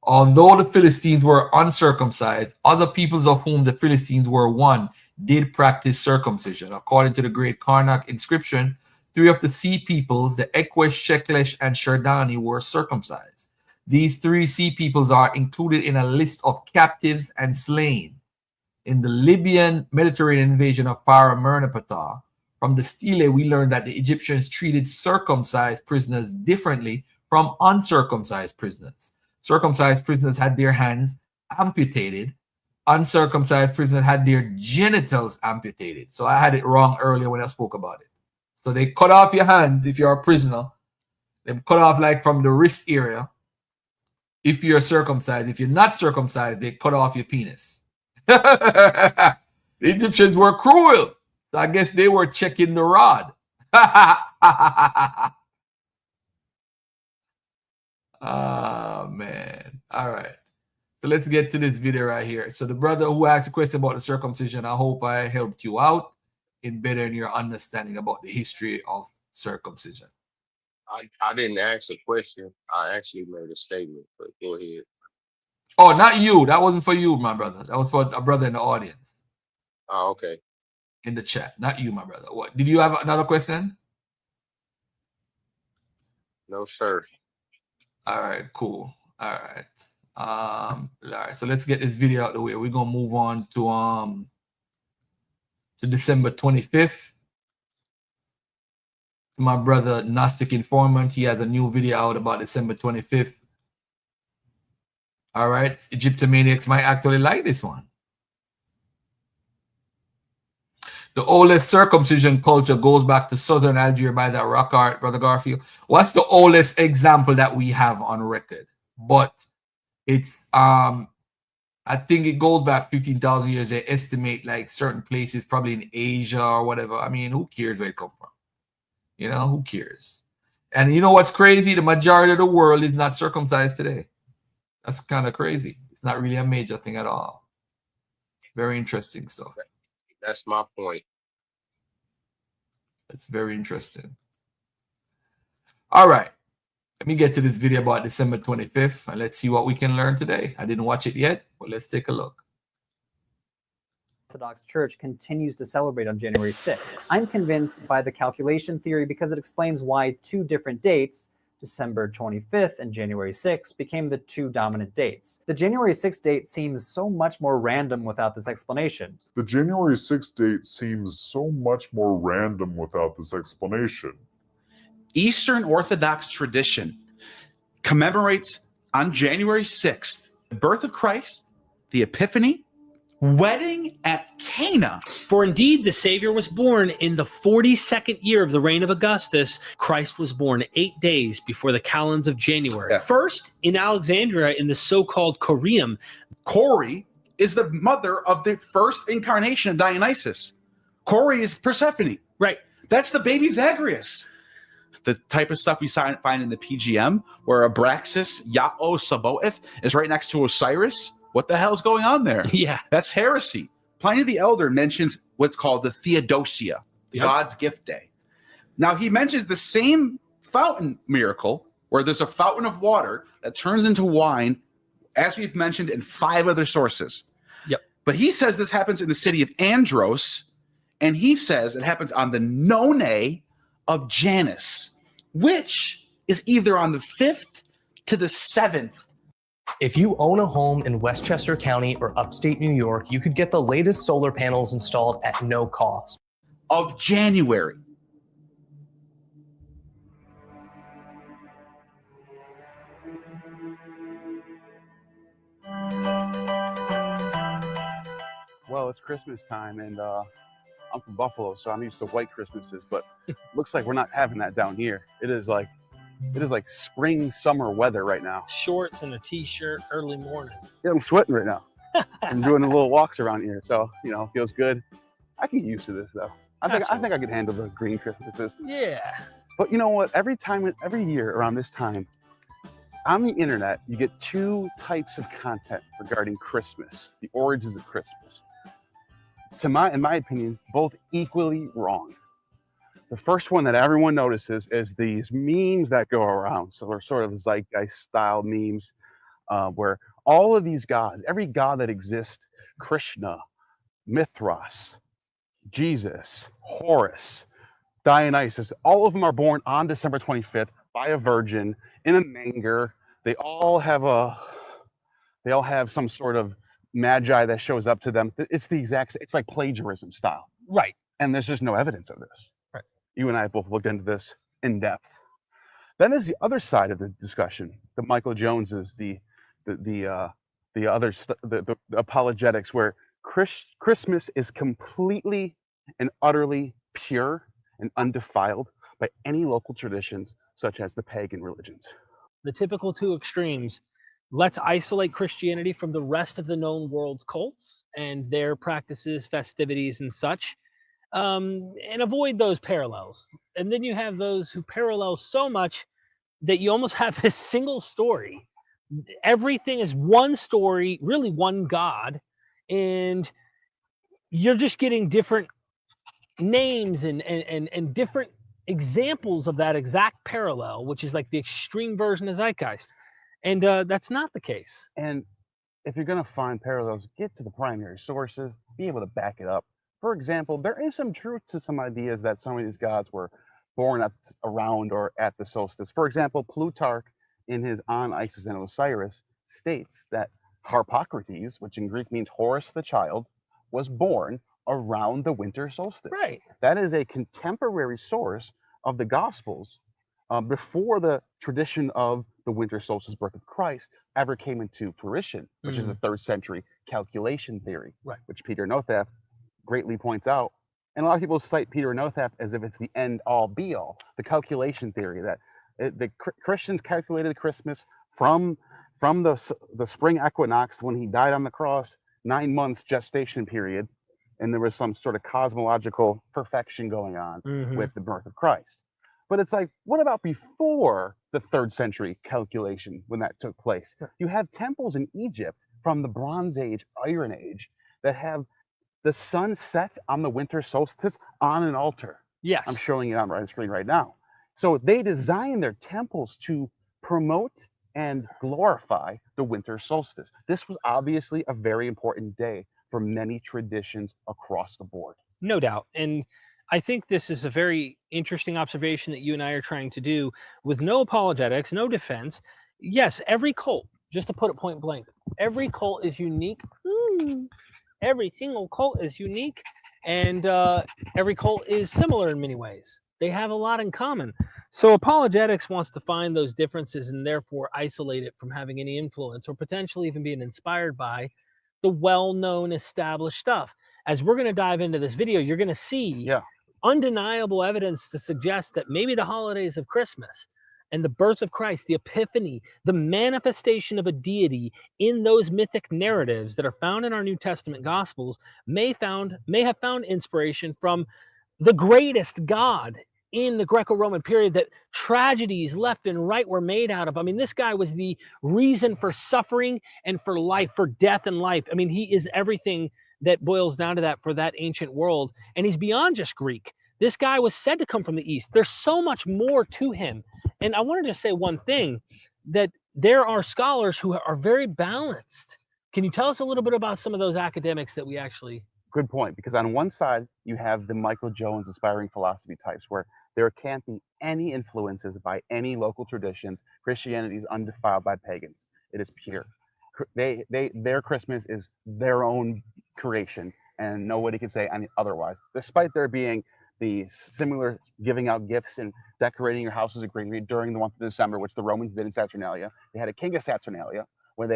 [SPEAKER 2] Although the Philistines were uncircumcised, other peoples of whom the Philistines were one did practice circumcision. According to the great Karnak inscription, 3 of the sea peoples, the Ekwesh, Sheklesh, and Sherdani, were circumcised. These 3 sea peoples are included in a list of captives and slain. In the Libyan Mediterranean invasion of Paramernapata, from the stele, we learned that the Egyptians treated circumcised prisoners differently from uncircumcised prisoners. Circumcised prisoners had their hands amputated. Uncircumcised prisoners had their genitals amputated. So I had it wrong earlier when I spoke about it. So they cut off your hands if you're a prisoner. They cut off like from the wrist area if you're circumcised. If you're not circumcised, they cut off your penis. The Egyptians were cruel. So I guess they were checking the rod. Oh, man. All right. So let's get to this video right here. So the brother who asked a question about the circumcision, I hope I helped you out in bettering your understanding about the history of circumcision.
[SPEAKER 1] I didn't ask a question. I actually made a statement, but go ahead.
[SPEAKER 2] Oh, not you. That wasn't for you, my brother. That was for a brother in the audience.
[SPEAKER 1] Oh, okay.
[SPEAKER 2] In the chat. Not you, my brother. What? Did you have another question?
[SPEAKER 1] No, sir.
[SPEAKER 2] All right, cool. All right. All right, so let's get this video out of the way. We're gonna move on to December 25th. My brother Gnostic Informant, he has a new video out about December 25th. All right, Egyptomaniacs might actually like this one. The oldest circumcision culture goes back to southern Algeria by that rock art, Brother Garfield. What's the oldest example that we have on record? But it's I think it goes back 15,000 years. They estimate like certain places, probably in Asia or whatever. I mean, who cares where it come from? You know, who cares? And you know what's crazy? The majority of the world is not circumcised today. That's kind of crazy. It's not really a major thing at all. Very interesting stuff.
[SPEAKER 1] That's my point.
[SPEAKER 2] It's very interesting. All right. Let me get to this video about December 25th and let's see what we can learn today. I didn't watch it yet, but let's take a look.
[SPEAKER 6] Orthodox Church continues to celebrate on January 6th. I'm convinced by the calculation theory because it explains why 2 different dates, December 25th and January 6th, became the 2 dominant dates. The January 6th date seems so much more random without this explanation.
[SPEAKER 9] The January 6th date seems so much more random without this explanation.
[SPEAKER 12] Eastern Orthodox tradition commemorates on January 6th the birth of Christ, the Epiphany, wedding at Cana.
[SPEAKER 24] For indeed the Savior was born in the 42nd year of the reign of Augustus. Christ was born 8 days before the calends of January. First in Alexandria in the so-called Corium.
[SPEAKER 12] Cori is the mother of the first incarnation of Dionysus. Corey is Persephone.
[SPEAKER 24] Right.
[SPEAKER 12] That's the baby Zagreus. The type of stuff we find in the PGM, where Abraxas Yao Sabaoth is right next to Osiris. What the hell's going on there?
[SPEAKER 24] Yeah.
[SPEAKER 12] That's heresy. Pliny the Elder mentions what's called the Theodosia, God's gift day. Now, he mentions the same fountain miracle where there's a fountain of water that turns into wine, as we've mentioned in 5 other sources.
[SPEAKER 24] Yep.
[SPEAKER 12] But he says this happens in the city of Andros, and he says it happens on the none of Janus, which is either on the 5th to the 7th.
[SPEAKER 8] If you own a home in Westchester County or upstate New York, you could get the latest solar panels installed at no cost.
[SPEAKER 12] Of January.
[SPEAKER 16] Well, it's Christmas time, and I'm from Buffalo, so I'm used to white Christmases, but looks like we're not having that down here. It is like spring, summer weather right now.
[SPEAKER 24] Shorts and a t-shirt early morning.
[SPEAKER 16] Yeah, I'm sweating right now. I'm doing a little walks around here, so feels good. I can get used to this though. I think I can handle the green Christmases.
[SPEAKER 24] Yeah.
[SPEAKER 16] But you know what? Every year around this time, on the internet, you get 2 types of content regarding Christmas, the origins of Christmas. In my opinion, both equally wrong. The first one that everyone notices is these memes that go around. So they're sort of zeitgeist style memes where all of these gods, every god that exists, Krishna, Mithras, Jesus, Horus, Dionysus, all of them are born on December 25th by a virgin in a manger. They all have some sort of magi that shows up to them. It's like plagiarism style.
[SPEAKER 24] Right.
[SPEAKER 16] And there's just no evidence of this.
[SPEAKER 24] Right.
[SPEAKER 16] You and I both looked into this in depth. Then there's the other side of the discussion. The Michael Joneses, the apologetics, where Christmas is completely and utterly pure and undefiled by any local traditions, such as the pagan religions.
[SPEAKER 24] The typical 2 extremes. Let's isolate Christianity from the rest of the known world's cults and their practices, festivities, and such, and avoid those parallels. And then you have those who parallel so much that you almost have this single story. Everything is one story, really one God, and you're just getting different names and different examples of that exact parallel, which is like the extreme version of zeitgeist. And that's not the case.
[SPEAKER 16] And if you're going to find parallels, get to the primary sources, be able to back it up. For example, there is some truth to some ideas that some of these gods were born around or at the solstice. For example, Plutarch, in his On Isis and Osiris, states that Harpocrates, which in Greek means Horus the child, was born around the winter solstice.
[SPEAKER 24] Right.
[SPEAKER 16] That is a contemporary source of the Gospels before the tradition of the winter solstice birth of Christ ever came into fruition, which is the 3rd century calculation theory,
[SPEAKER 24] right,
[SPEAKER 16] which Peter Nothaf greatly points out. And a lot of people cite Peter Nothaf as if it's the end all be all, the calculation theory that the Christians calculated Christmas from the spring equinox when he died on the cross, 9 months gestation period, and there was some sort of cosmological perfection going on with the birth of Christ. But it's like, what about before the 3rd century calculation when that took place? You have temples in Egypt from the Bronze Age, Iron Age, that have the sun sets on the winter solstice on an altar.
[SPEAKER 24] Yes.
[SPEAKER 16] I'm showing it on my screen right now. So they designed their temples to promote and glorify the winter solstice. This was obviously a very important day for many traditions across the board.
[SPEAKER 24] No doubt. And I think this is a very interesting observation that you and I are trying to do with no apologetics, no defense. Yes, every cult, just to put it point blank, every cult is unique. Every single cult is unique, and every cult is similar in many ways. They have a lot in common. So apologetics wants to find those differences and therefore isolate it from having any influence or potentially even being inspired by the well-known established stuff. As we're going to dive into this video, you're going to see undeniable evidence to suggest that maybe the holidays of Christmas
[SPEAKER 11] and the birth of Christ, the epiphany, the manifestation of a deity in those mythic narratives that are found in our New Testament Gospels may have found inspiration from the greatest God in the Greco-Roman period that tragedies left and right were made out of. I mean, this guy was the reason for suffering and for life, for death and life. I mean, he is everything that boils down to that for that ancient world. And he's beyond just Greek. This guy was said to come from the East. There's so much more to him. And I want to just say one thing, that there are scholars who are very balanced. Can you tell us a little bit about some of those academics that we actually...
[SPEAKER 16] Good point, because on one side, you have the Michael Jones aspiring philosophy types, where there can't be any influences by any local traditions. Christianity is undefiled by pagans. It is pure. Their Christmas is their own creation, and nobody can say any otherwise, despite there being the similar giving out gifts and decorating your houses of greenery during the month of December, which the Romans did in Saturnalia. They had a king of Saturnalia, where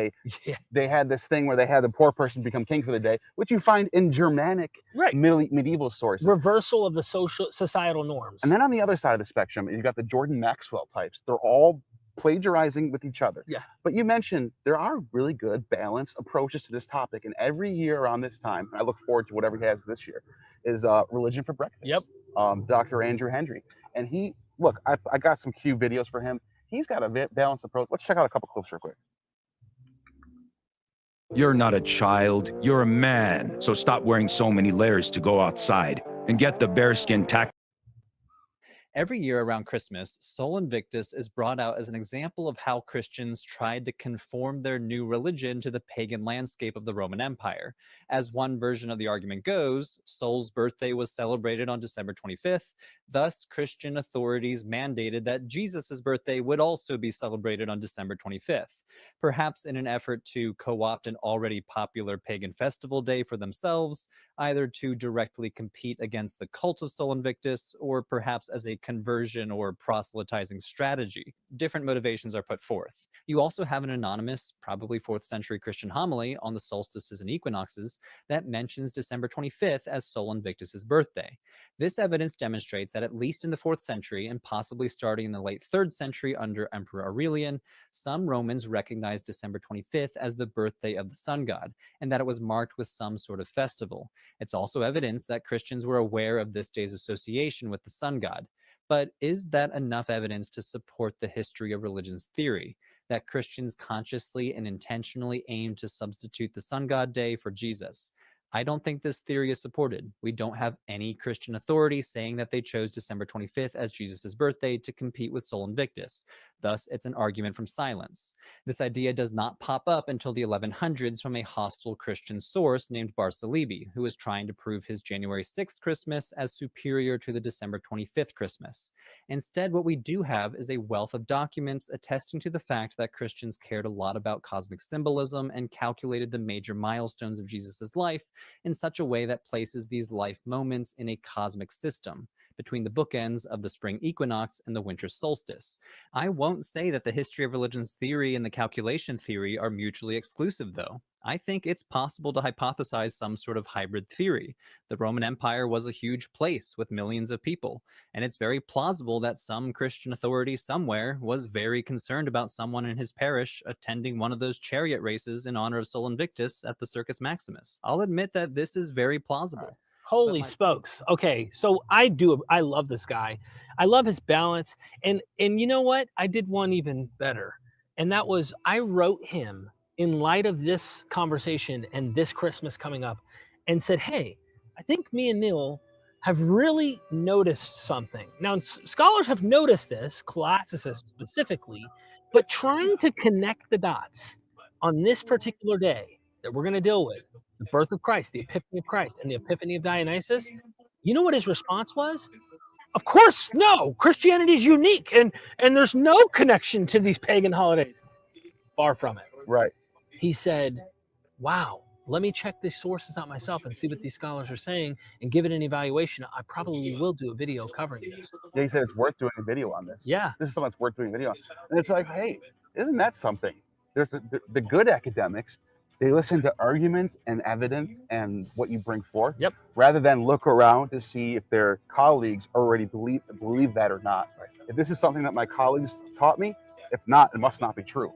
[SPEAKER 16] they had this thing where they had the poor person become king for the day, which you find in Germanic medieval sources.
[SPEAKER 11] Reversal of the societal norms.
[SPEAKER 16] And then on the other side of the spectrum, you've got the Jordan Maxwell types. They're all plagiarizing with each other.
[SPEAKER 11] Yeah.
[SPEAKER 16] But you mentioned there are really good balanced approaches to this topic, and every year around this time, and I look forward to whatever he has this year, is Religion for Breakfast.
[SPEAKER 11] Yep.
[SPEAKER 16] Dr. Andrew Hendry. And I got some cute videos for him. He's got a balanced approach. Let's check out a couple clips real quick.
[SPEAKER 20] You're not a child, you're a man. So stop wearing so many layers to go outside and get the bearskin tack.
[SPEAKER 6] Every year around Christmas, Sol Invictus is brought out as an example of how Christians tried to conform their new religion to the pagan landscape of the Roman Empire. As one version of the argument goes, Sol's birthday was celebrated on December 25th. Thus, Christian authorities mandated that Jesus' birthday would also be celebrated on December 25th, perhaps in an effort to co-opt an already popular pagan festival day for themselves, either to directly compete against the cult of Sol Invictus, or perhaps as a conversion or proselytizing strategy. Different motivations are put forth. You also have an anonymous, probably 4th century Christian homily on the solstices and equinoxes that mentions December 25th as Sol Invictus's birthday. This evidence demonstrates that at least in the 4th century, and possibly starting in the late 3rd century under Emperor Aurelian, some Romans recognized December 25th as the birthday of the sun god, and that it was marked with some sort of festival. It's also evidence that Christians were aware of this day's association with the sun god. But is that enough evidence to support the history of religion's theory, that Christians consciously and intentionally aimed to substitute the sun god day for Jesus? I don't think this theory is supported. We don't have any Christian authority saying that they chose December 25th as Jesus' birthday to compete with Sol Invictus. Thus, it's an argument from silence. This idea does not pop up until the 1100s from a hostile Christian source named Barsalibi, who was trying to prove his January 6th Christmas as superior to the December 25th Christmas. Instead, what we do have is a wealth of documents attesting to the fact that Christians cared a lot about cosmic symbolism and calculated the major milestones of Jesus' life in such a way that places these life moments in a cosmic system between the bookends of the spring equinox and the winter solstice. I won't say that the history of religion's theory and the calculation theory are mutually exclusive, though. I think it's possible to hypothesize some sort of hybrid theory. The Roman Empire was a huge place with millions of people, and it's very plausible that some Christian authority somewhere was very concerned about someone in his parish attending one of those chariot races in honor of Sol Invictus at the Circus Maximus. I'll admit that this is very plausible.
[SPEAKER 11] Holy smokes. Okay, so I love this guy. I love his balance. And you know what? I did one even better. And that was, I wrote him in light of this conversation and this Christmas coming up and said, hey, I think me and Neil have really noticed something. Now, scholars have noticed this, classicists specifically, but trying to connect the dots on this particular day that we're going to deal with, the birth of Christ, the epiphany of Christ, and the epiphany of Dionysus, you know what his response was? Of course, no, Christianity is unique and there's no connection to these pagan holidays. Far from it.
[SPEAKER 16] Right.
[SPEAKER 11] He said, wow, let me check these sources out myself and see what these scholars are saying and give it an evaluation. I probably will do a video covering this.
[SPEAKER 16] Yeah, he said it's worth doing a video on this.
[SPEAKER 11] Yeah.
[SPEAKER 16] This is something that's worth doing a video on. And it's like, hey, isn't that something? There's the good academics, They listen to arguments and evidence and what you bring forth,
[SPEAKER 11] Yep.
[SPEAKER 16] rather than look around to see if their colleagues already believe that or not. If this is something that my colleagues taught me, if not, it must not be true.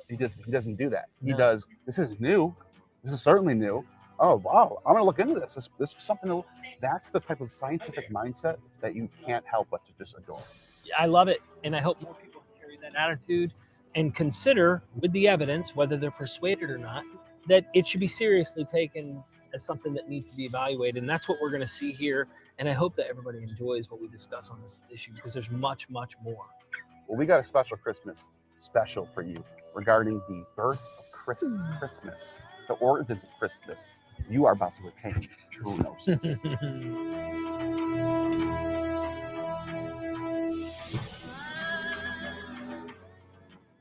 [SPEAKER 16] He doesn't do that. He
[SPEAKER 11] No.
[SPEAKER 16] does. This is new. This is certainly new. Oh wow, I'm gonna look into this. This is something to, that's the type of scientific mindset that you can't help but to just adore.
[SPEAKER 11] I love it, and I hope more people carry that attitude and consider, with the evidence, whether they're persuaded or not, that it should be seriously taken as something that needs to be evaluated. And that's what we're going to see here. And I hope that everybody enjoys what we discuss on this issue, because there's much, much more.
[SPEAKER 16] Well, we got a special Christmas special for you regarding the birth of Christmas, the origins of Christmas. You are about to attain true gnosis.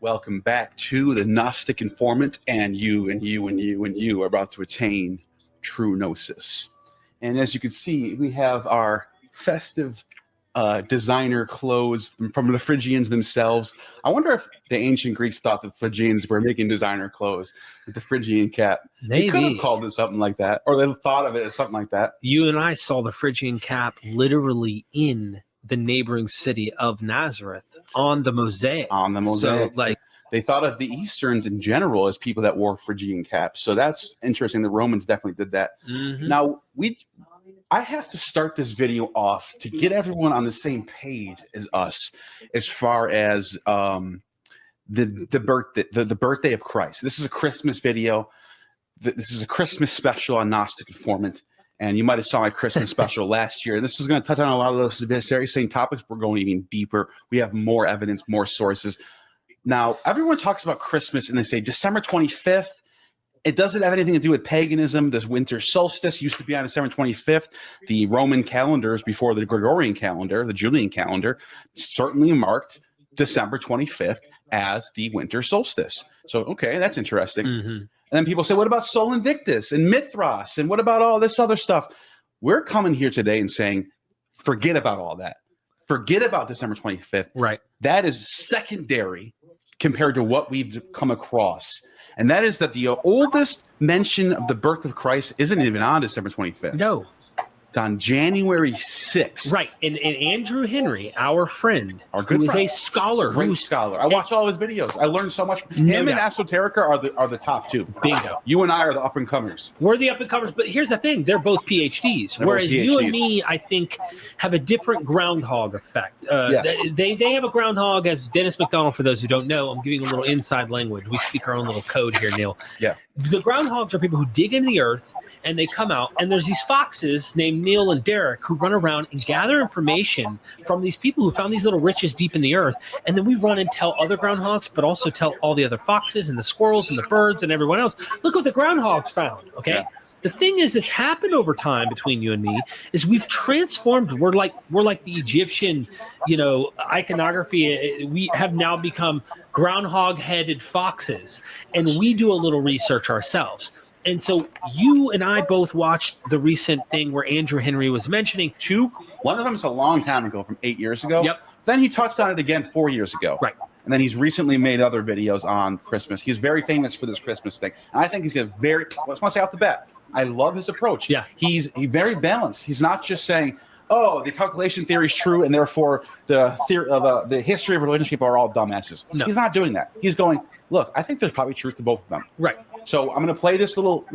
[SPEAKER 12] Welcome back to the Gnostic Informant, and you are about to attain true gnosis. And as you can see, we have our festive designer clothes from the Phrygians themselves. I wonder if the ancient Greeks thought the Phrygians were making designer clothes with the Phrygian cap. They could have
[SPEAKER 11] Maybe.
[SPEAKER 12] called it something like that, or they thought of it as something like that.
[SPEAKER 11] You and I saw the Phrygian cap literally in the neighboring city of Nazareth on the mosaic.
[SPEAKER 12] On the mosaic.
[SPEAKER 11] So, like,
[SPEAKER 12] they thought of the Easterns in general as people that wore Phrygian caps. So that's interesting. The Romans definitely did that.
[SPEAKER 11] Mhm.
[SPEAKER 12] Now, I have to start this video off to get everyone on the same page as us as far as the birthday of Christ. This is a Christmas video. This is a Christmas special on Gnostic Informant. And you might have saw my Christmas special last year. This is going to touch on a lot of those very same topics. We're going even deeper. We have more evidence, more sources. Now, everyone talks about Christmas and they say December 25th. It doesn't have anything to do with paganism. The winter solstice used to be on December 25th. The Roman calendars before the Gregorian calendar, the Julian calendar, certainly marked December 25th as the winter solstice. So, okay, that's interesting.
[SPEAKER 11] Mm-hmm.
[SPEAKER 12] And then people say, what about Sol Invictus and Mithras? And what about all this other stuff? We're coming here today and saying, forget about all that. Forget about December 25th.
[SPEAKER 11] Right.
[SPEAKER 12] That is secondary compared to what we've come across. And that is that the oldest mention of the birth of Christ isn't even on December 25th.
[SPEAKER 11] No.
[SPEAKER 12] It's on January 6th.
[SPEAKER 11] Right. And Andrew Henry, our friend,
[SPEAKER 12] Our good
[SPEAKER 11] who is
[SPEAKER 12] friend.
[SPEAKER 11] a scholar.
[SPEAKER 12] Great
[SPEAKER 11] who's
[SPEAKER 12] scholar. I watch all his videos. I learned so much.
[SPEAKER 11] No
[SPEAKER 12] Him and
[SPEAKER 11] doubt.
[SPEAKER 12] Esoterica are the top two.
[SPEAKER 11] Bingo.
[SPEAKER 12] You and I are the up and comers.
[SPEAKER 11] We're the up and comers, but here's the thing: they're both PhDs.
[SPEAKER 12] They're both
[SPEAKER 11] whereas you and
[SPEAKER 12] PhDs.
[SPEAKER 11] me, I think, have a different groundhog effect.
[SPEAKER 12] Yeah.
[SPEAKER 11] They have a groundhog, as Dennis McDonald. For those who don't know, I'm giving a little inside language. We speak our own little code here, Neil.
[SPEAKER 12] Yeah.
[SPEAKER 11] The groundhogs are people who dig into the earth and they come out, and there's these foxes named Neil and Derek who run around and gather information from these people who found these little riches deep in the earth, and then we run and tell other groundhogs, but also tell all the other foxes and the squirrels and the birds and everyone else, look what the groundhogs found. Okay.
[SPEAKER 12] Yeah.
[SPEAKER 11] The thing is that's happened over time between you and me is we've transformed. We're like the Egyptian, iconography. We have now become groundhog-headed foxes, and we do a little research ourselves. And so you and I both watched the recent thing where Andrew Henry was mentioning.
[SPEAKER 12] One of them is a long time ago, from 8 years ago.
[SPEAKER 11] Yep.
[SPEAKER 12] Then he touched on it again 4 years ago.
[SPEAKER 11] Right.
[SPEAKER 12] And then he's recently made other videos on Christmas. He's very famous for this Christmas thing. And I think he's I just want to say off the bat, I love his approach.
[SPEAKER 11] Yeah.
[SPEAKER 12] He's very balanced. He's not just saying, oh, the calculation theory is true, and therefore the theory of the history of religious people are all dumbasses.
[SPEAKER 11] No.
[SPEAKER 12] He's not doing that. He's going, look, I think there's probably truth to both of them.
[SPEAKER 11] Right.
[SPEAKER 12] So I'm going to play this little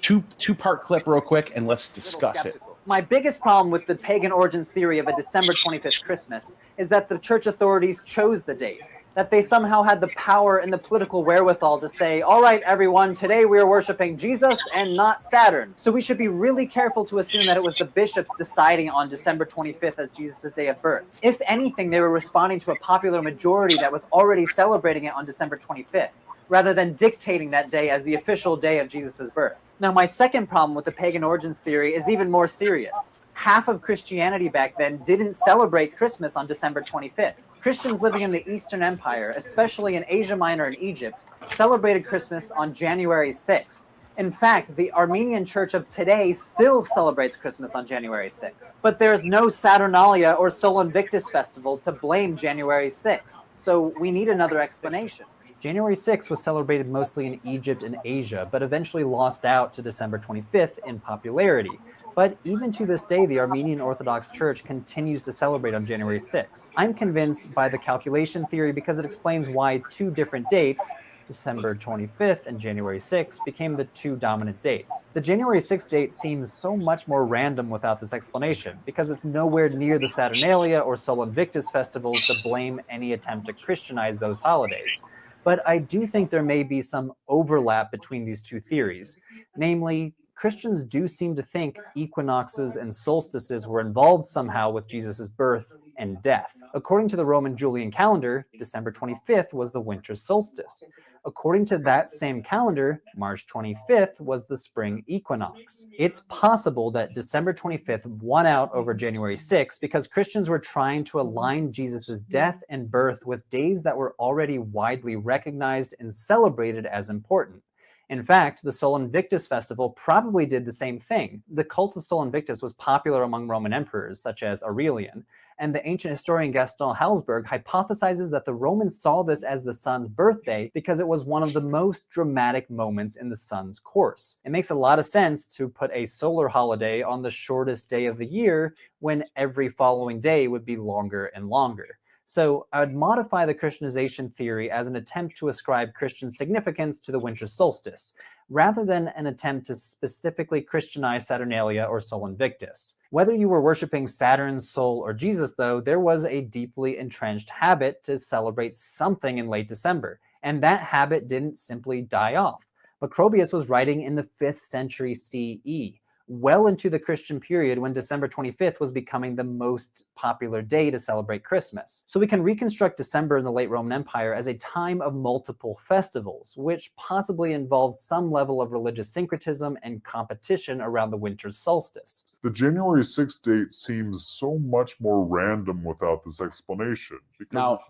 [SPEAKER 12] two-part clip real quick, and let's discuss it.
[SPEAKER 4] My biggest problem with the pagan origins theory of a December 25th Christmas is that the church authorities chose the date, that they somehow had the power and the political wherewithal to say, all right, everyone, today we are worshiping Jesus and not Saturn. So we should be really careful to assume that it was the bishops deciding on December 25th as Jesus' day of birth. If anything, they were responding to a popular majority that was already celebrating it on December 25th, rather than dictating that day as the official day of Jesus' birth. Now, my second problem with the pagan origins theory is even more serious. Half of Christianity back then didn't celebrate Christmas on December 25th. Christians living in the Eastern Empire, especially in Asia Minor and Egypt, celebrated Christmas on January 6th. In fact, the Armenian Church of today still celebrates Christmas on January 6th. But there's no Saturnalia or Sol Invictus festival to blame January 6th, so we need another explanation.
[SPEAKER 6] January 6th was celebrated mostly in Egypt and Asia, but eventually lost out to December 25th in popularity. But even to this day, the Armenian Orthodox Church continues to celebrate on January 6th. I'm convinced by the calculation theory because it explains why two different dates, December 25th and January 6th, became the two dominant dates. The January 6th date seems so much more random without this explanation, because it's nowhere near the Saturnalia or Sol Invictus festivals to blame any attempt to Christianize those holidays. But I do think there may be some overlap between these two theories. Namely, Christians do seem to think equinoxes and solstices were involved somehow with Jesus' birth and death. According to the Roman Julian calendar, December 25th was the winter solstice. According to that same calendar, March 25th was the spring equinox. It's possible that December 25th won out over January 6th because Christians were trying to align Jesus' death and birth with days that were already widely recognized and celebrated as important. In fact, the Sol Invictus festival probably did the same thing. The cult of Sol Invictus was popular among Roman emperors, such as Aurelian, and the ancient historian Gaston Halsberg hypothesizes that the Romans saw this as the sun's birthday because it was one of the most dramatic moments in the sun's course. It makes a lot of sense to put a solar holiday on the shortest day of the year when every following day would be longer and longer. So I would modify the Christianization theory as an attempt to ascribe Christian significance to the winter solstice, rather than an attempt to specifically Christianize Saturnalia or Sol Invictus. Whether you were worshiping Saturn, Sol, or Jesus, though, there was a deeply entrenched habit to celebrate something in late December, and that habit didn't simply die off. Macrobius was writing in the 5th century CE, well into the Christian period when December 25th was becoming the most popular day to celebrate Christmas. So we can reconstruct December in the late Roman Empire as a time of multiple festivals, which possibly involves some level of religious syncretism and competition around the winter solstice.
[SPEAKER 9] The January 6th date seems so much more random without this explanation. Because
[SPEAKER 12] Now,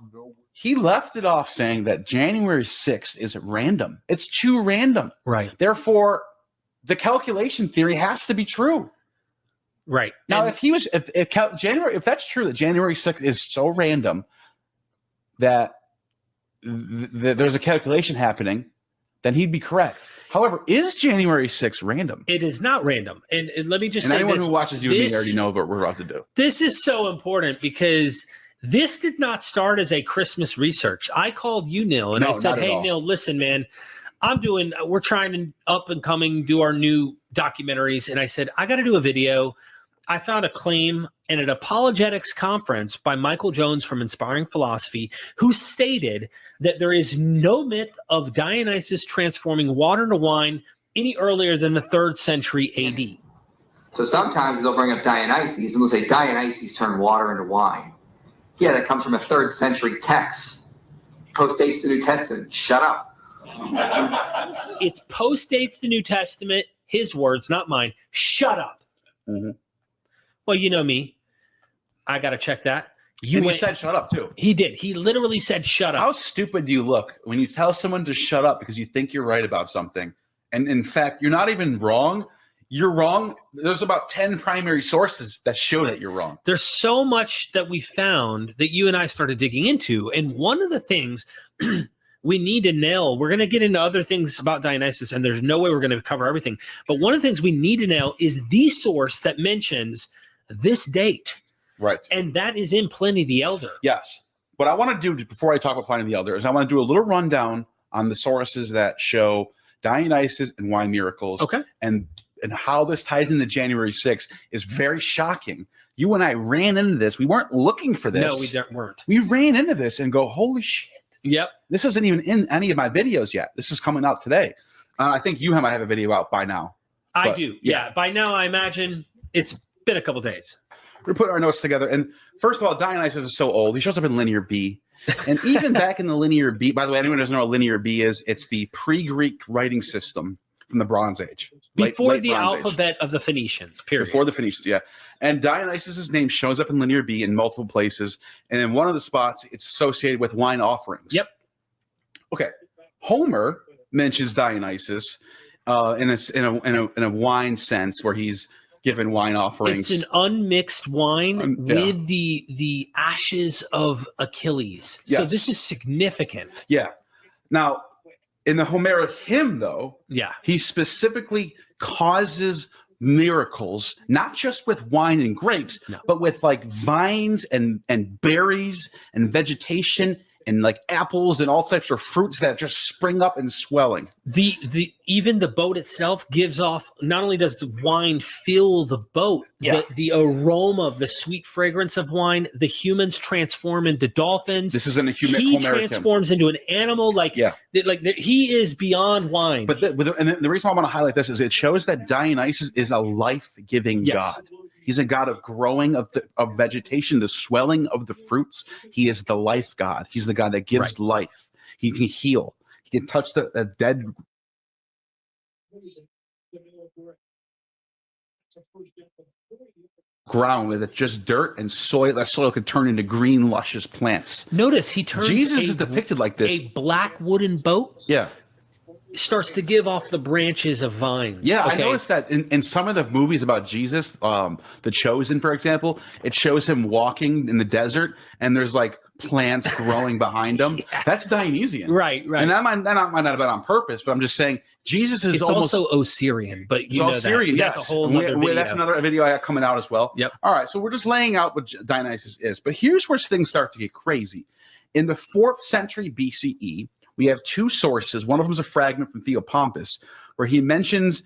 [SPEAKER 12] he left it off saying that January 6th is random. It's too random.
[SPEAKER 24] Right.
[SPEAKER 12] Therefore, the calculation theory has to be true.
[SPEAKER 24] Right.
[SPEAKER 12] Now, if that's true, that January 6th is so random that there's a calculation happening, then he'd be correct. However, is January 6th random?
[SPEAKER 11] It is not random. And let me just say
[SPEAKER 12] anyone
[SPEAKER 11] this,
[SPEAKER 12] who watches you and me already know what we're about to do.
[SPEAKER 11] This is so important because this did not start as a Christmas research. I called you, Neil, and I said, hey, Neil, listen, man, we're trying to up and coming, do our new documentaries. And I said, I got to do a video. I found a claim in an apologetics conference by Michael Jones from Inspiring Philosophy, who stated that there is no myth of Dionysus transforming water into wine any earlier than the 3rd century AD.
[SPEAKER 13] So sometimes they'll bring up Dionysus and they'll say Dionysus turned water into wine. Yeah, that comes from a 3rd century text. Postdates the New Testament. Shut up.
[SPEAKER 11] It's postdates the New Testament, his words, not mine. Shut up.
[SPEAKER 12] Mm-hmm.
[SPEAKER 11] Well, you know me. I got to check that.
[SPEAKER 12] He said shut up, too.
[SPEAKER 11] He did. He literally said shut up.
[SPEAKER 12] How stupid do you look when you tell someone to shut up because you think you're right about something? And in fact, you're not even wrong. You're wrong. There's about 10 primary sources that show that you're wrong.
[SPEAKER 11] There's so much that we found that you and I started digging into. And one of the things we need to nail, we're going to get into other things about Dionysus, and there's no way we're going to cover everything. But one of the things we need to nail is the source that mentions this date.
[SPEAKER 12] Right.
[SPEAKER 11] And that is in Pliny the Elder.
[SPEAKER 12] Yes. What I want to do before I talk about Pliny the Elder is I want to do a little rundown on the sources that show Dionysus and wine miracles.
[SPEAKER 11] Okay.
[SPEAKER 12] And how this ties into January 6th is very shocking. You and I ran into this. We weren't looking for this.
[SPEAKER 11] No, we weren't.
[SPEAKER 12] We ran into this and go, holy shit.
[SPEAKER 11] Yep.
[SPEAKER 12] This isn't even in any of my videos yet. This is coming out today. I think you might have a video out by now.
[SPEAKER 11] I do. Yeah. By now, I imagine it's been a couple days.
[SPEAKER 12] We're putting our notes together. And first of all, Dionysus is so old. He shows up in Linear B. And even back in the Linear B, by the way, anyone who doesn't know what Linear B is, it's the pre-Greek writing system from the Bronze Age.
[SPEAKER 11] Before
[SPEAKER 12] late
[SPEAKER 11] the
[SPEAKER 12] Bronze
[SPEAKER 11] alphabet of the Phoenicians, period.
[SPEAKER 12] Before the Phoenicians, yeah. And Dionysus' name shows up in Linear B in multiple places. And in one of the spots, it's associated with wine offerings.
[SPEAKER 11] Yep.
[SPEAKER 12] Okay. Homer mentions Dionysus in a wine sense where he's given wine offerings.
[SPEAKER 11] It's an unmixed wine with the ashes of Achilles. So
[SPEAKER 12] Yes.
[SPEAKER 11] this is significant.
[SPEAKER 12] Yeah. Now, in the Homeric hymn, though,
[SPEAKER 11] yeah,
[SPEAKER 12] he specifically causes miracles, not just with wine and grapes, but with like vines and berries and vegetation and like apples and all types of fruits that just spring up and swelling.
[SPEAKER 11] The even the boat itself gives off, not only does the wine fill the boat, the aroma of the sweet fragrance of wine, the humans transform into dolphins.
[SPEAKER 12] This isn't a human.
[SPEAKER 11] He transforms into an animal, he is beyond wine.
[SPEAKER 12] But the reason why I want to highlight this is it shows that Dionysus is a life-giving god. He's a god of growing of vegetation, the swelling of the fruits. He is the life god. He's the god that gives life. He can heal. He can touch the dead. Ground with it, just dirt and soil. That soil could turn into green, luscious plants.
[SPEAKER 11] Notice he turns.
[SPEAKER 12] Jesus is depicted like this.
[SPEAKER 11] A black wooden boat.
[SPEAKER 12] Yeah.
[SPEAKER 11] Starts to give off the branches of vines.
[SPEAKER 12] Yeah, I noticed that in some of the movies about Jesus, The Chosen, for example, it shows him walking in the desert and there's like plants growing behind him. That's Dionysian.
[SPEAKER 11] Right.
[SPEAKER 12] And that might not have been on purpose, but I'm just saying Jesus is
[SPEAKER 11] also Osirian, but
[SPEAKER 12] it's Osirian, yes.
[SPEAKER 11] That's a whole other video.
[SPEAKER 12] That's another video I got coming out as well.
[SPEAKER 11] Yep.
[SPEAKER 12] All right, so we're just laying out what Dionysus is. But here's where things start to get crazy. In the 4th century BCE, we have two sources. One of them is a fragment from Theopompus, where he mentions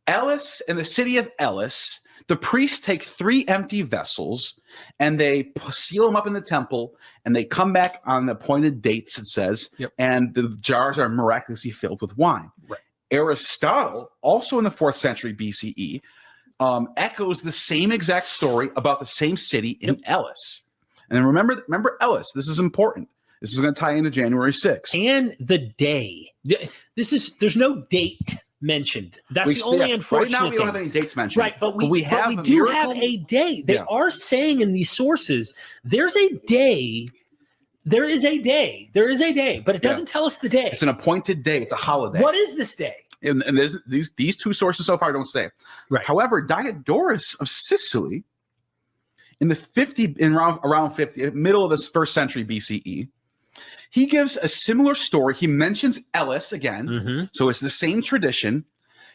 [SPEAKER 12] Elis in the city of Elis. The priests take 3 empty vessels and they seal them up in the temple, and they come back on the appointed dates, it says, and the jars are miraculously filled with wine.
[SPEAKER 11] Right.
[SPEAKER 12] Aristotle, also in the 4th century BCE, echoes the same exact story about the same city in Elis. And then remember Elis. This is important. This is going to tie into January 6th.
[SPEAKER 11] And the day. There's no date mentioned. That's the only unfortunate thing.
[SPEAKER 12] Right now we don't have any dates mentioned.
[SPEAKER 11] Right, but we
[SPEAKER 12] do
[SPEAKER 11] do have a day. They are saying in these sources, there's a day. There is a day. There is a day, but it doesn't tell us the day.
[SPEAKER 12] It's an appointed day. It's a holiday.
[SPEAKER 11] What is this day?
[SPEAKER 12] And these two sources so far don't say.
[SPEAKER 11] Right.
[SPEAKER 12] However, Diodorus of Sicily, in the around 50, middle of this 1st century BCE, he gives a similar story. He mentions Elis again. So it's the same tradition.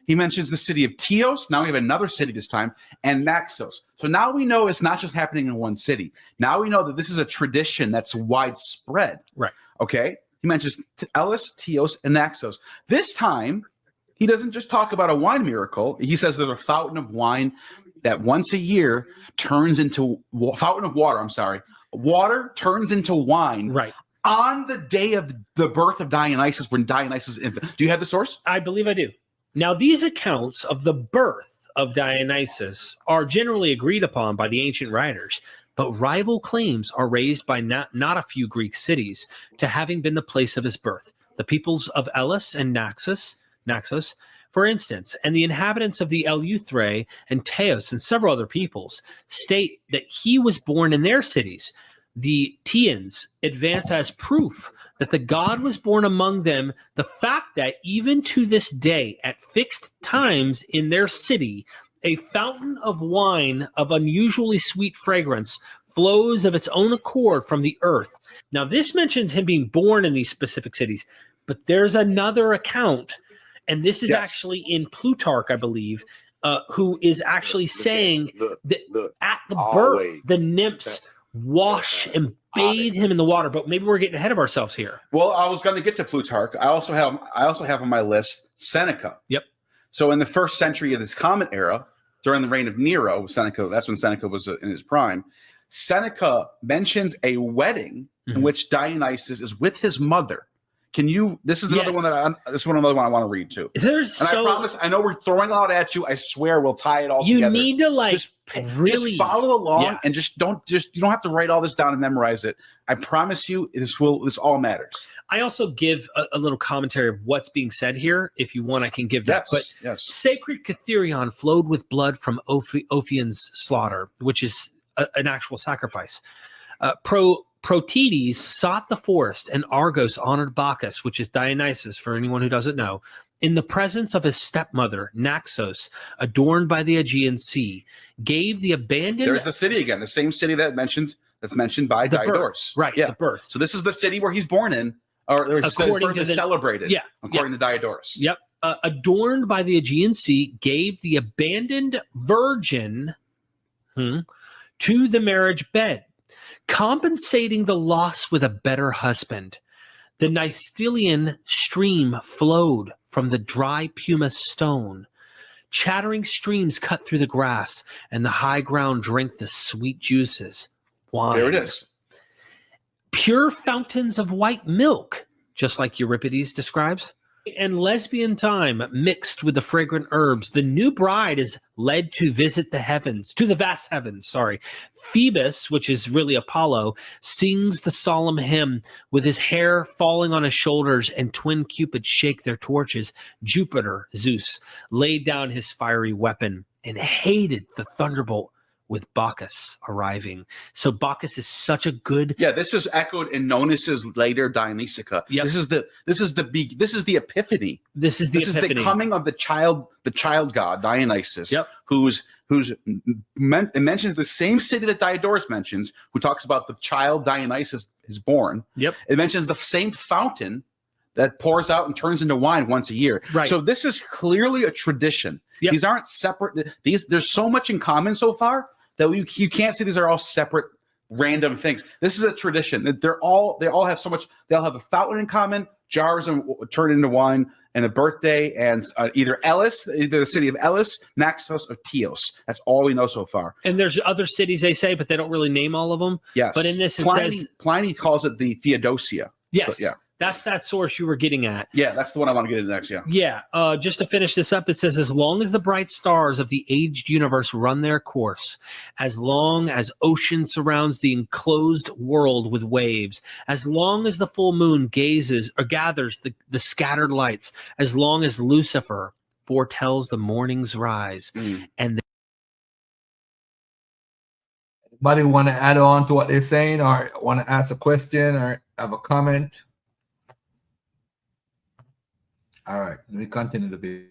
[SPEAKER 12] He mentions the city of Teos. Now we have another city this time, and Naxos. So now we know it's not just happening in one city. Now we know that this is a tradition that's widespread.
[SPEAKER 11] Right.
[SPEAKER 12] Okay? He mentions Elis, Teos, and Naxos. This time, he doesn't just talk about a wine miracle. He says there's a fountain of wine that once a year turns into fountain of water. I'm sorry. Water turns into wine.
[SPEAKER 11] Right.
[SPEAKER 12] On the day of the birth of Dionysus, when Dionysus is infant. Do you have the source?
[SPEAKER 11] I believe I do. Now, these accounts of the birth of Dionysus are generally agreed upon by the ancient writers, but rival claims are raised by not a few Greek cities to having been the place of his birth. The peoples of Elis and Naxos, for instance, and the inhabitants of the Eleutherae and Teos and several other peoples state that he was born in their cities. The Teans advance as proof that the god was born among them the fact that even to this day, at fixed times in their city, a fountain of wine of unusually sweet fragrance flows of its own accord from the earth. Now, this mentions him being born in these specific cities, but there's another account, and this is actually in Plutarch, I believe, who is actually saying that at the birth, the nymphs wash and bathe him in the water. But maybe we're getting ahead of ourselves here.
[SPEAKER 12] Well, I was going to get to Plutarch. I also have on my list Seneca.
[SPEAKER 11] Yep.
[SPEAKER 12] So in the 1st century of this Common Era, during the reign of Nero, Seneca, that's when Seneca was in his prime. Seneca mentions a wedding in which Dionysus is with his mother. This is another one another one I want to read too. I promise, I know we're throwing out at you. I swear we'll tie it all together.
[SPEAKER 11] You need to just
[SPEAKER 12] follow along and you don't have to write all this down and memorize it. I promise you this all matters.
[SPEAKER 11] I also give a little commentary of what's being said here. If you want, I can give that. But sacred Catherion flowed with blood from Ophion's slaughter, which is an actual sacrifice. Protetes sought the forest, and Argos honored Bacchus, which is Dionysus, for anyone who doesn't know, in the presence of his stepmother, Naxos, adorned by the Aegean Sea, gave the abandoned...
[SPEAKER 12] There's the city again, the same city that's mentioned by Diodorus.
[SPEAKER 11] Right, the birth.
[SPEAKER 12] So this is the city where he's born in. Or his
[SPEAKER 11] According
[SPEAKER 12] birth
[SPEAKER 11] to
[SPEAKER 12] is
[SPEAKER 11] the-
[SPEAKER 12] celebrated.
[SPEAKER 11] Yeah,
[SPEAKER 12] According to Diodorus.
[SPEAKER 11] Yep. Adorned by the Aegean Sea, gave the abandoned virgin to the marriage bed, compensating the loss with a better husband. The Nystalian stream flowed from the dry pumice stone. Chattering streams cut through the grass, and the high ground drank the sweet juices. Wine.
[SPEAKER 12] There it is.
[SPEAKER 11] Pure fountains of white milk, just like Euripides describes, and lesbian thyme mixed with the fragrant herbs. The new bride is led to visit the heavens, to the vast heavens, sorry. Phoebus, which is really Apollo, sings the solemn hymn with his hair falling on his shoulders and twin cupids shake their torches. Jupiter, Zeus, laid down his fiery weapon and hated the thunderbolt with Bacchus arriving. So Bacchus is such a good.
[SPEAKER 12] Yeah, this is echoed in Nonus's later Dionysica.
[SPEAKER 11] Yep.
[SPEAKER 12] This is the epiphany.
[SPEAKER 11] This is the
[SPEAKER 12] This
[SPEAKER 11] epiphany.
[SPEAKER 12] is the coming of the child god Dionysus.
[SPEAKER 11] Yep.
[SPEAKER 12] Who's it mentions the same city that Diodorus mentions, who talks about the child Dionysus is born.
[SPEAKER 11] Yep.
[SPEAKER 12] It mentions the same fountain that pours out and turns into wine once a year.
[SPEAKER 11] Right.
[SPEAKER 12] So this is clearly a tradition.
[SPEAKER 11] Yep.
[SPEAKER 12] These aren't separate. There's so much in common so far that you can't see these are all separate random things. This is a tradition. They all have so much. They all have a fountain in common, jars and turn into wine, and a birthday, and either the city of Elis, Naxos, or Teos. That's all we know so far.
[SPEAKER 11] And there's other cities they say, but they don't really name all of them.
[SPEAKER 12] Yes.
[SPEAKER 11] But in this, it
[SPEAKER 12] Pliny,
[SPEAKER 11] says
[SPEAKER 12] Pliny calls it the Theodosia.
[SPEAKER 11] yes.
[SPEAKER 12] But yeah.
[SPEAKER 11] That's that source you were getting at.
[SPEAKER 12] Yeah, that's the one I want to get into next. Yeah.
[SPEAKER 11] Yeah, just to finish this up, it says, as long as the bright stars of the aged universe run their course, as long as ocean surrounds the enclosed world with waves, as long as the full moon gathers the scattered lights, as long as Lucifer foretells the morning's rise, and
[SPEAKER 2] Anybody want to add on to what they're saying, or want to ask a question, or have a comment? All right, let me continue the video.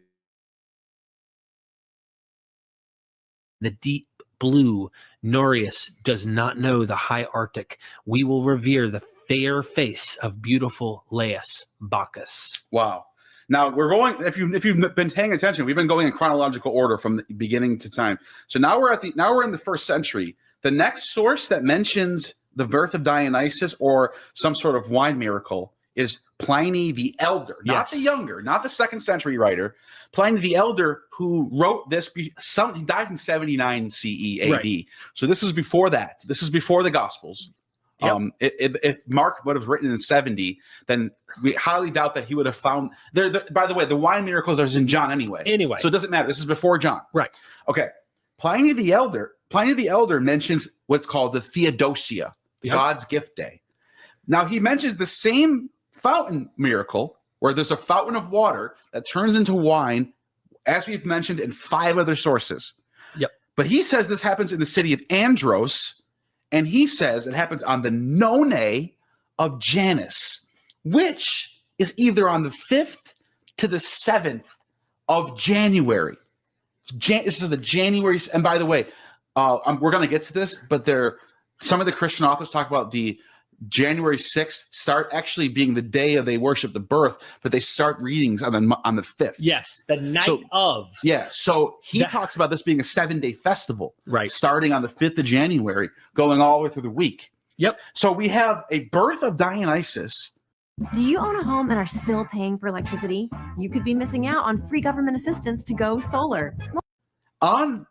[SPEAKER 11] the deep blue Nereus does not know the high Arctic. We will revere the fair face of beautiful Laius Bacchus.
[SPEAKER 12] Wow. Now we're going. If you've been paying attention, we've been going in chronological order from the beginning to time. So now we're in the 1st century. The next source that mentions the birth of Dionysus or some sort of wine miracle is Pliny the Elder, not the younger, not the 2nd century writer. Pliny the Elder, who wrote this, he died in 79 CE AD.
[SPEAKER 11] Right.
[SPEAKER 12] So this is before that. This is before the Gospels.
[SPEAKER 11] Yep.
[SPEAKER 12] If Mark would have written in 70, then we highly doubt that he would have found there. By the way, the wine miracles are in John anyway. So it doesn't matter. This is before John.
[SPEAKER 11] Right.
[SPEAKER 12] Okay. Pliny the Elder mentions what's called the Theodosia, God's gift day. Now he mentions the same fountain miracle where there's a fountain of water that turns into wine, as we've mentioned in 5 other sources.
[SPEAKER 11] Yep.
[SPEAKER 12] But he says this happens in the city of Andros, and he says it happens on the none of Janus, which is either on the 5th to the 7th of January. This is the January, and by the way, we're going to get to this, but some of the Christian authors talk about the January 6th start actually being the day of they worship the birth, but they start readings on the 5th.
[SPEAKER 11] Yes, the night of.
[SPEAKER 12] Yeah, so he talks about this being a 7-day festival,
[SPEAKER 11] right?
[SPEAKER 12] Starting on the 5th of January, going all the way through the week.
[SPEAKER 11] Yep.
[SPEAKER 12] So we have a birth of Dionysus.
[SPEAKER 15] Do you own a home and are still paying for electricity? You could be missing out on free government assistance to go solar.
[SPEAKER 12] On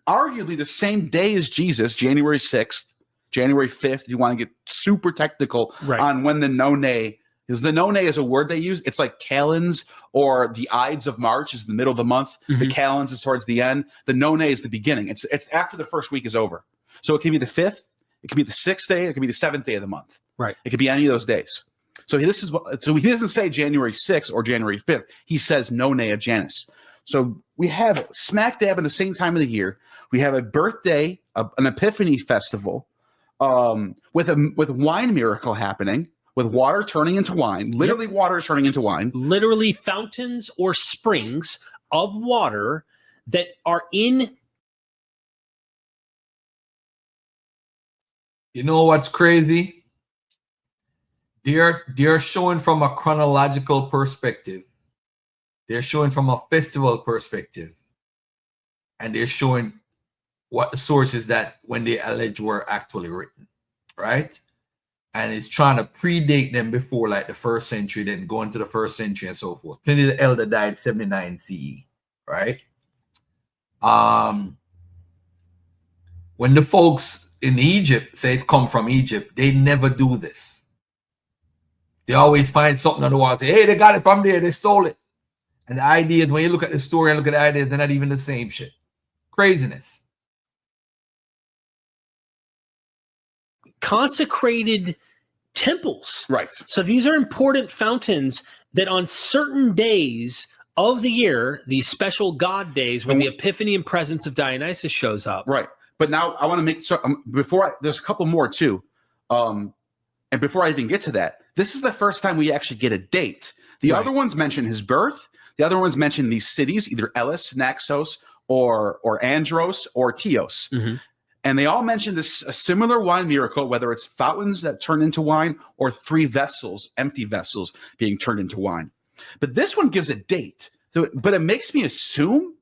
[SPEAKER 12] arguably the same day as Jesus, January 6th, January 5th, if you want to get super technical on when the none, because the none is a word they use. It's like calends, or the Ides of March is the middle of the month. The calends is towards the end. The none is the beginning. It's after the first week is over. So it can be the 5th, it can be the 6th day, it can be the 7th day of the month.
[SPEAKER 11] Right.
[SPEAKER 12] It could be any of those days. So he doesn't say January 6th or January 5th. He says none of Janus. So we have smack dab in the same time of the year. We have a birthday, an Epiphany festival, with wine miracle happening, with water turning into wine, literally water turning into wine.
[SPEAKER 11] Literally fountains or springs of water that are in.
[SPEAKER 2] You know what's crazy? They're showing from a chronological perspective. They're showing from a festival perspective. And they're showing what the sources that when they allege were actually written, right? And it's trying to predate them before like the 1st century, then go into the 1st century and so forth. Pliny the Elder died 79 CE, right? When the folks in Egypt say it's come from Egypt, they never do this. They always find something on the wall and say, hey, they got it from there, they stole it. And the idea is when you look at the story and look at the ideas, they're not even the same shit. Craziness.
[SPEAKER 11] Consecrated temples.
[SPEAKER 12] Right.
[SPEAKER 11] So these are important fountains that on certain days of the year, these special god days when the epiphany and presence of Dionysus shows up.
[SPEAKER 12] Right. But now I want to make sure there's a couple more too. And before I even get to that, this is the first time we actually get a date. The other ones mention his birth. The other ones mention these cities, either Elis, Naxos, or Andros, or Teos.
[SPEAKER 11] Mm-hmm.
[SPEAKER 12] And they all mention this a similar wine miracle, whether it's fountains that turn into wine or 3 vessels, empty vessels, being turned into wine. But this one gives a date. But it makes me assume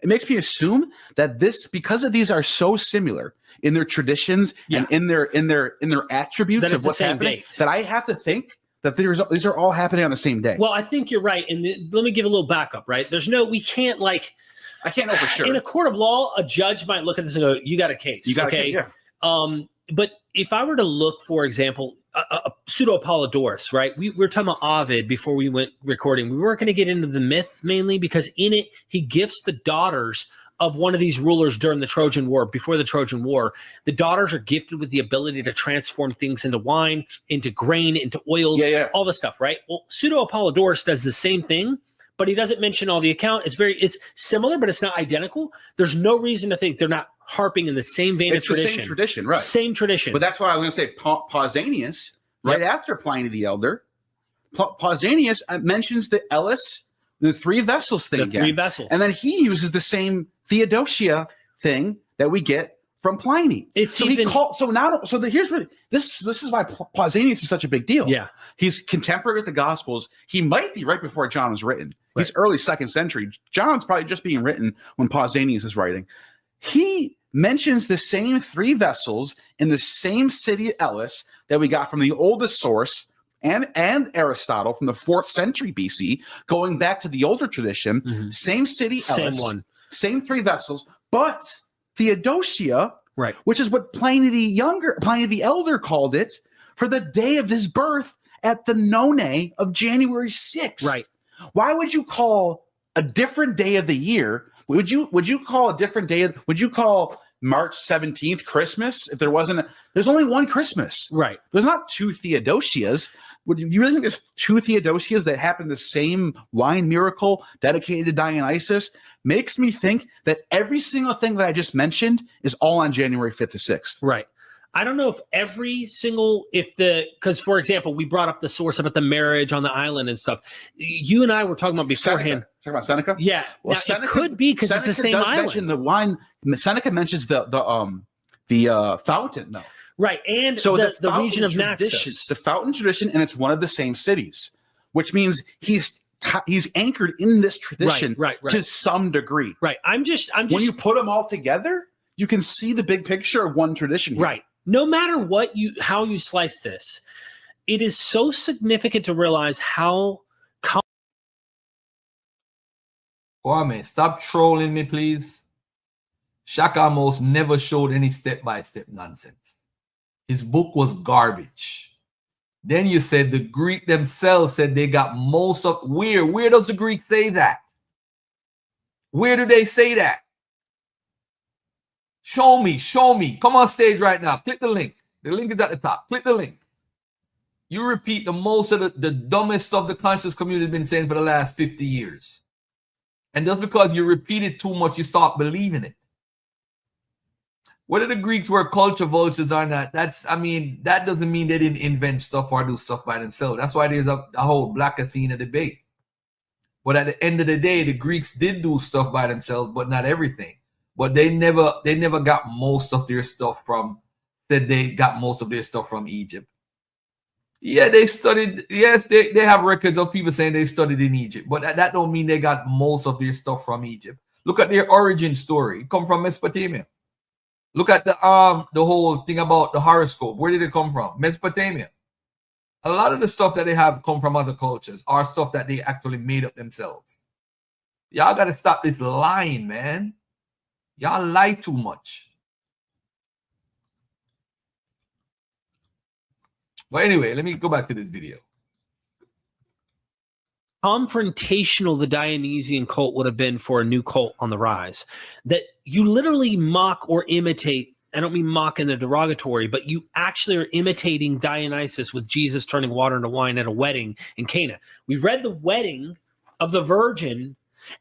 [SPEAKER 12] that this, because of these are so similar in their traditions and in their attributes of what's happening, that I have to think that these are all happening on the same day.
[SPEAKER 11] Well, I think you're right. And let me give a little backup, right? We can't
[SPEAKER 12] I can't know for sure.
[SPEAKER 11] In a court of law, a judge might look at this and go, you got a case.
[SPEAKER 12] You got a case, yeah.
[SPEAKER 11] But if I were to look, for example, a pseudo-Apollodorus, right? We were talking about Ovid before we went recording. We weren't going to get into the myth mainly because in it, he gifts the daughters of one of these rulers during the Trojan War, before the Trojan War. The daughters are gifted with the ability to transform things into wine, into grain, into oils, all this stuff, right? Well, pseudo-Apollodorus does the same thing, but he doesn't mention all the account. It's similar, but it's not identical. There's no reason to think they're not harping in the same vein of tradition.
[SPEAKER 12] It's the same tradition, right?
[SPEAKER 11] Same tradition.
[SPEAKER 12] But that's why I was going to say Pausanias, right after Pliny the Elder, Pausanias mentions the Elis, the 3 vessels thing again.
[SPEAKER 11] 3 vessels.
[SPEAKER 12] And then he uses the same Theodosia thing that we get from Pliny.
[SPEAKER 11] It's
[SPEAKER 12] so
[SPEAKER 11] even
[SPEAKER 12] here's what this is why Pausanias is such a big deal.
[SPEAKER 11] Yeah.
[SPEAKER 12] He's contemporary with the Gospels. He might be right before John was written. He's early 2nd century. John's probably just being written when Pausanias is writing. He mentions the same 3 vessels in the same city Elis that we got from the oldest source and Aristotle from the 4th century BC, going back to the older tradition. Same city Elis, same 3 vessels, but Theodosia, which is what Pliny the Elder called it, for the day of his birth at the none of January 6th.
[SPEAKER 11] Right.
[SPEAKER 12] Why would you call a different day of the year? Would you call a different day? Would you call March 17th Christmas if there wasn't? There's only one Christmas.
[SPEAKER 11] Right.
[SPEAKER 12] There's not 2 Theodosias. Would you really think there's 2 Theodosias that happen the same wine miracle dedicated to Dionysus? Makes me think that every single thing that I just mentioned is all on January 5th to 6th.
[SPEAKER 11] Right. I don't know if because for example, we brought up the source about the marriage on the island and stuff. You and I were talking about beforehand.
[SPEAKER 12] Talking about Seneca?
[SPEAKER 11] Yeah.
[SPEAKER 12] Well,
[SPEAKER 11] it could be because it's the same
[SPEAKER 12] does
[SPEAKER 11] island.
[SPEAKER 12] mention the wine. Seneca mentions the fountain, though.
[SPEAKER 11] Right. And
[SPEAKER 12] so
[SPEAKER 11] the region of Naxos.
[SPEAKER 12] The fountain tradition, and it's one of the same cities, which means he's anchored in this tradition to some degree.
[SPEAKER 11] Right. I'm just
[SPEAKER 12] when you put them all together, you can see the big picture of one tradition here.
[SPEAKER 11] Right. No matter how you slice this, it is so significant to realize how.
[SPEAKER 2] Man, stop trolling me, please. Shaka almost never showed any step-by-step nonsense. His book was garbage. Then you said the Greek themselves said they got most of. Where does the Greek say that? Where do they say that? Show me. Come on stage right now. Click the link. The link is at the top. Click the link. You repeat the most of the dumbest stuff the conscious community has been saying for the last 50 years. And just because you repeat it too much, you start believing it. Whether the Greeks were culture vultures or not, that doesn't mean they didn't invent stuff or do stuff by themselves. That's why there's a whole Black Athena debate. But at the end of the day, the Greeks did do stuff by themselves, but not everything. But they never got most of their stuff from Egypt. Yeah, they studied. Yes, they have records of people saying they studied in Egypt, but that don't mean they got most of their stuff from Egypt. Look at their origin story. It come from Mesopotamia. Look at the whole thing about the horoscope. Where did it come from? Mesopotamia. A lot of the stuff that they have come from other cultures are stuff that they actually made up themselves. Y'all got to stop this lying, man. Y'all lie too much. But anyway, let me go back to this video.
[SPEAKER 11] Confrontational the Dionysian cult would have been for a new cult on the rise. That you literally mock or imitate. I don't mean mock in the derogatory, but you actually are imitating Dionysus with Jesus turning water into wine at a wedding in Cana. We read the wedding of the Virgin,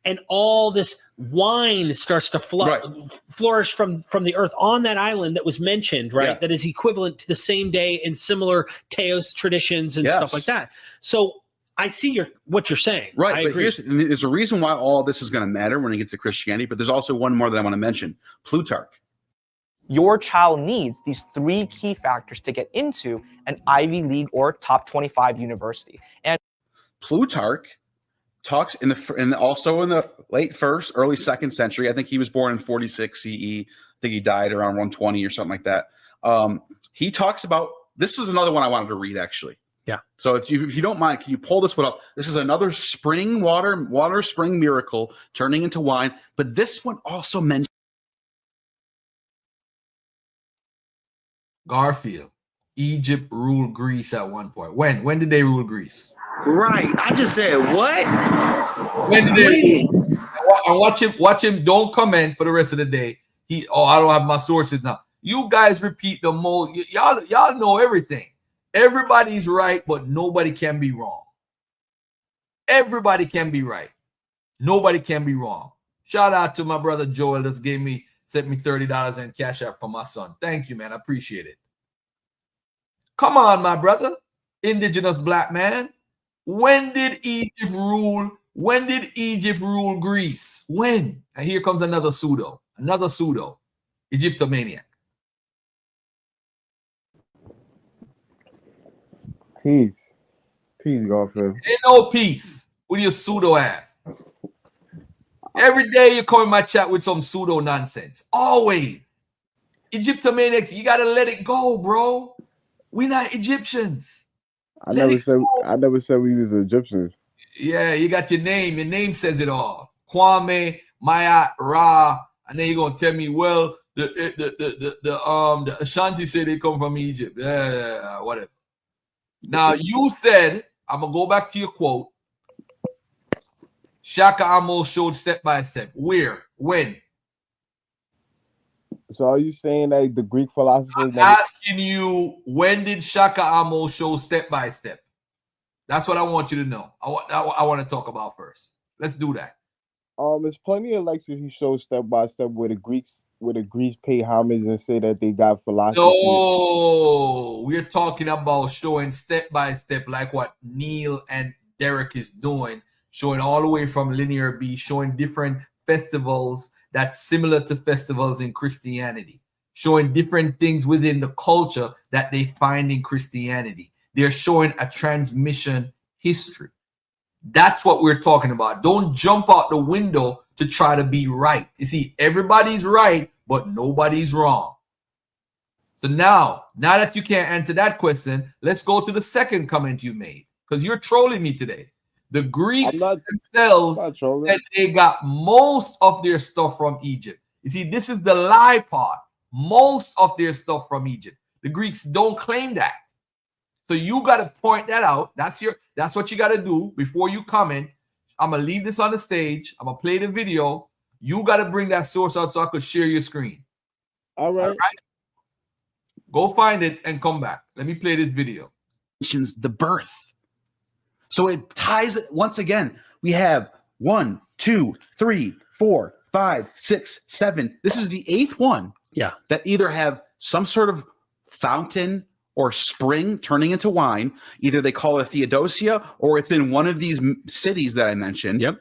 [SPEAKER 11] and all this wine starts to flourish from the earth on that island that was mentioned, right? Yeah. That is equivalent to the same day and similar Teos traditions and stuff like that. So I see what you're saying.
[SPEAKER 12] Right,
[SPEAKER 11] I
[SPEAKER 12] but
[SPEAKER 11] agree.
[SPEAKER 12] There's a reason why all this is going to matter when it gets to Christianity, but there's also one more that I want to mention, Plutarch.
[SPEAKER 10] Your child needs these 3 key factors to get into an Ivy League or top 25 university. And
[SPEAKER 12] Plutarch talks also in the late 1st, early 2nd century. I think he was born in 46 CE. I think he died around 120 or something like that. He talks about, this was another one I wanted to read actually.
[SPEAKER 11] Yeah.
[SPEAKER 12] So if you don't mind, can you pull this one up? This is another spring water spring miracle turning into wine. But this one also mentions
[SPEAKER 2] Garfield. Egypt ruled Greece at one point. When did they rule Greece?
[SPEAKER 21] Right. I just said what?
[SPEAKER 2] When did they rule? And watch him. Don't comment for the rest of the day. I don't have my sources now. You guys repeat the most. Y'all know everything. Everybody's right, but nobody can be wrong. Everybody can be right. Nobody can be wrong. Shout out to my brother Joel that sent me $30 in Cash App for my son. Thank you, man. I appreciate it. Come on, my brother. Indigenous black man. When did Egypt rule? When did Egypt rule Greece? When? And here comes another pseudo. Egyptomaniac.
[SPEAKER 22] Peace, Garfield.
[SPEAKER 2] Ain't no peace with your pseudo ass. Every day you come in my chat with some pseudo nonsense. Always. Egyptomaniacs, you gotta let it go, bro. We're not Egyptians.
[SPEAKER 22] I never said we was Egyptians.
[SPEAKER 2] Yeah, you got your name. Your name says it all. Kwame, Mayat, Ra, and then you're gonna tell me, well, the Ashanti say they come from Egypt. Yeah, whatever. Now you said, I'm gonna go back to your quote. Shaka Amo showed step by step. Where? When?
[SPEAKER 22] So are you saying that the Greek philosophers?
[SPEAKER 2] I'm asking you, when did Shaka Amo show step by step? That's what I want you to know. I want to talk about first. Let's do that.
[SPEAKER 22] There's plenty of lectures he shows step by step where the Greeks pay homage and say that they got philosophy.
[SPEAKER 2] No, we're talking about showing step by step, like what Neil and Derek is doing, showing all the way from Linear B, showing different festivals that's similar to festivals in Christianity, showing different things within the culture that they find in Christianity. They're showing a transmission history. That's what we're talking about. Don't jump out the window to try to be right. You see, everybody's right, but nobody's wrong. So now that you can't answer that question, let's go to the second comment you made, because you're trolling me today. The Greeks themselves said they got most of their stuff from Egypt. You see, this is the lie part. Most of their stuff from Egypt. The Greeks don't claim that. So you got to point that out. That's what you got to do before you comment. I'm going to leave this on the stage. I'm going to play the video. You got to bring that source out so I could share your screen.
[SPEAKER 22] All right.
[SPEAKER 2] Go find it and come back. Let me play this video.
[SPEAKER 12] The birth. So it ties it once again. We have 1, 2, 3, 4, 5, 6, 7. This is the 8th one.
[SPEAKER 11] Yeah.
[SPEAKER 12] That either have some sort of fountain or spring turning into wine. Either they call it Theodosia or it's in one of these cities that I mentioned.
[SPEAKER 11] Yep.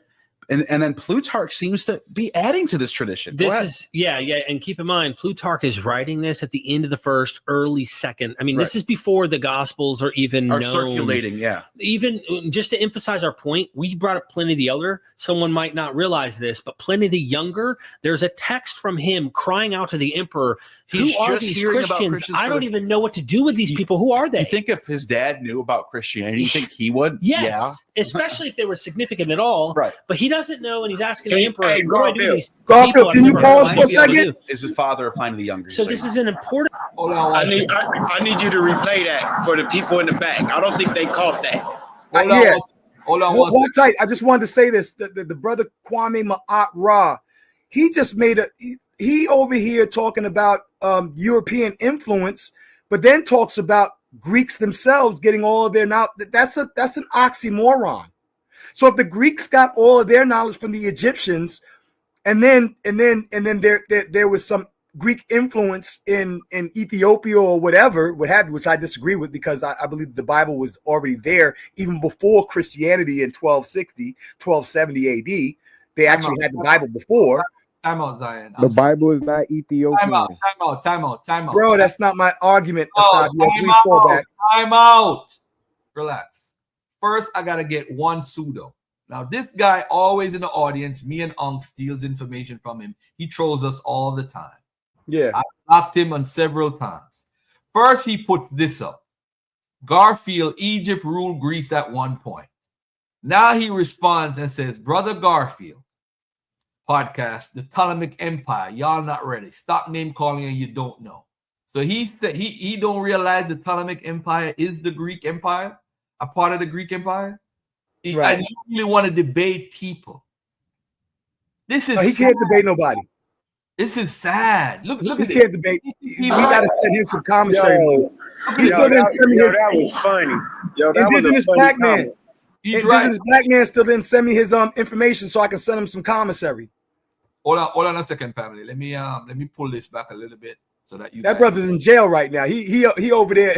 [SPEAKER 12] And then Plutarch seems to be adding to this tradition. Go
[SPEAKER 11] This
[SPEAKER 12] ahead.
[SPEAKER 11] is and keep in mind, Plutarch is writing this at the end of the first, early second. I mean,
[SPEAKER 12] Right.
[SPEAKER 11] this is before the Gospels are even
[SPEAKER 12] Are
[SPEAKER 11] known.
[SPEAKER 12] circulating, yeah.
[SPEAKER 11] Even just to emphasize our point, we brought up Pliny the Elder. Someone might not realize this, but Pliny the Younger, there's a text from him crying out to the emperor,
[SPEAKER 12] He's
[SPEAKER 11] "Who are
[SPEAKER 12] just
[SPEAKER 11] these
[SPEAKER 12] hearing about
[SPEAKER 11] Christians?
[SPEAKER 12] Christians
[SPEAKER 11] I
[SPEAKER 12] for
[SPEAKER 11] don't
[SPEAKER 12] the-
[SPEAKER 11] even know what to do with these people. Who are they?"
[SPEAKER 12] You think if his dad knew about Christianity, you think he would?
[SPEAKER 11] Yes, especially if they were significant at all.
[SPEAKER 12] Right.
[SPEAKER 11] But he doesn't know, and he's asking
[SPEAKER 12] Hey,
[SPEAKER 11] the emperor,
[SPEAKER 12] hey,
[SPEAKER 11] "What do I do with these
[SPEAKER 17] Garfield,
[SPEAKER 11] people I've
[SPEAKER 17] can you
[SPEAKER 11] never
[SPEAKER 17] pause
[SPEAKER 11] heard
[SPEAKER 17] for a
[SPEAKER 11] of anybody
[SPEAKER 17] second?
[SPEAKER 11] do?"
[SPEAKER 12] Is his father Pliny the Younger?
[SPEAKER 11] So this is an important.
[SPEAKER 12] Hold on.
[SPEAKER 21] I need you to replay that for the people in the back. I don't think they caught that.
[SPEAKER 17] Yeah.
[SPEAKER 2] Hold on.
[SPEAKER 17] Hold tight. I just wanted to say this. The brother Kwame Ma'at Ra, he just made he over here talking about European influence, but then talks about Greeks themselves getting all of their knowledge. That's an oxymoron. So if the Greeks got all of their knowledge from the Egyptians, and then there was some Greek influence in Ethiopia or whatever, what have you, which I disagree with, because I believe the Bible was already there even before Christianity in 1270 AD. They actually had the Bible before.
[SPEAKER 2] Time out, Zion.
[SPEAKER 22] The Bible is not Ethiopian.
[SPEAKER 2] Time out.
[SPEAKER 17] Bro, that's not my argument, Asad. Please fall back.
[SPEAKER 2] Time out. Relax. First, I gotta get one pseudo. Now, this guy always in the audience, me and Unk steals information from him. He trolls us all the time.
[SPEAKER 17] Yeah.
[SPEAKER 2] I blocked him on several times. First, he put this up. Garfield, Egypt ruled Greece at one point. Now he responds and says, Brother Garfield, podcast, the Ptolemaic Empire, y'all not ready. Stop name calling and you don't know. So he said he don't realize the Ptolemaic Empire is the Greek Empire, a part of the Greek Empire.
[SPEAKER 17] Right.
[SPEAKER 2] And you really want to debate people. This is
[SPEAKER 17] No, he can't debate nobody.
[SPEAKER 2] This is sad. Look
[SPEAKER 17] He
[SPEAKER 2] at it.
[SPEAKER 17] can't debate. We gotta send him some commissary money. He still didn't send me his.
[SPEAKER 21] That was funny. Yo, that
[SPEAKER 17] Indigenous
[SPEAKER 21] was a funny
[SPEAKER 17] black man.
[SPEAKER 21] comment.
[SPEAKER 17] Indigenous black man still didn't send me his information so I can send him some commissary.
[SPEAKER 2] Hold on a second, family. Let me pull this back a little bit so that you.
[SPEAKER 17] That brother's in jail right now. He over there.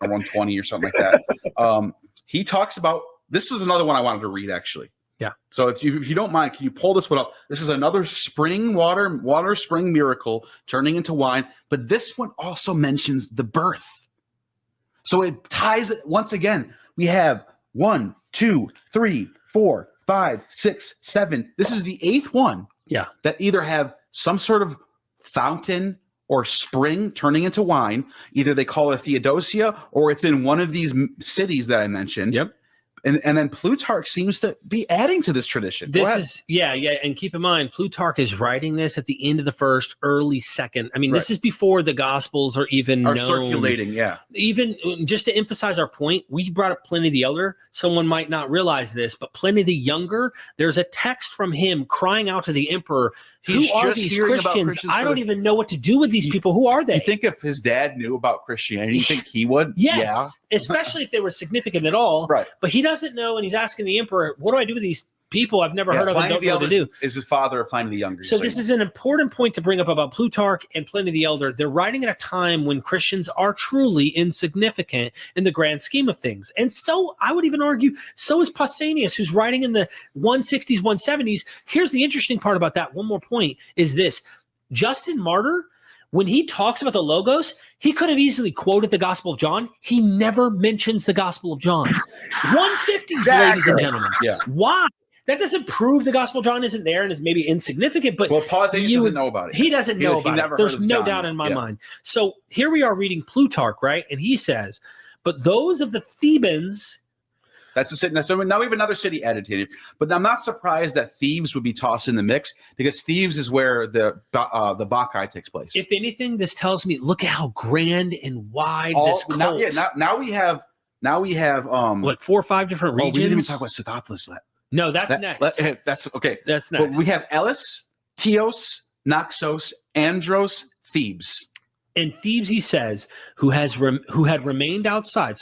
[SPEAKER 12] Around 20 or something like that. He talks about, this was another one I wanted to read actually.
[SPEAKER 11] Yeah.
[SPEAKER 12] So if you don't mind, can you pull this one up? This is another spring water spring miracle turning into wine, but this one also mentions the birth. So it ties it once again. We have 1, 2, 3, 4, 5, 6, 7. This is the 8th one.
[SPEAKER 11] Yeah.
[SPEAKER 12] That either have some sort of fountain or spring turning into wine. Either they call it Theodosia or it's in one of these cities that I mentioned.
[SPEAKER 11] Yep.
[SPEAKER 12] And then Plutarch seems to be adding to this tradition. Go
[SPEAKER 11] This
[SPEAKER 12] ahead.
[SPEAKER 11] is and keep in mind, Plutarch is writing this at the end of the first, early second. I mean,
[SPEAKER 12] Right.
[SPEAKER 11] this is before the Gospels are even
[SPEAKER 12] Are
[SPEAKER 11] known.
[SPEAKER 12] circulating, yeah.
[SPEAKER 11] Even just to emphasize our point, we brought up Pliny the Elder. Someone might not realize this, but Pliny the Younger, there's a text from him crying out to the emperor,
[SPEAKER 12] He's
[SPEAKER 11] "Who are
[SPEAKER 12] just
[SPEAKER 11] these
[SPEAKER 12] hearing about
[SPEAKER 11] Christians?
[SPEAKER 12] Christians
[SPEAKER 11] I
[SPEAKER 12] for
[SPEAKER 11] don't
[SPEAKER 12] the-
[SPEAKER 11] even know what to do with these people. Who are they?"
[SPEAKER 12] You think if his dad knew about Christianity, you think he would?
[SPEAKER 11] Yes, especially if they were significant at all.
[SPEAKER 12] Right.
[SPEAKER 11] But he doesn't know, and he's asking the emperor, "What do I do with these people I've never heard of and
[SPEAKER 12] Pliny
[SPEAKER 11] don't
[SPEAKER 12] the
[SPEAKER 11] know what to
[SPEAKER 12] Elder
[SPEAKER 11] do?"
[SPEAKER 12] is his father of Pliny the Younger.
[SPEAKER 11] So this is an important point to bring up about Plutarch and Pliny the Elder. They're writing at a time when Christians are truly insignificant in the grand scheme of things. And so I would even argue, so is Pausanias, who's writing in the 160s, 170s. Here's the interesting part about that. One more point is this. Justin Martyr, when he talks about the Logos, he could have easily quoted the Gospel of John. He never mentions the Gospel of John. 150s, ladies and gentlemen.
[SPEAKER 12] Yeah.
[SPEAKER 11] Why? That doesn't prove the Gospel of John isn't there and is maybe insignificant, but
[SPEAKER 12] Pausanias doesn't know about it.
[SPEAKER 11] He doesn't know about
[SPEAKER 12] never
[SPEAKER 11] it. There's
[SPEAKER 12] heard of
[SPEAKER 11] no
[SPEAKER 12] John.
[SPEAKER 11] doubt in my
[SPEAKER 12] Yeah.
[SPEAKER 11] mind. So here we are reading Plutarch, right? And he says, "But those of the Thebans."
[SPEAKER 12] That's the city. So now we have another city added here. But I'm not surprised that Thebes would be tossed in the mix because Thebes is where the Bacchae takes place.
[SPEAKER 11] If anything, this tells me, look at how grand and wide this cult.
[SPEAKER 12] Now we have
[SPEAKER 11] what, 4 or 5 different regions?
[SPEAKER 12] We didn't even talk about Scythopolis.
[SPEAKER 11] No, that's next.
[SPEAKER 12] That's okay.
[SPEAKER 11] That's
[SPEAKER 12] But
[SPEAKER 11] next.
[SPEAKER 12] we have Elis, Teos, Naxos, Andros, Thebes.
[SPEAKER 11] And Thebes, he says, who had remained outside.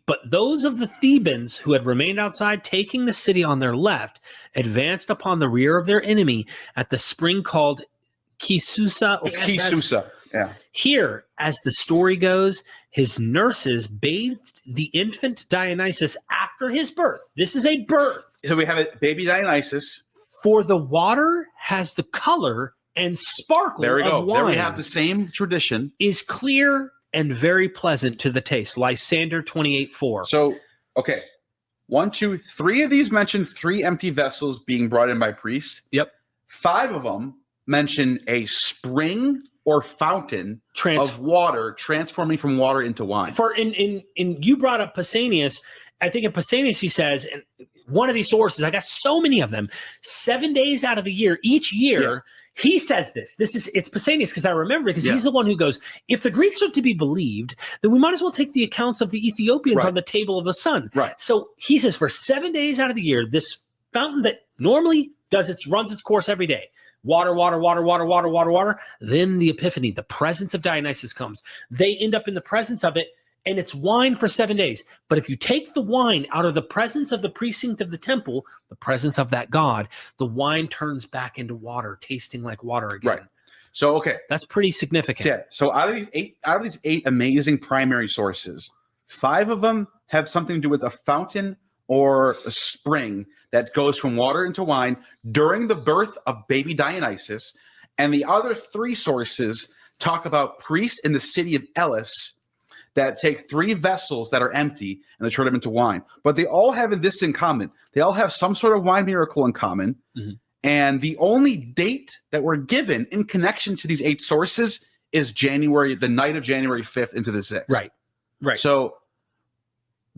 [SPEAKER 11] But those of the Thebans who had remained outside, taking the city on their left, advanced upon the rear of their enemy at the spring called Kisusa.
[SPEAKER 12] It's Kisusa. Yeah.
[SPEAKER 11] Here, as the story goes, his nurses bathed the infant Dionysus after his birth. This is a birth.
[SPEAKER 12] So we have a baby Dionysus
[SPEAKER 11] For the water has the color and sparkle
[SPEAKER 12] There we go.
[SPEAKER 11] of wine.
[SPEAKER 12] There we have the same tradition.
[SPEAKER 11] Is clear and very pleasant to the taste. Lysander 28:4.
[SPEAKER 12] So, okay. 1, 2, 3 of these mention 3 empty vessels being brought in by priests.
[SPEAKER 11] Yep.
[SPEAKER 12] 5 of them mention a spring or fountain of water transforming from water into wine.
[SPEAKER 11] For in you brought up Pausanias. I think in Pausanias he says, and one of these sources, I got so many of them, 7 days out of the year, each year, he says this. It's Pausanias, because I remember it, because he's the one who goes, if the Greeks are to be believed, then we might as well take the accounts of the Ethiopians on the table of the sun.
[SPEAKER 12] Right.
[SPEAKER 11] So he says, for 7 days out of the year, this fountain that normally runs its course every day. Water, water, water, water, water, water, water. Then the epiphany, the presence of Dionysus comes. They end up in the presence of it, and it's wine for 7 days. But if you take the wine out of the presence of the precinct of the temple, the presence of that god, the wine turns back into water, tasting like water again.
[SPEAKER 12] Right. So, okay.
[SPEAKER 11] That's pretty significant.
[SPEAKER 12] Yeah. So out of these eight amazing primary sources, 5 of them have something to do with a fountain or a spring that goes from water into wine during the birth of baby Dionysus. And the other 3 sources talk about priests in the city of Elis that take 3 vessels that are empty and they turn them into wine. But they all have this in common. They all have some sort of wine miracle in common. Mm-hmm. And the only date that we're given in connection to these 8 sources is the night of January 5th into the 6th.
[SPEAKER 11] Right. Right.
[SPEAKER 12] So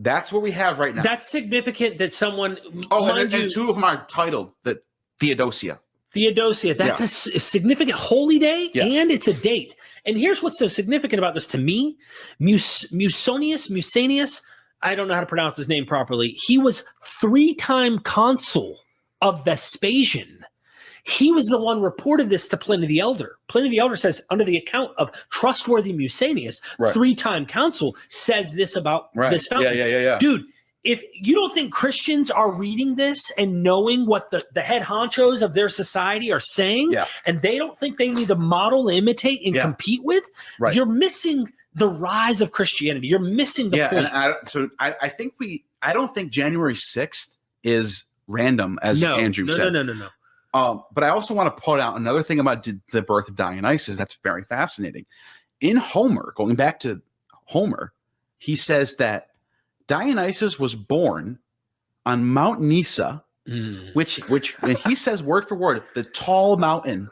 [SPEAKER 12] that's what we have right now.
[SPEAKER 11] That's significant that someone.
[SPEAKER 12] And 2 of them are titled the Theodosia.
[SPEAKER 11] Theodosia, that's a significant holy day, and it's a date. And here's what's so significant about this to me. Musonius, I don't know how to pronounce his name properly. He was 3-time consul of Vespasian. He was the one reported this to Pliny the Elder. Pliny the Elder says, under the account of trustworthy Musonius, 3-time consul says this about this fountain.
[SPEAKER 12] Yeah.
[SPEAKER 11] Dude, if you don't think Christians are reading this and knowing what the head honchos of their society are saying, and they don't think they need to model, imitate, and compete with, you're missing the rise of Christianity. You're missing the point.
[SPEAKER 12] And I don't think January 6th is random, as Andrew said.
[SPEAKER 11] No.
[SPEAKER 12] But I also want to point out another thing about the birth of Dionysus that's very fascinating. In Homer, going back to Homer, he says that Dionysus was born on Mount Nisa, which and he says word for word, the tall mountain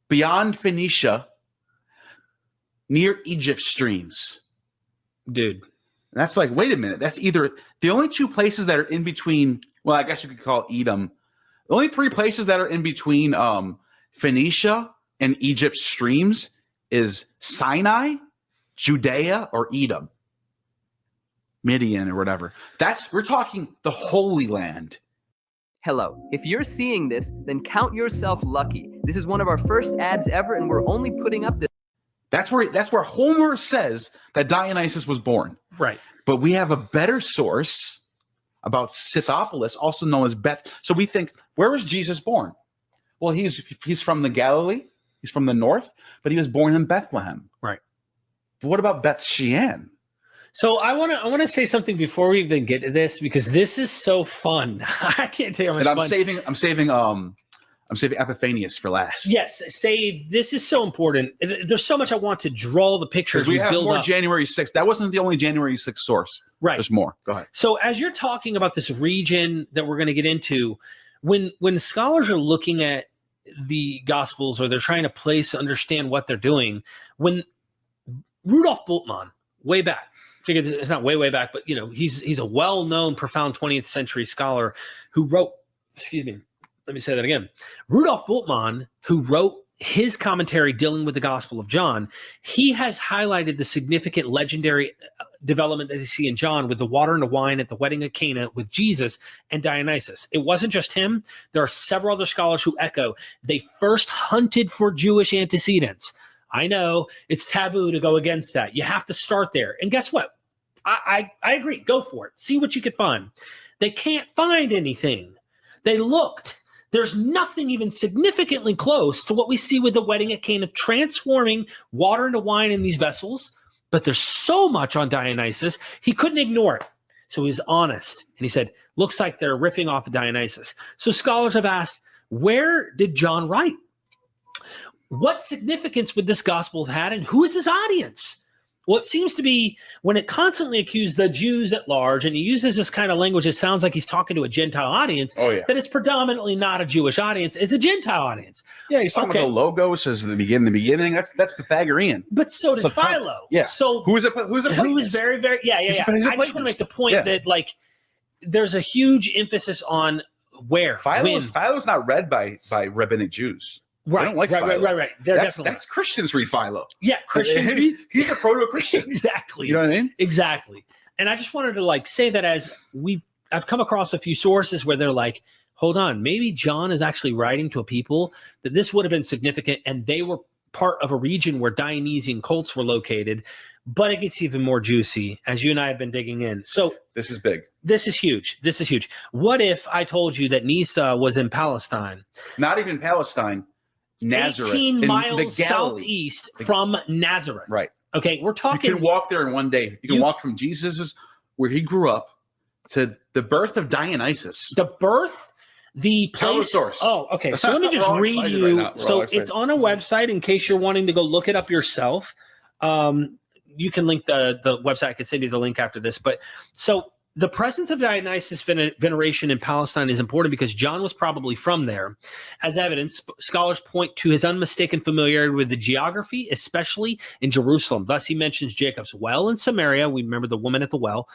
[SPEAKER 12] beyond Phoenicia, near Egypt's streams.
[SPEAKER 11] Dude.
[SPEAKER 12] And that's like, wait a minute. That's either the only 2 places that are in between. Well, I guess you could call it Edom. The only 3 places that are in between Phoenicia and Egypt's streams is Sinai, Judea, or Edom. Midian or whatever. We're talking the Holy Land.
[SPEAKER 3] Hello. If you're seeing this, then count yourself lucky. This is one of our first ads ever, and we're only putting up this.
[SPEAKER 12] That's where Homer says that Dionysus was born.
[SPEAKER 11] Right.
[SPEAKER 12] But we have a better source about Scythopolis, also known as Beth. So we think, where was Jesus born? Well, he's from the Galilee. He's from the north, but he was born in Bethlehem.
[SPEAKER 11] Right.
[SPEAKER 12] But what about Beth Shean?
[SPEAKER 11] So I want to say something before we even get to this, because this is so fun. I can't tell you how much fun.
[SPEAKER 12] I'm saving Epiphanius for last.
[SPEAKER 11] Yes, this is so important. There's so much I want to draw the pictures.
[SPEAKER 12] We have more January 6th. That wasn't the only January 6th source.
[SPEAKER 11] Right.
[SPEAKER 12] There's more. Go ahead.
[SPEAKER 11] So as you're talking about this region that we're going to get into, when scholars are looking at the Gospels, or they're trying to understand what they're doing, when Rudolf Bultmann, way back, it's not way back, but he's a well-known, profound 20th century scholar who wrote, let me say that again. Rudolf Bultmann, who wrote his commentary dealing with the Gospel of John, he has highlighted the significant legendary development that they see in John with the water and the wine at the wedding of Cana with Jesus and Dionysus. It wasn't just him. There are several other scholars who echo they first hunted for Jewish antecedents. I know it's taboo to go against that. You have to start there. And guess what? I agree. Go for it. See what you could find. They can't find anything. They looked. There's nothing even significantly close to what we see with the wedding at Cana, transforming water into wine in these vessels. But there's so much on Dionysus, he couldn't ignore it. So he was honest. And he said, looks like they're riffing off of Dionysus. So scholars have asked, where did John write? What significance would this gospel have had, and who is his audience? Well, it seems to be when it constantly accused the Jews at large, and he uses this kind of language, it sounds like he's talking to a Gentile audience, that it's predominantly not a Jewish audience, it's a Gentile audience.
[SPEAKER 12] Yeah, he's talking about the logos as the beginning. That's Pythagorean.
[SPEAKER 11] But so did Philo.
[SPEAKER 12] Yeah.
[SPEAKER 11] So
[SPEAKER 12] who is
[SPEAKER 11] very, very, I just want to make the point that like there's a huge emphasis on where.
[SPEAKER 12] Philo's not read by rabbinic Jews.
[SPEAKER 11] Right,
[SPEAKER 12] I don't like Philo.
[SPEAKER 11] right.
[SPEAKER 12] That's Christians read Philo.
[SPEAKER 11] Yeah, Christians read.
[SPEAKER 12] He's a proto-Christian.
[SPEAKER 11] Exactly.
[SPEAKER 12] You know what I mean?
[SPEAKER 11] Exactly. And I just wanted to like say that as I've come across a few sources where they're like, hold on, maybe John is actually writing to a people that this would have been significant, and they were part of a region where Dionysian cults were located. But it gets even more juicy as you and I have been digging in. So
[SPEAKER 12] this is big.
[SPEAKER 11] This is huge. This is huge. What if I told you that Nisa was in Palestine?
[SPEAKER 12] Not even Palestine. Nazareth,
[SPEAKER 11] 18 miles southeast from Nazareth.
[SPEAKER 12] Right.
[SPEAKER 11] Okay, we're talking.
[SPEAKER 12] You can walk there in one day. You can walk from Jesus's, where he grew up, to the birth of Dionysus.
[SPEAKER 11] The birth, the place.
[SPEAKER 12] Tell the source.
[SPEAKER 11] Oh, okay. So let me just read you. So it's on a website in case you're wanting to go look it up yourself. You can link the website. I can send you the link after this. But so the presence of Dionysus veneration in Palestine is important because John was probably from there. As evidence, scholars point to his unmistaken familiarity with the geography, especially in Jerusalem. Thus, he mentions Jacob's well in Samaria. We remember the woman at the well,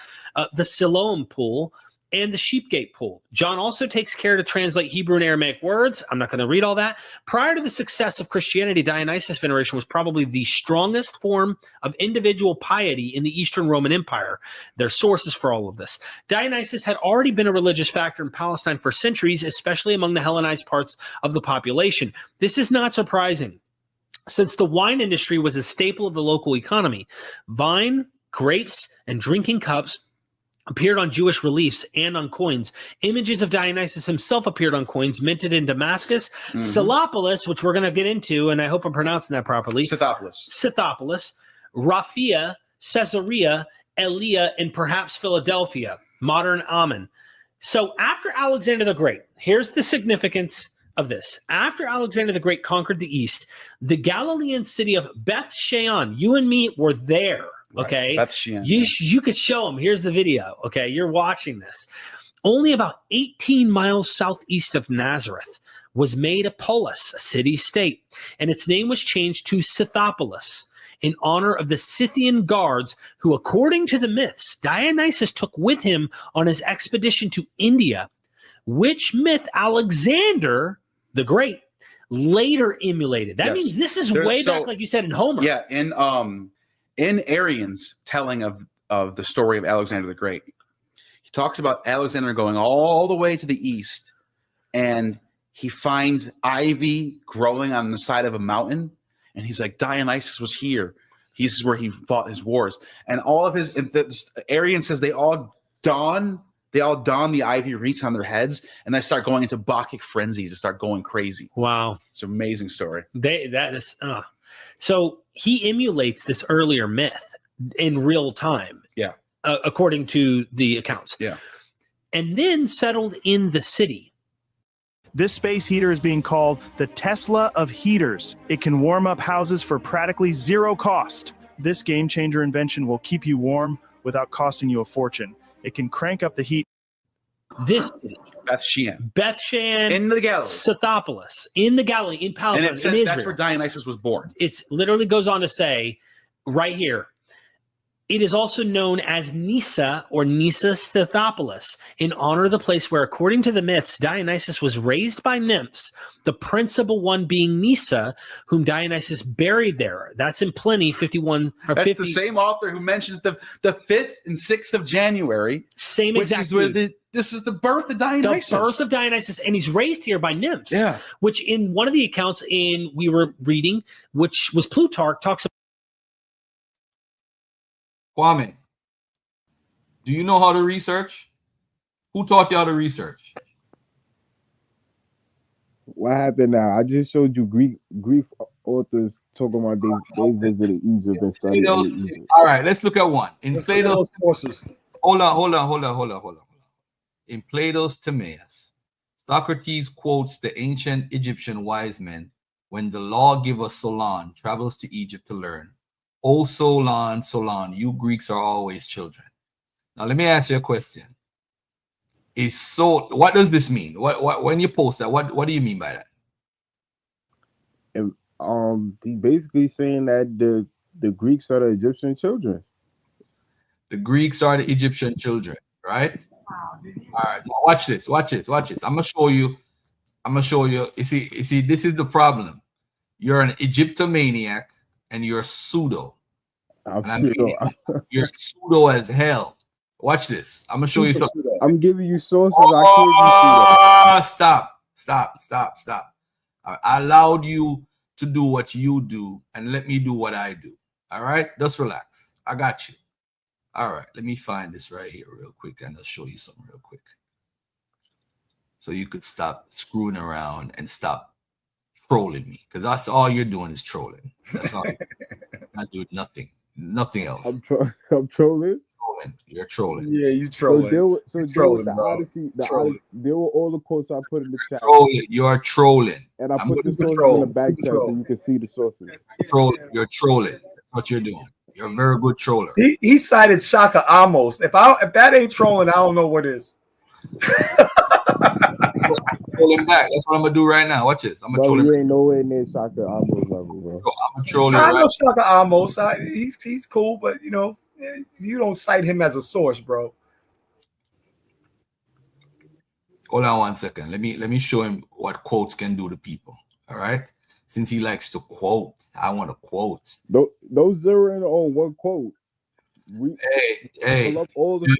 [SPEAKER 11] the Siloam pool, and the Sheep Gate pool. John also takes care to translate Hebrew and Aramaic words. I'm not going to read all that. Prior to the success of Christianity, Dionysus veneration was probably the strongest form of individual piety in the Eastern Roman Empire. There's sources for all of this. Dionysus had already been a religious factor in Palestine for centuries, especially among the Hellenized parts of the population. This is not surprising, since the wine industry was a staple of the local economy. Vine, grapes, and drinking cups appeared on Jewish reliefs and on coins. Images of Dionysus himself appeared on coins minted in Damascus, Scythopolis, which we're going to get into, and I hope I'm pronouncing that properly. Scythopolis, Raphia, Caesarea, Elia, and perhaps Philadelphia, modern Ammon. So after Alexander the Great, here's the significance of this. After Alexander the Great conquered the East, the Galilean city of Beth Shean, you and me were there. Okay, you could show them. Here's the video. Okay, you're watching this. Only about 18 miles southeast of Nazareth was made a polis, a city-state, and its name was changed to Scythopolis in honor of the Scythian guards who, according to the myths, Dionysus took with him on his expedition to India, which myth Alexander the Great later emulated. That means this is way back, like you said, in Homer.
[SPEAKER 12] Yeah, in Arrian's telling of the story of Alexander the Great, he talks about Alexander going all the way to the east, and he finds ivy growing on the side of a mountain, and he's like, Dionysus was here. This is where he fought his wars. And all of his, Arrian says they all don the ivy wreaths on their heads, and they start going into Bacchic frenzies and start going crazy.
[SPEAKER 11] Wow.
[SPEAKER 12] It's an amazing story.
[SPEAKER 11] So he emulates this earlier myth in real time.
[SPEAKER 12] Yeah.
[SPEAKER 11] According to the accounts.
[SPEAKER 12] Yeah.
[SPEAKER 11] And then settled in the city.
[SPEAKER 14] This space heater is being called the Tesla of heaters. It can warm up houses for practically zero cost. This game-changer invention will keep you warm without costing you a fortune. It can crank up the heat.
[SPEAKER 11] This
[SPEAKER 12] Beth Shean
[SPEAKER 11] in
[SPEAKER 12] the Galilee,
[SPEAKER 11] Scythopolis in the Galilee, in Palestine,
[SPEAKER 12] and it says
[SPEAKER 11] in Israel.
[SPEAKER 12] That's where Dionysus was born.
[SPEAKER 11] It literally goes on to say right here, it is also known as Nisa or Nisa Scythopolis in honor of the place where, according to the myths, Dionysus was raised by nymphs, the principal one being Nisa, whom Dionysus buried there. That's in Pliny 51 or
[SPEAKER 12] That's
[SPEAKER 11] 50.
[SPEAKER 12] the same author who mentions the 5th and 6th of January.
[SPEAKER 11] Same
[SPEAKER 12] which
[SPEAKER 11] exact
[SPEAKER 12] is where
[SPEAKER 11] dude.
[SPEAKER 12] This is the birth of Dionysus.
[SPEAKER 11] The birth of Dionysus, and he's raised here by nymphs.
[SPEAKER 12] Yeah.
[SPEAKER 11] Which in one of the accounts we were reading, which was Plutarch, talks about.
[SPEAKER 2] Kwame, do you know how to research? Who taught you how to research?
[SPEAKER 22] What happened now? I just showed you Greek authors talking about they visited Egypt and studied Egypt.
[SPEAKER 2] All right, let's look at one. In Plato's courses. Hold on. In Plato's Timaeus, Socrates quotes the ancient Egyptian wise men when the lawgiver Solon travels to Egypt to learn. "O Solon, Solon, you Greeks are always children." Now let me ask you a question. What does this mean? What when you post that, what do you mean by that?
[SPEAKER 22] And he basically saying that the Greeks are the Egyptian children.
[SPEAKER 2] The Greeks are the Egyptian children, right? All right, now watch this. I'm gonna show you. You see, this is the problem. You're an Egyptomaniac and you're pseudo. You're pseudo as hell. Watch this. I'm gonna show you something.
[SPEAKER 22] I'm giving you sources.
[SPEAKER 2] Stop. I allowed you to do what you do and let me do what I do. All right, just relax. I got you. All right, let me find this right here real quick and I'll show you something real quick. So you could stop screwing around and stop trolling me, because that's all you're doing is trolling. That's all. Not doing nothing else.
[SPEAKER 22] I'm trolling.
[SPEAKER 2] You're trolling.
[SPEAKER 17] Yeah, you trolling.
[SPEAKER 22] Deal with
[SPEAKER 17] trolling,
[SPEAKER 22] the
[SPEAKER 17] bro.
[SPEAKER 22] Odyssey. Deal with all the quotes I put in the chat.
[SPEAKER 2] You're trolling.
[SPEAKER 22] And I put the sources in the back chat so you can see the sources.
[SPEAKER 2] You're trolling. That's what you're doing. You're a very good troller.
[SPEAKER 17] He cited Shaka Amos. If that ain't trolling, I don't know what is.
[SPEAKER 2] Trolling back. That's what I'm gonna do right now. Watch this. I'm gonna troll him.
[SPEAKER 22] You ain't nowhere near Shaka Amos level, bro.
[SPEAKER 2] I'm gonna troll him.
[SPEAKER 17] I know Shaka Amos. He's cool, but you don't cite him as a source, bro.
[SPEAKER 2] Hold on 1 second. Let me show him what quotes can do to people. All right. Since he likes to quote, I want to quote.
[SPEAKER 22] Those zeroing on one quote.
[SPEAKER 2] Hey.
[SPEAKER 22] Pull up all the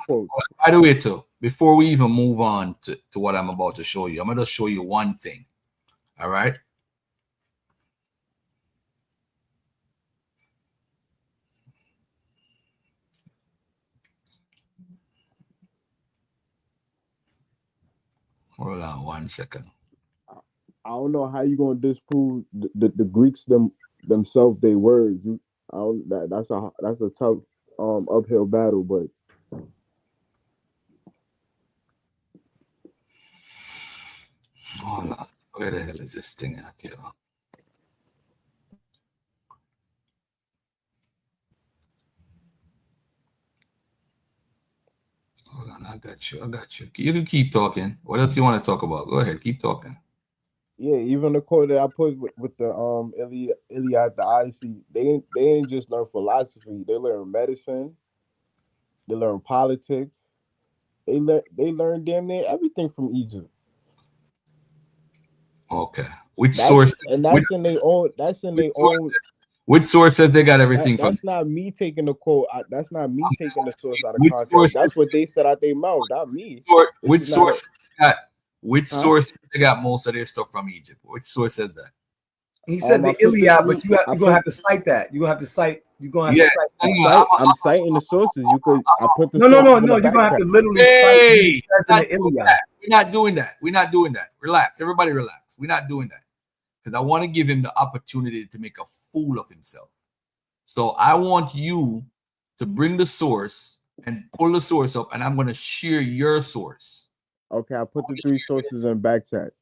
[SPEAKER 22] quotes.
[SPEAKER 2] By the way, too, before we even move on to what I'm about to show you, I'm going to show you one thing. All right. Hold on 1 second.
[SPEAKER 22] I don't know how you gonna disprove the Greeks themselves their words. That's a tough uphill battle, but
[SPEAKER 2] hold on. Where the hell is this thing at here? Hold on, I got you. You can keep talking. What else you want to talk about? Go ahead, keep talking.
[SPEAKER 22] yeah, even the quote that I put with the Iliad, the Odyssey, they ain't just learn philosophy. They learn medicine. They learn politics. They learn damn near everything from Egypt.
[SPEAKER 2] Okay. Which source?
[SPEAKER 22] And that's in their own. That's in their own.
[SPEAKER 2] Which source says they got everything from?
[SPEAKER 22] That's not me taking the quote. That's not me taking the source out of context. That's what they said out their mouth, not me.
[SPEAKER 2] Which source? Which source they got most of their stuff from Egypt? Which source says that?
[SPEAKER 17] He said the Iliad, but you're gonna have to cite that. You're gonna have to cite. You're gonna have to cite.
[SPEAKER 22] I'm citing the sources. You could. I put the
[SPEAKER 17] no. You're gonna have to literally cite the Iliad.
[SPEAKER 2] We're not doing that. Relax, everybody, relax. We're not doing that because I want to give him the opportunity to make a fool of himself. So I want you to bring the source and pull the source up, and I'm gonna share your source.
[SPEAKER 22] Okay, I put the 3 sources in back chat.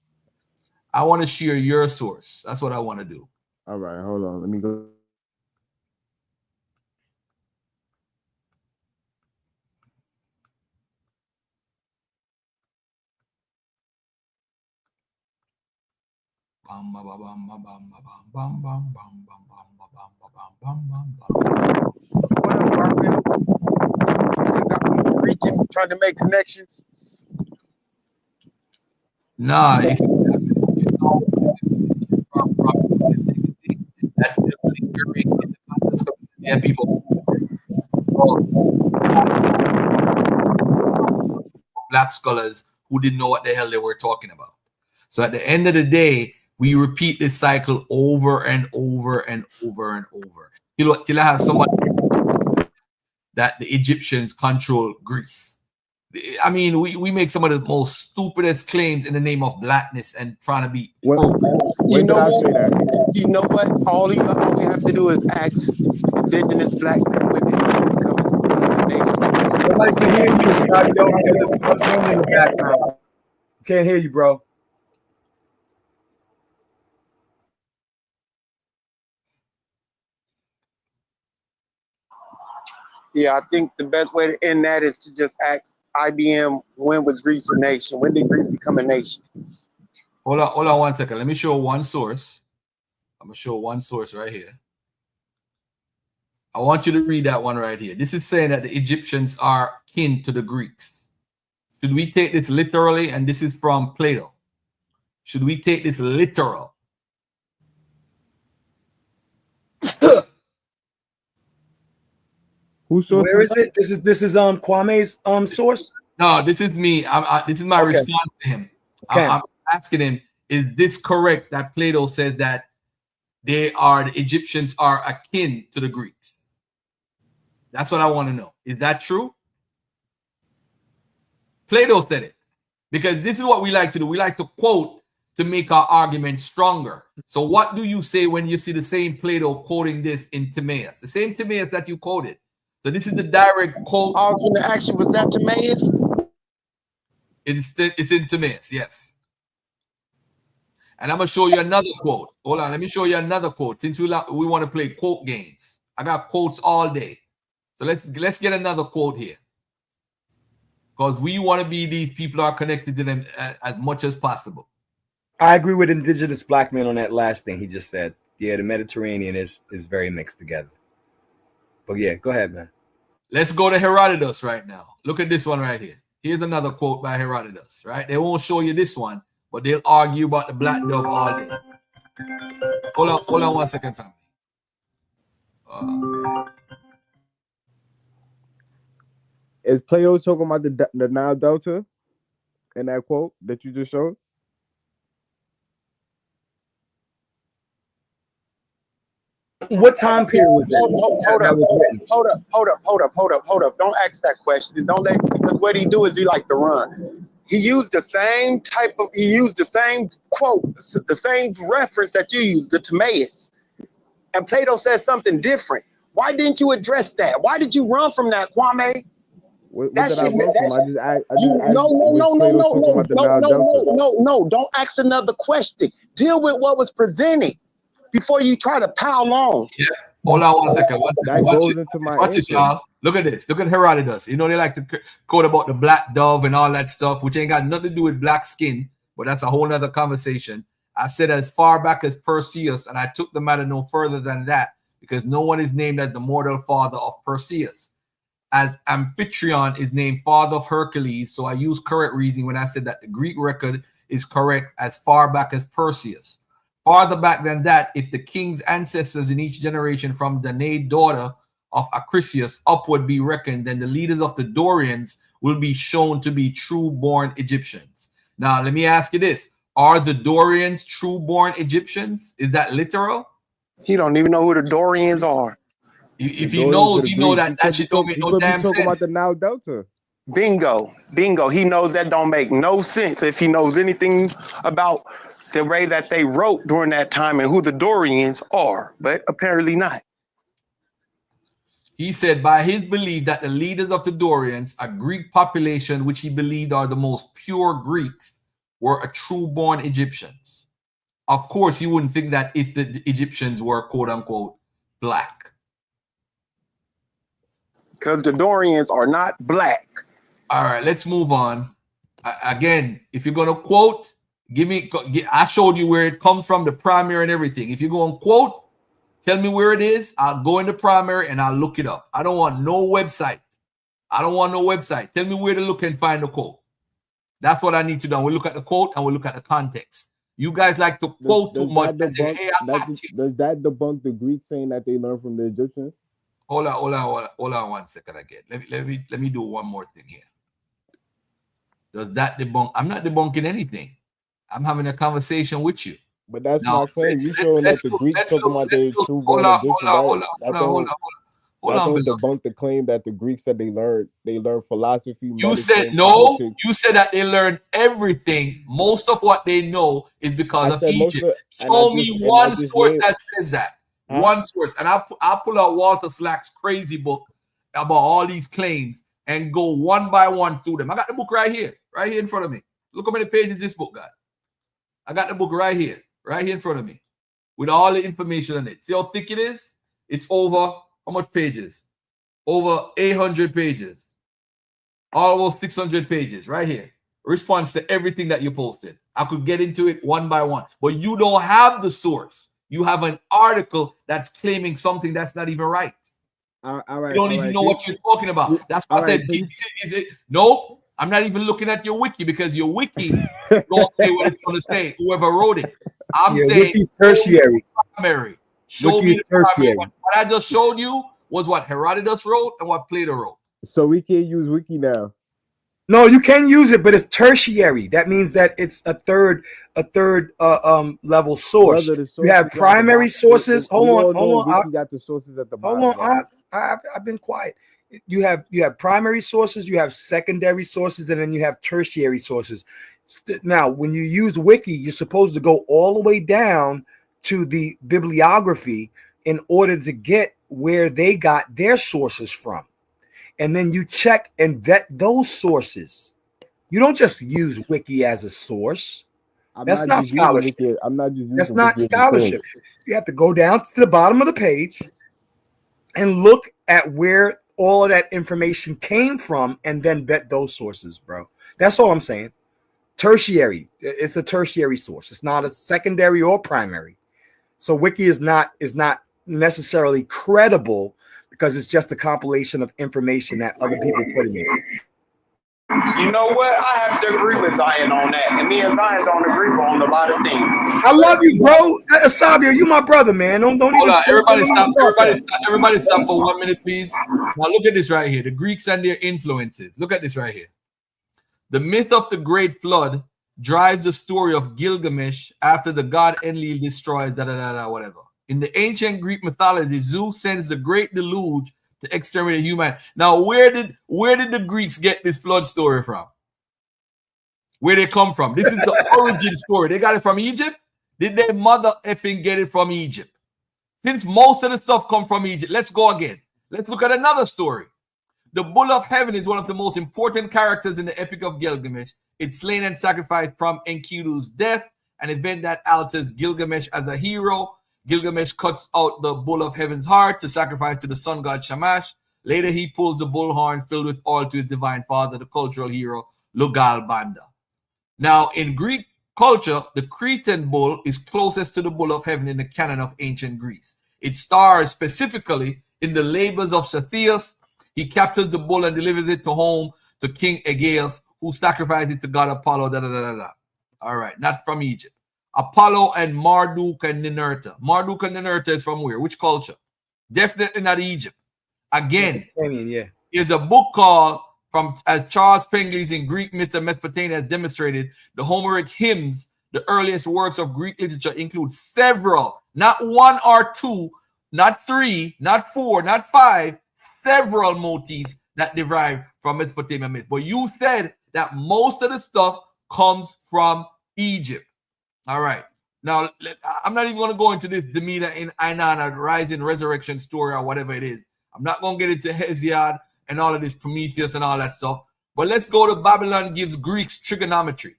[SPEAKER 2] I want to share your source. That's what I want to do.
[SPEAKER 22] All right, hold on. Let me go.
[SPEAKER 21] What up, Garfield? Still got people reaching, trying to make connections.
[SPEAKER 2] Nah, that's simply yeah, people. Black scholars who didn't know what the hell they were talking about. So at the end of the day, we repeat this cycle over and over and over and over. Till I have someone that the Egyptians control Greece. I mean, we make some of the most stupidest claims in the name of blackness and trying to be.
[SPEAKER 21] You know what? All we have to do is ask indigenous black men when they come to the nation.
[SPEAKER 17] Nobody can hear you, Sadio, because there's too much wind in the background. Can't hear you, bro.
[SPEAKER 21] Yeah, I think the best way to end that is to just ask IBM, when was Greece a nation? When did Greece become a nation?
[SPEAKER 2] Hold on 1 second. Let me show one source. I'm gonna show one source right here. I want you to read that one right here. This is saying that the Egyptians are kin to the Greeks. Should we take this literally? And this is from Plato. Should we take this literal?
[SPEAKER 17] Where is it? This is Kwame's source.
[SPEAKER 2] No, this is me. This is my response to him. I'm asking him: is this correct that Plato says that the Egyptians are akin to the Greeks? That's what I want to know. Is that true? Plato said it, because this is what we like to do. We like to quote to make our argument stronger. So what do you say when you see the same Plato quoting this in Timaeus? The same Timaeus that you quoted. So this is the direct quote.
[SPEAKER 21] I was going to ask you, was that Timaeus?
[SPEAKER 2] It's in Timaeus, yes. And I'm going to show you another quote. Hold on, let me show you another quote. Since we want to play quote games. I got quotes all day. So let's get another quote here. Because we want to be these people are connected to them as much as possible.
[SPEAKER 17] I agree with indigenous black men on that last thing he just said. Yeah, the Mediterranean is very mixed together. But yeah, go ahead, man.
[SPEAKER 2] Let's go to Herodotus right now. Look at this one right here. Here's another quote by Herodotus, right? They won't show you this one, but they'll argue about the black dove all day. Hold on 1 second, family.
[SPEAKER 22] Is Plato talking about the Nile Delta in that quote that you just showed?
[SPEAKER 17] What time period was that?
[SPEAKER 21] Hold up. Don't ask that question. Don't let, because what he do is he like to run. He used the same quote, the same reference that you used, the Timaeus. And Plato says something different. Why didn't you address that? Why did you run from that, Kwame?
[SPEAKER 22] What did I run from? I just
[SPEAKER 21] No. Don't ask another question. Deal with what was presented before you try to pile on.
[SPEAKER 2] Yeah. Hold on 1 second. Watch this, y'all. Look at this. Look at Herodotus. You know, they like to quote about the black dove and all that stuff, which ain't got nothing to do with black skin, but that's a whole nother conversation. I said as far back as Perseus, and I took the matter no further than that, because no one is named as the mortal father of Perseus. As Amphitryon is named father of Hercules, so I use correct reasoning when I said that the Greek record is correct as far back as Perseus. Farther back than that, if the king's ancestors in each generation from Danae, daughter of Acrisius, upward be reckoned, then the leaders of the Dorians will be shown to be true-born Egyptians. Now, let me ask you this. Are the Dorians true-born Egyptians? Is that literal?
[SPEAKER 21] He don't even know who the Dorians are.
[SPEAKER 2] If he knows, you know that shit don't make no damn sense.
[SPEAKER 22] About the Nile Delta.
[SPEAKER 21] Bingo. He knows that don't make no sense if he knows anything about the way that they wrote during that time and who the Dorians are, but apparently not.
[SPEAKER 2] He said by his belief that the leaders of the Dorians, a Greek population which he believed are the most pure Greeks, were a true-born Egyptians. Of course, you wouldn't think that if the Egyptians were quote-unquote black.
[SPEAKER 21] Because the Dorians are not black.
[SPEAKER 2] All right, let's move on. Again, if you're going to quote, I showed you where it comes from, the primary and everything. If you go and quote, tell me where it is. I'll go in the primary and I'll look it up. I don't want no website. Tell me where to look and find the quote. That's what I need to do. We look at the quote and we look at the context. You guys like to quote too much.
[SPEAKER 22] Does that debunk the Greeks saying that they learned from the Egyptians?
[SPEAKER 2] Hold on 1 second again. Let me do one more thing here. Does that debunk? I'm not debunking anything. I'm having a conversation with you.
[SPEAKER 22] But that's my claim. You showing that the Greeks talking about their true born Egyptians. That don't debunk the claim that the Greeks said they learned philosophy.
[SPEAKER 2] You said no. Politics. You said that they learned everything. Most of what they know is because of Egypt. Show me one source that says that. One source, and I'll pull out Walter Slack's crazy book about all these claims and go one by one through them. I got the book right here in front of me. Look how many pages this book got. I got the book right here in front of me, with all the information on it. See how thick it is? It's over, how much pages? Over 800 pages. Almost 600 pages right here. Response to everything that you posted. I could get into it one by one, but you don't have the source. You have an article that's claiming something that's not even right.
[SPEAKER 22] All right.
[SPEAKER 2] You don't even know what you're talking about. That's why I said, is it? No, I'm not even looking at your wiki, because your wiki don't say what it's going to say. Whoever wrote it. I'm saying
[SPEAKER 17] wiki's tertiary.
[SPEAKER 2] Primary. Show me the primary. What I just showed you was what Herodotus wrote and what Plato wrote.
[SPEAKER 22] So we can't use wiki now.
[SPEAKER 17] No, you can use it, but it's tertiary. That means that it's a third level source. You have primary sources. Hold on.
[SPEAKER 22] We got the sources at the
[SPEAKER 17] bottom.
[SPEAKER 22] Hold on.
[SPEAKER 17] I've been quiet. You have primary sources, you have secondary sources, and then you have tertiary sources. Now, when you use wiki, you're supposed to go all the way down to the bibliography in order to get where they got their sources from. And then you check and vet those sources. You don't just use wiki as a source. That's not scholarship. That's not scholarship. You have to go down to the bottom of the page and look at where all of that information came from and then vet those sources, bro. That's all I'm saying. Tertiary. It's a tertiary source. It's not a secondary or primary. So wiki is not necessarily credible, because it's just a compilation of information that other people put in it.
[SPEAKER 21] You know what? I have to agree with Zion on that. And me and Zion don't agree on a lot of things.
[SPEAKER 17] I love you, bro. Sabio, you my brother, man. Don't
[SPEAKER 2] Hold
[SPEAKER 17] even
[SPEAKER 2] on. Everybody stop for 1 minute, please. Now look at this right here. The Greeks and their influences. Look at this right here. The myth of the Great Flood drives the story of Gilgamesh after the god Enlil destroys whatever. In the ancient Greek mythology, Zeus sends the great deluge to exterminate humanity. Now, where did the Greeks get this flood story from? Where they come from? This is the origin story. They got it from Egypt. Did their mother effing get it from Egypt? Since most of the stuff come from Egypt, let's go again. Let's look at another story. The Bull of Heaven is one of the most important characters in the Epic of Gilgamesh. It's slain and sacrificed from Enkidu's death, an event that alters Gilgamesh as a hero. Gilgamesh cuts out the bull of heaven's heart to sacrifice to the sun god Shamash. Later, he pulls the bull horns filled with oil to his divine father, the cultural hero Lugal Banda. Now, in Greek culture, the Cretan bull is closest to the bull of heaven in the canon of ancient Greece. It stars specifically in the labors of Cepheus. He captures the bull and delivers it home to King Aegeus, who sacrificed it to god Apollo. All right, not from Egypt. Apollo and Marduk and Ninurta. Marduk and Ninurta is from where? Which culture? Definitely not Egypt. Again, there's a book called, as Charles Penglis in Greek Myths and Mesopotamia has demonstrated, the Homeric hymns, the earliest works of Greek literature, include several, not one or two, not three, not four, not five, several motifs that derive from Mesopotamian myth. But you said that most of the stuff comes from Egypt. All right. Now, I'm not even going to go into this Demeter in Ainana, rising resurrection story or whatever it is. I'm not going to get into Hesiod and all of this Prometheus and all that stuff. But let's go to Babylon gives Greeks trigonometry.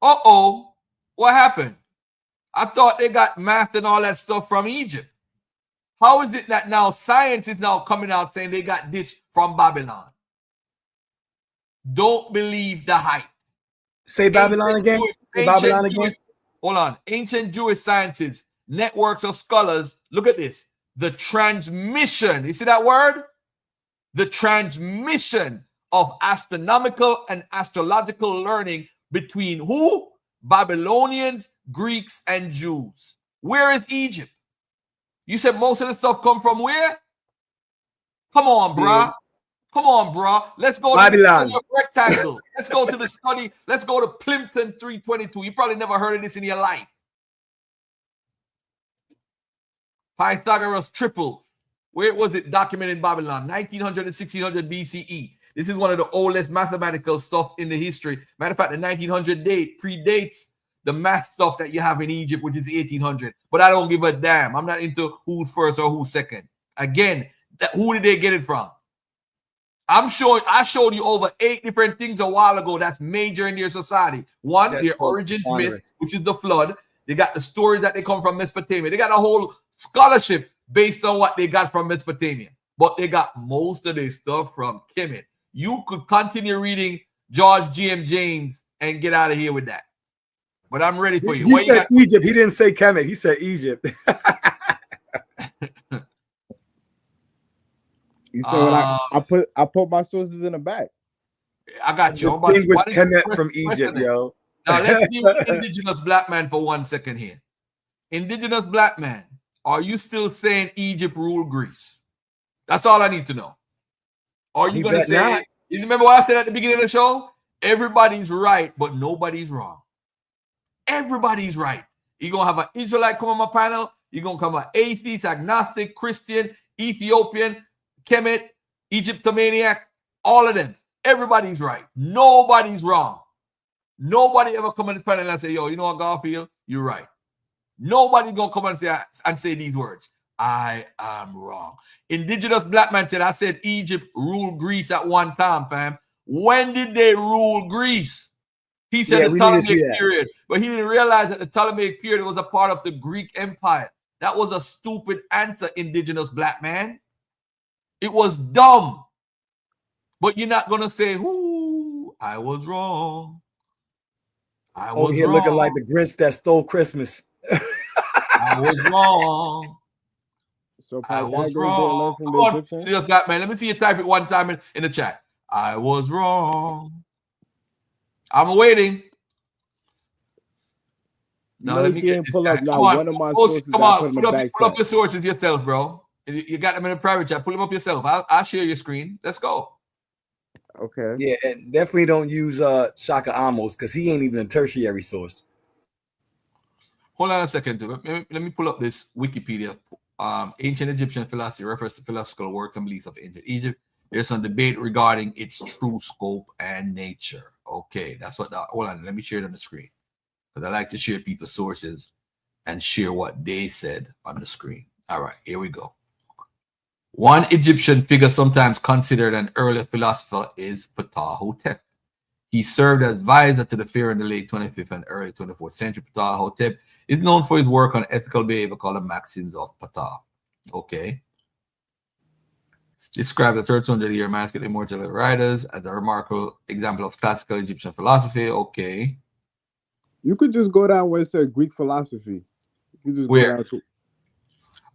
[SPEAKER 2] Uh-oh. What happened? I thought they got math and all that stuff from Egypt. How is it that now science is now coming out saying they got this from Babylon? Don't believe the hype.
[SPEAKER 17] Say Babylon again. Say Babylon again.
[SPEAKER 2] Hold on. Ancient Jewish sciences, networks of scholars. Look at this. The transmission. You see that word? The transmission of astronomical and astrological learning between who? Babylonians, Greeks, and Jews. Where is Egypt? You said most of the stuff come from where? Come on, bruh. Come on, bro. Let's go to the study of rectangles. Let's go to the study. Let's go to Plimpton 322. You probably never heard of this in your life. Pythagoras triples. Where was it documented in Babylon? 1900 and 1600 BCE. This is one of the oldest mathematical stuff in the history. Matter of fact, the 1900 date predates the math stuff that you have in Egypt, which is 1800. But I don't give a damn. I'm not into who's first or who's second. Again, who did they get it from? I showed you over 8 different things a while ago that's major in their society. One, their origins myth, which is the flood. They got the stories that they come from Mesopotamia. They got a whole scholarship based on what they got from Mesopotamia. But they got most of their stuff from Kemet. You could continue reading George G.M. James and get out of here with that. But I'm ready for you.
[SPEAKER 17] He said Egypt. He didn't say Kemet. He said Egypt.
[SPEAKER 22] You said what I put my sources in the back.
[SPEAKER 2] I got you.
[SPEAKER 17] Distinguish Kemet from Egypt, yo.
[SPEAKER 2] Now let's deal with indigenous black man for 1 second here. Indigenous black man, are you still saying Egypt ruled Greece? That's all I need to know. Are you going to say? You remember what I said at the beginning of the show? Everybody's right, but nobody's wrong. Everybody's right. You're going to have an Israelite come on my panel. You're going to come an atheist, agnostic, Christian, Ethiopian, Kemet, Egyptomaniac, all of them. Everybody's right. Nobody's wrong. Nobody ever come on the panel and say, yo, you know what, Garfield? You're right. Nobody's going to come and say these words. I am wrong. Indigenous black man said, I said Egypt ruled Greece at one time, fam. When did they rule Greece? He said the Ptolemaic period. But he didn't realize that the Ptolemaic period was a part of the Greek Empire. That was a stupid answer, indigenous black man. It was dumb. But you're not going to say, ooh, I was wrong. I was
[SPEAKER 17] here
[SPEAKER 2] wrong.
[SPEAKER 17] Looking like the Grinch that stole Christmas.
[SPEAKER 2] I was wrong.
[SPEAKER 22] So
[SPEAKER 2] I was wrong. Come on, indigenous black man. Let me see you type it one time in the chat. I was wrong. I'm waiting. Now let me get this guy. Come on, pull up your sources yourself, bro. You got them in a private chat. Pull them up yourself. I'll share your screen. Let's go.
[SPEAKER 22] Okay.
[SPEAKER 17] Yeah, and definitely don't use Shaka Amos because he ain't even a tertiary source.
[SPEAKER 2] Hold on a second. Let me pull up this Wikipedia. Ancient Egyptian philosophy refers to philosophical works and beliefs of ancient Egypt. There's some debate regarding its true scope and nature. Okay, that's what. Hold on, let me share it on the screen because I like to share people's sources and share what they said on the screen. All right, here we go. One Egyptian figure sometimes considered an early philosopher is Ptah-hotep. He served as advisor to the pharaoh in the late 25th and early 24th century. Ptah-hotep is known for his work on ethical behavior called the Maxims of Ptah. Okay. Describe the 1300-year manuscript immortal writers as a remarkable example of classical Egyptian philosophy. Okay.
[SPEAKER 22] You could just go down where it said Greek philosophy. You just
[SPEAKER 2] where?
[SPEAKER 22] Go down to...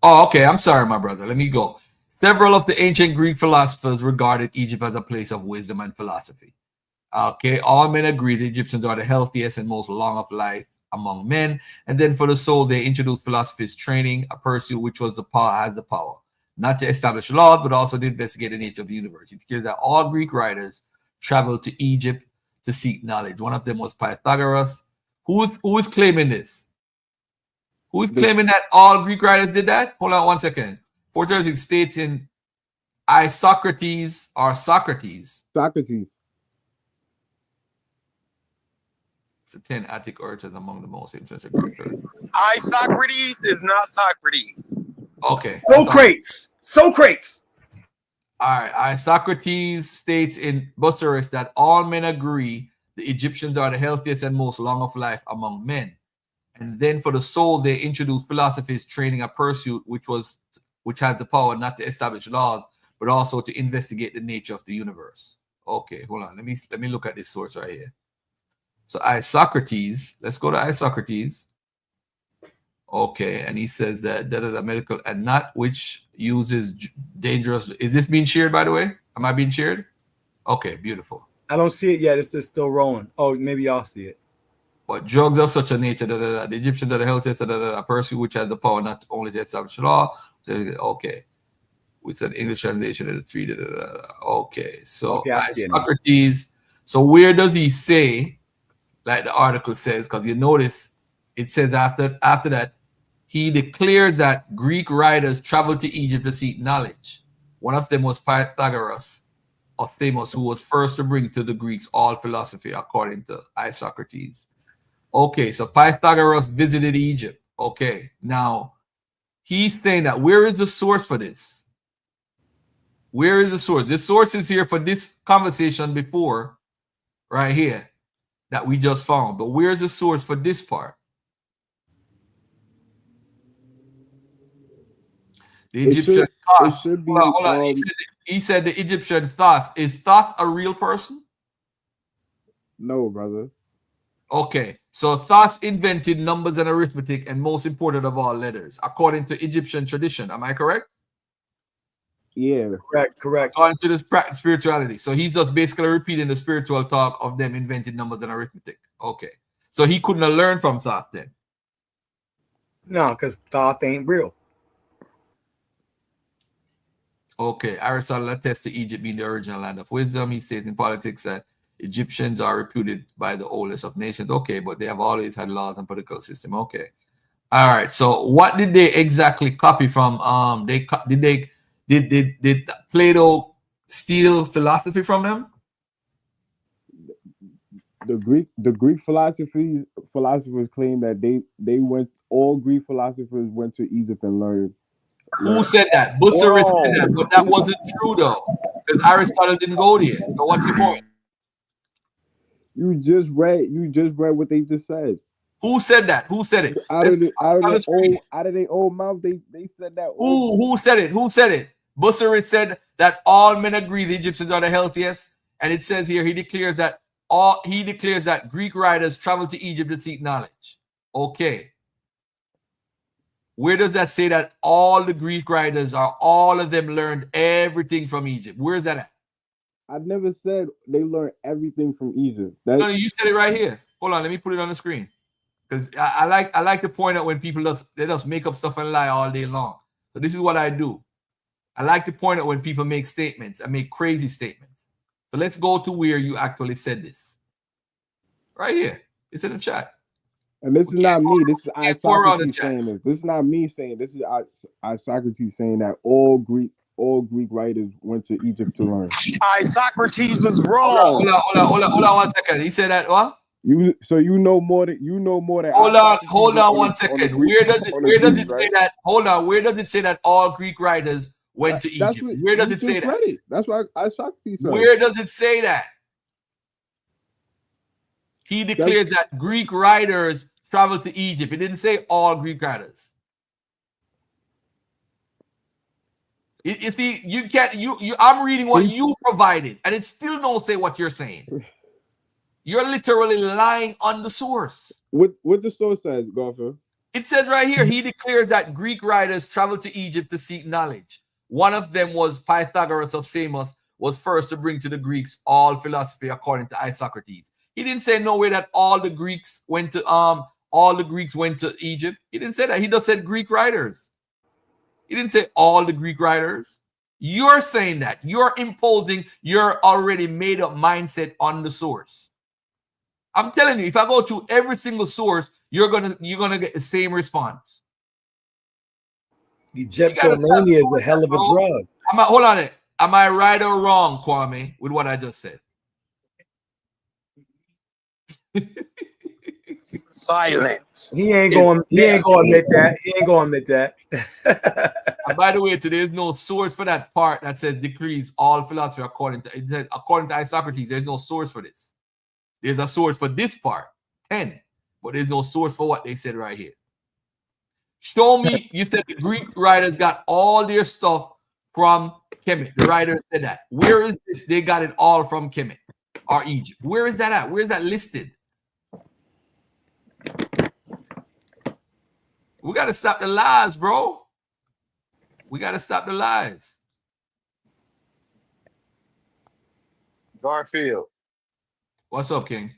[SPEAKER 2] Oh, okay. I'm sorry, my brother. Let me go. Several of the ancient Greek philosophers regarded Egypt as a place of wisdom and philosophy. Okay, all men agree the Egyptians are the healthiest and most long of life among men. And then for the soul, they introduced philosophy's training, a pursuit which was has the power not to establish laws, but also to investigate the nature of the universe. It appears that all Greek writers traveled to Egypt to seek knowledge. One of them was Pythagoras. Who is claiming this? Who is claiming that all Greek writers did that? Hold on 1 second. 436 states in Socrates. It's the 10 Attic oracles among the most influential Greek.
[SPEAKER 21] Socrates is not Socrates.
[SPEAKER 2] Okay.
[SPEAKER 17] Socrates.
[SPEAKER 2] All right. Socrates states in Bucyrus that all men agree the Egyptians are the healthiest and most long of life among men. And then for the soul, they introduced philosophy's training, a pursuit which has the power not to establish laws, but also to investigate the nature of the universe. Okay, hold on. Let me look at this source right here. So Socrates, let's go to Socrates. Okay, and he says that medical and not which uses dangerous. Is this being shared, by the way? Am I being shared? Okay, beautiful.
[SPEAKER 17] I don't see it yet. It's just still rolling. Oh, maybe y'all see it.
[SPEAKER 2] But drugs of such a nature, the Egyptians are the healthiest, a person which has the power not only to establish law. Okay, with an English translation of the three. Okay, so Socrates. So where does he say, like the article says, because you notice it says after that, he declares that Greek writers traveled to Egypt to seek knowledge. One of them was Pythagoras or Samos, who was first to bring to the Greeks all philosophy, according to Socrates. Okay, so Pythagoras visited Egypt. Okay, now he's saying that where is the source for this? Where is the source? The source is here for this conversation before, right here, that we just found. But where's the source for this part? The Egyptian Thoth.
[SPEAKER 22] It should be.
[SPEAKER 2] Hold on. He said the Egyptian Thoth. Is Thoth a real person?
[SPEAKER 22] No, brother.
[SPEAKER 2] Okay. So Thoth invented numbers and arithmetic, and most important of all, letters, according to Egyptian tradition. Am I correct?
[SPEAKER 22] Yeah.
[SPEAKER 17] Correct.
[SPEAKER 2] According to this spirituality. So he's just basically repeating the spiritual talk of them inventing numbers and arithmetic. Okay. So he couldn't have learned from Thoth then.
[SPEAKER 17] No, because Thoth ain't real.
[SPEAKER 2] Okay, Aristotle attests to Egypt being the original land of wisdom. He states in politics that Egyptians are reputed by the oldest of nations. Okay, but they have always had laws and political system. Okay, all right. So what did they exactly copy from? Did Plato steal philosophy from them?
[SPEAKER 22] The Greek philosophers claim that all Greek philosophers went to Egypt and learned.
[SPEAKER 2] Who said that? Bussarus said that, but that wasn't true though, because Aristotle didn't go there. So what's your point?
[SPEAKER 22] You just read what they just said.
[SPEAKER 2] Who said that? Who said it?
[SPEAKER 22] Out of their old mouth, they said that.
[SPEAKER 2] Who said it? Who said it? Bussarus said that all men agree the Egyptians are the healthiest, and it says here he declares that Greek writers traveled to Egypt to seek knowledge. Okay. Where does that say that all the Greek writers all of them learned everything from Egypt? Where is that at?
[SPEAKER 22] I never said they learned everything from Egypt.
[SPEAKER 2] No, you said it right here. Hold on, let me put it on the screen. Because I like to point out when people just make up stuff and lie all day long. So this is what I do. I like to point out when people make statements and make crazy statements. So let's go to where you actually said this. Right here. It's in the chat.
[SPEAKER 22] And this is not me. This is Isocrates saying this. This is not me saying this. Is Isocrates saying that all Greek writers went to Egypt to learn.
[SPEAKER 21] Isocrates was wrong.
[SPEAKER 2] Hold on 1 second. He said that what?
[SPEAKER 22] You know more than
[SPEAKER 2] Hold on 1 second. Where does it say that? Hold on. Where does it say that all Greek writers went to Egypt? Where does it say that?
[SPEAKER 22] That's why Isocrates said.
[SPEAKER 2] Where does it say that? He declares that Greek writers traveled to Egypt. It didn't say all Greek writers. You see, you can't. I'm reading what you provided, and it still don't say what you're saying. You're literally lying on the source.
[SPEAKER 22] What the source says, Golfer?
[SPEAKER 2] It says right here, he declares that Greek writers traveled to Egypt to seek knowledge. One of them was Pythagoras of Samos, was first to bring to the Greeks all philosophy according to Isocrates. He didn't say nowhere that all the Greeks went to Egypt. He didn't say that. He just said Greek writers. He didn't say all the Greek writers. You're saying that. You're imposing your already made up mindset on the source. I'm telling you, if I go through every single source, you're gonna get the same response.
[SPEAKER 17] Egyptomania is a hell of a drug.
[SPEAKER 2] Hold on it. Am I right or wrong, Kwame, with what I just said?
[SPEAKER 21] Silence.
[SPEAKER 17] He ain't going to admit that. He ain't going to admit that.
[SPEAKER 2] And by the way, there's no source for that part that says decrees all philosophy according to Isocrates. There's no source for this. There's a source for this part, 10, but there's no source for what they said right here. Show me. You said the Greek writers got all their stuff from Kemet. The writer said that. Where is this? They got it all from Kemet or Egypt. Where is that at? Where is that listed? We got to stop the lies, bro. We got to stop the lies.
[SPEAKER 1] Garfield.
[SPEAKER 2] What's up, King?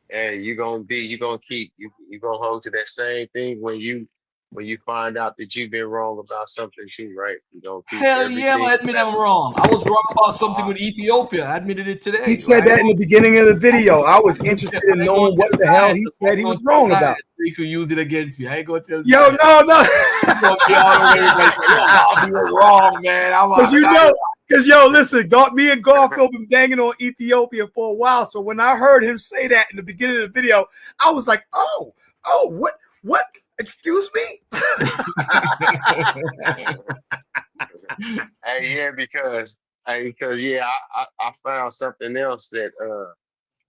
[SPEAKER 1] Hey, you're gonna hold to that same thing when you find out that you've been wrong about something too, right? You don't keep
[SPEAKER 2] Hell yeah, I admit I'm wrong. I was wrong about something with Ethiopia. I admitted it today.
[SPEAKER 17] He said that in the beginning of the video. I was interested in knowing what the hell he said he was wrong about.
[SPEAKER 2] He could use it against me. I ain't gonna tell you.
[SPEAKER 17] Yo, no.
[SPEAKER 1] You were wrong, man.
[SPEAKER 17] Because listen, me and Garfield been banging on Ethiopia for a while. So when I heard him say that in the beginning of the video, I was like, oh, what? Excuse me?
[SPEAKER 1] Hey, yeah, because yeah, I found something else that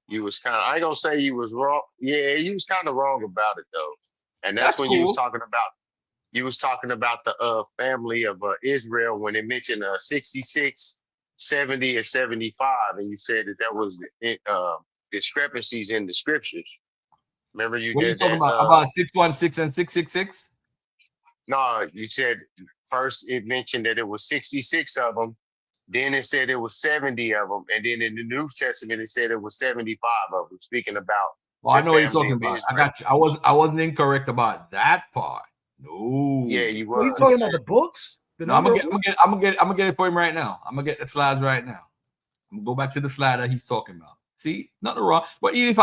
[SPEAKER 1] you was kind of, I ain't gonna say you was wrong. Yeah, you was kind of wrong about it though. And that's
[SPEAKER 2] That's
[SPEAKER 1] when you was
[SPEAKER 2] cool.
[SPEAKER 1] talking about the family of Israel when it mentioned 66, 70, and 75, and you said that was discrepancies in the scriptures. Remember you
[SPEAKER 2] What are you
[SPEAKER 1] did
[SPEAKER 2] talking
[SPEAKER 1] that?
[SPEAKER 2] about? About 616 and 666?
[SPEAKER 1] No, you said first it mentioned that it was 66 of them. Then it said it was 70 of them, and then in the New Testament it said it was 75 of them. Speaking about
[SPEAKER 2] Well, I
[SPEAKER 1] the
[SPEAKER 2] know what you're
[SPEAKER 1] family
[SPEAKER 2] talking
[SPEAKER 1] of
[SPEAKER 2] about. I
[SPEAKER 1] Israel.
[SPEAKER 2] got you. I wasn't incorrect about that part. No.
[SPEAKER 1] Yeah, you
[SPEAKER 17] Well, he's
[SPEAKER 1] was.
[SPEAKER 17] talking about the books, the
[SPEAKER 2] No, I'm
[SPEAKER 17] number
[SPEAKER 2] gonna
[SPEAKER 17] of
[SPEAKER 2] get, I'm gonna get, I'm gonna get it for him right now. I'm gonna get the slides right now. I'm gonna go back to the slide that he's talking about. See, nothing wrong. But even if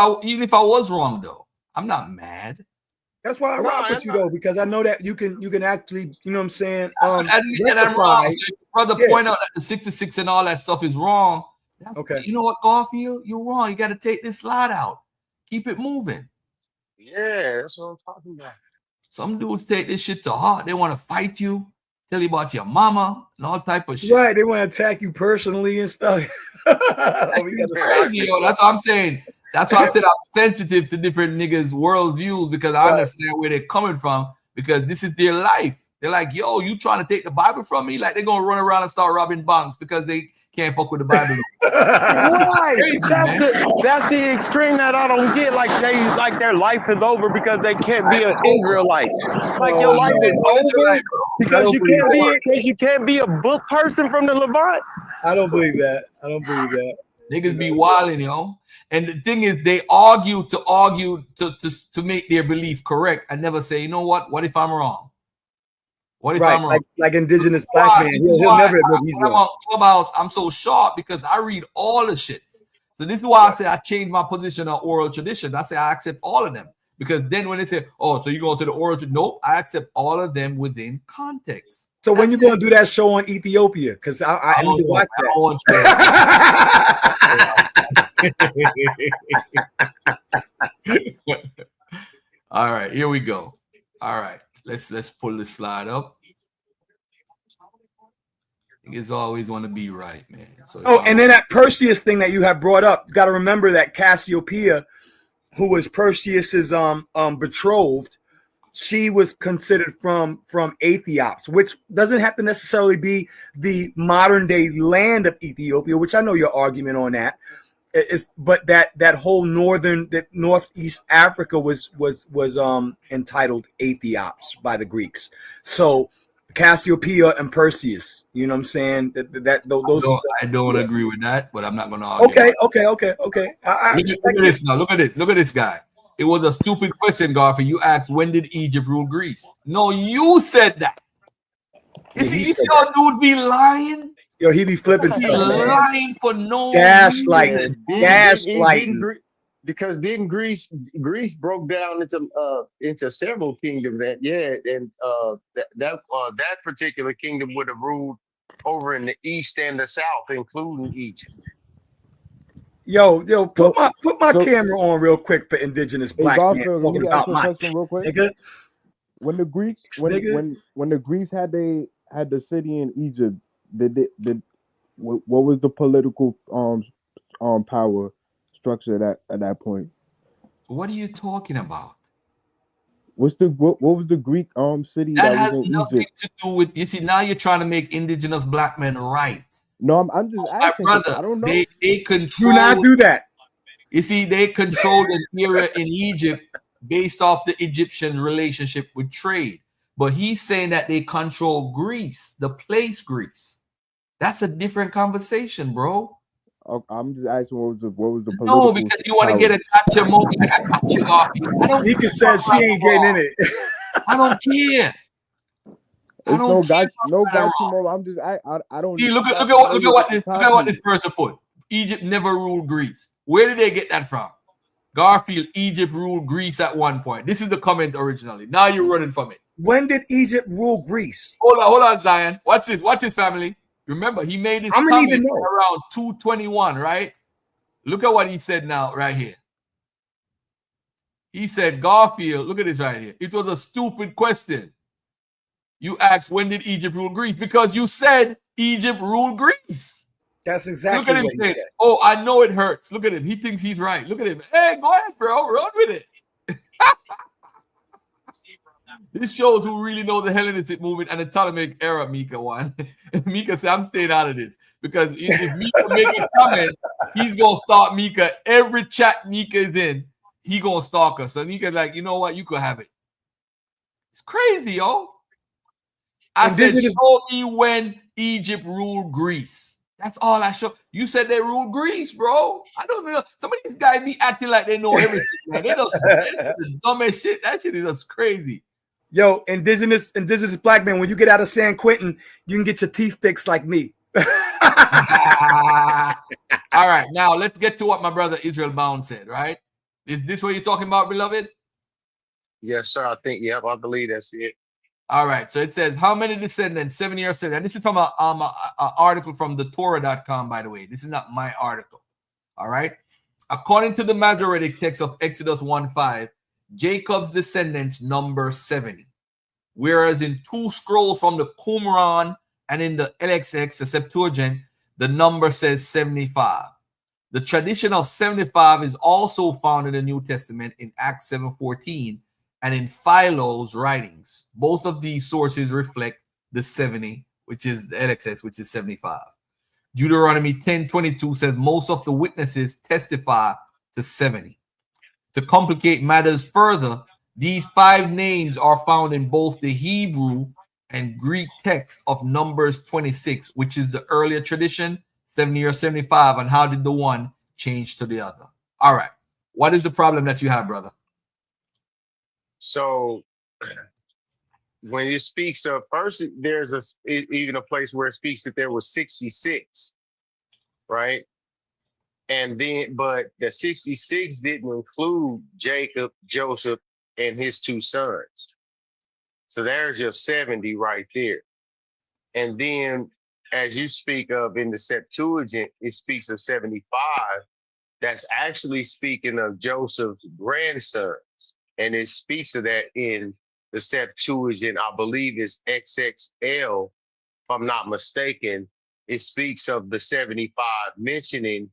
[SPEAKER 2] I was wrong though, I'm not mad.
[SPEAKER 17] That's why I
[SPEAKER 1] No,
[SPEAKER 17] rock with
[SPEAKER 1] I'm
[SPEAKER 17] you
[SPEAKER 1] not.
[SPEAKER 17] though, because I know that you can actually, you know what I'm saying,
[SPEAKER 2] And I'm
[SPEAKER 17] rectify.
[SPEAKER 2] wrong. So if brother
[SPEAKER 17] Yeah.
[SPEAKER 2] point out that the 66 and all that stuff is wrong.
[SPEAKER 17] Okay.
[SPEAKER 2] You know what, Garfield? You're wrong. You got to take this slide out. Keep it moving.
[SPEAKER 1] Yeah, that's what I'm talking about.
[SPEAKER 2] Some dudes take this shit to heart. They want to fight you, tell you about your mama and all type of shit.
[SPEAKER 17] Right, they want to attack you personally and stuff. We got to
[SPEAKER 2] Crazy, yo. That's what I'm saying. That's why I said I'm sensitive to different niggas' worldviews because I understand where they're coming from because this is their life. They're like, yo, you trying to take the Bible from me? Like they're gonna run around and start robbing banks because they can't fuck with the Bible.
[SPEAKER 21] Right.
[SPEAKER 2] Crazy,
[SPEAKER 21] That's the extreme that I don't get. Like their life is over because they can't be an Israelite. Like your life is over because you can't be a book person from the Levant.
[SPEAKER 17] I don't believe that. I don't believe that.
[SPEAKER 2] Niggas be wilding, yo. And the thing is, they argue to make their belief correct. I never say, you know what? What if I'm wrong? What if I'm wrong?
[SPEAKER 17] Like indigenous black man. He'll never admit he's
[SPEAKER 2] when I'm
[SPEAKER 17] wrong.
[SPEAKER 2] on Clubhouse, I'm so sharp because I read all the shits. So this is why I say I changed my position on oral tradition. I say I accept all of them. Because then when they say, oh, so you go to the oral tradition, nope, I accept all of them within context.
[SPEAKER 17] So when you gonna do that show on Ethiopia? Because I need to watch that.
[SPEAKER 2] I want you. All right, here we go. All right, let's pull this slide up. Niggas always want to be right, man. So
[SPEAKER 17] and then that Perseus thing that you have brought up, got to remember that Cassiopeia, who was Perseus's betrothed, she was considered from Aethiops, which doesn't have to necessarily be the modern day land of Ethiopia, which I know your argument on that. But that whole northeast Africa was entitled Aethiops by the Greeks. So Cassiopeia and Perseus, you know what I'm saying?
[SPEAKER 2] I don't agree with that, but I'm not going to argue.
[SPEAKER 17] Okay.
[SPEAKER 2] Look at this now. Look at this guy. It was a stupid question, Garfield. You asked, when did Egypt rule Greece? No, you said that. You see how dudes be lying?
[SPEAKER 17] Yo, he be flipping stuff, man.
[SPEAKER 2] Lying for no
[SPEAKER 17] gaslighting. Gaslighting.
[SPEAKER 1] Because didn't Greece broke down into several kingdoms and that particular kingdom would have ruled over in the east and the south, including Egypt.
[SPEAKER 17] Yo, put my camera on real quick for indigenous black man talking about my
[SPEAKER 22] real quick.
[SPEAKER 17] nigga.
[SPEAKER 22] When the Greeks when the Greeks had the city in Egypt, what was the political power structure at that point?
[SPEAKER 2] What are you talking about?
[SPEAKER 22] What was the Greek city
[SPEAKER 2] that
[SPEAKER 22] that
[SPEAKER 2] has
[SPEAKER 22] was in
[SPEAKER 2] nothing
[SPEAKER 22] Egypt?
[SPEAKER 2] to do with, you see, now you're trying to make indigenous black men right.
[SPEAKER 22] No, I'm just asking.
[SPEAKER 2] My brother,
[SPEAKER 22] I don't know.
[SPEAKER 2] they control.
[SPEAKER 17] Do not do that.
[SPEAKER 2] You see, they controlled an era in Egypt based off the Egyptians' relationship with trade. But he's saying that they control Greece, the place Greece. That's a different conversation, bro.
[SPEAKER 22] I'm just asking what was the political
[SPEAKER 2] No, because you want to get a gotcha moment. Like I got you off you. I don't.
[SPEAKER 17] Nika said she ain't getting in it.
[SPEAKER 2] I don't care.
[SPEAKER 22] It's no gotcha moment. I'm just I don't
[SPEAKER 2] see. Look at what this person put. Egypt never ruled Greece. Where did they get that from? Garfield, Egypt ruled Greece at one point. This is the comment originally. Now you're running from it.
[SPEAKER 17] When did Egypt rule Greece?
[SPEAKER 2] Hold on, Zion. Watch this, family. Remember, he made his comment around 221, right? Look at what he said now, right here. He said, Garfield, look at this right here. It was a stupid question.
[SPEAKER 5] You asked when did Egypt rule Greece? Because you said Egypt ruled Greece.
[SPEAKER 17] That's exactly
[SPEAKER 5] Look at him
[SPEAKER 17] what he
[SPEAKER 5] saying,
[SPEAKER 17] said.
[SPEAKER 5] "Oh, I know it hurts." Look at him. He thinks he's right. Look at him. Hey, go ahead, bro. Run with it. This shows who really know the Hellenistic movement and the Ptolemaic era, Mika one. And Mika said, I'm staying out of this. Because if Mika make a comment, he's going to stalk Mika. Every chat Mika is in, he going to stalk us. So Mika's like, you know what? You could have it. It's crazy, yo. I said, show me when Egypt ruled Greece. That's all I show. You said they ruled Greece, bro. I don't know. Some of these guys be acting like they know everything, man. They don't. That's the dumbest shit. That shit is just crazy.
[SPEAKER 17] Yo, indigenous black man, when you get out of San Quentin, you can get your teeth fixed like me.
[SPEAKER 5] All right, now let's get to what my brother Israel Bound said, right? Is this what you're talking about, beloved?
[SPEAKER 1] Yes, sir. I think, yep, I believe that's it.
[SPEAKER 5] All right, so it says, how many descendants, 70 or 7? And this is from an article from the Torah.com, by the way. This is not my article. All right. According to the Masoretic text of Exodus 1:5, Jacob's descendants number 70. Whereas in 2 scrolls from the Qumran and in the LXX, the Septuagint, the number says 75. The tradition of 75 is also found in the New Testament in Acts 7:14 and in Philo's writings. Both of these sources reflect the 70, which is the LXX, which is 75. Deuteronomy 10:22 says most of the witnesses testify to 70. To complicate matters further, these 5 names are found in both the Hebrew and Greek text of Numbers 26, which is the earlier tradition, 70 or 75, and how did the one change to the other? All right. What is the problem that you have, brother?
[SPEAKER 1] So when it speaks of first, there's even a place where it speaks that there was 66, right? And then, but the 66 didn't include Jacob, Joseph, and his 2 sons. So there's your 70 right there. And then, as you speak of in the Septuagint, it speaks of 75. That's actually speaking of Joseph's grandsons. And it speaks of that in the Septuagint, I believe is XXL, if I'm not mistaken. It speaks of the 75 mentioning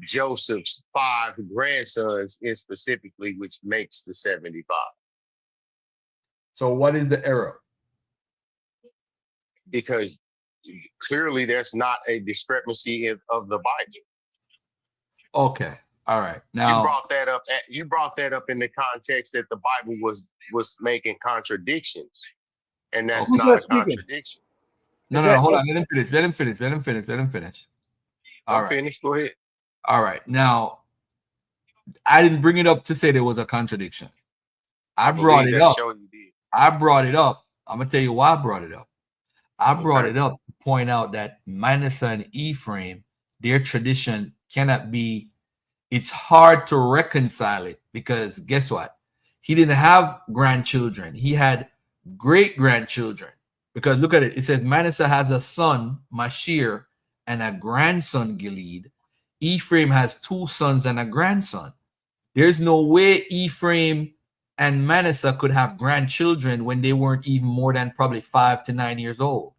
[SPEAKER 1] Joseph's 5 grandsons in specifically, which makes the 75.
[SPEAKER 5] So what is the error?
[SPEAKER 1] Because clearly there's not a discrepancy of the Bible.
[SPEAKER 5] Okay. All right. Now
[SPEAKER 1] you brought that up in the context that the Bible was making contradictions. And that's not a contradiction.
[SPEAKER 5] No, hold on. Let him finish. All right.
[SPEAKER 1] Finish. Go ahead.
[SPEAKER 5] All right. Now, I didn't bring it up to say there was a contradiction. I brought it up. I'm going to tell you why I brought it up. I brought it up to point out that Manasseh and Ephraim, their tradition cannot be, it's hard to reconcile it because guess what? He didn't have grandchildren. He had great-grandchildren. Because look at it. It says Manasseh has a son, Mashir, and a grandson, Gilead. Ephraim has 2 sons and a grandson. There's no way Ephraim and Manasseh could have grandchildren when they weren't even more than probably 5 to 9 years old.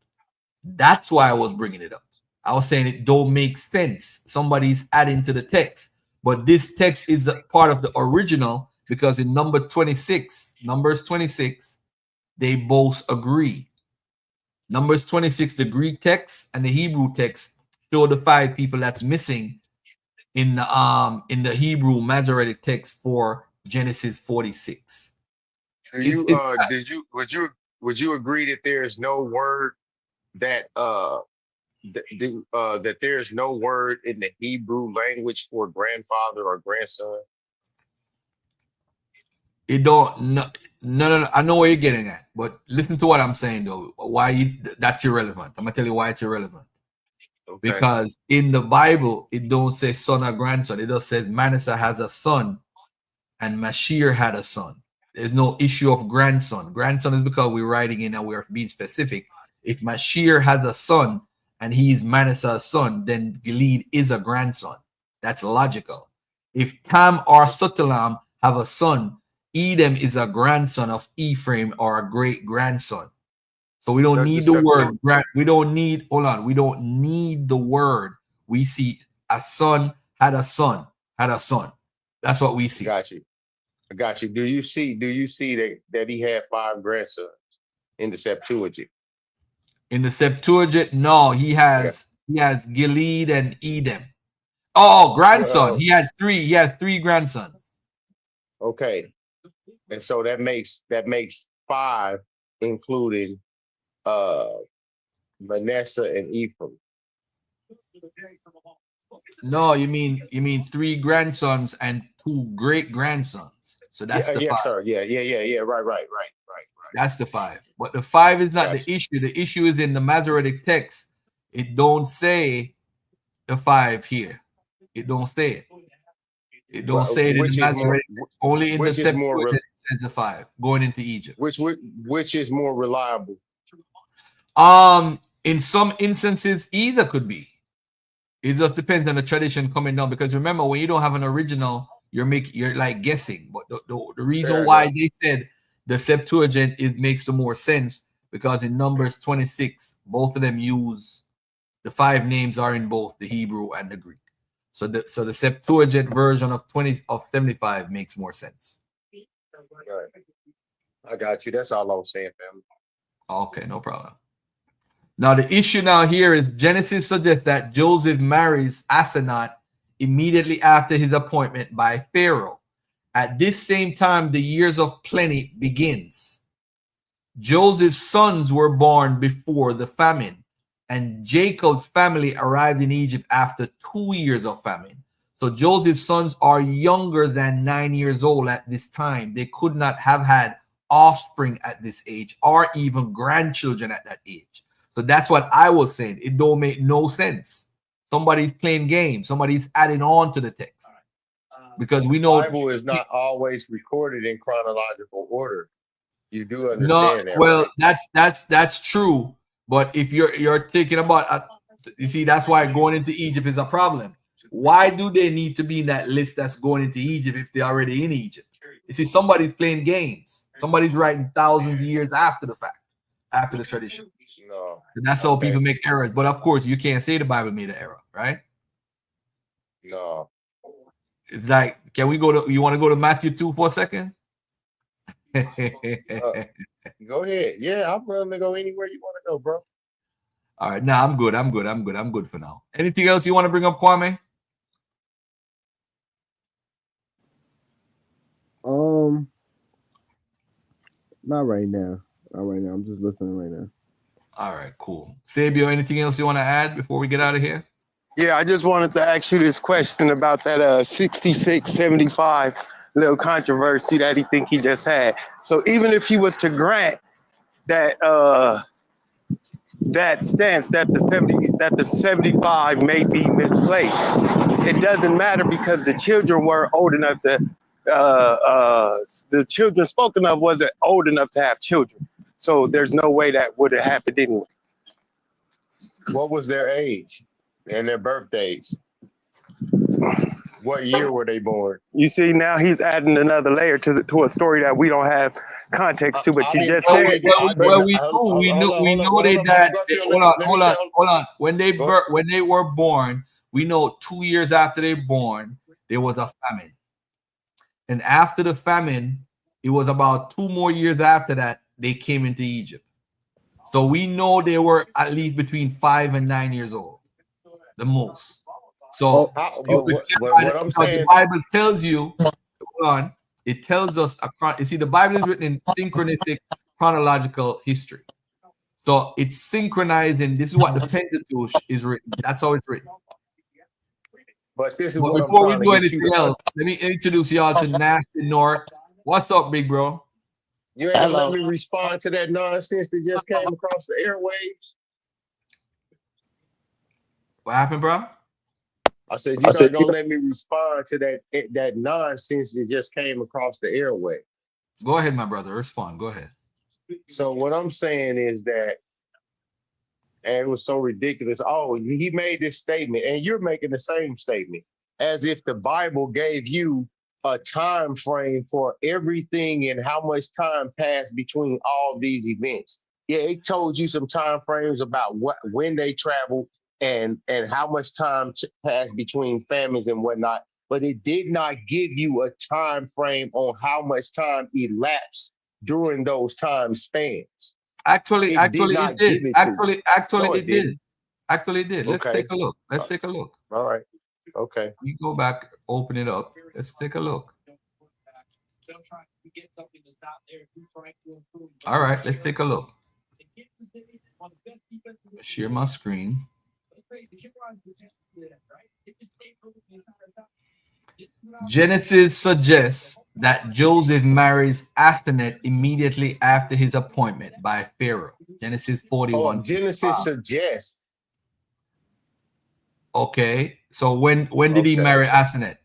[SPEAKER 5] That's why I was bringing it up. I was saying it don't make sense. Somebody's adding to the text. But this text is a part of the original because in Numbers 26, they both agree. Numbers 26, the Greek text and the Hebrew text show the 5 people that's missing in the Hebrew Masoretic text for Genesis 46.
[SPEAKER 1] Would you agree that there is no word that that there is no word in the Hebrew language for grandfather or grandson?
[SPEAKER 5] It don't no. I know where you're getting at, but listen to what I'm saying though. That's irrelevant. I'm gonna tell you why it's irrelevant. Okay. Because in the Bible, it don't say son or grandson. It just says Manasseh has a son and Mashir had a son. There's no issue of grandson. Grandson is because we're writing in and we're being specific. If Mashir has a son and he's Manasseh's son, then Gilead is a grandson. That's logical. If Tam or Sutalam have a son, Edom is a grandson of Ephraim or a great grandson. So we don't need the word. We don't need, hold on. We don't need the word. We see a son had a son, had a son. That's what we see.
[SPEAKER 1] I got you. Do you see that he had 5 grandsons in the Septuagint?
[SPEAKER 5] In the Septuagint, no, he has Gilead and Edom. Oh, grandson.
[SPEAKER 1] Well,
[SPEAKER 5] he had 3. He had 3 grandsons.
[SPEAKER 1] Okay. And so that makes 5, including Manasseh and Ephraim.
[SPEAKER 5] No, you mean 3 grandsons and 2 great grandsons. So that's the 5.
[SPEAKER 1] Yes, sir. Yeah. Right.
[SPEAKER 5] That's the 5. But the 5 is not the issue. The issue is in the Masoretic text. It don't say the 5 here. It don't say it. It don't say it in the Masoretic. Only in the Septuagint it says the 5 going into Egypt.
[SPEAKER 1] Which is more reliable?
[SPEAKER 5] In some instances, either could be. It just depends on the tradition coming down. Because remember, when you don't have an original, you're like guessing. But the reason why they said the Septuagint makes the more sense, because in Numbers 26, both of them use the 5 names are in both the Hebrew and the Greek. So the Septuagint version of 75 makes more sense.
[SPEAKER 1] I got you. That's all I was saying, family.
[SPEAKER 5] Okay, no problem. Now the issue now here is Genesis suggests that Joseph marries Asenath immediately after his appointment by Pharaoh. At this same time, the years of plenty begins. Joseph's sons were born before the famine, and Jacob's family arrived in Egypt after 2 years of famine. So Joseph's sons are younger than 9 years old at this time. They could not have had offspring at this age or even grandchildren at that age. So that's what I was saying. It don't make no sense. Somebody's playing games. Somebody's adding on to the text. Because we know
[SPEAKER 1] the Bible is not always recorded in chronological order. You do understand that.
[SPEAKER 5] Well,
[SPEAKER 1] right?
[SPEAKER 5] that's true. But if you're thinking about, you see, that's why going into Egypt is a problem. Why do they need to be in that list that's going into Egypt if they're already in Egypt? You see, somebody's playing games. Somebody's writing thousands of years after the fact, after the tradition.
[SPEAKER 1] No.
[SPEAKER 5] And that's how people make errors. But of course, you can't say the Bible made an error, right?
[SPEAKER 1] No.
[SPEAKER 5] It's like, can we go to, you want to go to Matthew 2 for a second?
[SPEAKER 1] Go ahead. Yeah, I'm willing to go anywhere you want to go, bro.
[SPEAKER 5] All right. Nah, I'm good. I'm good for now. Anything else you want to bring up, Kwame?
[SPEAKER 22] Not right now. I'm just listening right now.
[SPEAKER 5] All right, cool. Sabio, anything else you want to add before we get out of here?
[SPEAKER 21] Yeah, I just wanted to ask you this question about that 66-75 little controversy that he just had. So even if he was to grant that that stance that the 75 may be misplaced, it doesn't matter because the children were old enough to the children spoken of wasn't old enough to have children. So there's no way that would have happened anyway.
[SPEAKER 1] What was their age and their birthdays? What year were they born?
[SPEAKER 21] You see, now he's adding another layer to a story that we don't have context to. But you just said,
[SPEAKER 5] well, we know they died. Hold on. When they were born, we know 2 years after they were born, there was a famine, and after the famine, it was about 2 more years after that they came into Egypt. So we know they were at least between 5 and 9 years old, the most. So the Bible tells you, hold on, it tells us, you see, the Bible is written in synchronistic chronological history. So it's synchronizing. This is what the Pentateuch is written. That's how it's written.
[SPEAKER 1] But this is
[SPEAKER 5] but
[SPEAKER 1] what
[SPEAKER 5] before we do anything else, let me introduce y'all to Nasty North. What's up, big bro?
[SPEAKER 1] You ain't gonna let me respond to that nonsense that just came across the airwaves?
[SPEAKER 5] What happened, bro?
[SPEAKER 1] I said, you're not gonna let me respond to that nonsense that just came across the airway.
[SPEAKER 5] Go ahead, my brother. Respond. Go ahead.
[SPEAKER 1] So what I'm saying is that, and it was so ridiculous. Oh, he made this statement, and you're making the same statement, as if the Bible gave you a time frame for everything and how much time passed between all these events. Yeah, it told you some time frames about when they traveled and how much time passed between famines and whatnot. But it did not give you a time frame on how much time elapsed during those time spans.
[SPEAKER 5] Actually,
[SPEAKER 1] It did
[SPEAKER 5] it
[SPEAKER 1] not
[SPEAKER 5] did.
[SPEAKER 1] give it to you.
[SPEAKER 5] Actually,
[SPEAKER 1] No,
[SPEAKER 5] it
[SPEAKER 1] it
[SPEAKER 5] did.
[SPEAKER 1] didn't.
[SPEAKER 5] Actually, it did. Let's
[SPEAKER 1] Okay.
[SPEAKER 5] take a look. Let's take a look.
[SPEAKER 1] All right. Okay.
[SPEAKER 5] You go back, open it up. Let's take a look. All right, let's take a look. Share my screen. Genesis suggests that Joseph marries Asenath immediately after his appointment by Pharaoh. Genesis 41.
[SPEAKER 1] Genesis suggests.
[SPEAKER 5] Okay, so when did he marry Asenath?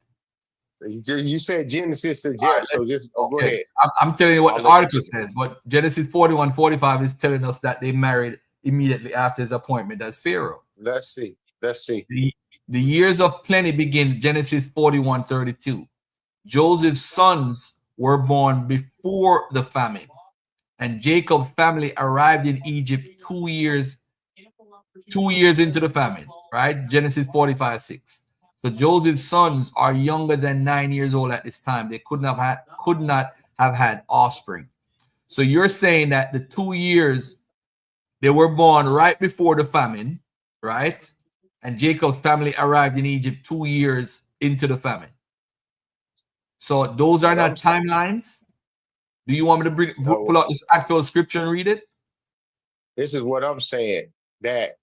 [SPEAKER 1] You said Genesis suggests, so just go ahead.
[SPEAKER 5] I'm telling you what the article says, but Genesis 41:45 is telling us that they married immediately after his appointment as Pharaoh.
[SPEAKER 1] Let's see.
[SPEAKER 5] The years of plenty begin Genesis 41:32. Joseph's sons were born before the famine, and Jacob's family arrived in Egypt 2 years into the famine, right? Genesis 45:6. So Joseph's sons are younger than 9 years old at this time. They could not have had offspring. So you're saying that the 2 years they were born right before the famine, right? And Jacob's family arrived in Egypt 2 years into the famine. So those are not timelines. Do you want me to pull out this actual scripture and read it?
[SPEAKER 1] This is what I'm saying. That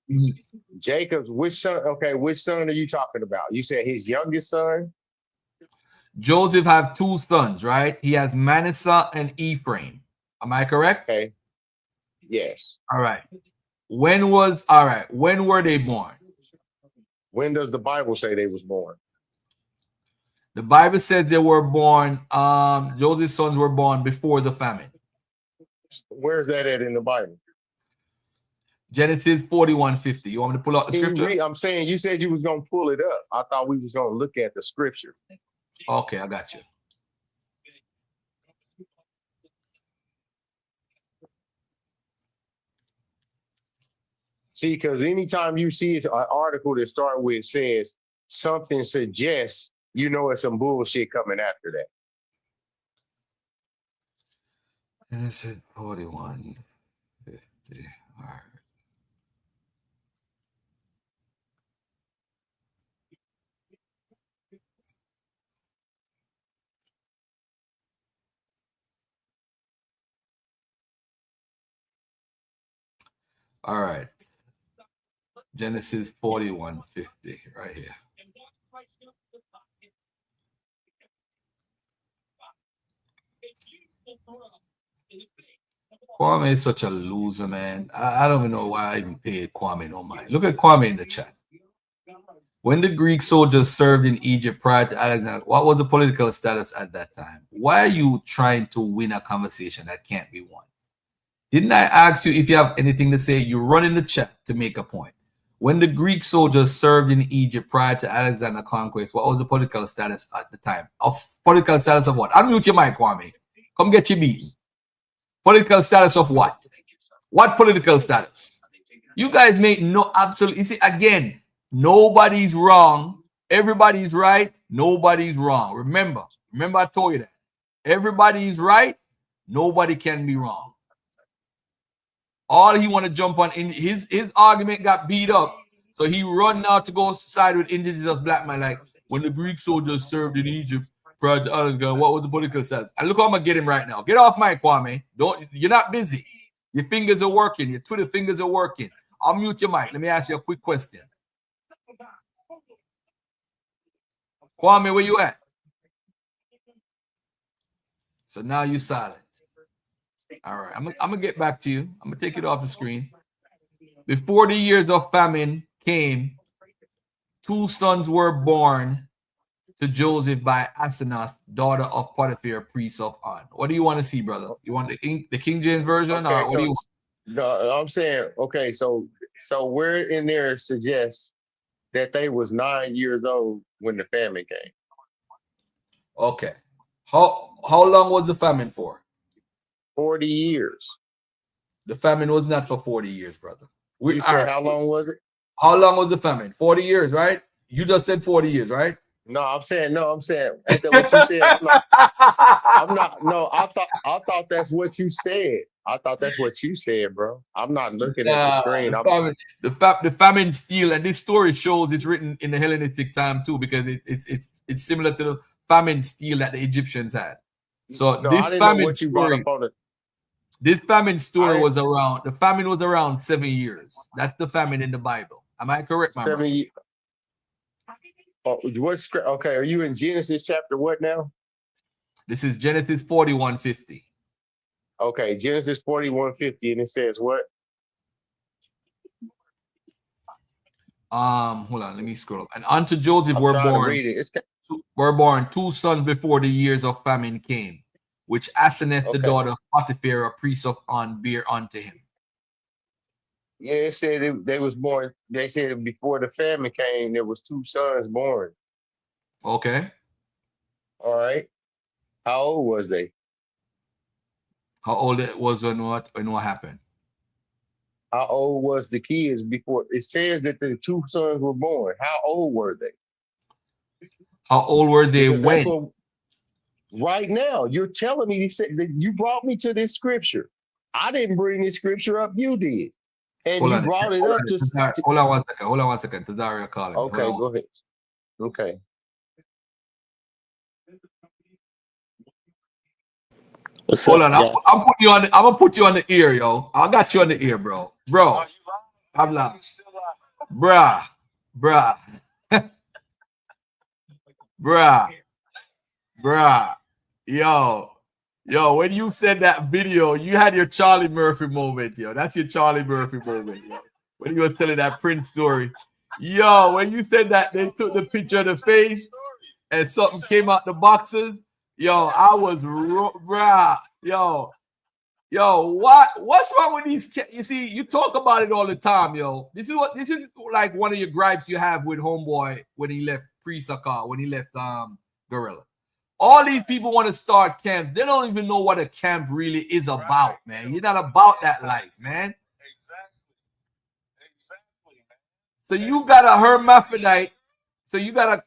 [SPEAKER 1] Jacob's, which son are you talking about? You said his youngest son?
[SPEAKER 5] Joseph have 2 sons, right? He has Manasseh and Ephraim. Am I correct?
[SPEAKER 1] Okay. Yes.
[SPEAKER 5] All right. When were they born?
[SPEAKER 1] When does the Bible say they was born?
[SPEAKER 5] The Bible says they were born, Joseph's sons were born before the famine.
[SPEAKER 1] Where's that at in the Bible?
[SPEAKER 5] Genesis 41:50. You want me to pull out the scripture?
[SPEAKER 1] I'm saying you said you was gonna pull it up. I thought we was gonna look at the scripture.
[SPEAKER 5] Okay, I got you.
[SPEAKER 1] See, because anytime you see an article that start with says something suggests, you know it's some bullshit coming after that.
[SPEAKER 5] Genesis 41:50. All right. All right. Genesis 41:50 right here. Kwame is such a loser, man. I don't even know why I even paid Kwame no mind. Look at Kwame in the chat. When the Greek soldiers served in Egypt prior to Alexander, what was the political status at that time? Why are you trying to win a conversation that can't be won? Didn't I ask you if you have anything to say? You run in the chat to make a point. When the Greek soldiers served in Egypt prior to Alexander's conquest, what was the political status at the time? Political status of what? Unmute your mic, Kwame. Come get you beaten. Political status of what? What political status? You guys make no absolute. You see, again, nobody's wrong. Everybody's right. Nobody's wrong. Remember I told you that. Everybody's right. Nobody can be wrong. All he want to jump on in his argument got beat up, so he run now to go side with indigenous black man. Like when the Greek soldiers served in Egypt prior to Alexander, what was the political status? And look how I'm gonna get him right now. Get off my Kwame. You're not busy. Your fingers are working. Your Twitter fingers are working. I'll mute your mic. Let me ask you a quick question. Kwame, where you at? So now you're silent. All right, I'm gonna get back to you. I'm gonna take it off the screen. Before the years of famine came, 2 sons were born to Joseph by Asenath, daughter of Potiphar, priest of On. What do you want to see, brother? You want the King James version, or what do you want?
[SPEAKER 1] No, I'm saying, okay, so where in there suggests that they was 9 years old when the famine came.
[SPEAKER 5] Okay. How long was the famine for?
[SPEAKER 1] 40 years.
[SPEAKER 5] The famine was not for 40 years, brother.
[SPEAKER 1] You said how long was it?
[SPEAKER 5] How long was the famine? 40 years, right? You just said 40 years, right?
[SPEAKER 1] No, I'm saying, ain't that what you said? I'm not. No, I thought that's what you said. I thought that's what you said, bro. I'm not looking at the screen.
[SPEAKER 5] The famine steel, and this story shows it's written in the Hellenistic time too, because it's similar to the famine steel that the Egyptians had. So
[SPEAKER 1] No,
[SPEAKER 5] this
[SPEAKER 1] I didn't know
[SPEAKER 5] famine
[SPEAKER 1] what you brought
[SPEAKER 5] story,
[SPEAKER 1] up on it.
[SPEAKER 5] this famine story was around. The famine was around 7 years. That's the famine in the Bible. Am I correct, my brother?
[SPEAKER 1] 7 years. Oh, what's okay? Are you in Genesis chapter what now?
[SPEAKER 5] This is Genesis 41:50.
[SPEAKER 1] Okay, Genesis 41:50, and it says what?
[SPEAKER 5] Hold on, let me scroll up. And unto Joseph
[SPEAKER 1] I'm
[SPEAKER 5] were
[SPEAKER 1] trying to
[SPEAKER 5] born
[SPEAKER 1] read it.
[SPEAKER 5] were born 2 sons before the years of famine came, which Asenath, the daughter of Potiphar, a priest of On, bare unto him.
[SPEAKER 1] Yeah, it said they was born. They said before the famine came, there was 2 sons born.
[SPEAKER 5] Okay.
[SPEAKER 1] All right. How old was they?
[SPEAKER 5] How old it was when what happened?
[SPEAKER 1] How old was the kids before? It says that the 2 sons were born. How old were they?
[SPEAKER 5] How old were they when?
[SPEAKER 1] Right now, you're telling me. You said that you brought me to this scripture. I didn't bring this scripture up. You did, and
[SPEAKER 5] Hold
[SPEAKER 1] you
[SPEAKER 5] on,
[SPEAKER 1] brought it up to.
[SPEAKER 5] Hold on 1 second. Hold on 1 second. Tazaria calling.
[SPEAKER 1] Okay, go ahead. Okay.
[SPEAKER 5] Hold on, I'm putting you on. I'm gonna put you on the ear, yo. I got you on the ear, bro. I'm like, bruh, yo. When you said that video, you had your Charlie Murphy moment, yo. That's your Charlie Murphy moment, yo. When you were telling that Prince story, yo. When you said that they took the picture of the face and something came out the boxes, yo, I was bruh, yo, what's wrong with these kids? You see, you talk about it all the time, yo. This is like one of your gripes you have with Homeboy when he left Pre-Saka, when he left Gorilla. All these people want to start camps. They don't even know what a camp really is about, man. You're not about that life, man. Exactly, man. So you got a hermaphrodite. So you got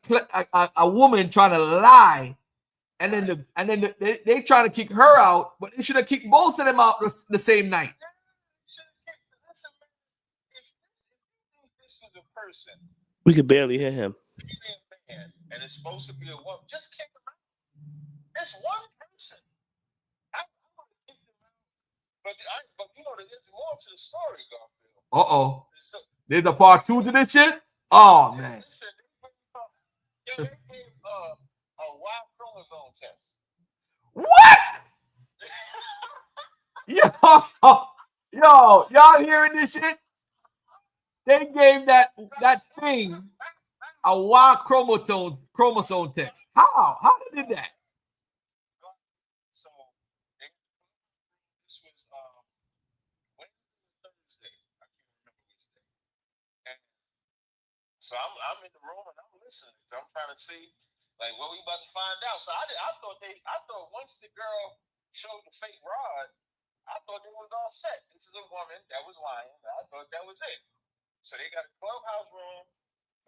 [SPEAKER 5] a woman trying to lie. And then they try to kick her out, but they should have kicked both of them out the same night.
[SPEAKER 7] We could barely hear him.
[SPEAKER 1] And it's supposed to be a woman. Just kick him out. It's one person. I would have kicked him out. But you know, there's more to the story, Garfield.
[SPEAKER 5] There's a part 2 to this shit? Oh, man.
[SPEAKER 1] They gave a Y chromosome test.
[SPEAKER 5] What? Yo, y'all hearing this shit? They gave that thing a Y chromosome test. How they did that?
[SPEAKER 1] So this was Thursday. I can't remember which day. And so I'm in the room and I'm listening. So I'm trying to see like what we about to find out. So I thought once the girl showed the fake rod, I thought they was all set. This is a woman that was lying. I thought that was it. So they got a clubhouse room.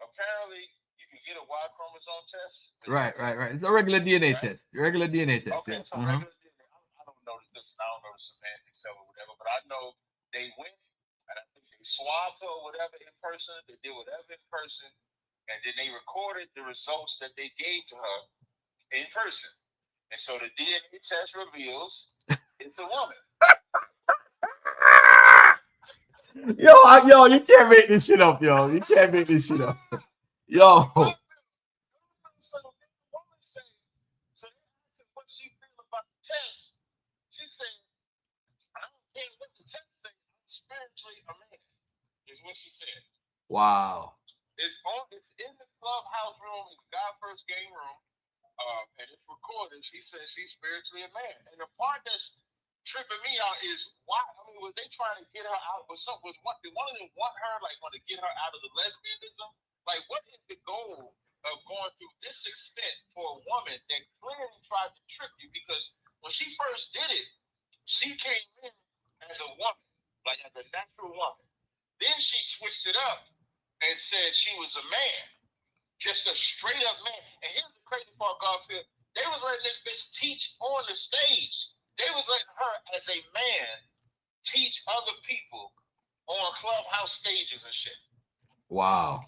[SPEAKER 1] Apparently, you can get a Y chromosome test.
[SPEAKER 5] Right. It's a regular DNA test. Regular DNA test.
[SPEAKER 1] Okay,
[SPEAKER 5] Yeah.
[SPEAKER 1] so regular DNA. I don't know this. I don't know the semantics of it, whatever. But I know they went and I think they swabbed her or whatever in person. They did whatever in person, and then they recorded the results that they gave to her in person. And so the DNA test reveals it's a woman.
[SPEAKER 5] Yo, you can't make this shit up, yo. You can't make this shit up. Yo.
[SPEAKER 1] So the woman said, so they asked her what she feel about the test. She said, I don't care what the test says, I'm spiritually a man, is what she said.
[SPEAKER 5] Wow.
[SPEAKER 1] It's in the clubhouse room, it's God First Game room, and it's recorded. She says she's spiritually a man. And the part that's tripping me out is why? I mean, was they trying to get her out? Did one of them want her, like, want to get her out of the lesbianism? Like, what is the goal of going through this extent for a woman that clearly tried to trick you? Because when she first did it, she came in as a woman.
[SPEAKER 8] like as a natural woman. Then she switched it up and said she was a man, just a straight up man. And here's the crazy part, Garfield. They was letting this bitch teach on the stage. They was letting her, as a man, teach other people on clubhouse stages and shit.
[SPEAKER 5] Wow.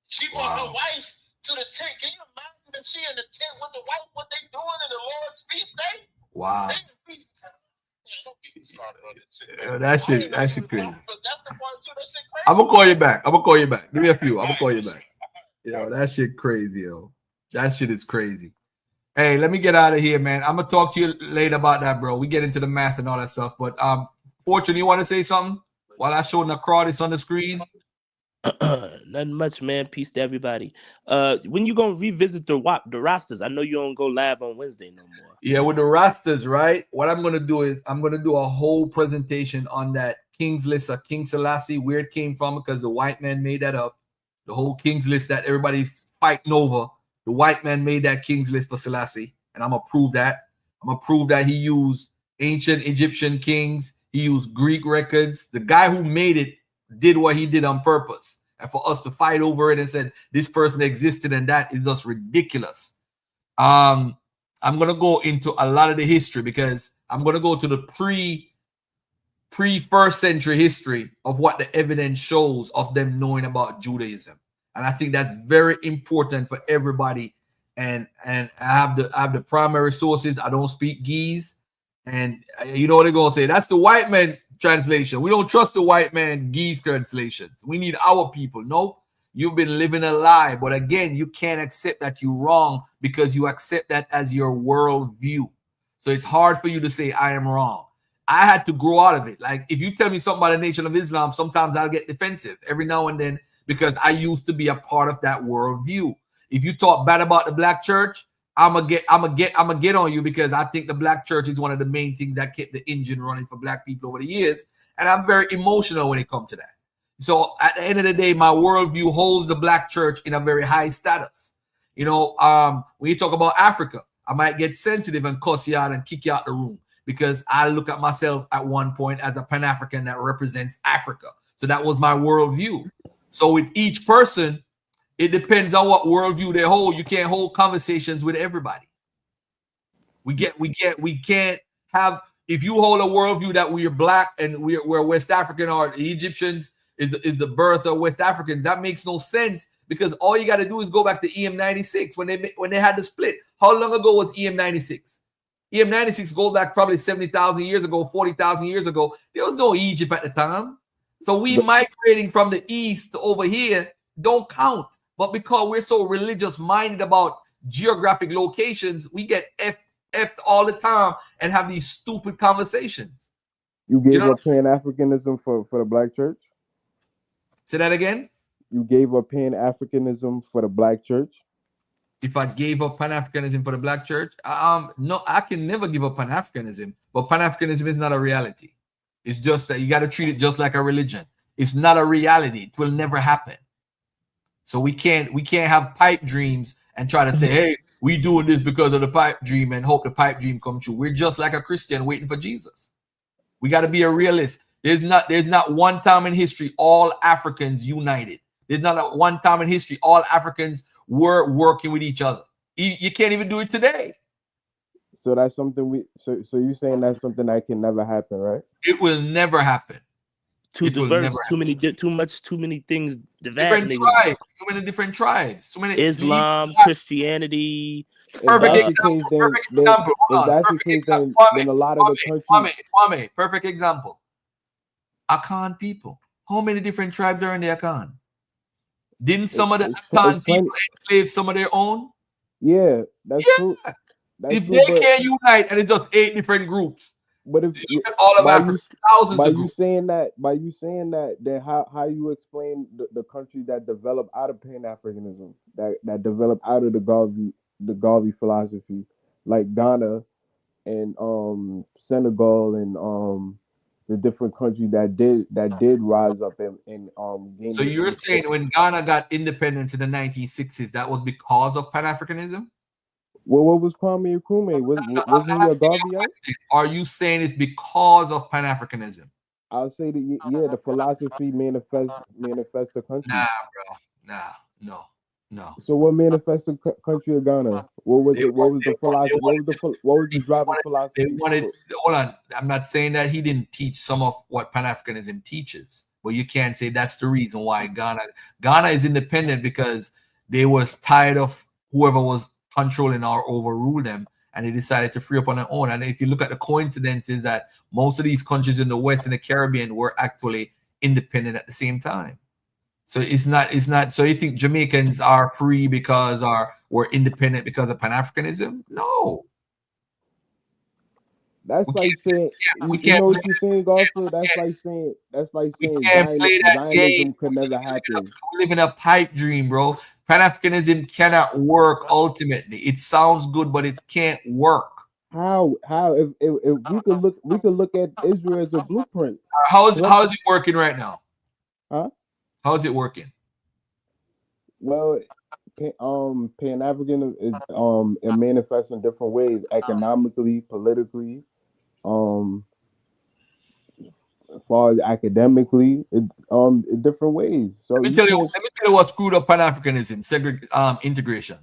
[SPEAKER 8] She brought her wife to the tent. Can you imagine if she in the tent with the wife, what they doing in the Lord's feast day?
[SPEAKER 5] Wow.
[SPEAKER 8] Don't get me started on this shit.
[SPEAKER 5] Yo, that shit crazy. I'm gonna call you back. Give me a few. I'm gonna call you back. Yo, that shit crazy, yo. That shit is crazy. Hey, let me get out of here, man. I'm gonna talk to you later about that, bro. We get into the math and all that stuff. But Fortune, you want to say something while I show Necrotis on the screen?
[SPEAKER 7] Nothing much, man. Peace to everybody. When you gonna revisit the rosters? I know you don't go live on Wednesday no more.
[SPEAKER 5] Yeah, with the rosters, right? What I'm gonna do is I'm gonna do a whole presentation on that King's list of King Selassie, where it came from, because the white man made that up. The whole King's list that everybody's fighting over, the white man made that King's list for Selassie, and I'm gonna prove that. I'm gonna prove that he used ancient Egyptian kings, he used Greek records. The guy who made it did what he did on purpose. And for us to fight over it and said this person existed and that is just ridiculous. I'm gonna go into a lot of the history because I'm gonna go to the pre-first century history of what the evidence shows of them knowing about Judaism. And I think that's very important for everybody. And I have the primary sources. I don't speak Geese. And you know what they're gonna say? That's the white man translation. We don't trust the white man Geese translations. We need our people. Nope. You've been living a lie. But again, you can't accept that you're wrong because you accept that as your worldview. So it's hard for you to say I am wrong. I had to grow out of it. Like if you tell me something about the Nation of Islam, sometimes I'll get defensive every now and then because I used to be a part of that worldview. If you talk bad about the black church, I'm gonna get on you because I think the black church is one of the main things that kept the engine running for black people over the years. And I'm very emotional when it comes to that. So at the end of the day, my worldview holds the black church in a very high status. You know, when you talk about Africa, I might get sensitive and cuss you out and kick you out the room because I look at myself at one point as a Pan-African that represents Africa. So that was my worldview. So with each person, it depends on what worldview they hold. You can't hold conversations with everybody. We can't have, if you hold a worldview that we're black and we're West African or the Egyptians is the birth of West Africans, that makes no sense because all you got to do is go back to EM96 when they had the split. How long ago was EM96? EM96 goes back probably 70,000 years ago, 40,000 years ago. There was no Egypt at the time. So we migrating from the east to over here don't count. But because we're so religious minded about geographic locations, we get effed all the time and have these stupid conversations.
[SPEAKER 22] You gave up Pan-Africanism for the black church?
[SPEAKER 5] Say that again?
[SPEAKER 22] You gave up Pan-Africanism for the black church?
[SPEAKER 5] If I gave up Pan-Africanism for the black church? No, I can never give up Pan-Africanism. But Pan-Africanism is not a reality. It's just that you got to treat it just like a religion. It's not a reality. It will never happen. So we can't have pipe dreams and try to say, hey, we doing this because of the pipe dream and hope the pipe dream come true. We're just like a Christian waiting for Jesus. We got to be a realist. There's not one time in history all Africans united. There's not one time in history all Africans were working with each other. You can't even do it today.
[SPEAKER 22] So that's something so you're saying that's something that can never happen, right?
[SPEAKER 5] It will never happen.
[SPEAKER 7] Too diverse, too many things dividing.
[SPEAKER 5] Different tribes, too many different tribes, too many
[SPEAKER 7] Islam, Christianity.
[SPEAKER 5] Perfect example.
[SPEAKER 22] If that's the case, then a lot of the countries.
[SPEAKER 5] Kwame, perfect example. Akan people. How many different tribes are in the Akan? Didn't some of the Akan people enslave some of their own?
[SPEAKER 22] Yeah, that's true.
[SPEAKER 5] If they can't unite and it's just 8 different groups.
[SPEAKER 22] But if
[SPEAKER 5] all of Africa, thousands of groups.
[SPEAKER 22] By you saying that, then how you explain the country that developed out of Pan-Africanism, that developed out of the Garvey philosophy, like Ghana and Senegal and the different countries that did rise up and gain.
[SPEAKER 5] So you're saying when Ghana got independence in the 1960s, that was because of Pan-Africanism?
[SPEAKER 22] Well, what was Kwame Nkrumah? Wasn't he a Garveyite?
[SPEAKER 5] Are you saying it's because of Pan-Africanism?
[SPEAKER 22] I'll say that yeah, the philosophy manifests the country.
[SPEAKER 5] Nah, bro. Nah, no.
[SPEAKER 22] So what manifests the country of Ghana? What was it? What was the philosophy? What was the driving philosophy?
[SPEAKER 5] They wanted. Hold on. I'm not saying that he didn't teach some of what Pan-Africanism teaches, but you can't say that's the reason why Ghana is independent, because they was tired of whoever was controlling or overrule them, and they decided to free up on their own. And if you look at the coincidences, that most of these countries in the West and the Caribbean were actually independent at the same time. So it's not. So you think Jamaicans are free because we're independent because of Pan-Africanism? No.
[SPEAKER 22] That's like saying, you know what you're saying, Garfield? That's like saying Zionism could never happen.
[SPEAKER 5] We live in a pipe dream, bro. Pan-Africanism cannot work ultimately. It sounds good, but it can't work.
[SPEAKER 22] How? If we could look at Israel as a blueprint.
[SPEAKER 5] How is it working right now?
[SPEAKER 22] Huh?
[SPEAKER 5] How is it working?
[SPEAKER 22] Well, Pan-African is it manifests in different ways, economically, politically, as far as academically, in different ways. So
[SPEAKER 5] let me tell you what screwed up Pan-Africanism, integration.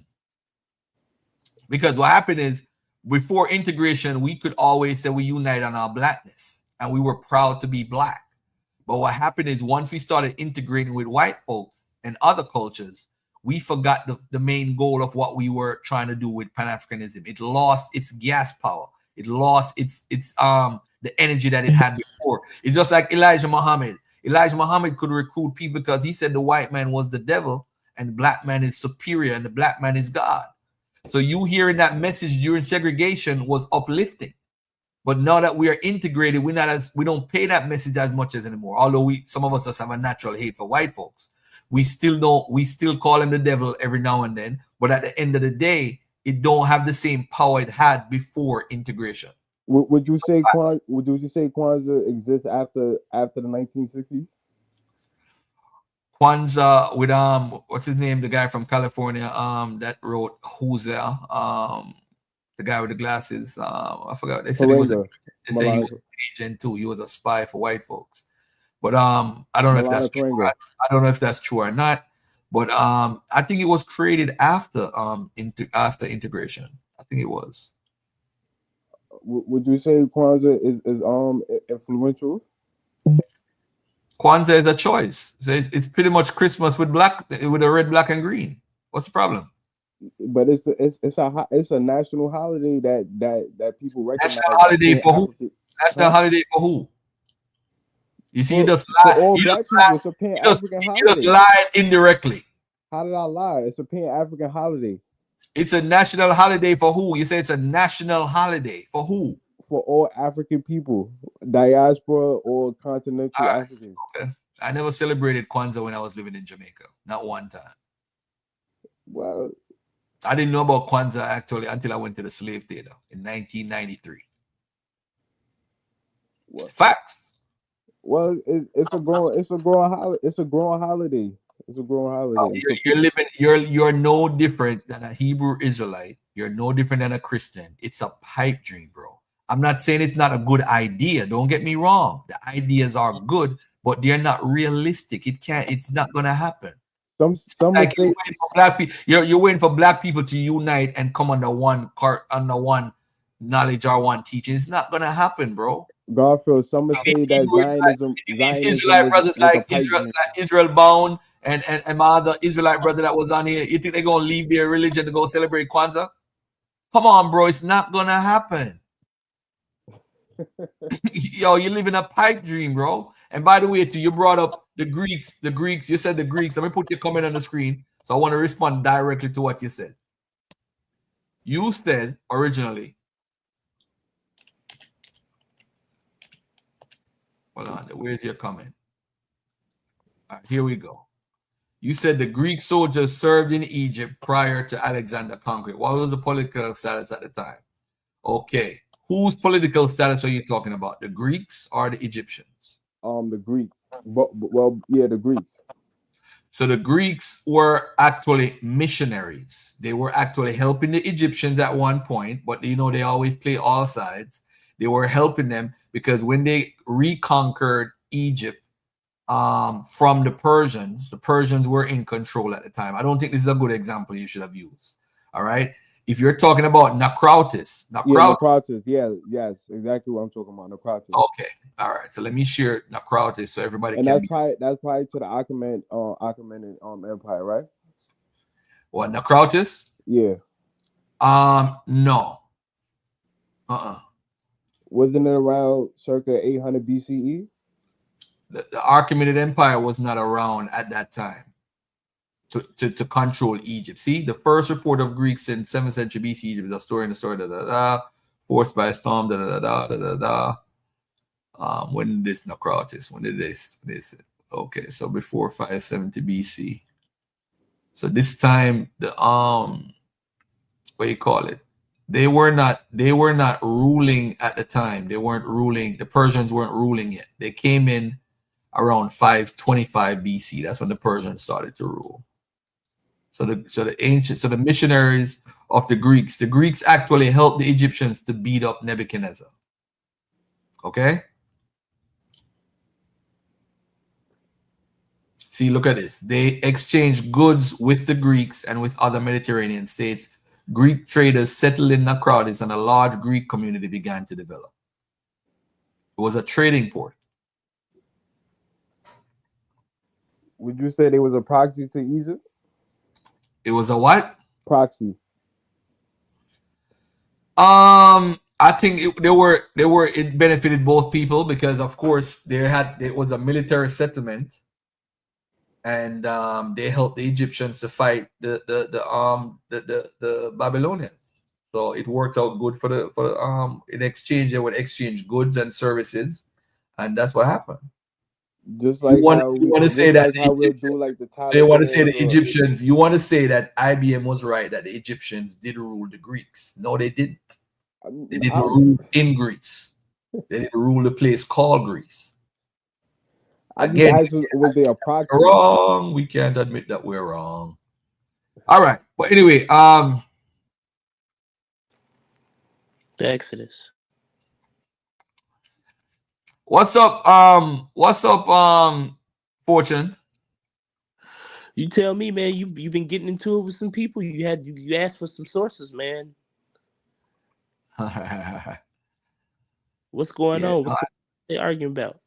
[SPEAKER 5] Because what happened is, before integration, we could always say we unite on our blackness, and we were proud to be black. But what happened is, once we started integrating with white folks and other cultures, we forgot the main goal of what we were trying to do with Pan-Africanism. It lost its gas power. It lost its the energy that it had before. It's just like Elijah Muhammad. Elijah Muhammad could recruit people because he said the white man was the devil and the black man is superior and the black man is God. So you hearing that message during segregation was uplifting. But now that we are integrated, we don't pay that message as much as anymore. Although some of us just have a natural hate for white folks. We still call him the devil every now and then. But at the end of the day, it don't have the same power it had before integration.
[SPEAKER 22] Would you say Kwanzaa exists after the 1960s?
[SPEAKER 5] Kwanzaa with what's his name? The guy from California that wrote Who's There? The guy with the glasses. I forgot. They said he was an agent too. He was a spy for white folks. But I don't know if that's true. I don't know if that's true or not. But I think it was created after integration. I think it was.
[SPEAKER 22] Would you say Kwanzaa is influential?
[SPEAKER 5] Kwanzaa is a choice. So it's pretty much Christmas with a red, black, and green. What's the problem?
[SPEAKER 22] But it's a national holiday that people recognize.
[SPEAKER 5] National holiday for who? National holiday for who? You see, you just lied indirectly.
[SPEAKER 22] How did I lie? It's a Pan-African holiday.
[SPEAKER 5] It's a national holiday for who? You say it's a national holiday for who?
[SPEAKER 22] For all African people, diaspora or continental Africans.
[SPEAKER 5] Okay. I never celebrated Kwanzaa when I was living in Jamaica. Not one time.
[SPEAKER 22] Well,
[SPEAKER 5] I didn't know about Kwanzaa actually until I went to the slave theater in 1993.
[SPEAKER 22] What?
[SPEAKER 5] Facts.
[SPEAKER 22] Well, it's a growing holiday. It's a growing holiday.
[SPEAKER 5] You're no different than a Hebrew Israelite. You're no different than a Christian. It's a pipe dream, bro. I'm not saying it's not a good idea. Don't get me wrong. The ideas are good, but they're not realistic. It's not gonna happen.
[SPEAKER 22] Like
[SPEAKER 5] you're waiting for black people to unite and come under one knowledge or one teaching. It's not gonna happen, bro.
[SPEAKER 22] Garfield, some would say that Zionism
[SPEAKER 5] Israelite brothers like Israel Bound and my other Israelite brother that was on here, you think they're gonna leave their religion to go celebrate Kwanzaa? Come on, bro, it's not gonna happen. Yo, you live in a pipe dream, bro. And by the way, too, you brought up the Greeks. You said the Greeks. Let me put your comment on the screen. So I want to respond directly to what you said. You said originally. Hold on. Where's your comment? All right, here we go. You said the Greek soldiers served in Egypt prior to Alexander conquering. What was the political status at the time? Okay. Whose political status are you talking about? The Greeks or the Egyptians?
[SPEAKER 22] The Greeks. The Greeks.
[SPEAKER 5] So the Greeks were actually missionaries. They were actually helping the Egyptians at one point, but they always play all sides. They were helping them because when they reconquered Egypt from the Persians. The Persians were in control at the time. I don't think this is a good example you should have used. All right. If you're talking about Naucratis,
[SPEAKER 22] Naucratis, yes, exactly what I'm talking about. Naucratis.
[SPEAKER 5] Okay, all right. So let me share Naucratis so everybody
[SPEAKER 22] And
[SPEAKER 5] can.
[SPEAKER 22] that's probably to the Achaemenid Empire, right?
[SPEAKER 5] What, Naucratis?
[SPEAKER 22] Yeah.
[SPEAKER 5] No.
[SPEAKER 22] Wasn't it around circa 800 BCE?
[SPEAKER 5] The Achaemenid Empire was not around at that time to control Egypt. See, the first report of Greeks in 7th century BC Egypt is a story in the story, forced by a storm, when did this Naucratis? When did this? Okay, so before 570 BC. So this time, the what you call it? They were not ruling at the time. They weren't ruling. The Persians weren't ruling yet. They came in around 525 BC. That's when the Persians started to rule. So the missionaries of the Greeks actually helped the Egyptians to beat up Nebuchadnezzar. Okay? See, look at this. They exchanged goods with the Greeks and with other Mediterranean states. Greek traders settled in Naucratis and a large Greek community began to develop. It was a trading port.
[SPEAKER 22] Would you say there was a proxy to Egypt?
[SPEAKER 5] It was a what?
[SPEAKER 22] Proxy.
[SPEAKER 5] I think it benefited both people because, of course, it was a military settlement, and they helped the Egyptians to fight the Babylonians. So it worked out good for the in exchange. They would exchange goods and services, and that's what happened.
[SPEAKER 22] Just like
[SPEAKER 5] you want to say that the Egyptians. You want to say that IBM was right, that the Egyptians did rule the Greeks. No, they didn't. They didn't rule in Greece. They didn't rule the place called Greece. Again,
[SPEAKER 22] was they a proxy?
[SPEAKER 5] Wrong. We can't admit that we're wrong. All right, but anyway,
[SPEAKER 7] the Exodus.
[SPEAKER 5] What's up, Fortune?
[SPEAKER 7] You tell me, man. You've been getting into it with some people. You asked for some sources, man. What's going on? What's they arguing about?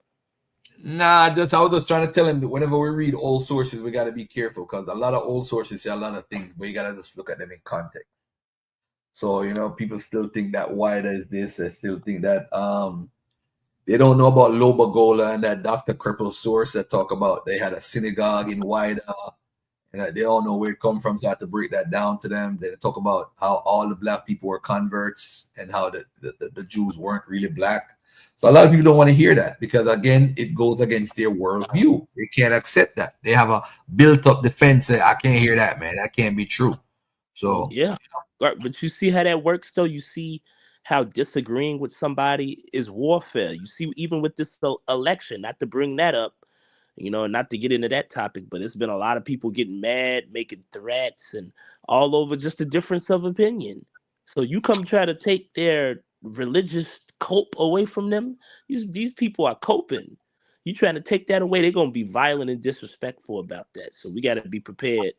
[SPEAKER 5] Nah, I was just trying to tell him that whenever we read old sources, we got to be careful because a lot of old sources say a lot of things, but you got to just look at them in context. So, people still think that Wida is this. They still think that they don't know about Lobagola and that Dr. Cripple source that talk about they had a synagogue in Wida, and they all know where it come from. So I had to break that down to them. They talk about how all the black people were converts and how the Jews weren't really black. So a lot of people don't want to hear that because, again, it goes against their worldview. They can't accept that. They have a built-up defense. Say, I can't hear that, man. That can't be true. So
[SPEAKER 7] yeah, but you see how that works, though. You see how disagreeing with somebody is warfare. You see, even with this election, not to bring that up, not to get into that topic, but it's been a lot of people getting mad, making threats, and all over just a difference of opinion. So you come try to take their religious cope away from them. These people are coping. You trying to take that away, they're gonna be violent and disrespectful about that. So we got to be prepared.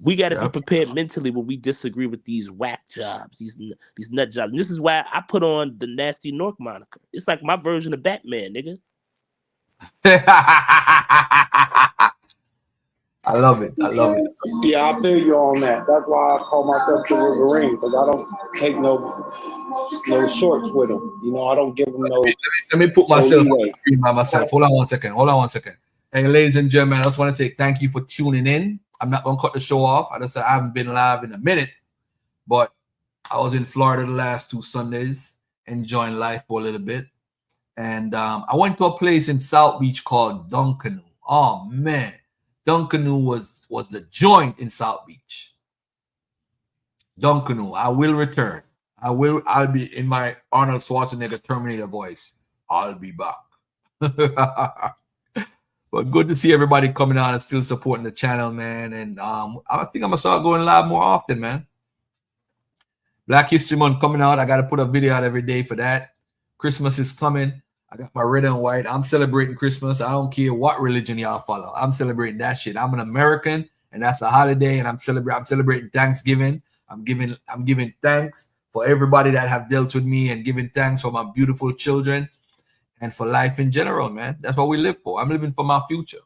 [SPEAKER 7] We got to be prepared mentally when we disagree with these whack jobs, these nut jobs. And this is why I put on the Nasty Nork moniker. It's like my version of Batman, nigga.
[SPEAKER 5] I love it.
[SPEAKER 21] Yeah, I feel you on that. That's why I call myself the Wolverine, because I don't take no shorts with them. I don't give them no.
[SPEAKER 5] Let me put myself on the screen by myself. Hold on one second. Hey, ladies and gentlemen, I just want to say thank you for tuning in. I'm not going to cut the show off. I haven't been live in a minute, but I was in Florida the last 2 Sundays, enjoying life for a little bit. And I went to a place in South Beach called Duncanoe. Oh, man. Duncanoe was the joint in South Beach. Duncanoe. I will return. I'll be in my Arnold Schwarzenegger Terminator voice. I'll be back. But good to see everybody coming on and still supporting the channel, man. And I think I'm gonna start going live more often, man. Black History Month coming out. I gotta put a video out every day for that. Christmas is coming. I got my red and white. I'm celebrating Christmas. I don't care what religion y'all follow. I'm celebrating that shit. I'm an American, and that's a holiday, and I'm celebrating Thanksgiving. I'm giving thanks for everybody that have dealt with me, and giving thanks for my beautiful children and for life in general, man. That's what we live for. I'm living for my future,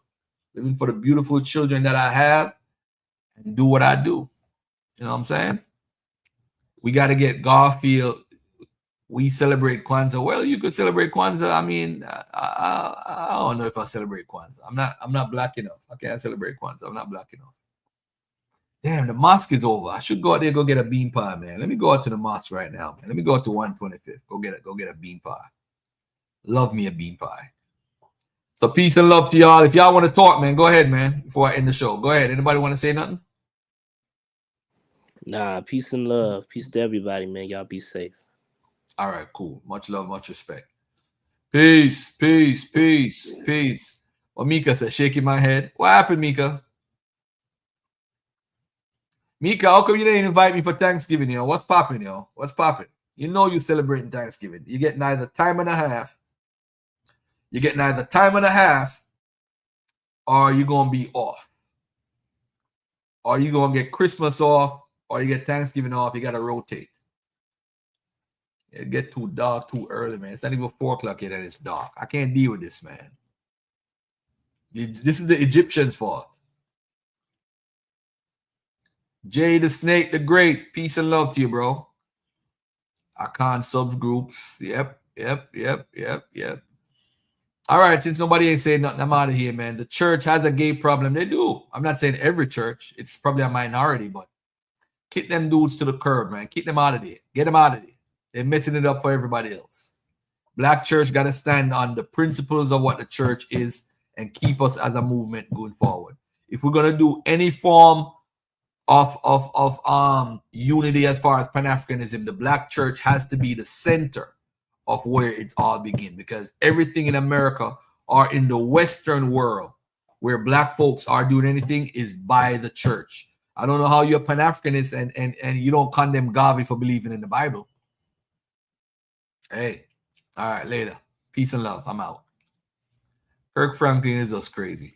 [SPEAKER 5] living for the beautiful children that I have, and do what I do. You know what I'm saying? We got to get Garfield. We celebrate Kwanzaa. Well, you could celebrate Kwanzaa. I mean, I don't know if I celebrate Kwanzaa. I'm not black enough. I can't celebrate Kwanzaa. I'm not black enough. Damn, the mosque is over. I should go out there, go get a bean pie, man. Let me go out to the mosque right now, man. Let me go out to 125th. Go get a bean pie. Love me a bean pie. So peace and love to y'all. If y'all want to talk, man, go ahead, man. Before I end the show, go ahead. Anybody want to say nothing?
[SPEAKER 7] Nah, peace and love. Peace to everybody, man. Y'all be safe.
[SPEAKER 5] All right, cool. Much love, much respect. Peace, peace, peace, peace. Well, Mika said, shaking my head. What happened, Mika? Mika, how come you didn't invite me for Thanksgiving, yo? What's popping, yo? What's popping? You know you celebrating Thanksgiving. You get neither time and a half. You get neither time and a half, or you're going to be off. Or you're going to get Christmas off, or you get Thanksgiving off. You got to rotate. It get too dark too early, man. It's not even 4 o'clock yet and it's dark. I can't deal with this, man. This is the Egyptians' fault. Jay the Snake the Great. Peace and love to you, bro. I can't subgroups. Yep. All right, since nobody ain't saying nothing, I'm out of here, man. The church has a gay problem. They do. I'm not saying every church. It's probably a minority, but kick them dudes to the curb, man. Keep them out of there. Get them out of there. They're messing it up for everybody else. Black church got to stand on the principles of what the church is and keep us as a movement going forward. If we're going to do any form of unity as far as Pan-Africanism, the black church has to be the center of where it's all begin, because everything in America or in the Western world where black folks are doing anything is by the church. I don't know how you're Pan-Africanist and you don't condemn Garvey for believing in the Bible. Hey, all right, later. Peace and love. I'm out. Kirk Franklin is just crazy.